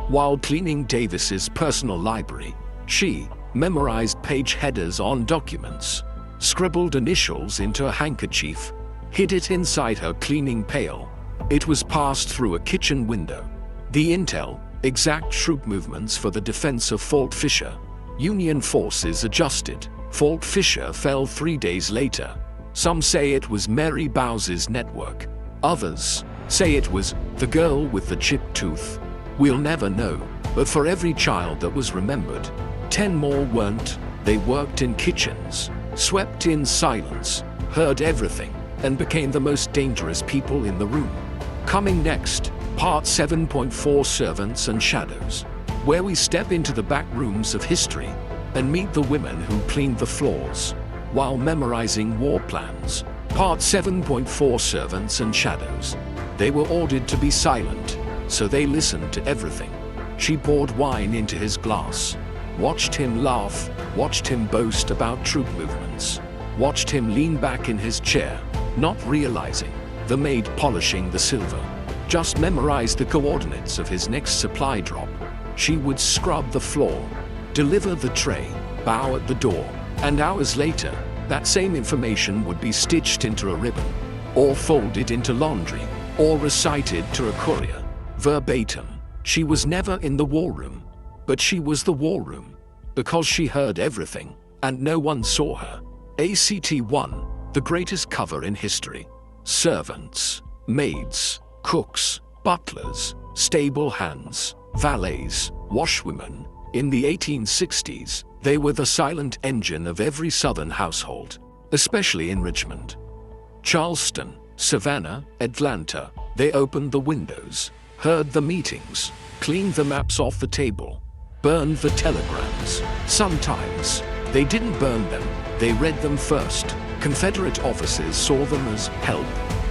While cleaning Davis's personal library, she memorized page headers on documents, scribbled initials into a handkerchief, hid it inside her cleaning pail. It was passed through a kitchen window. The intel, exact troop movements for the defense of Fort Fisher. Union forces adjusted. Fort Fisher fell 3 days later. Some say it was Mary Bowser's network. Others say it was the girl with the chipped tooth. We'll never know, but for every child that was remembered, 10 more weren't. They worked in kitchens, swept in silence, heard everything, and became the most dangerous people in the room. Coming next, Part 7.4 Servants and Shadows, where we step into the back rooms of history and meet the women who cleaned the floors while memorizing war plans. Part 7.4 Servants and Shadows. They were ordered to be silent, so they listened to everything. She poured wine into his glass, watched him laugh, watched him boast about troop movements, watched him lean back in his chair, not realizing the maid polishing the silver just memorized the coordinates of his next supply drop. She would scrub the floor, deliver the tray, bow at the door, and hours later, that same information would be stitched into a ribbon, or folded into laundry, or recited to a courier, verbatim. She was never in the war room, but she was the war room, because she heard everything, and no one saw her. ACT 1, the greatest cover in history. Servants, maids, cooks, butlers, stable hands, valets, washwomen. In the 1860s, they were the silent engine of every Southern household, especially in Richmond, Charleston, Savannah, Atlanta. They opened the windows, heard the meetings, cleaned the maps off the table, burned the telegrams. Sometimes, they didn't burn them, they read them first. Confederate officers saw them as help.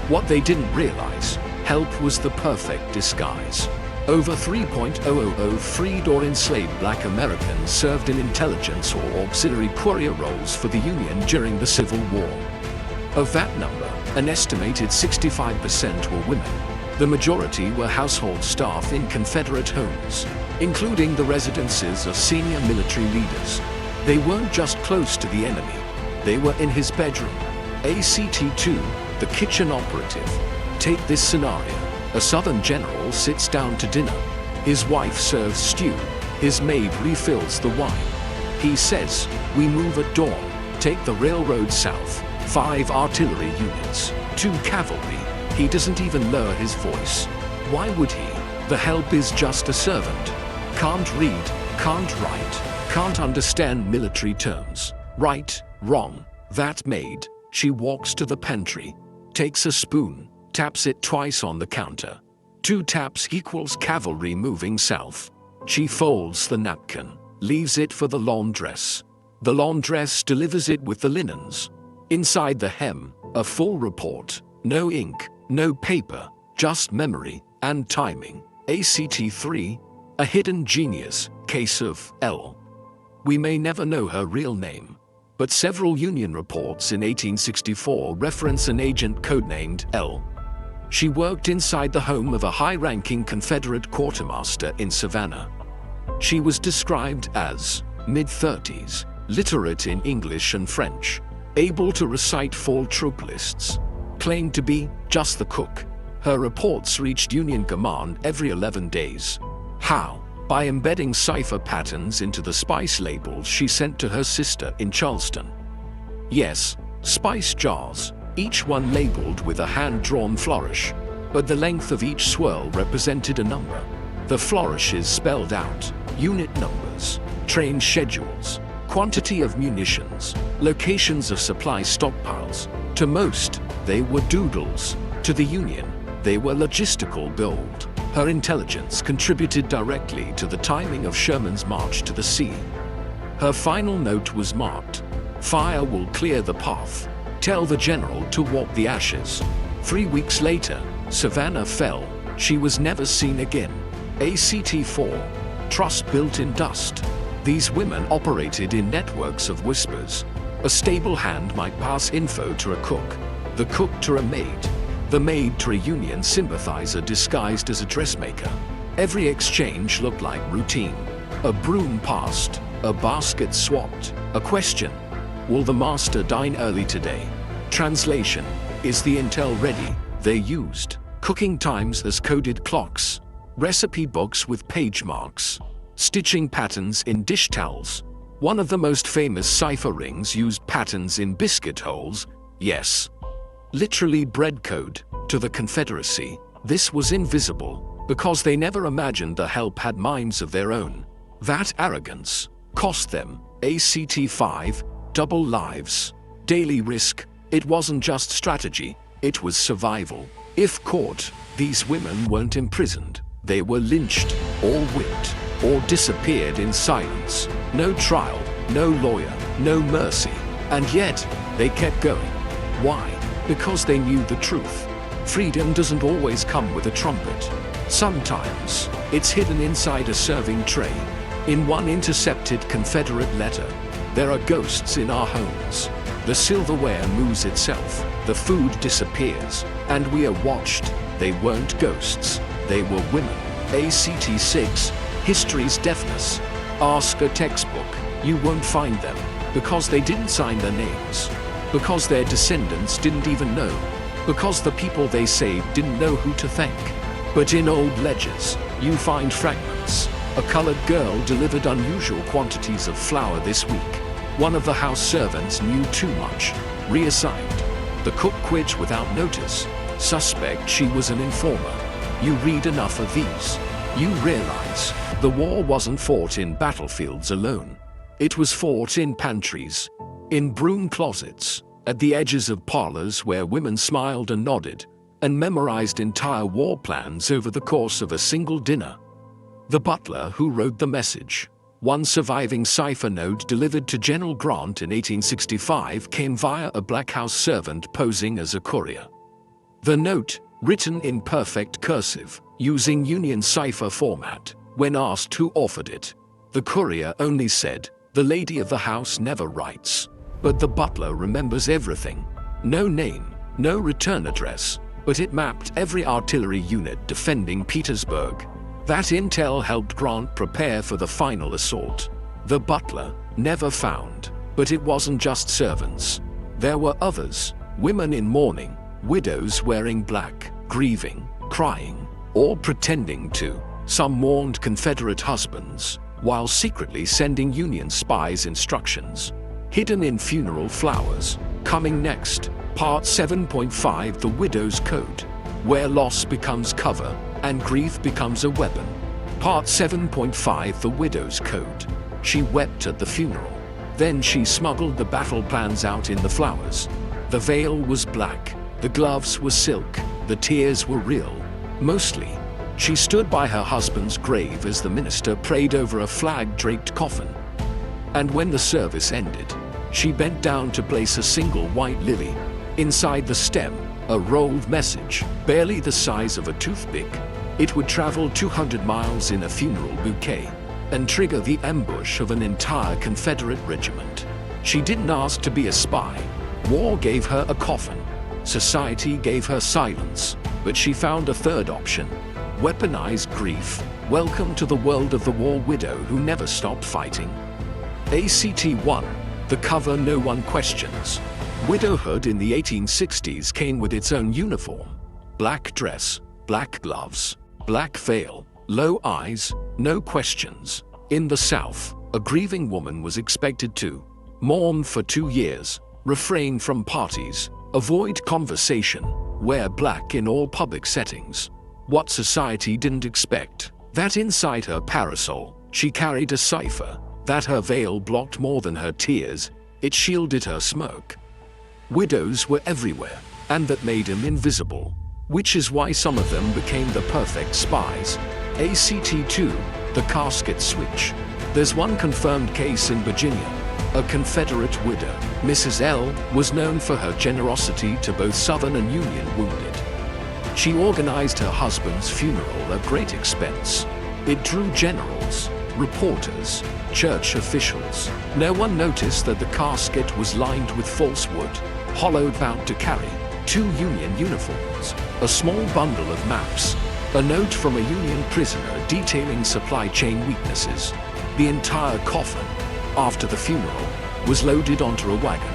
What they didn't realize, help was the perfect disguise. Over 3,000 freed or enslaved Black Americans served in intelligence or auxiliary courier roles for the Union during the Civil War. Of that number, an estimated 65% were women. The majority were household staff in Confederate homes, including the residences of senior military leaders. They weren't just close to the enemy, they were in his bedroom. ACT 2, the kitchen operative. Take this scenario. A Southern general sits down to dinner. His wife serves stew. His maid refills the wine. He says, "We move at dawn. Take the railroad south. 5 artillery units, 2 cavalry." He doesn't even lower his voice. Why would he? The help is just a servant. Can't read, can't write, can't understand military terms. Right, wrong. That maid, she walks to the pantry, takes a spoon, taps it twice on the counter. 2 taps equals cavalry moving south. She folds the napkin, leaves it for the laundress. The laundress delivers it with the linens. Inside the hem, a full report. No ink, no paper, just memory and timing. ACT 3, a hidden genius, case of L. We may never know her real name, but several Union reports in 1864 reference an agent codenamed L. She worked inside the home of a high-ranking Confederate quartermaster in Savannah. She was described as mid-30s, literate in English and French, able to recite full troop lists, claimed to be just the cook. Her reports reached Union command every 11 days. How? By embedding cipher patterns into the spice labels she sent to her sister in Charleston. Yes, spice jars, each one labeled with a hand-drawn flourish, but the length of each swirl represented a number. The flourishes spelled out unit numbers, train schedules, quantity of munitions, locations of supply stockpiles. To most, they were doodles. To the Union, they were logistical gold. Her intelligence contributed directly to the timing of Sherman's march to the sea. Her final note was marked, "Fire will clear the path. Tell the general to walk the ashes." 3 weeks later, Savannah fell. She was never seen again. ACT 4, trust built in dust. These women operated in networks of whispers. A stable hand might pass info to a cook, the cook to a maid, the maid to a Union sympathizer disguised as a dressmaker. Every exchange looked like routine. A broom passed, a basket swapped, a question: will the master dine early today? Translation: is the intel ready? They used cooking times as coded clocks, recipe books with page marks, stitching patterns in dish towels. One of the most famous cipher rings used patterns in biscuit holes. Yes, literally bread code. To the Confederacy, this was invisible, because they never imagined the help had minds of their own. That arrogance cost them, ACT 5, double lives. Daily risk. It wasn't just strategy, it was survival. If caught, these women weren't imprisoned. They were lynched, or whipped, or disappeared in silence. No trial, no lawyer, no mercy. And yet, they kept going. Why? Because they knew the truth. Freedom doesn't always come with a trumpet. Sometimes, it's hidden inside a serving tray. In one intercepted Confederate letter, there are ghosts in our homes. The silverware moves itself, the food disappears, and we are watched. They weren't ghosts, they were women. ACT 6, history's deafness. Ask a textbook, you won't find them, because they didn't sign their names, because their descendants didn't even know, because the people they saved didn't know who to thank. But in old ledgers, you find fragments. A colored girl delivered unusual quantities of flour this week. One of the house servants knew too much. Reassigned. The cook quit without notice. Suspect she was an informer. You read enough of these, you realize the war wasn't fought in battlefields alone. It was fought in pantries, in broom closets, at the edges of parlors where women smiled and nodded, and memorized entire war plans over the course of a single dinner. The butler who wrote the message. One surviving cipher note delivered to General Grant in 1865 came via a Black House servant posing as a courier. The note, written in perfect cursive, using Union cipher format, when asked who authored it, the courier only said, "The lady of the house never writes." But the butler remembers everything. No name, no return address, but it mapped every artillery unit defending Petersburg. That intel helped Grant prepare for the final assault. The butler, never found, but it wasn't just servants. There were others, women in mourning, widows wearing black, grieving, crying, or pretending to. Some mourned Confederate husbands, while secretly sending Union spies instructions. Hidden in funeral flowers. Coming next, Part 7.5, The Widow's Code, where loss becomes cover, and grief becomes a weapon. Part 7.5 The Widow's Code. She wept at the funeral. Then she smuggled the battle plans out in the flowers. The veil was black, the gloves were silk, the tears were real. Mostly, she stood by her husband's grave as the minister prayed over a flag-draped coffin. And when the service ended, she bent down to place a single white lily. Inside the stem, a rolled message, barely the size of a toothpick. It would travel 200 miles in a funeral bouquet and trigger the ambush of an entire Confederate regiment. She didn't ask to be a spy. War gave her a coffin. Society gave her silence. But she found a third option. Weaponized grief. Welcome to the world of the war widow who never stopped fighting. ACT-1. The cover no one questions. Widowhood in the 1860s came with its own uniform. Black dress, black gloves, black veil, low eyes, no questions. In the South, a grieving woman was expected to mourn for 2 years, refrain from parties, avoid conversation, wear black in all public settings. What society didn't expect, that inside her parasol, she carried a cipher, that her veil blocked more than her tears, it shielded her smoke. Widows were everywhere, and that made them invisible, which is why some of them became the perfect spies. ACT-2, the casket switch. There's one confirmed case in Virginia. A Confederate widow, Mrs. L, was known for her generosity to both Southern and Union wounded. She organized her husband's funeral at great expense. It drew generals, reporters, church officials. No one noticed that the casket was lined with false wood, hollowed out to carry 2 Union uniforms, a small bundle of maps, a note from a Union prisoner detailing supply chain weaknesses. The entire coffin, after the funeral, was loaded onto a wagon.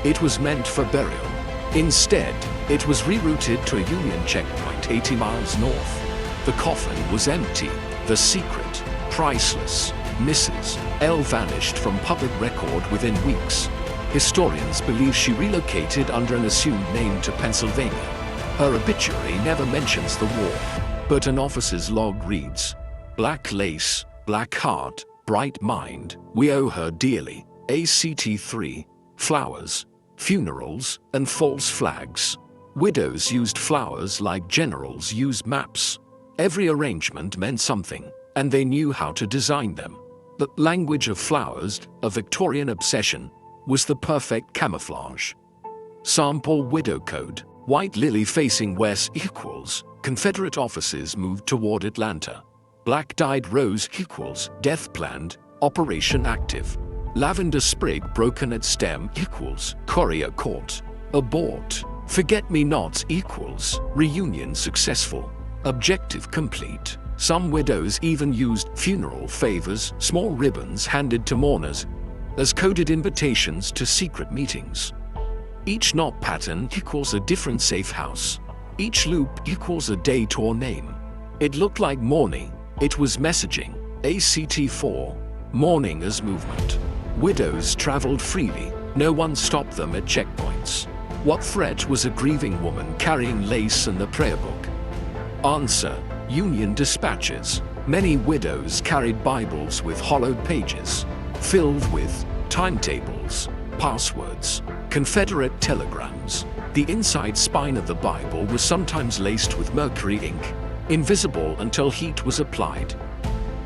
It was meant for burial. Instead, it was rerouted to a Union checkpoint 80 miles north. The coffin was empty. The secret, priceless. Mrs. L vanished from public record within weeks. Historians believe she relocated under an assumed name to Pennsylvania. Her obituary never mentions the war, but an officer's log reads, "Black lace, black heart, bright mind, we owe her dearly." ACT-3, flowers, funerals, and false flags. Widows used flowers like generals used maps. Every arrangement meant something, and they knew how to design them. The language of flowers, a Victorian obsession, was the perfect camouflage. Sample widow code. White lily facing west equals Confederate officers moved toward Atlanta. Black dyed rose equals death planned, operation active. Lavender sprig broken at stem equals courier caught. Abort. Forget-me-nots equals reunion successful. Objective complete. Some widows even used funeral favors, small ribbons handed to mourners, as coded invitations to secret meetings. Each knot pattern equals a different safe house. Each loop equals a date or name. It looked like mourning. It was messaging. ACT-4, mourning as movement. Widows traveled freely. No one stopped them at checkpoints. What threat was a grieving woman carrying lace and the prayer book? Answer, Union dispatches. Many widows carried Bibles with hollowed pages, filled with timetables, passwords, Confederate telegrams. The inside spine of the Bible was sometimes laced with mercury ink, invisible until heat was applied.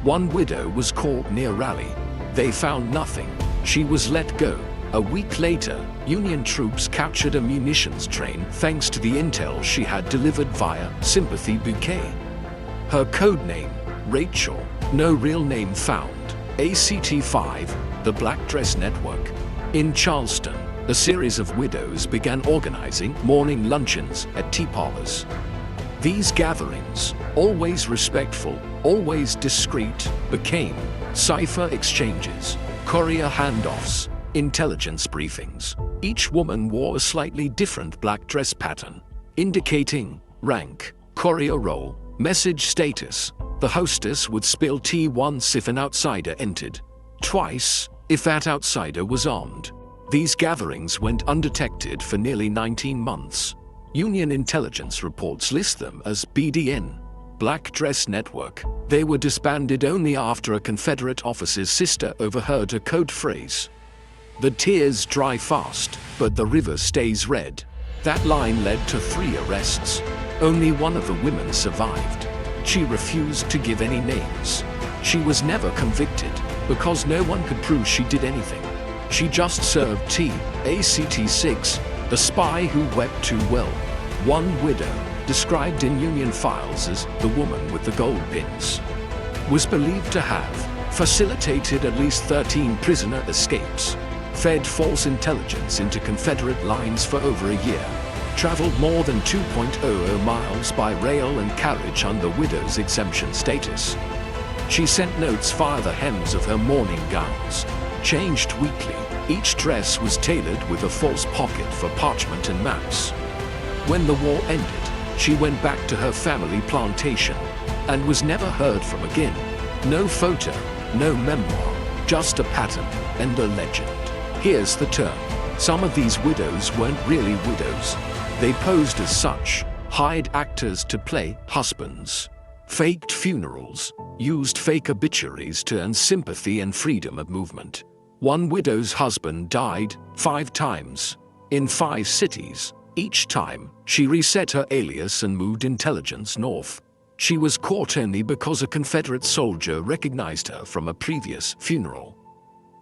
One widow was caught near Raleigh. They found nothing. She was let go. A week later, Union troops captured a munitions train thanks to the intel she had delivered via sympathy bouquet. Her code name, Rachel, no real name found. ACT-5, the Black Dress Network. In Charleston, a series of widows began organizing mourning luncheons at tea parlors. These gatherings, always respectful, always discreet, became cipher exchanges, courier handoffs, intelligence briefings. Each woman wore a slightly different black dress pattern, indicating rank, courier role, message status. The hostess would spill tea once if an outsider entered, twice if that outsider was armed. These gatherings went undetected for nearly 19 months. Union intelligence reports list them as BDN. Black Dress Network. They were disbanded only after a Confederate officer's sister overheard a code phrase. "The tears dry fast, but the river stays red." That line led to 3 arrests. Only one of the women survived. She refused to give any names. She was never convicted because no one could prove she did anything. She just served ACT-6, the spy who wept too well. One widow, described in Union files as the woman with the gold pins, was believed to have facilitated at least 13 prisoner escapes, fed false intelligence into Confederate lines for over a year, traveled more than 2.00 miles by rail and carriage under widow's exemption status. She sent notes via the hems of her mourning gowns, changed weekly. Each dress was tailored with a false pocket for parchment and maps. When the war ended, she went back to her family plantation and was never heard from again. No photo, no memoir, just a pattern and a legend. Here's the term. Some of these widows weren't really widows. They posed as such, hired actors to play husbands, faked funerals, used fake obituaries to earn sympathy and freedom of movement. One widow's husband died 5 times, in 5 cities. Each time, she reset her alias and moved intelligence north. She was caught only because a Confederate soldier recognized her from a previous funeral.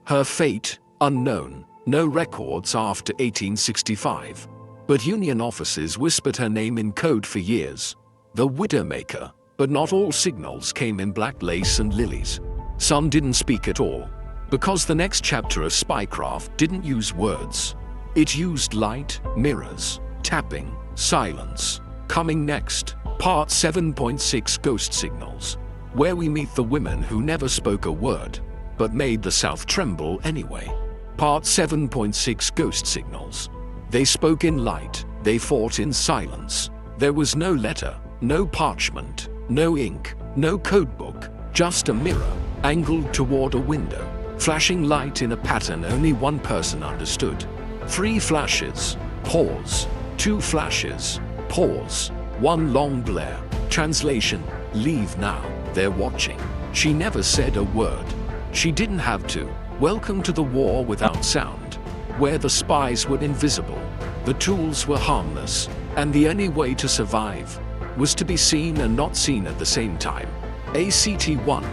Her fate, unknown, no records after 1865. But Union officers whispered her name in code for years. The Widowmaker. But not all signals came in black lace and lilies. Some didn't speak at all, because the next chapter of spycraft didn't use words. It used light, mirrors, tapping, silence. Coming next, Part 7.6 Ghost Signals, where we meet the women who never spoke a word, but made the South tremble anyway. Part 7.6 Ghost Signals. They spoke in light, they fought in silence. There was no letter, no parchment, no ink, no codebook, just a mirror, angled toward a window, flashing light in a pattern only one person understood. 3 flashes, pause. 2 flashes, pause. 1 long blare. Translation, leave now, they're watching. She never said a word. She didn't have to. Welcome to the war without sound, where the spies were invisible, the tools were harmless, and the only way to survive was to be seen and not seen at the same time. ACT-1.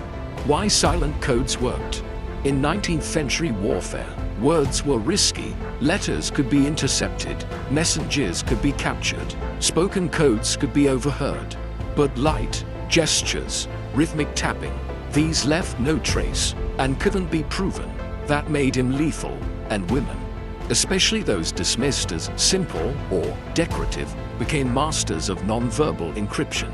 Why silent codes worked. In 19th century warfare, words were risky, letters could be intercepted, messages could be captured, spoken codes could be overheard. But light, gestures, rhythmic tapping, these left no trace and couldn't be proven. That made him lethal, and women, especially those dismissed as simple or decorative, became masters of non-verbal encryption.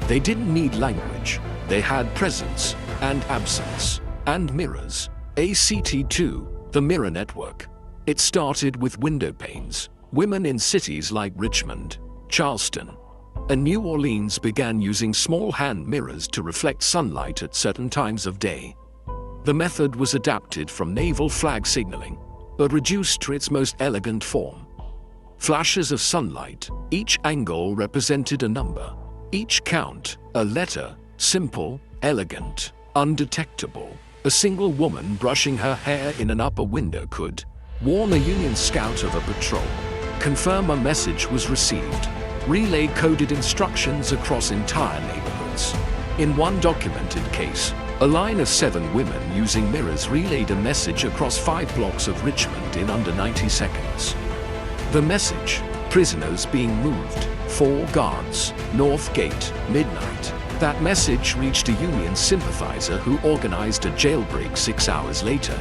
They didn't need language, they had presence and absence and mirrors. ACT-2, the mirror network. It started with window panes. Women in cities like Richmond, Charleston, and New Orleans began using small hand mirrors to reflect sunlight at certain times of day. The method was adapted from naval flag signaling, but reduced to its most elegant form. Flashes of sunlight, each angle represented a number, each count a letter, simple, elegant, undetectable. A single woman brushing her hair in an upper window could warn a Union scout of a patrol, confirm a message was received, relay coded instructions across entire neighborhoods. In one documented case, a line of 7 women using mirrors relayed a message across 5 blocks of Richmond in under 90 seconds. The message, prisoners being moved, 4 guards, North Gate, midnight. That message reached a Union sympathizer who organized a jailbreak 6 hours later.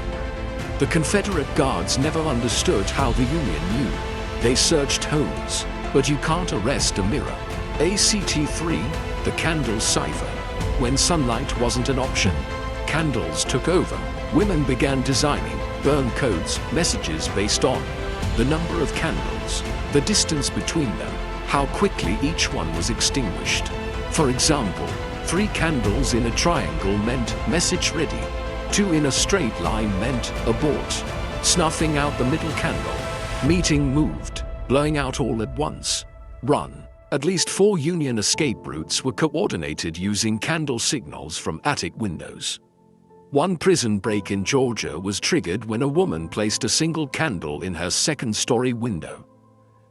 The Confederate guards never understood how the Union knew. They searched homes, but you can't arrest a mirror. ACT-3, the candle cipher. When sunlight wasn't an option, candles took over. Women began designing burn codes, messages based on the number of candles, the distance between them, how quickly each one was extinguished. For example, 3 candles in a triangle meant message ready. 2 in a straight line meant abort. Snuffing out the middle candle. Meeting moved. Blowing out all at once. Run. At least 4 Union escape routes were coordinated using candle signals from attic windows. One prison break in Georgia was triggered when a woman placed a single candle in her second-story window,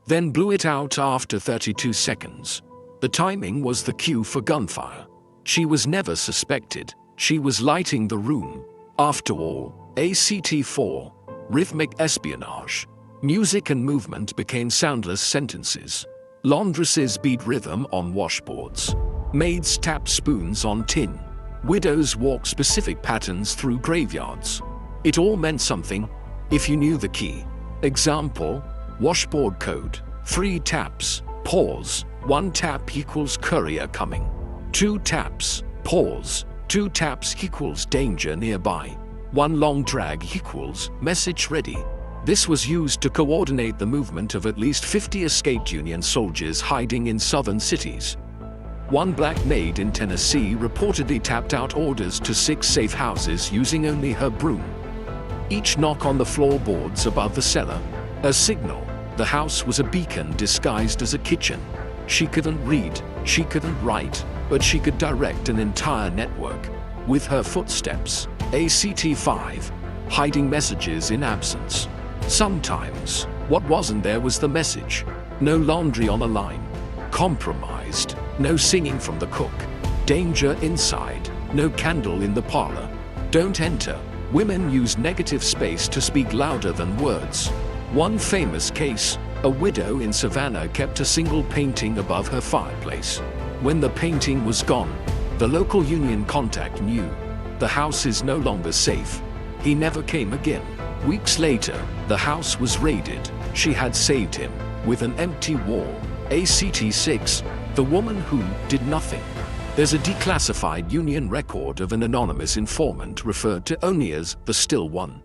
then blew it out after 32 seconds. The timing was the cue for gunfire. She was never suspected. She was lighting the room. After all, ACT-4, rhythmic espionage. Music and movement became soundless sentences. Laundresses beat rhythm on washboards. Maids tap spoons on tin. Widows walk specific patterns through graveyards. It all meant something if you knew the key. Example, washboard code: 3 taps, pause, 1 tap equals courier coming. 2 taps, pause, 2 taps equals danger nearby. 1 long drag equals message ready. This was used to coordinate the movement of at least 50 escaped Union soldiers hiding in southern cities. One black maid in Tennessee reportedly tapped out orders to 6 safe houses using only her broom. Each knock on the floorboards above the cellar, a signal. The house was a beacon disguised as a kitchen. She couldn't read, she couldn't write, but she could direct an entire network with her footsteps. ACT-5, hiding messages in absence. Sometimes, what wasn't there was the message. No laundry on the line. Compromised. No singing from the cook. Danger inside. No candle in the parlor. Don't enter. Women use negative space to speak louder than words. One famous case, a widow in Savannah kept a single painting above her fireplace. When the painting was gone, the local Union contact knew. The house is no longer safe. He never came again. Weeks later, the house was raided. She had saved him with an empty wall. ACT-6, the woman who did nothing. There's a declassified Union record of an anonymous informant referred to only as the Still One.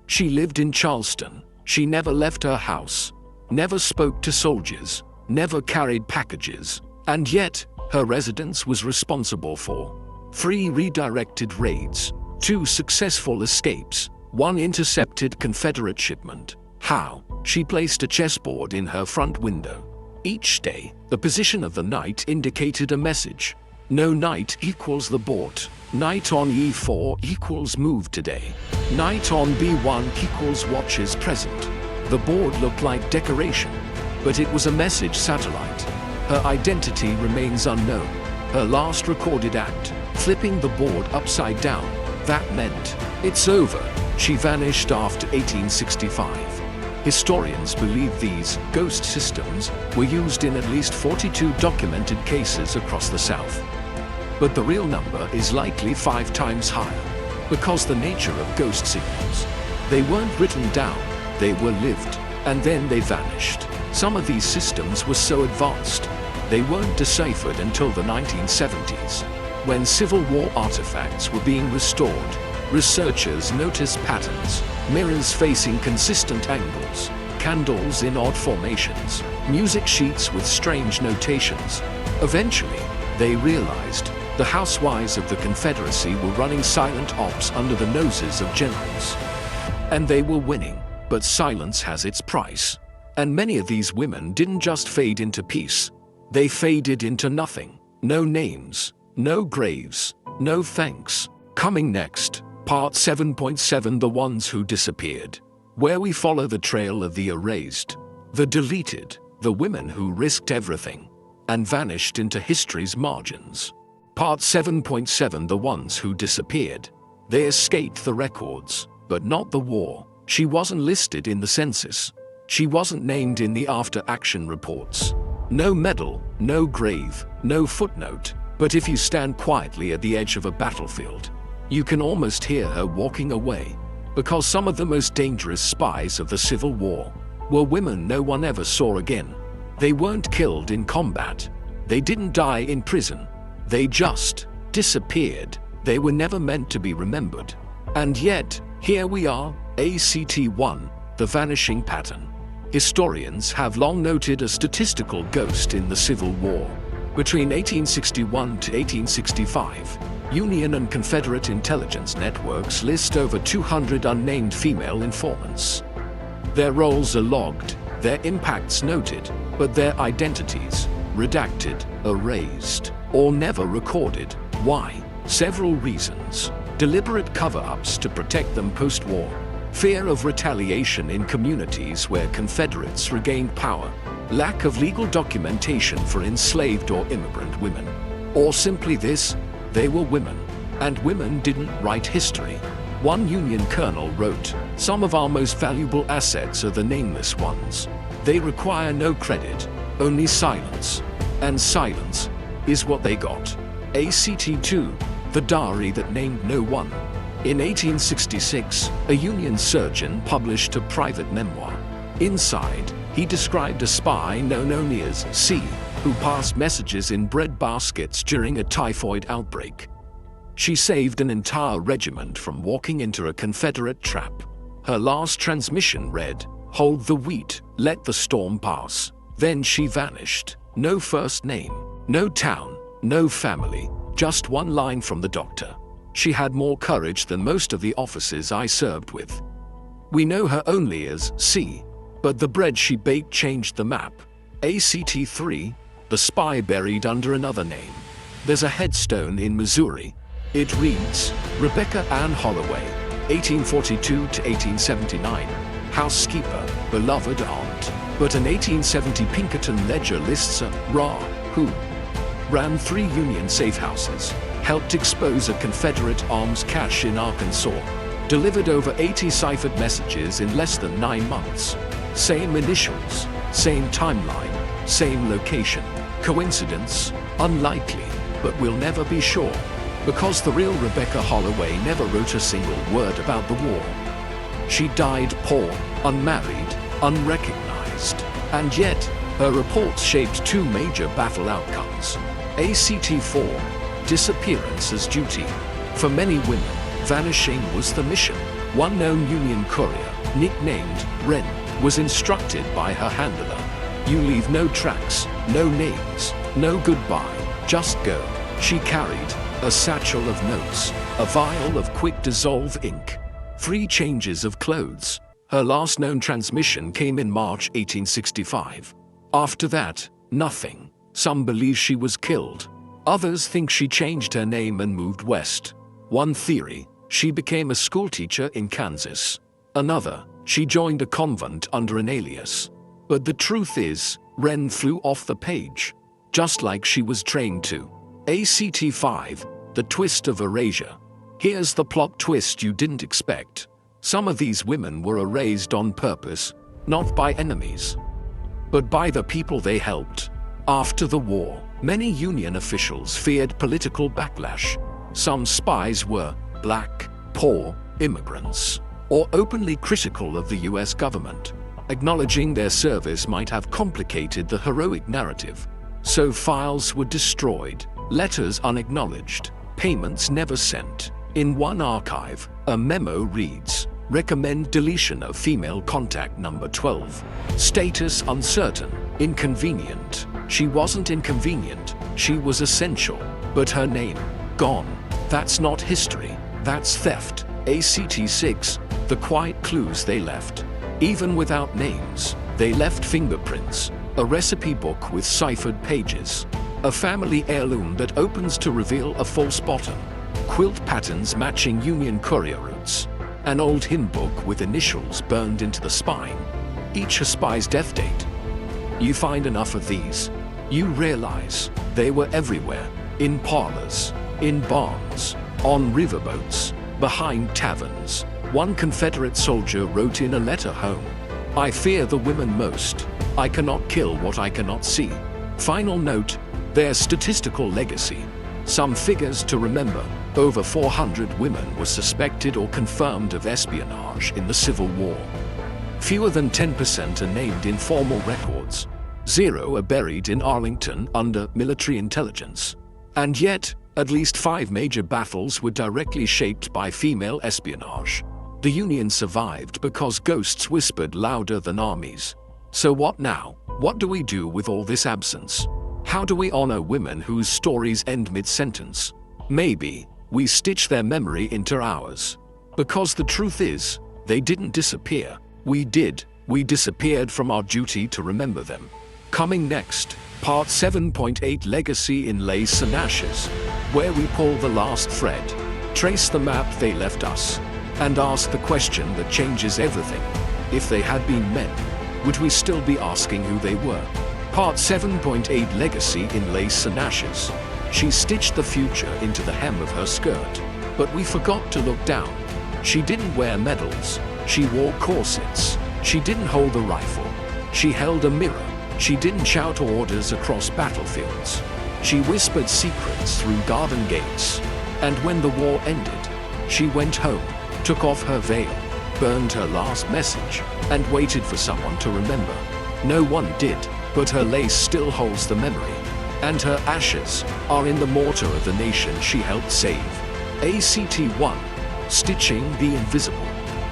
She lived in Charleston. She never left her house, never spoke to soldiers, never carried packages, and yet her residence was responsible for 3 redirected raids, 2 successful escapes, 1 intercepted Confederate shipment. How? She placed a chessboard in her front window. Each day, the position of the knight indicated a message. No knight equals the bought. Knight on E4 equals move today. Knight on B1 equals watches present. The board looked like decoration, but it was a message satellite. Her identity remains unknown. Her last recorded act, flipping the board upside down, that meant it's over. She vanished after 1865. Historians believe these ghost systems were used in at least 42 documented cases across the South. But the real number is likely 5 times higher, because the nature of ghost signals. They weren't written down, they were lived, and then they vanished. Some of these systems were so advanced, they weren't deciphered until the 1970s. When Civil War artifacts were being restored, researchers noticed patterns, mirrors facing consistent angles, candles in odd formations, music sheets with strange notations. Eventually, they realized the housewives of the Confederacy were running silent ops under the noses of generals. And they were winning, but silence has its price. And many of these women didn't just fade into peace, they faded into nothing. No names, no graves, no thanks. Coming next, Part 7.7, The Ones Who Disappeared, where we follow the trail of the erased, the deleted, the women who risked everything and vanished into history's margins. Part 7.7, The Ones Who Disappeared. They escaped the records, but not the war. She wasn't listed in the census. She wasn't named in the after-action reports. No medal, no grave, no footnote. But if you stand quietly at the edge of a battlefield, you can almost hear her walking away, because some of the most dangerous spies of the Civil War were women no one ever saw again. They weren't killed in combat. They didn't die in prison. They just disappeared. They were never meant to be remembered. And yet, here we are, ACT-1, the vanishing pattern. Historians have long noted a statistical ghost in the Civil War. Between 1861 to 1865, Union and Confederate intelligence networks list over 200 unnamed female informants. Their roles are logged, their impacts noted, but their identities redacted, erased, or never recorded. Why? Several reasons. Deliberate cover-ups to protect them post-war. Fear of retaliation in communities where Confederates regained power. Lack of legal documentation for enslaved or immigrant women. Or simply this: they were women, and women didn't write history. One Union colonel wrote, "Some of our most valuable assets are the nameless ones. They require no credit, only silence. And silence is what they got." ACT-2, the diary that named no one. In 1866, a Union surgeon published a private memoir. Inside, he described a spy known only as C, who passed messages in bread baskets during a typhoid outbreak. She saved an entire regiment from walking into a Confederate trap. Her last transmission read, "Hold the wheat, let the storm pass." Then she vanished. No first name, no town, no family, just one line from the doctor. She had more courage than most of the officers I served with. We know her only as C, but the bread she baked changed the map. ACT-3, the spy buried under another name. There's a headstone in Missouri. It reads, Rebecca Ann Holloway, 1842 to 1879, housekeeper, beloved aunt. But an 1870 Pinkerton ledger lists a Ra, who ran 3 Union safe houses, helped expose a Confederate arms cache in Arkansas, delivered over 80 ciphered messages in less than 9 months. Same initials, same timeline, same location. Coincidence? Unlikely, but we'll never be sure. Because the real Rebecca Holloway never wrote a single word about the war. She died poor, unmarried, unrecognized. And yet, her reports shaped 2 major battle outcomes. ACT-4, disappearance as duty. For many women, vanishing was the mission. One known Union courier, nicknamed Wren, was instructed by her handler. You leave no tracks, no names, no goodbye, just go. She carried a satchel of notes, a vial of quick-dissolve ink, 3 changes of clothes. Her last known transmission came in March 1865. After that, nothing. Some believe she was killed. Others think she changed her name and moved west. One theory, she became a schoolteacher in Kansas. Another, she joined a convent under an alias. But the truth is, Wren flew off the page, just like she was trained to. ACT-5, the twist of erasure. Here's the plot twist you didn't expect. Some of these women were erased on purpose, not by enemies, but by the people they helped. After the war, many Union officials feared political backlash. Some spies were black, poor, immigrants, or openly critical of the US government. Acknowledging their service might have complicated the heroic narrative. So files were destroyed, letters unacknowledged, payments never sent. In one archive, a memo reads, "Recommend deletion of female contact number 12. Status uncertain, inconvenient." She wasn't inconvenient, she was essential. But her name, gone. That's not history, that's theft. ACT-6, the quiet clues they left. Even without names, they left fingerprints, a recipe book with ciphered pages, a family heirloom that opens to reveal a false bottom, quilt patterns matching Union courier routes, an old hymn book with initials burned into the spine, each a spy's death date. You find enough of these, you realize they were everywhere, in parlors, in barns, on riverboats, behind taverns. One Confederate soldier wrote in a letter home, "I fear the women most. I cannot kill what I cannot see." Final note, their statistical legacy. Some figures to remember: over 400 women were suspected or confirmed of espionage in the Civil War. Fewer than 10% are named in formal records. 0 are buried in Arlington under military intelligence. And yet, at least 5 major battles were directly shaped by female espionage. The Union survived because ghosts whispered louder than armies. So what now? What do we do with all this absence? How do we honor women whose stories end mid-sentence? Maybe we stitch their memory into ours. Because the truth is, they didn't disappear. We did. We disappeared from our duty to remember them. Coming next, Part 7.8 Legacy in Lace and Ashes, where we pull the last thread, trace the map they left us, and ask the question that changes everything. If they had been men, would we still be asking who they were? Part 7.8 Legacy in Lace and Ashes. She stitched the future into the hem of her skirt, but we forgot to look down. She didn't wear medals, she wore corsets. She didn't hold a rifle, she held a mirror. She didn't shout orders across battlefields. She whispered secrets through garden gates. And when the war ended, she went home, took off her veil, burned her last message, and waited for someone to remember. No one did, but her lace still holds the memory. And her ashes are in the mortar of the nation she helped save. ACT-1. Stitching the Invisible.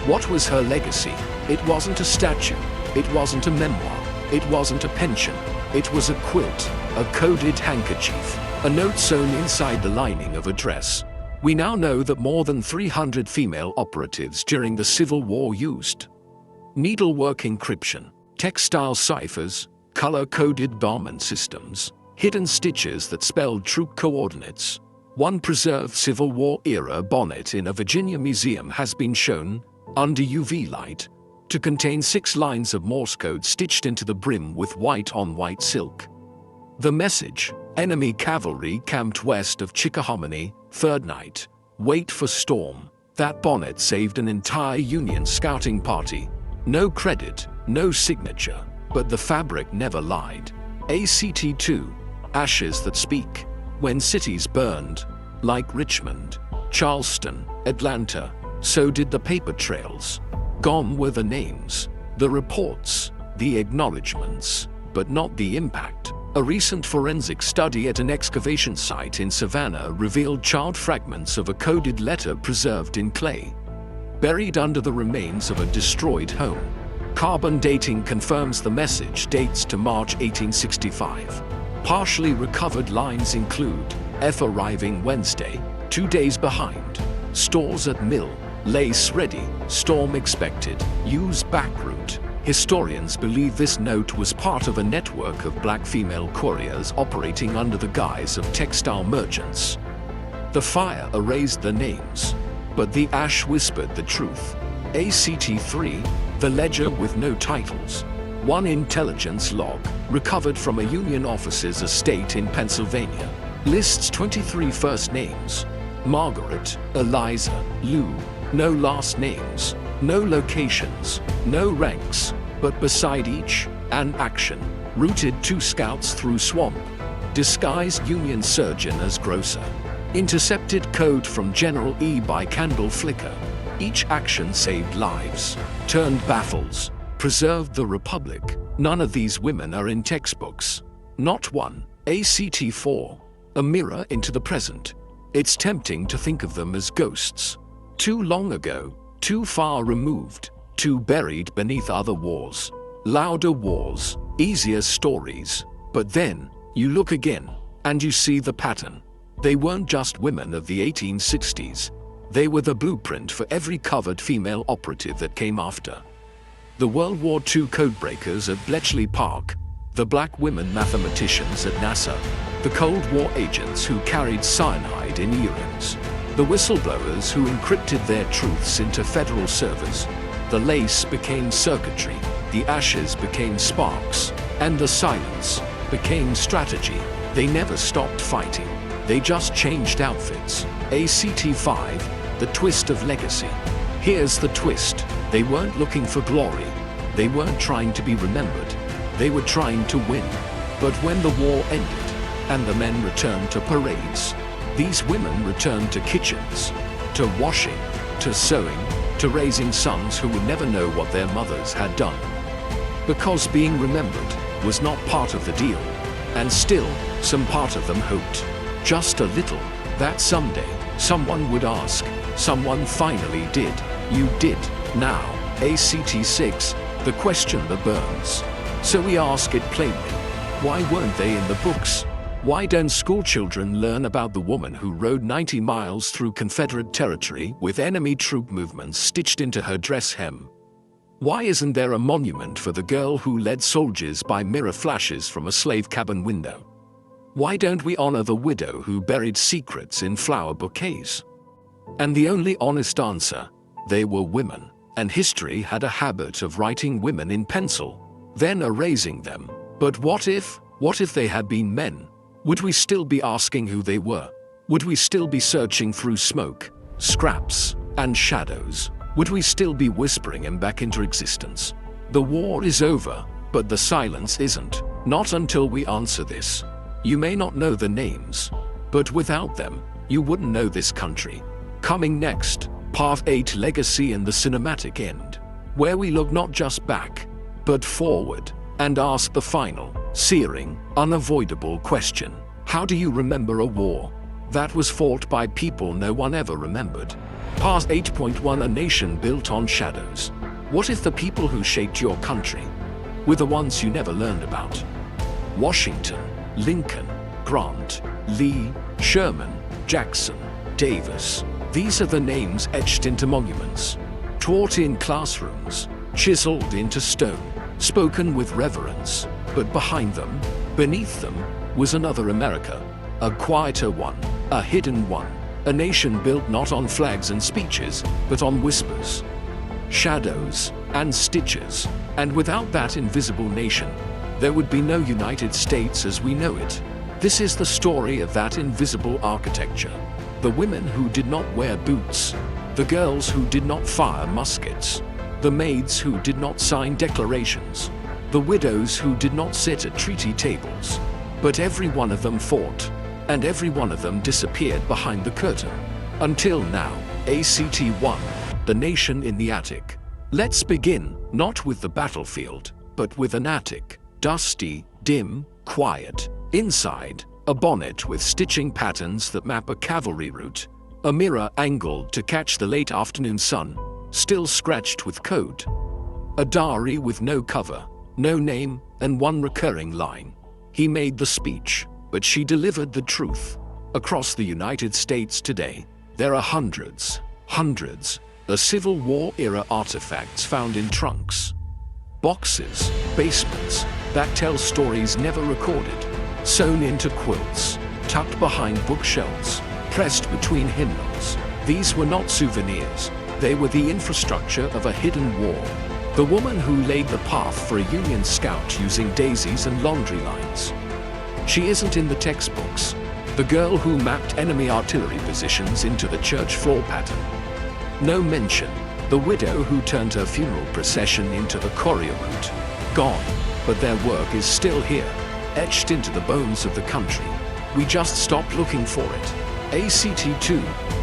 What was her legacy? It wasn't a statue. It wasn't a memoir. It wasn't a pension. It was a quilt, a coded handkerchief, a note sewn inside the lining of a dress. We now know that more than 300 female operatives during the Civil War used needlework encryption, textile ciphers, color-coded garment systems, hidden stitches that spelled troop coordinates. One preserved Civil War-era bonnet in a Virginia museum has been shown, under UV light, to contain 6 lines of Morse code stitched into the brim with white-on-white silk. The message: enemy cavalry camped west of Chickahominy, third night, wait for storm. That bonnet saved an entire Union scouting party. No credit, no signature, but the fabric never lied. ACT-2. Ashes that speak. When cities burned, like Richmond, Charleston, Atlanta, so did the paper trails. Gone were the names, the reports, the acknowledgements, but not the impact. A recent forensic study at an excavation site in Savannah revealed charred fragments of a coded letter preserved in clay, buried under the remains of a destroyed home. Carbon dating confirms the message dates to March 1865. Partially recovered lines include: F arriving Wednesday, 2 days behind. Stores at mill. Lace ready, storm expected, use back route. Historians believe this note was part of a network of black female couriers operating under the guise of textile merchants. The fire erased the names, but the ash whispered the truth. ACT-3, the ledger with no titles. One intelligence log, recovered from a Union officer's estate in Pennsylvania, lists 23 first names: Margaret, Eliza, Lou. No last names, no locations, no ranks, but beside each, an action. Routed 2 scouts through swamp. Disguised Union surgeon as grocer. Intercepted code from General E by candle flicker. Each action saved lives, turned baffles, preserved the Republic. None of these women are in textbooks. Not one. ACT-4. A mirror into the present. It's tempting to think of them as ghosts. Too long ago, too far removed, too buried beneath other wars. Louder wars, easier stories. But then, you look again, and you see the pattern. They weren't just women of the 1860s. They were the blueprint for every covered female operative that came after. The World War II codebreakers at Bletchley Park, the black women mathematicians at NASA, the Cold War agents who carried cyanide in earrings, the whistleblowers who encrypted their truths into federal servers. The lace became circuitry, the ashes became sparks, and the silence became strategy. They never stopped fighting, they just changed outfits. ACT-5, the twist of legacy. Here's the twist: they weren't looking for glory, they weren't trying to be remembered, they were trying to win. But when the war ended, and the men returned to parades, these women returned to kitchens, to washing, to sewing, to raising sons who would never know what their mothers had done. Because being remembered was not part of the deal. And still, some part of them hoped, just a little, that someday, someone would ask. Someone finally did. You did. Now, ACT-6, the question that burns. So we ask it plainly. Why weren't they in the books? Why don't schoolchildren learn about the woman who rode 90 miles through Confederate territory with enemy troop movements stitched into her dress hem? Why isn't there a monument for the girl who led soldiers by mirror flashes from a slave cabin window? Why don't we honor the widow who buried secrets in flower bouquets? And the only honest answer, they were women, and history had a habit of writing women in pencil, then erasing them. But what if they had been men? Would we still be asking who they were? Would we still be searching through smoke, scraps, and shadows? Would we still be whispering them back into existence? The war is over, but the silence isn't. Not until we answer this. You may not know the names, but without them, you wouldn't know this country. Coming next, Part 8: Legacy and the Cinematic End, where we look not just back, but forward, and ask the final, searing, unavoidable question. How do you remember a war that was fought by people no one ever remembered? Part 8.1: A Nation Built on Shadows. What if the people who shaped your country were the ones you never learned about? Washington, Lincoln, Grant, Lee, Sherman, Jackson, Davis. These are the names etched into monuments, taught in classrooms, chiseled into stone, spoken with reverence. But behind them, beneath them, was another America, a quieter one, a hidden one, a nation built not on flags and speeches, but on whispers, shadows, and stitches. And without that invisible nation, there would be no United States as we know it. This is the story of that invisible architecture. The women who did not wear boots, the girls who did not fire muskets, the maids who did not sign declarations, the widows who did not sit at treaty tables. But every one of them fought, and every one of them disappeared behind the curtain. Until now, ACT-1, the nation in the attic. Let's begin, not with the battlefield, but with an attic. Dusty, dim, quiet. Inside, a bonnet with stitching patterns that map a cavalry route. A mirror angled to catch the late afternoon sun, still scratched with code. A diary with no cover, no name, and one recurring line. He made the speech, but she delivered the truth. Across the United States today, there are hundreds of Civil War-era artifacts found in trunks, boxes, basements, that tell stories never recorded, sewn into quilts, tucked behind bookshelves, pressed between hymnals. These were not souvenirs, they were the infrastructure of a hidden war. The woman who laid the path for a Union scout using daisies and laundry lines. She isn't in the textbooks. The girl who mapped enemy artillery positions into the church floor pattern. No mention. The widow who turned her funeral procession into the courier route. Gone, but their work is still here, etched into the bones of the country. We just stopped looking for it. ACT-2,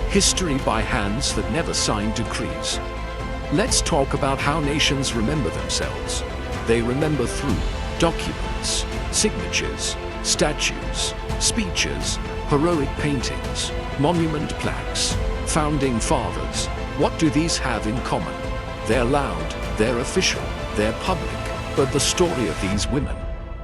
history by hands that never signed decrees. Let's talk about how nations remember themselves. They remember through documents, signatures, statues, speeches, heroic paintings, monument plaques, founding fathers. What do these have in common? They're loud, they're official, they're public. But the story of these women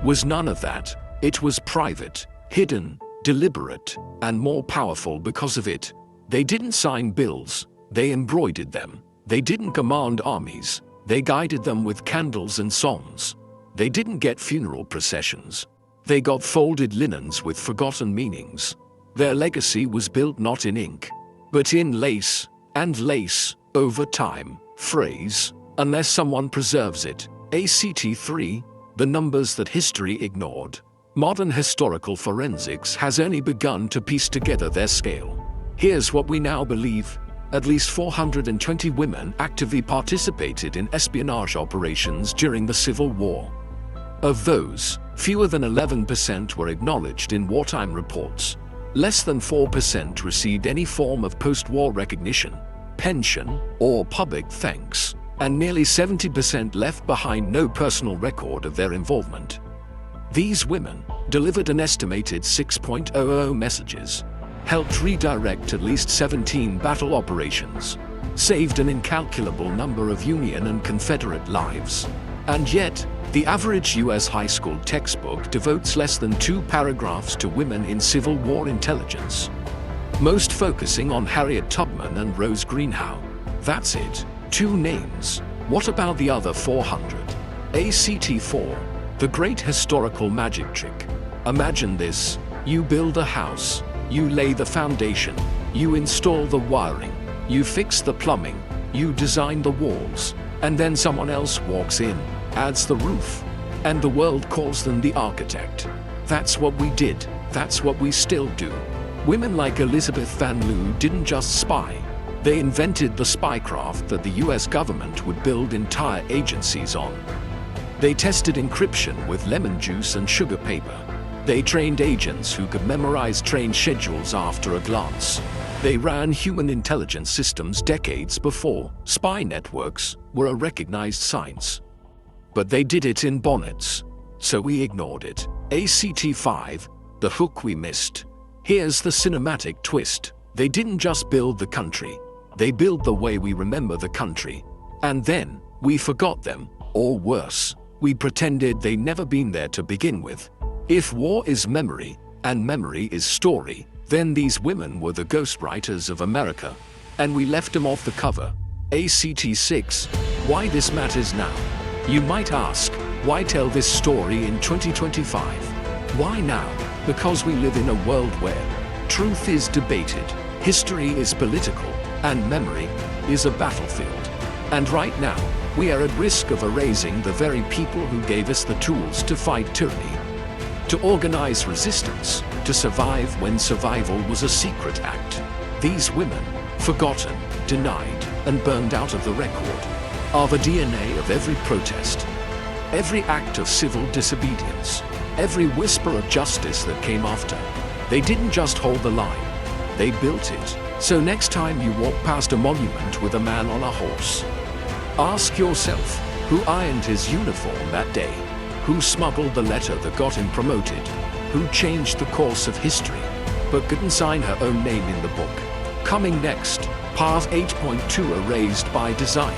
was none of that. It was private, hidden, deliberate, and more powerful because of it. They didn't sign bills, they embroidered them. They didn't command armies, they guided them with candles and songs. They didn't get funeral processions, they got folded linens with forgotten meanings. Their legacy was built not in ink, but in lace, and lace, over time, phrase, unless someone preserves it. ACT-3, the numbers that history ignored. Modern historical forensics has only begun to piece together their scale. Here's what we now believe. At least 420 women actively participated in espionage operations during the Civil War. Of those, fewer than 11% were acknowledged in wartime reports. Less than 4% received any form of post-war recognition, pension, or public thanks, and nearly 70% left behind no personal record of their involvement. These women delivered an estimated 6.00 messages, helped redirect at least 17 battle operations, saved an incalculable number of Union and Confederate lives. And yet, the average US high school textbook devotes less than 2 paragraphs to women in Civil War intelligence, most focusing on Harriet Tubman and Greenhow. That's it. 2 names, What about the other 400? ACT4, the great historical magic trick. Imagine this: you build a house, you lay the foundation, you install the wiring, you fix the plumbing, you design the walls, and then someone else walks in, adds the roof, and the world calls them the architect. That's what we did, that's what we still do. Women like Elizabeth Van Leeuw didn't just spy. They invented the spycraft that the US government would build entire agencies on. They tested encryption with lemon juice and sugar paper. They trained agents who could memorize train schedules after a glance. They ran human intelligence systems decades before spy networks were a recognized science. But they did it in bonnets, so we ignored it. ACT5, the hook we missed. Here's the cinematic twist. They didn't just build the country, they built the way we remember the country. And then, we forgot them, or worse, we pretended they'd never been there to begin with. If war is memory, and memory is story, then these women were the ghostwriters of America. And we left them off the cover. ACT6, why this matters now? You might ask, why tell this story in 2025? Why now? Because we live in a world where truth is debated, history is political, and memory is a battlefield. And right now, we are at risk of erasing the very people who gave us the tools to fight tyranny, to organize resistance, to survive when survival was a secret act. These women, forgotten, denied, and burned out of the record, are the DNA of every protest, every act of civil disobedience, every whisper of justice that came after. They didn't just hold the line, they built it. So next time you walk past a monument with a man on a horse, ask yourself, who ironed his uniform that day? Who smuggled the letter that got him promoted? Who changed the course of history, but couldn't sign her own name in the book? Coming next, Part 8.2 erased by design.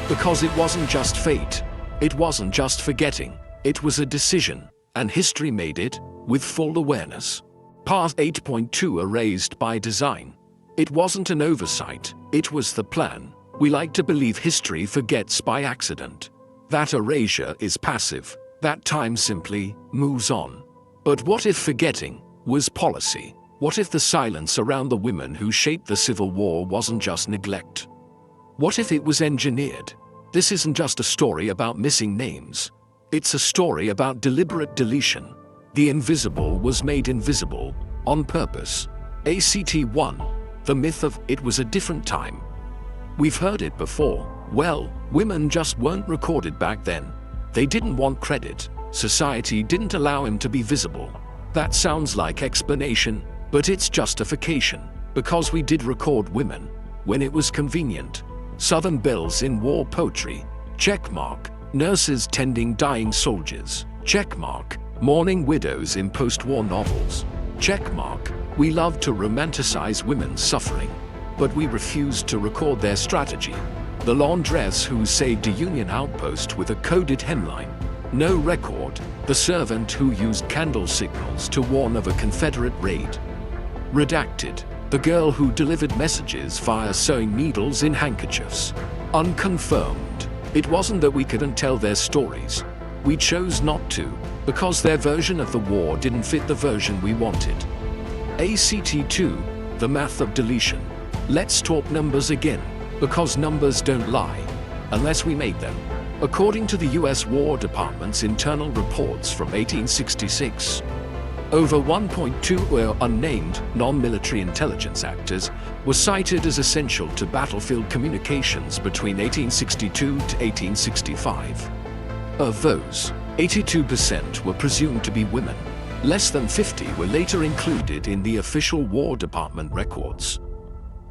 Because it wasn't just fate, it wasn't just forgetting, it was a decision, and history made it, with full awareness. Part 8.2 erased by design. It wasn't an oversight, it was the plan. We like to believe history forgets by accident. That erasure is passive, that time simply moves on. But what if forgetting was policy? What if the silence around the women who shaped the Civil War wasn't just neglect? What if it was engineered? This isn't just a story about missing names. It's a story about deliberate deletion. The invisible was made invisible, on purpose. ACT1, the myth of it was a different time. We've heard it before. Well, women just weren't recorded back then. They didn't want credit. Society didn't allow him to be visible. That sounds like explanation, but it's justification. Because we did record women when it was convenient. Southern belles in war poetry, checkmark. Nurses tending dying soldiers, checkmark. Mourning widows in post-war novels, checkmark. We love to romanticize women's suffering, but we refuse to record their strategy. The laundress who saved a Union outpost with a coded hemline, no record. The servant who used candle signals to warn of a Confederate raid, redacted. The girl who delivered messages via sewing needles in handkerchiefs, unconfirmed. It wasn't that we couldn't tell their stories. We chose not to, because their version of the war didn't fit the version we wanted. ACT2, the math of deletion. Let's talk numbers again, because numbers don't lie, unless we made them. According to the US War Department's internal reports from 1866, over 1.2 unnamed, non-military intelligence actors were cited as essential to battlefield communications between 1862 to 1865. Of those, 82% were presumed to be women. Less than 50 were later included in the official War Department records.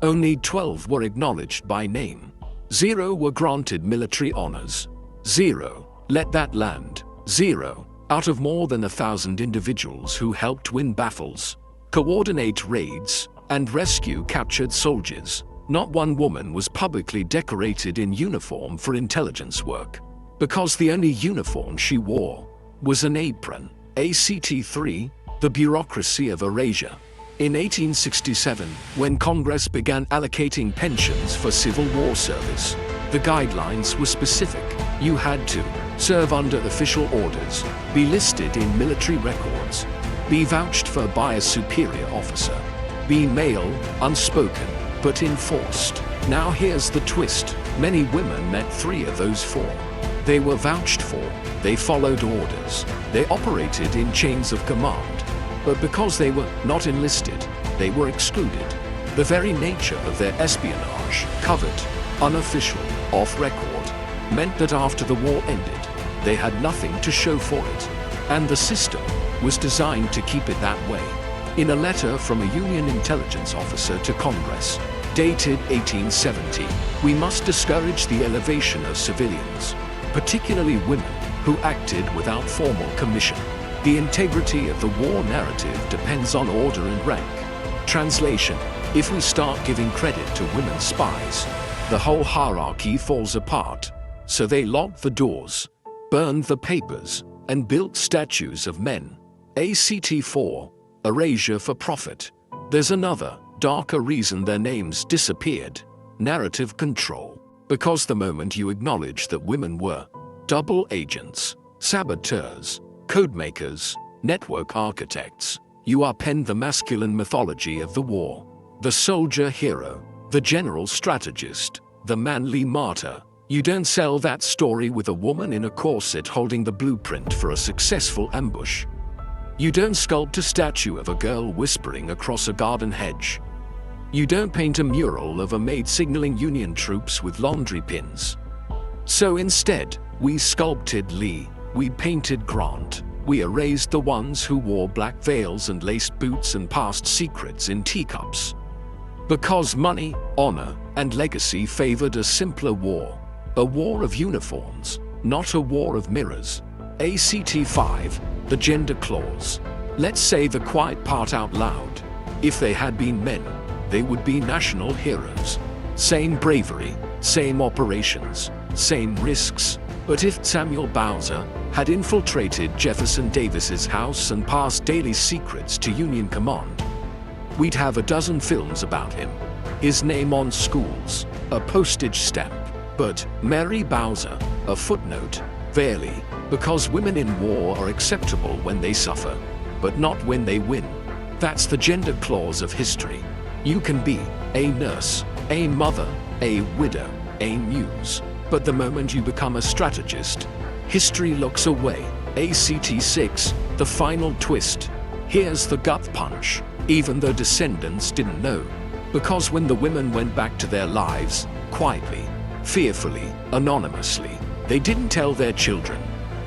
Only 12 were acknowledged by name. 0 were granted military honors. 0 let that land. 0 out of more than 1,000 individuals who helped win battles, coordinate raids, and rescue captured soldiers, not one woman was publicly decorated in uniform for intelligence work, because the only uniform she wore was an apron. ACT3, the bureaucracy of erasure. In 1867, when Congress began allocating pensions for Civil War service, The guidelines were specific. You had to serve under official orders, be listed in military records, be vouched for by a superior officer, be male, unspoken, but enforced. Now here's the twist. Many women met 3 of those 4. They were vouched for, they followed orders, they operated in chains of command. But because they were not enlisted, they were excluded. The very nature of their espionage, covert, unofficial, off-record, meant that after the war ended, they had nothing to show for it. And the system was designed to keep it that way. In a letter from a Union intelligence officer to Congress, dated 1870, we must discourage the elevation of civilians, particularly women, who acted without formal commission. The integrity of the war narrative depends on order and rank. Translation: if we start giving credit to women spies, the whole hierarchy falls apart. So they locked the doors, burned the papers, and built statues of men. ACT 4. Erasure for profit. There's another, darker reason their names disappeared. Narrative control. Because the moment you acknowledge that women were double agents, saboteurs, codemakers, network architects, you append the masculine mythology of the war. The soldier hero, the general strategist, the manly martyr. You don't sell that story with a woman in a corset holding the blueprint for a successful ambush. You don't sculpt a statue of a girl whispering across a garden hedge. You don't paint a mural of a maid signaling Union troops with laundry pins. So instead, we sculpted Lee, we painted Grant, we erased the ones who wore black veils and laced boots and passed secrets in teacups. Because money, honor, and legacy favored a simpler war. A war of uniforms, not a war of mirrors. ACT 5, the gender clause. Let's say the quiet part out loud. If they had been men, they would be national heroes. Same bravery, same operations, same risks. But if Samuel Bowser had infiltrated Jefferson Davis's house and passed daily secrets to Union command, we'd have a dozen films about him. His name on schools, a postage stamp. But Mary Bowser, a footnote, barely, because women in war are acceptable when they suffer, but not when they win. That's the gender clause of history. You can be a nurse, a mother, a widow, a muse, but the moment you become a strategist, history looks away. ACT 6, the final twist. Here's the gut punch, even though descendants didn't know. Because when the women went back to their lives, quietly, fearfully, anonymously, they didn't tell their children.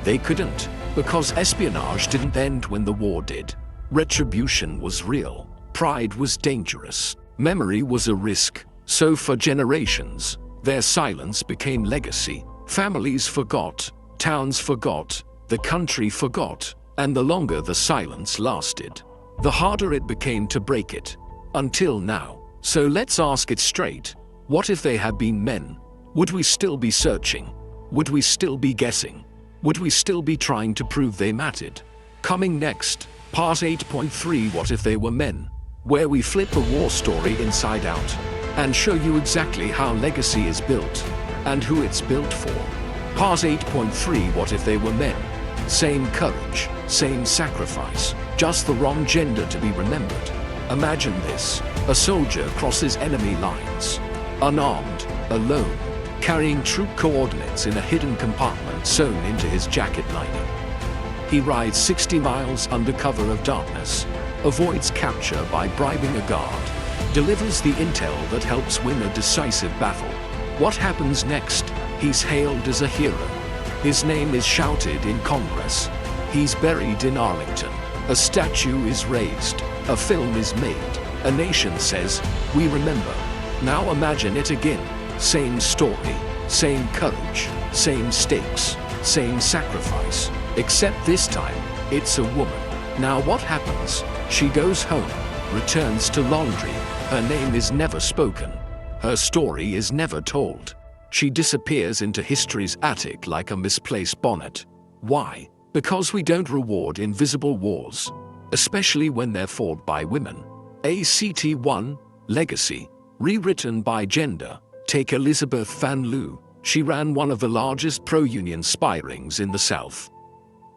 They couldn't, because espionage didn't end when the war did. Retribution was real. Pride was dangerous. Memory was a risk. So for generations, their silence became legacy. Families forgot, towns forgot, the country forgot, and the longer the silence lasted, the harder it became to break it. Until now. So let's ask it straight. What if they had been men? Would we still be searching? Would we still be guessing? Would we still be trying to prove they mattered? Coming next, part 8.3 What if they were men? Where we flip the war story inside out and show you exactly how legacy is built and who it's built for. Part 8.3 What if they were men? Same courage, same sacrifice, just the wrong gender to be remembered. Imagine this: a soldier crosses enemy lines, unarmed, alone, carrying troop coordinates in a hidden compartment sewn into his jacket lining. He rides 60 miles under cover of darkness, avoids capture by bribing a guard, delivers the intel that helps win a decisive battle. What happens next? He's hailed as a hero. His name is shouted in Congress. He's buried in Arlington. A statue is raised. A film is made. A nation says, "We remember." Now imagine it again. Same story, same courage, same stakes, same sacrifice. Except this time, it's a woman. Now what happens? She goes home, returns to laundry. Her name is never spoken. Her story is never told. She disappears into history's attic like a misplaced bonnet. Why? Because we don't reward invisible wars, especially when they're fought by women. ACT 1, Legacy, rewritten by gender. Take Elizabeth Van Loo, She ran one of the largest pro-Union spy rings in the South,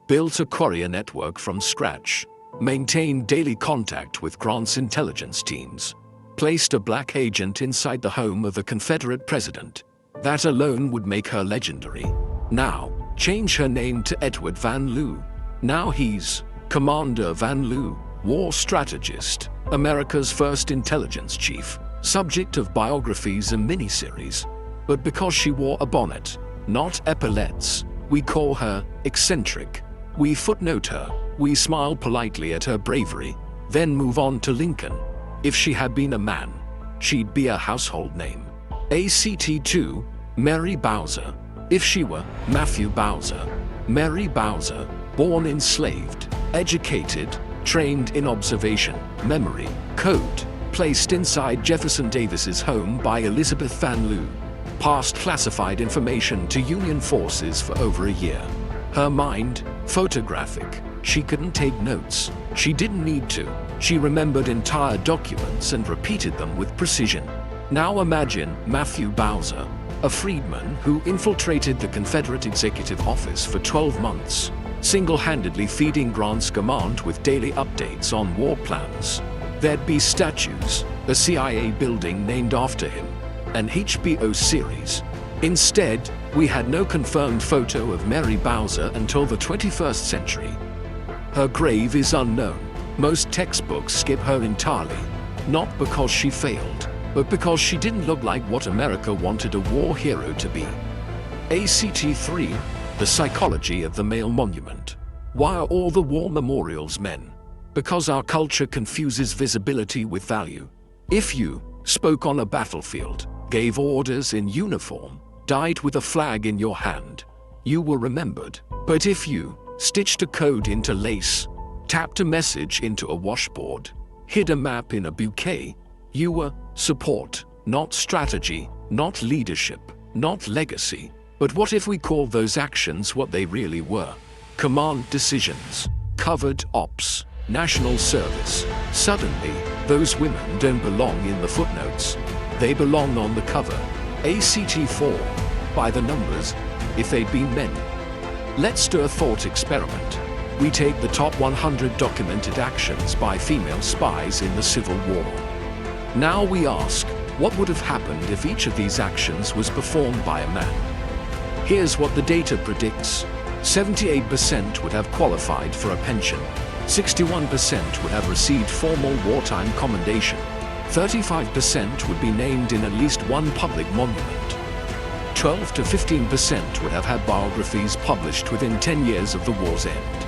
built a courier network from scratch, maintained daily contact with Grant's intelligence teams, placed a black agent inside the home of the Confederate president. That alone would make her legendary. Now, change her name to Edward Van Lew. Now he's Commander Van Lew, war strategist, America's first intelligence chief, subject of biographies and miniseries. But because she wore a bonnet, not epaulets, we call her eccentric. We footnote her, we smile politely at her bravery, then move on to Lincoln. If she had been a man, she'd be a household name. ACT2, Mary Bowser. If she were Matthew Bowser, Mary Bowser, born enslaved, educated, trained in observation, memory, code, placed inside Jefferson Davis's home by Elizabeth Van Lew, passed classified information to Union forces for over a year. Her mind, photographic, she couldn't take notes, she didn't need to. She remembered entire documents and repeated them with precision. Now imagine Matthew Bowser, a freedman who infiltrated the Confederate Executive Office for 12 months, single-handedly feeding Grant's command with daily updates on war plans. There'd be statues, a CIA building named after him, an HBO series. Instead, we had no confirmed photo of Mary Bowser until the 21st century. Her grave is unknown. Most textbooks skip her entirely, not because she failed, but because she didn't look like what America wanted a war hero to be. ACT3, the psychology of the male monument. Why are all the war memorials men? Because our culture confuses visibility with value. If you spoke on a battlefield, gave orders in uniform, died with a flag in your hand, you were remembered. But if you stitched a code into lace, tapped a message into a washboard, hid a map in a bouquet, you were support, not strategy, not leadership, not legacy. But what if we called those actions what they really were? Command decisions, covert ops, national service. Suddenly, those women don't belong in the footnotes. They belong on the cover. ACT4, by the numbers, if they'd been men. Let's do a thought experiment. We take the top 100 documented actions by female spies in the Civil War. Now we ask, what would have happened if each of these actions was performed by a man? Here's what the data predicts. 78% would have qualified for a pension. 61% would have received formal wartime commendation. 35% would be named in at least one public monument. 12 to 15% would have had biographies published within 10 years of the war's end.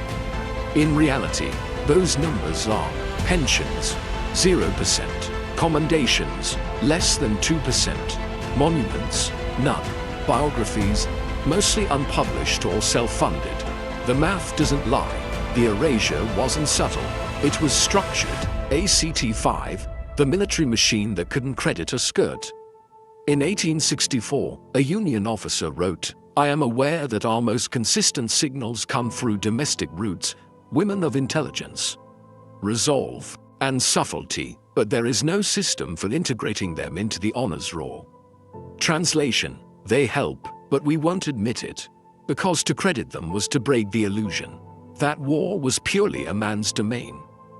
In reality, those numbers are pensions, 0%, commendations, less than 2%, monuments, none, biographies, mostly unpublished or self-funded. The math doesn't lie. The erasure wasn't subtle. It was structured. ACT5, the military machine that couldn't credit a skirt. In 1864, a Union officer wrote, "I am aware that our most consistent signals come through domestic routes, women of intelligence, resolve, and subtlety, but there is no system for integrating them into the honors roll." Translation: they help, but we won't admit it, because to credit them was to break the illusion that war was purely a man's domain,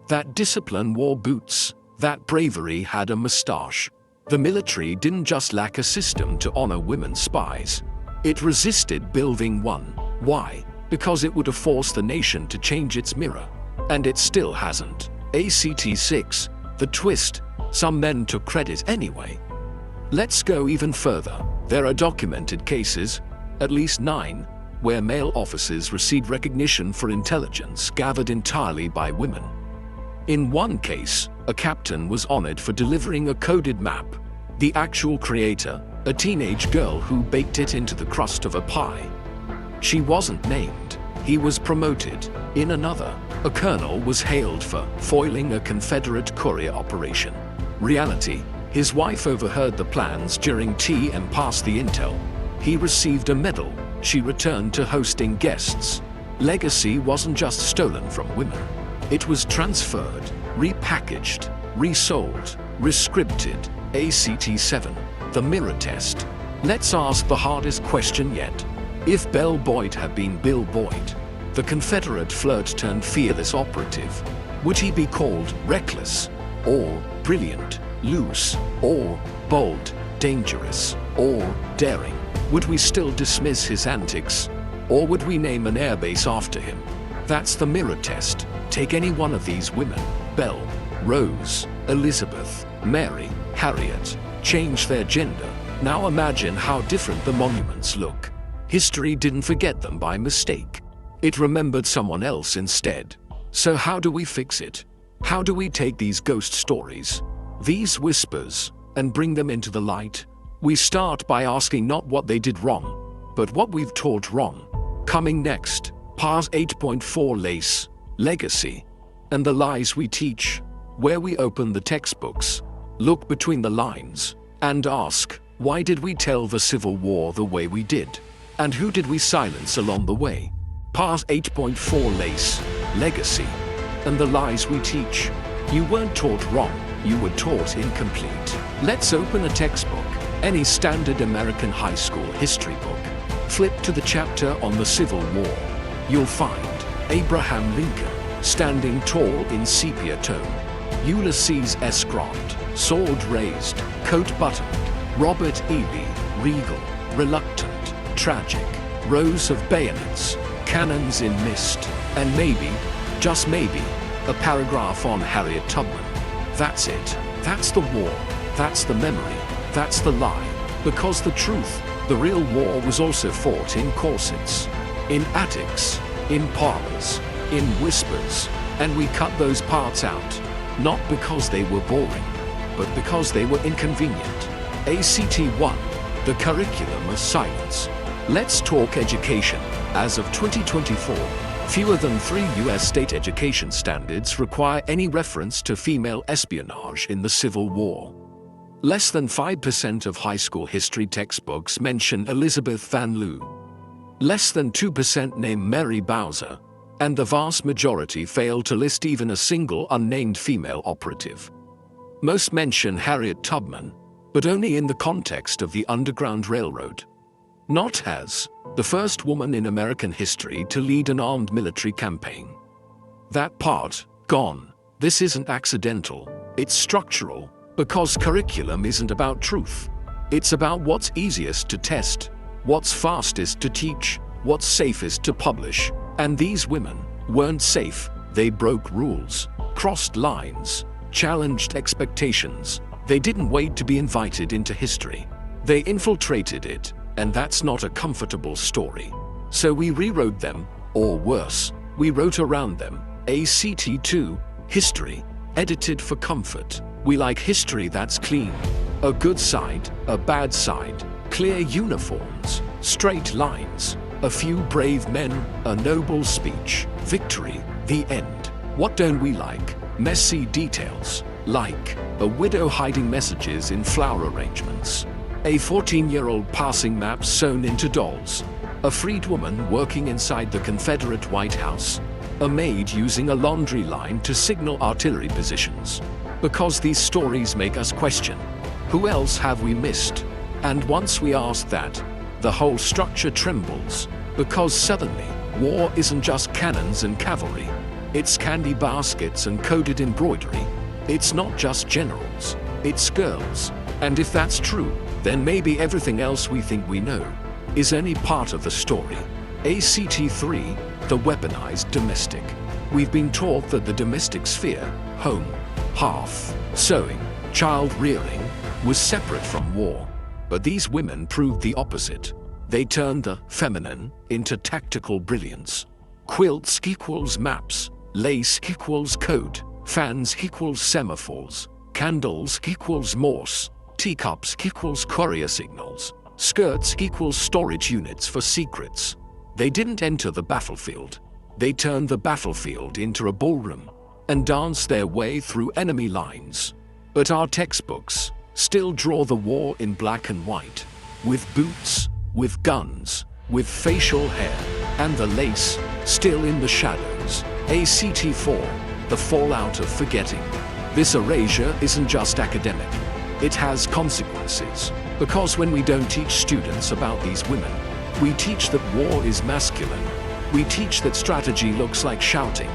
that discipline wore boots, that bravery had a mustache. The military didn't just lack a system to honor women spies. It resisted building one. Why? Because it would have forced the nation to change its mirror. And it still hasn't. ACT6, the twist, some men took credit anyway. Let's go even further. There are documented cases, at least 9, where male officers received recognition for intelligence gathered entirely by women. In one case, a captain was honored for delivering a coded map. The actual creator, a teenage girl who baked it into the crust of a pie. She wasn't named. He was promoted. In another, a colonel was hailed for foiling a Confederate courier operation. Reality: his wife overheard the plans during tea and passed the intel. He received a medal. She returned to hosting guests. Legacy wasn't just stolen from women. It was transferred, repackaged, resold, rescripted. ACT7, the mirror test. Let's ask the hardest question yet. If Bell Boyd had been Bill Boyd, the Confederate flirt-turned-fearless operative, would he be called reckless, or brilliant, loose, or bold, dangerous, or daring? Would we still dismiss his antics, or would we name an airbase after him? That's the mirror test. Take any one of these women, Belle, Rose, Elizabeth, Mary, Harriet, change their gender. Now imagine how different the monuments look. History didn't forget them by mistake. It remembered someone else instead. So how do we fix it? How do we take these ghost stories, these whispers, and bring them into the light? We start by asking not what they did wrong, but what we've taught wrong. Coming next, Part 8.4 Lace, Legacy, and the Lies We Teach, where we open the textbooks, look between the lines, and ask, why did we tell the Civil War the way we did? And who did we silence along the way? Part 8.4 Lace, Legacy, and the Lies We Teach. You weren't taught wrong, you were taught incomplete. Let's open a textbook, any standard American high school history book. Flip to the chapter on the Civil War. You'll find Abraham Lincoln, standing tall in sepia tone. Ulysses S. Grant, sword raised, coat buttoned. Robert E. Lee, regal, reluctant, tragic. Rows of bayonets, cannons in mist, and maybe, just maybe, a paragraph on Harriet Tubman. That's it. That's the war. That's the memory. That's the lie. Because the truth, the real war was also fought in corsets, in attics, in parlors, in whispers, and we cut those parts out, not because they were boring, but because they were inconvenient. ACT 1, the curriculum of silence. Let's talk education. As of 2024, fewer than 3 US state education standards require any reference to female espionage in the Civil War. Less than 5% of high school history textbooks mention Elizabeth Van Lew. Less than 2% name Mary Bowser, and the vast majority fail to list even a single unnamed female operative. Most mention Harriet Tubman, but only in the context of the Underground Railroad. Not as the first woman in American history to lead an armed military campaign. That part, gone. This isn't accidental, it's structural, because curriculum isn't about truth. It's about what's easiest to test, what's fastest to teach, what's safest to publish. And these women weren't safe. They broke rules, crossed lines, challenged expectations. They didn't wait to be invited into history. They infiltrated it, and that's not a comfortable story. So we rewrote them, or worse, we wrote around them. ACT 2, history, edited for comfort. We like history that's clean. A good side, a bad side, clear uniforms, straight lines, a few brave men, a noble speech, victory, the end. What don't we like? Messy details, like a widow hiding messages in flower arrangements, a 14-year-old passing maps sewn into dolls, a freed woman working inside the Confederate White House, a maid using a laundry line to signal artillery positions. Because these stories make us question, who else have we missed? And once we ask that, the whole structure trembles, because suddenly, war isn't just cannons and cavalry. It's candy baskets and coded embroidery. It's not just generals, it's girls. And if that's true, then maybe everything else we think we know is any part of the story. ACT 3, the weaponized domestic. We've been taught that the domestic sphere, home, hearth, sewing, child rearing, was separate from war. But these women proved the opposite. They turned the feminine into tactical brilliance. Quilts equals maps, lace equals code, fans equals semaphores, candles equals Morse, teacups equals courier signals, skirts equals storage units for secrets. They didn't enter the battlefield. They turned the battlefield into a ballroom and danced their way through enemy lines. But our textbooks still draw the war in black and white, with boots, with guns, with facial hair, and the lace still in the shadows. ACT 4, the fallout of forgetting. This erasure isn't just academic. It has consequences. Because when we don't teach students about these women, we teach that war is masculine. We teach that strategy looks like shouting.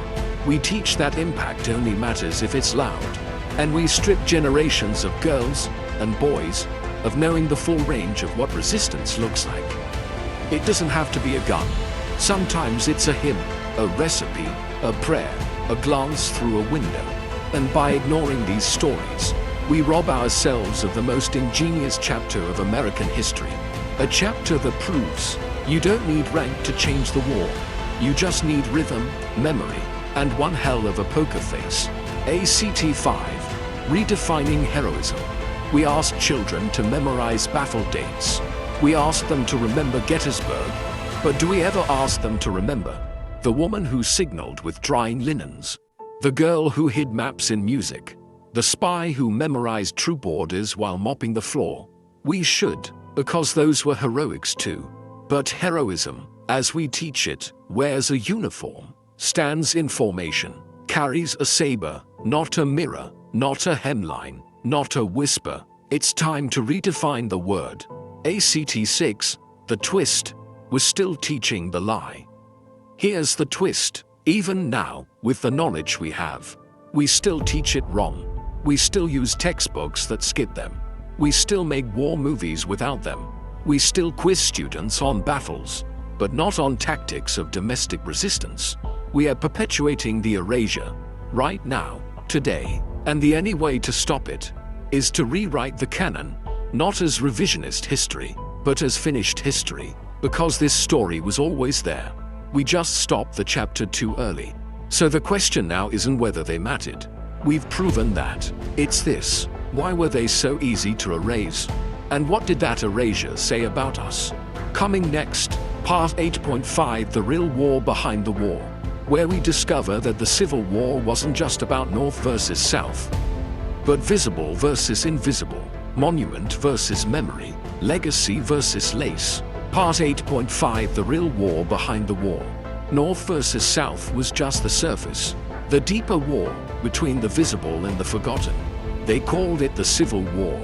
We teach that impact only matters if it's loud. And we strip generations of girls and boys of knowing the full range of what resistance looks like. It doesn't have to be a gun. Sometimes it's a hymn, a recipe, a prayer, a glance through a window. And by ignoring these stories, we rob ourselves of the most ingenious chapter of American history. A chapter that proves you don't need rank to change the war. You just need rhythm, memory, and one hell of a poker face. ACT 5. Redefining heroism. We ask children to memorize battle dates. We ask them to remember Gettysburg. But do we ever ask them to remember the woman who signaled with drying linens? The girl who hid maps in music? The spy who memorized troop orders while mopping the floor? We should, because those were heroics too. But heroism, as we teach it, wears a uniform, stands in formation, carries a saber, not a mirror, not a hemline, not a whisper. It's time to redefine the word. ACT 6, the twist, was still teaching the lie. Here's the twist. Even now, with the knowledge we have, we still teach it wrong. We still use textbooks that skip them. We still make war movies without them. We still quiz students on battles, but not on tactics of domestic resistance. We are perpetuating the erasure, right now, today, and the only way to stop it is to rewrite the canon, not as revisionist history, but as finished history, because this story was always there. We just stopped the chapter too early. So the question now isn't whether they mattered. We've proven that. It's this. Why were they so easy to erase? And what did that erasure say about us? Coming next, part 8.5, The Real War Behind the War, where we discover that the Civil War wasn't just about North versus South, but visible versus invisible, monument versus memory, legacy versus lace. Part 8.5, The Real War Behind the War. North versus South was just the surface. The deeper war between the visible and the forgotten. They called it the Civil War.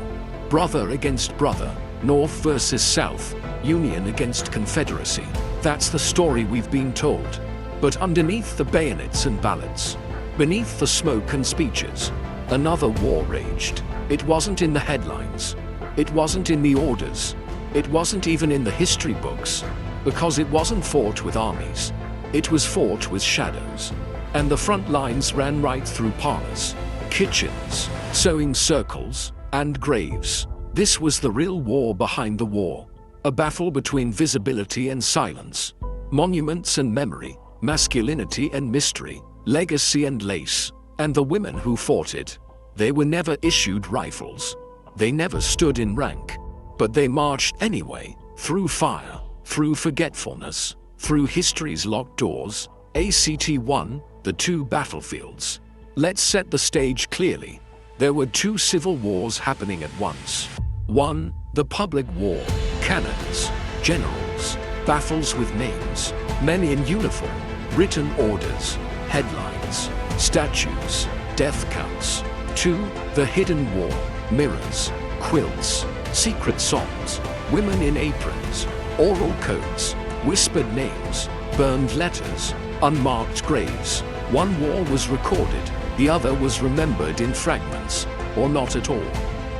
Brother against brother, North versus South, Union against Confederacy. That's the story we've been told. But underneath the bayonets and ballads, beneath the smoke and speeches, another war raged. It wasn't in the headlines. It wasn't in the orders. It wasn't even in the history books, because it wasn't fought with armies. It was fought with shadows. And the front lines ran right through parlors, kitchens, sewing circles, and graves. This was the real war behind the war. A battle between visibility and silence, monuments and memory, masculinity and mystery, legacy and lace. And the women who fought it, they were never issued rifles. They never stood in rank. But they marched anyway, through fire, through forgetfulness, through history's locked doors. ACT 1, the two battlefields. Let's set the stage clearly. There were two civil wars happening at once. One, the public war, cannons, generals, battles with names, men in uniform, written orders, headlines, statues, death counts. Two, the hidden war, mirrors, quilts, secret songs, women in aprons, oral codes, whispered names, burned letters, unmarked graves. One war was recorded, the other was remembered in fragments, or not at all.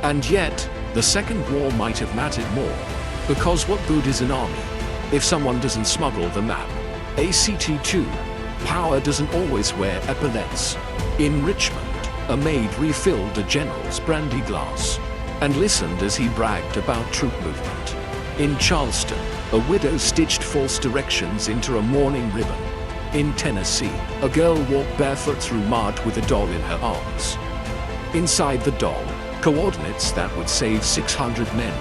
And yet, the second war might have mattered more, because what good is an army if someone doesn't smuggle the map? ACT 2, power doesn't always wear epaulets. In Richmond, a maid refilled a general's brandy glass and listened as he bragged about troop movement. In Charleston, a widow stitched false directions into a mourning ribbon. In Tennessee, a girl walked barefoot through mud with a doll in her arms. Inside the doll, coordinates that would save 600 men.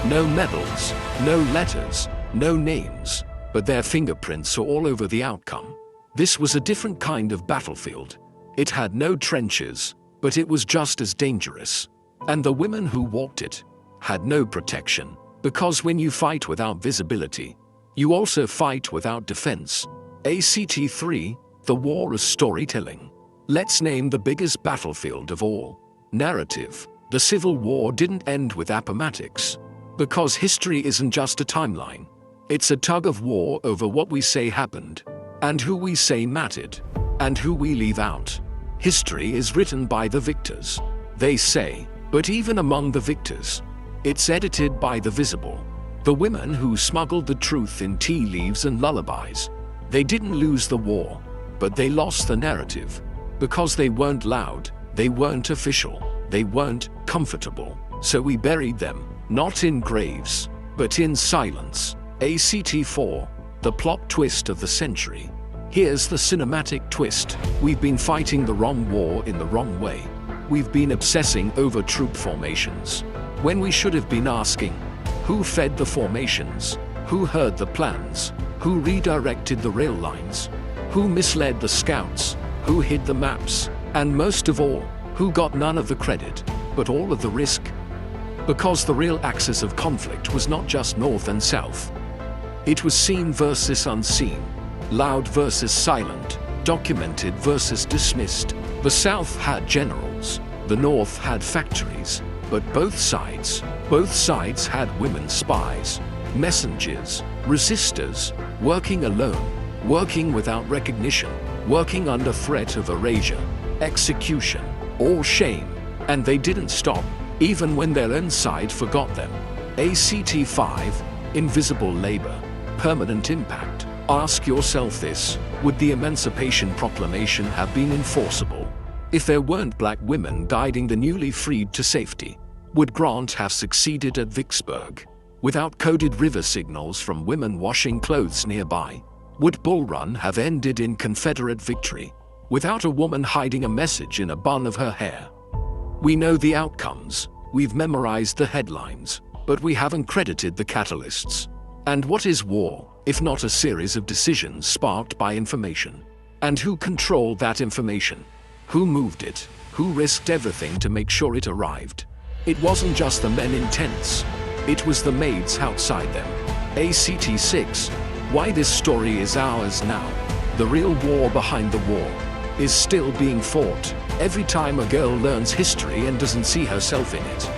No medals, no letters, no names, but their fingerprints are all over the outcome. This was a different kind of battlefield. It had no trenches, but it was just as dangerous. And the women who walked it had no protection, because when you fight without visibility, you also fight without defense. ACT 3, the war of storytelling. Let's name the biggest battlefield of all. Narrative. The Civil War didn't end with Appomattox. Because history isn't just a timeline. It's a tug of war over what we say happened, and who we say mattered, and who we leave out. History is written by the victors, they say, but even among the victors, it's edited by the visible. The women who smuggled the truth in tea leaves and lullabies. They didn't lose the war, but they lost the narrative. Because they weren't loud, they weren't official, they weren't comfortable. So we buried them, not in graves, but in silence. ACT4, the plot twist of the century. Here's the cinematic twist. We've been fighting the wrong war in the wrong way. We've been obsessing over troop formations, when we should have been asking, who fed the formations? Who heard the plans? Who redirected the rail lines? Who misled the scouts? Who hid the maps? And most of all, who got none of the credit, but all of the risk? Because the real axis of conflict was not just north and south. It was seen versus unseen, loud versus silent, documented versus dismissed. The South had generals, the North had factories, but both sides had women spies, messengers, resistors, working alone, working without recognition, working under threat of erasure, execution, or shame, and they didn't stop, even when their own side forgot them. ACT5, invisible labor, permanent impact. Ask yourself this: would the Emancipation Proclamation have been enforceable if there weren't black women guiding the newly freed to safety? Would Grant have succeeded at Vicksburg without coded river signals from women washing clothes nearby? Would Bull Run have ended in Confederate victory without a woman hiding a message in a bun of her hair? We know the outcomes, we've memorized the headlines, but we haven't credited the catalysts. And what is war, if not a series of decisions sparked by information? And who controlled that information? Who moved it? Who risked everything to make sure it arrived? It wasn't just the men in tents, it was the maids outside them. ACT6, why this story is ours now. The real war behind the war is still being fought. Every time a girl learns history and doesn't see herself in it.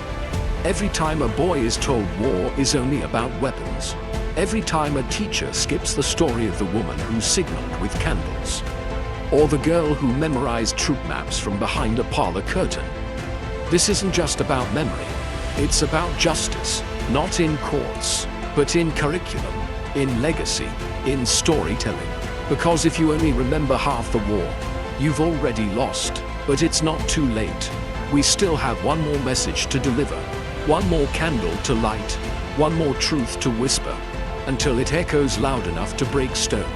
Every time a boy is told war is only about weapons. Every time a teacher skips the story of the woman who signaled with candles. Or the girl who memorized troop maps from behind a parlor curtain. This isn't just about memory. It's about justice, not in courts, but in curriculum, in legacy, in storytelling. Because if you only remember half the war, you've already lost. But it's not too late. We still have one more message to deliver, one more candle to light, one more truth to whisper, until it echoes loud enough to break stone.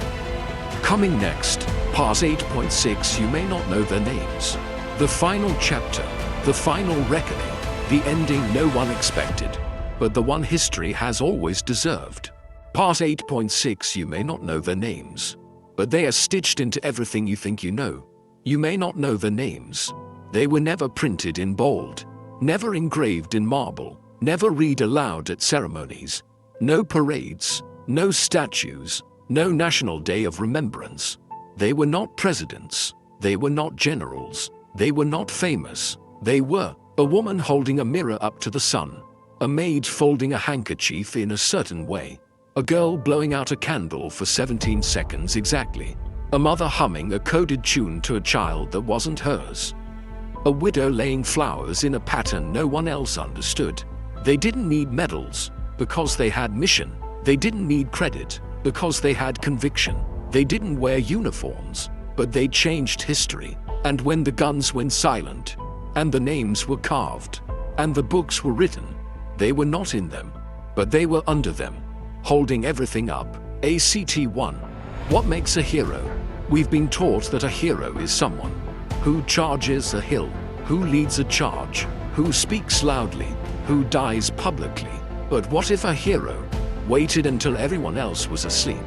Coming next, Part 8.6, you may not know their names. The final chapter, the final reckoning, the ending no one expected, but the one history has always deserved. Part 8.6, you may not know their names, but they are stitched into everything you think you know. You may not know the names. They were never printed in bold, never engraved in marble, never read aloud at ceremonies. No parades, no statues, no National Day of Remembrance. They were not presidents. They were not generals. They were not famous. They were a woman holding a mirror up to the sun, a maid folding a handkerchief in a certain way, a girl blowing out a candle for 17 seconds exactly, a mother humming a coded tune to a child that wasn't hers, a widow laying flowers in a pattern no one else understood. They didn't need medals because they had mission. They didn't need credit because they had conviction. They didn't wear uniforms, but they changed history. And when the guns went silent, and the names were carved, and the books were written, they were not in them, but they were under them, holding everything up. ACT1. What makes a hero? We've been taught that a hero is someone who charges a hill, who leads a charge, who speaks loudly, who dies publicly. But what if a hero waited until everyone else was asleep,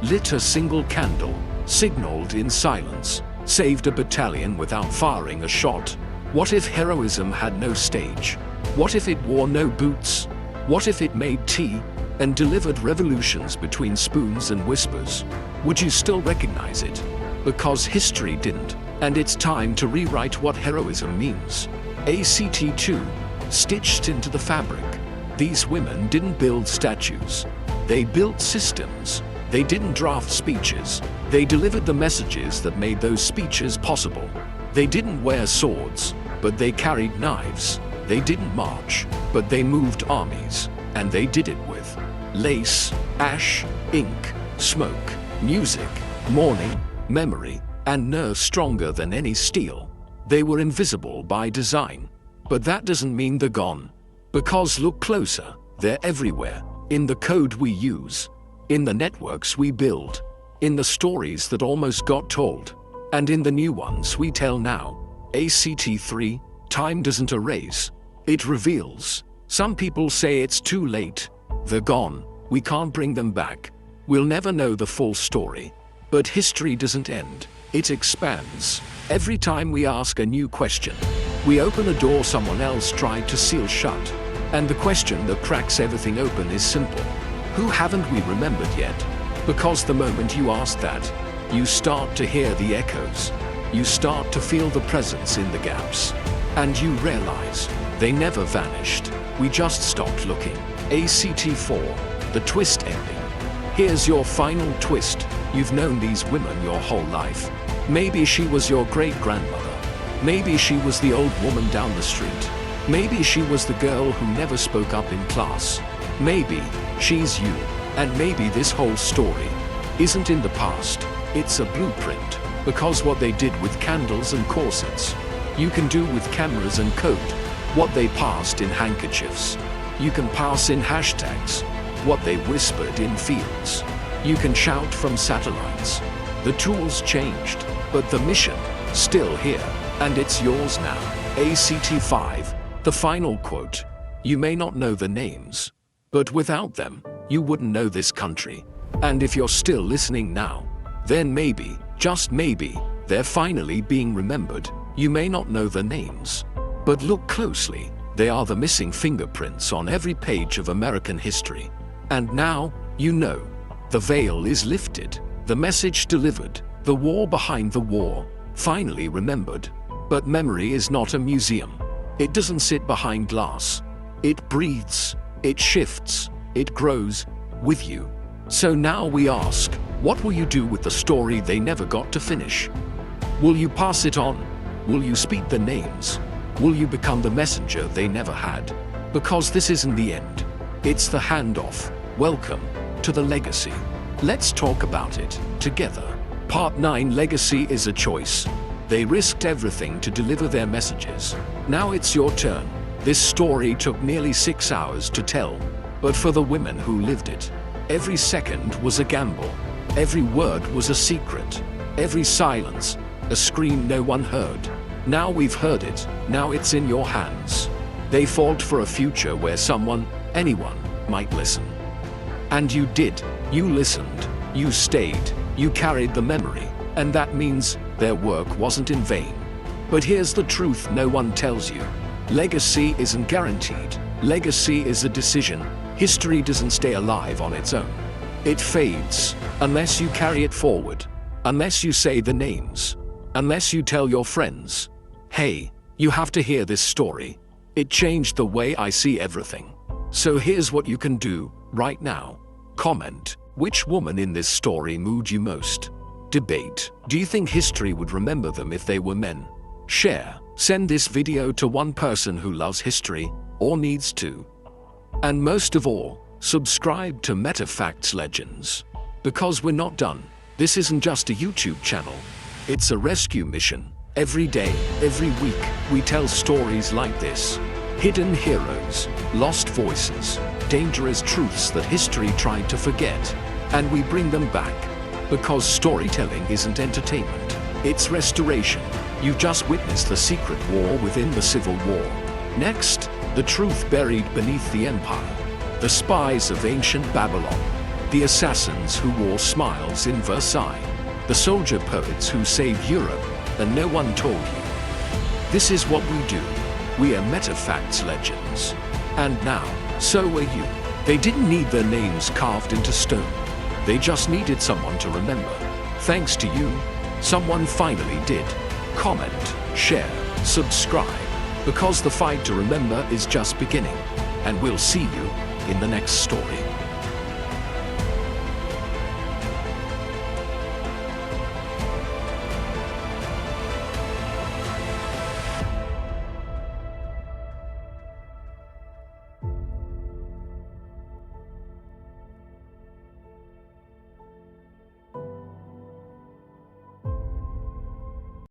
lit a single candle, signaled in silence, saved a battalion without firing a shot? What if heroism had no stage? What if it wore no boots? What if it made tea and delivered revolutions between spoons and whispers? Would you still recognize it? Because history didn't, and it's time to rewrite what heroism means. ACT2, stitched into the fabric. These women didn't build statues. They built systems. They didn't draft speeches. They delivered the messages that made those speeches possible. They didn't wear swords, but they carried knives. They didn't march, but they moved armies. And they did it with lace, ash, ink, smoke, music, mourning, memory, and nerve stronger than any steel. They were invisible by design. But that doesn't mean they're gone. Because look closer, they're everywhere. In the code we use, in the networks we build, in the stories that almost got told, and in the new ones we tell now. ACT3, time doesn't erase, it reveals. Some people say it's too late. They're gone. We can't bring them back. We'll never know the full story. But history doesn't end. It expands. Every time we ask a new question, we open a door someone else tried to seal shut. And the question that cracks everything open is simple. Who haven't we remembered yet? Because the moment you ask that, you start to hear the echoes. You start to feel the presence in the gaps. And you realize they never vanished. We just stopped looking. ACT4, the twist ending. Here's your final twist. You've known these women your whole life. Maybe she was your great-grandmother. Maybe she was the old woman down the street. Maybe she was the girl who never spoke up in class. Maybe she's you. And maybe this whole story isn't in the past. It's a blueprint. Because what they did with candles and corsets, you can do with cameras and code. What they passed in handkerchiefs, you can pass in hashtags. What they whispered in fields, you can shout from satellites. The tools changed, but the mission still here, and it's yours now. ACT5, the final quote. You may not know the names, but without them, you wouldn't know this country. And if you're still listening now, then maybe, just maybe, they're finally being remembered. You may not know the names, but look closely. They are the missing fingerprints on every page of American history. And now, you know, the veil is lifted, the message delivered, the war behind the war, finally remembered. But memory is not a museum. It doesn't sit behind glass. It breathes, it shifts, it grows with you. So now we ask, what will you do with the story they never got to finish? Will you pass it on? Will you speak the names? Will you become the messenger they never had? Because this isn't the end. It's the handoff. Welcome to the legacy. Let's talk about it together. Part 9, Legacy is a choice. They risked everything to deliver their messages. Now it's your turn. This story took nearly 6 hours to tell, but for the women who lived it, every second was a gamble. Every word was a secret. Every silence, a scream no one heard. Now we've heard it. Now it's in your hands. They fought for a future where someone, anyone, might listen. And you did. You listened. You stayed. You carried the memory. And that means their work wasn't in vain. But here's the truth no one tells you. Legacy isn't guaranteed. Legacy is a decision. History doesn't stay alive on its own. It fades unless you carry it forward. Unless you say the names. Unless you tell your friends, hey, you have to hear this story. It changed the way I see everything. So here's what you can do right now. Comment, which woman in this story moved you most? Debate, do you think history would remember them if they were men? Share, send this video to one person who loves history or needs to. And most of all, subscribe to MetaFacts Legends. Because we're not done. This isn't just a YouTube channel. It's a rescue mission. Every day, every week, we tell stories like this. Hidden heroes, lost voices, dangerous truths that history tried to forget. And we bring them back. Because storytelling isn't entertainment. It's restoration. You just witnessed the secret war within the Civil War. Next, the truth buried beneath the empire. The spies of ancient Babylon. The assassins who wore smiles in Versailles. The soldier poets who saved Europe, and no one told you. This is what we do. We are MetaFacts Legends. And now, so are you. They didn't need their names carved into stone. They just needed someone to remember. Thanks to you, someone finally did. Comment, share, subscribe. because the fight to remember is just beginning. And we'll see you in the next story.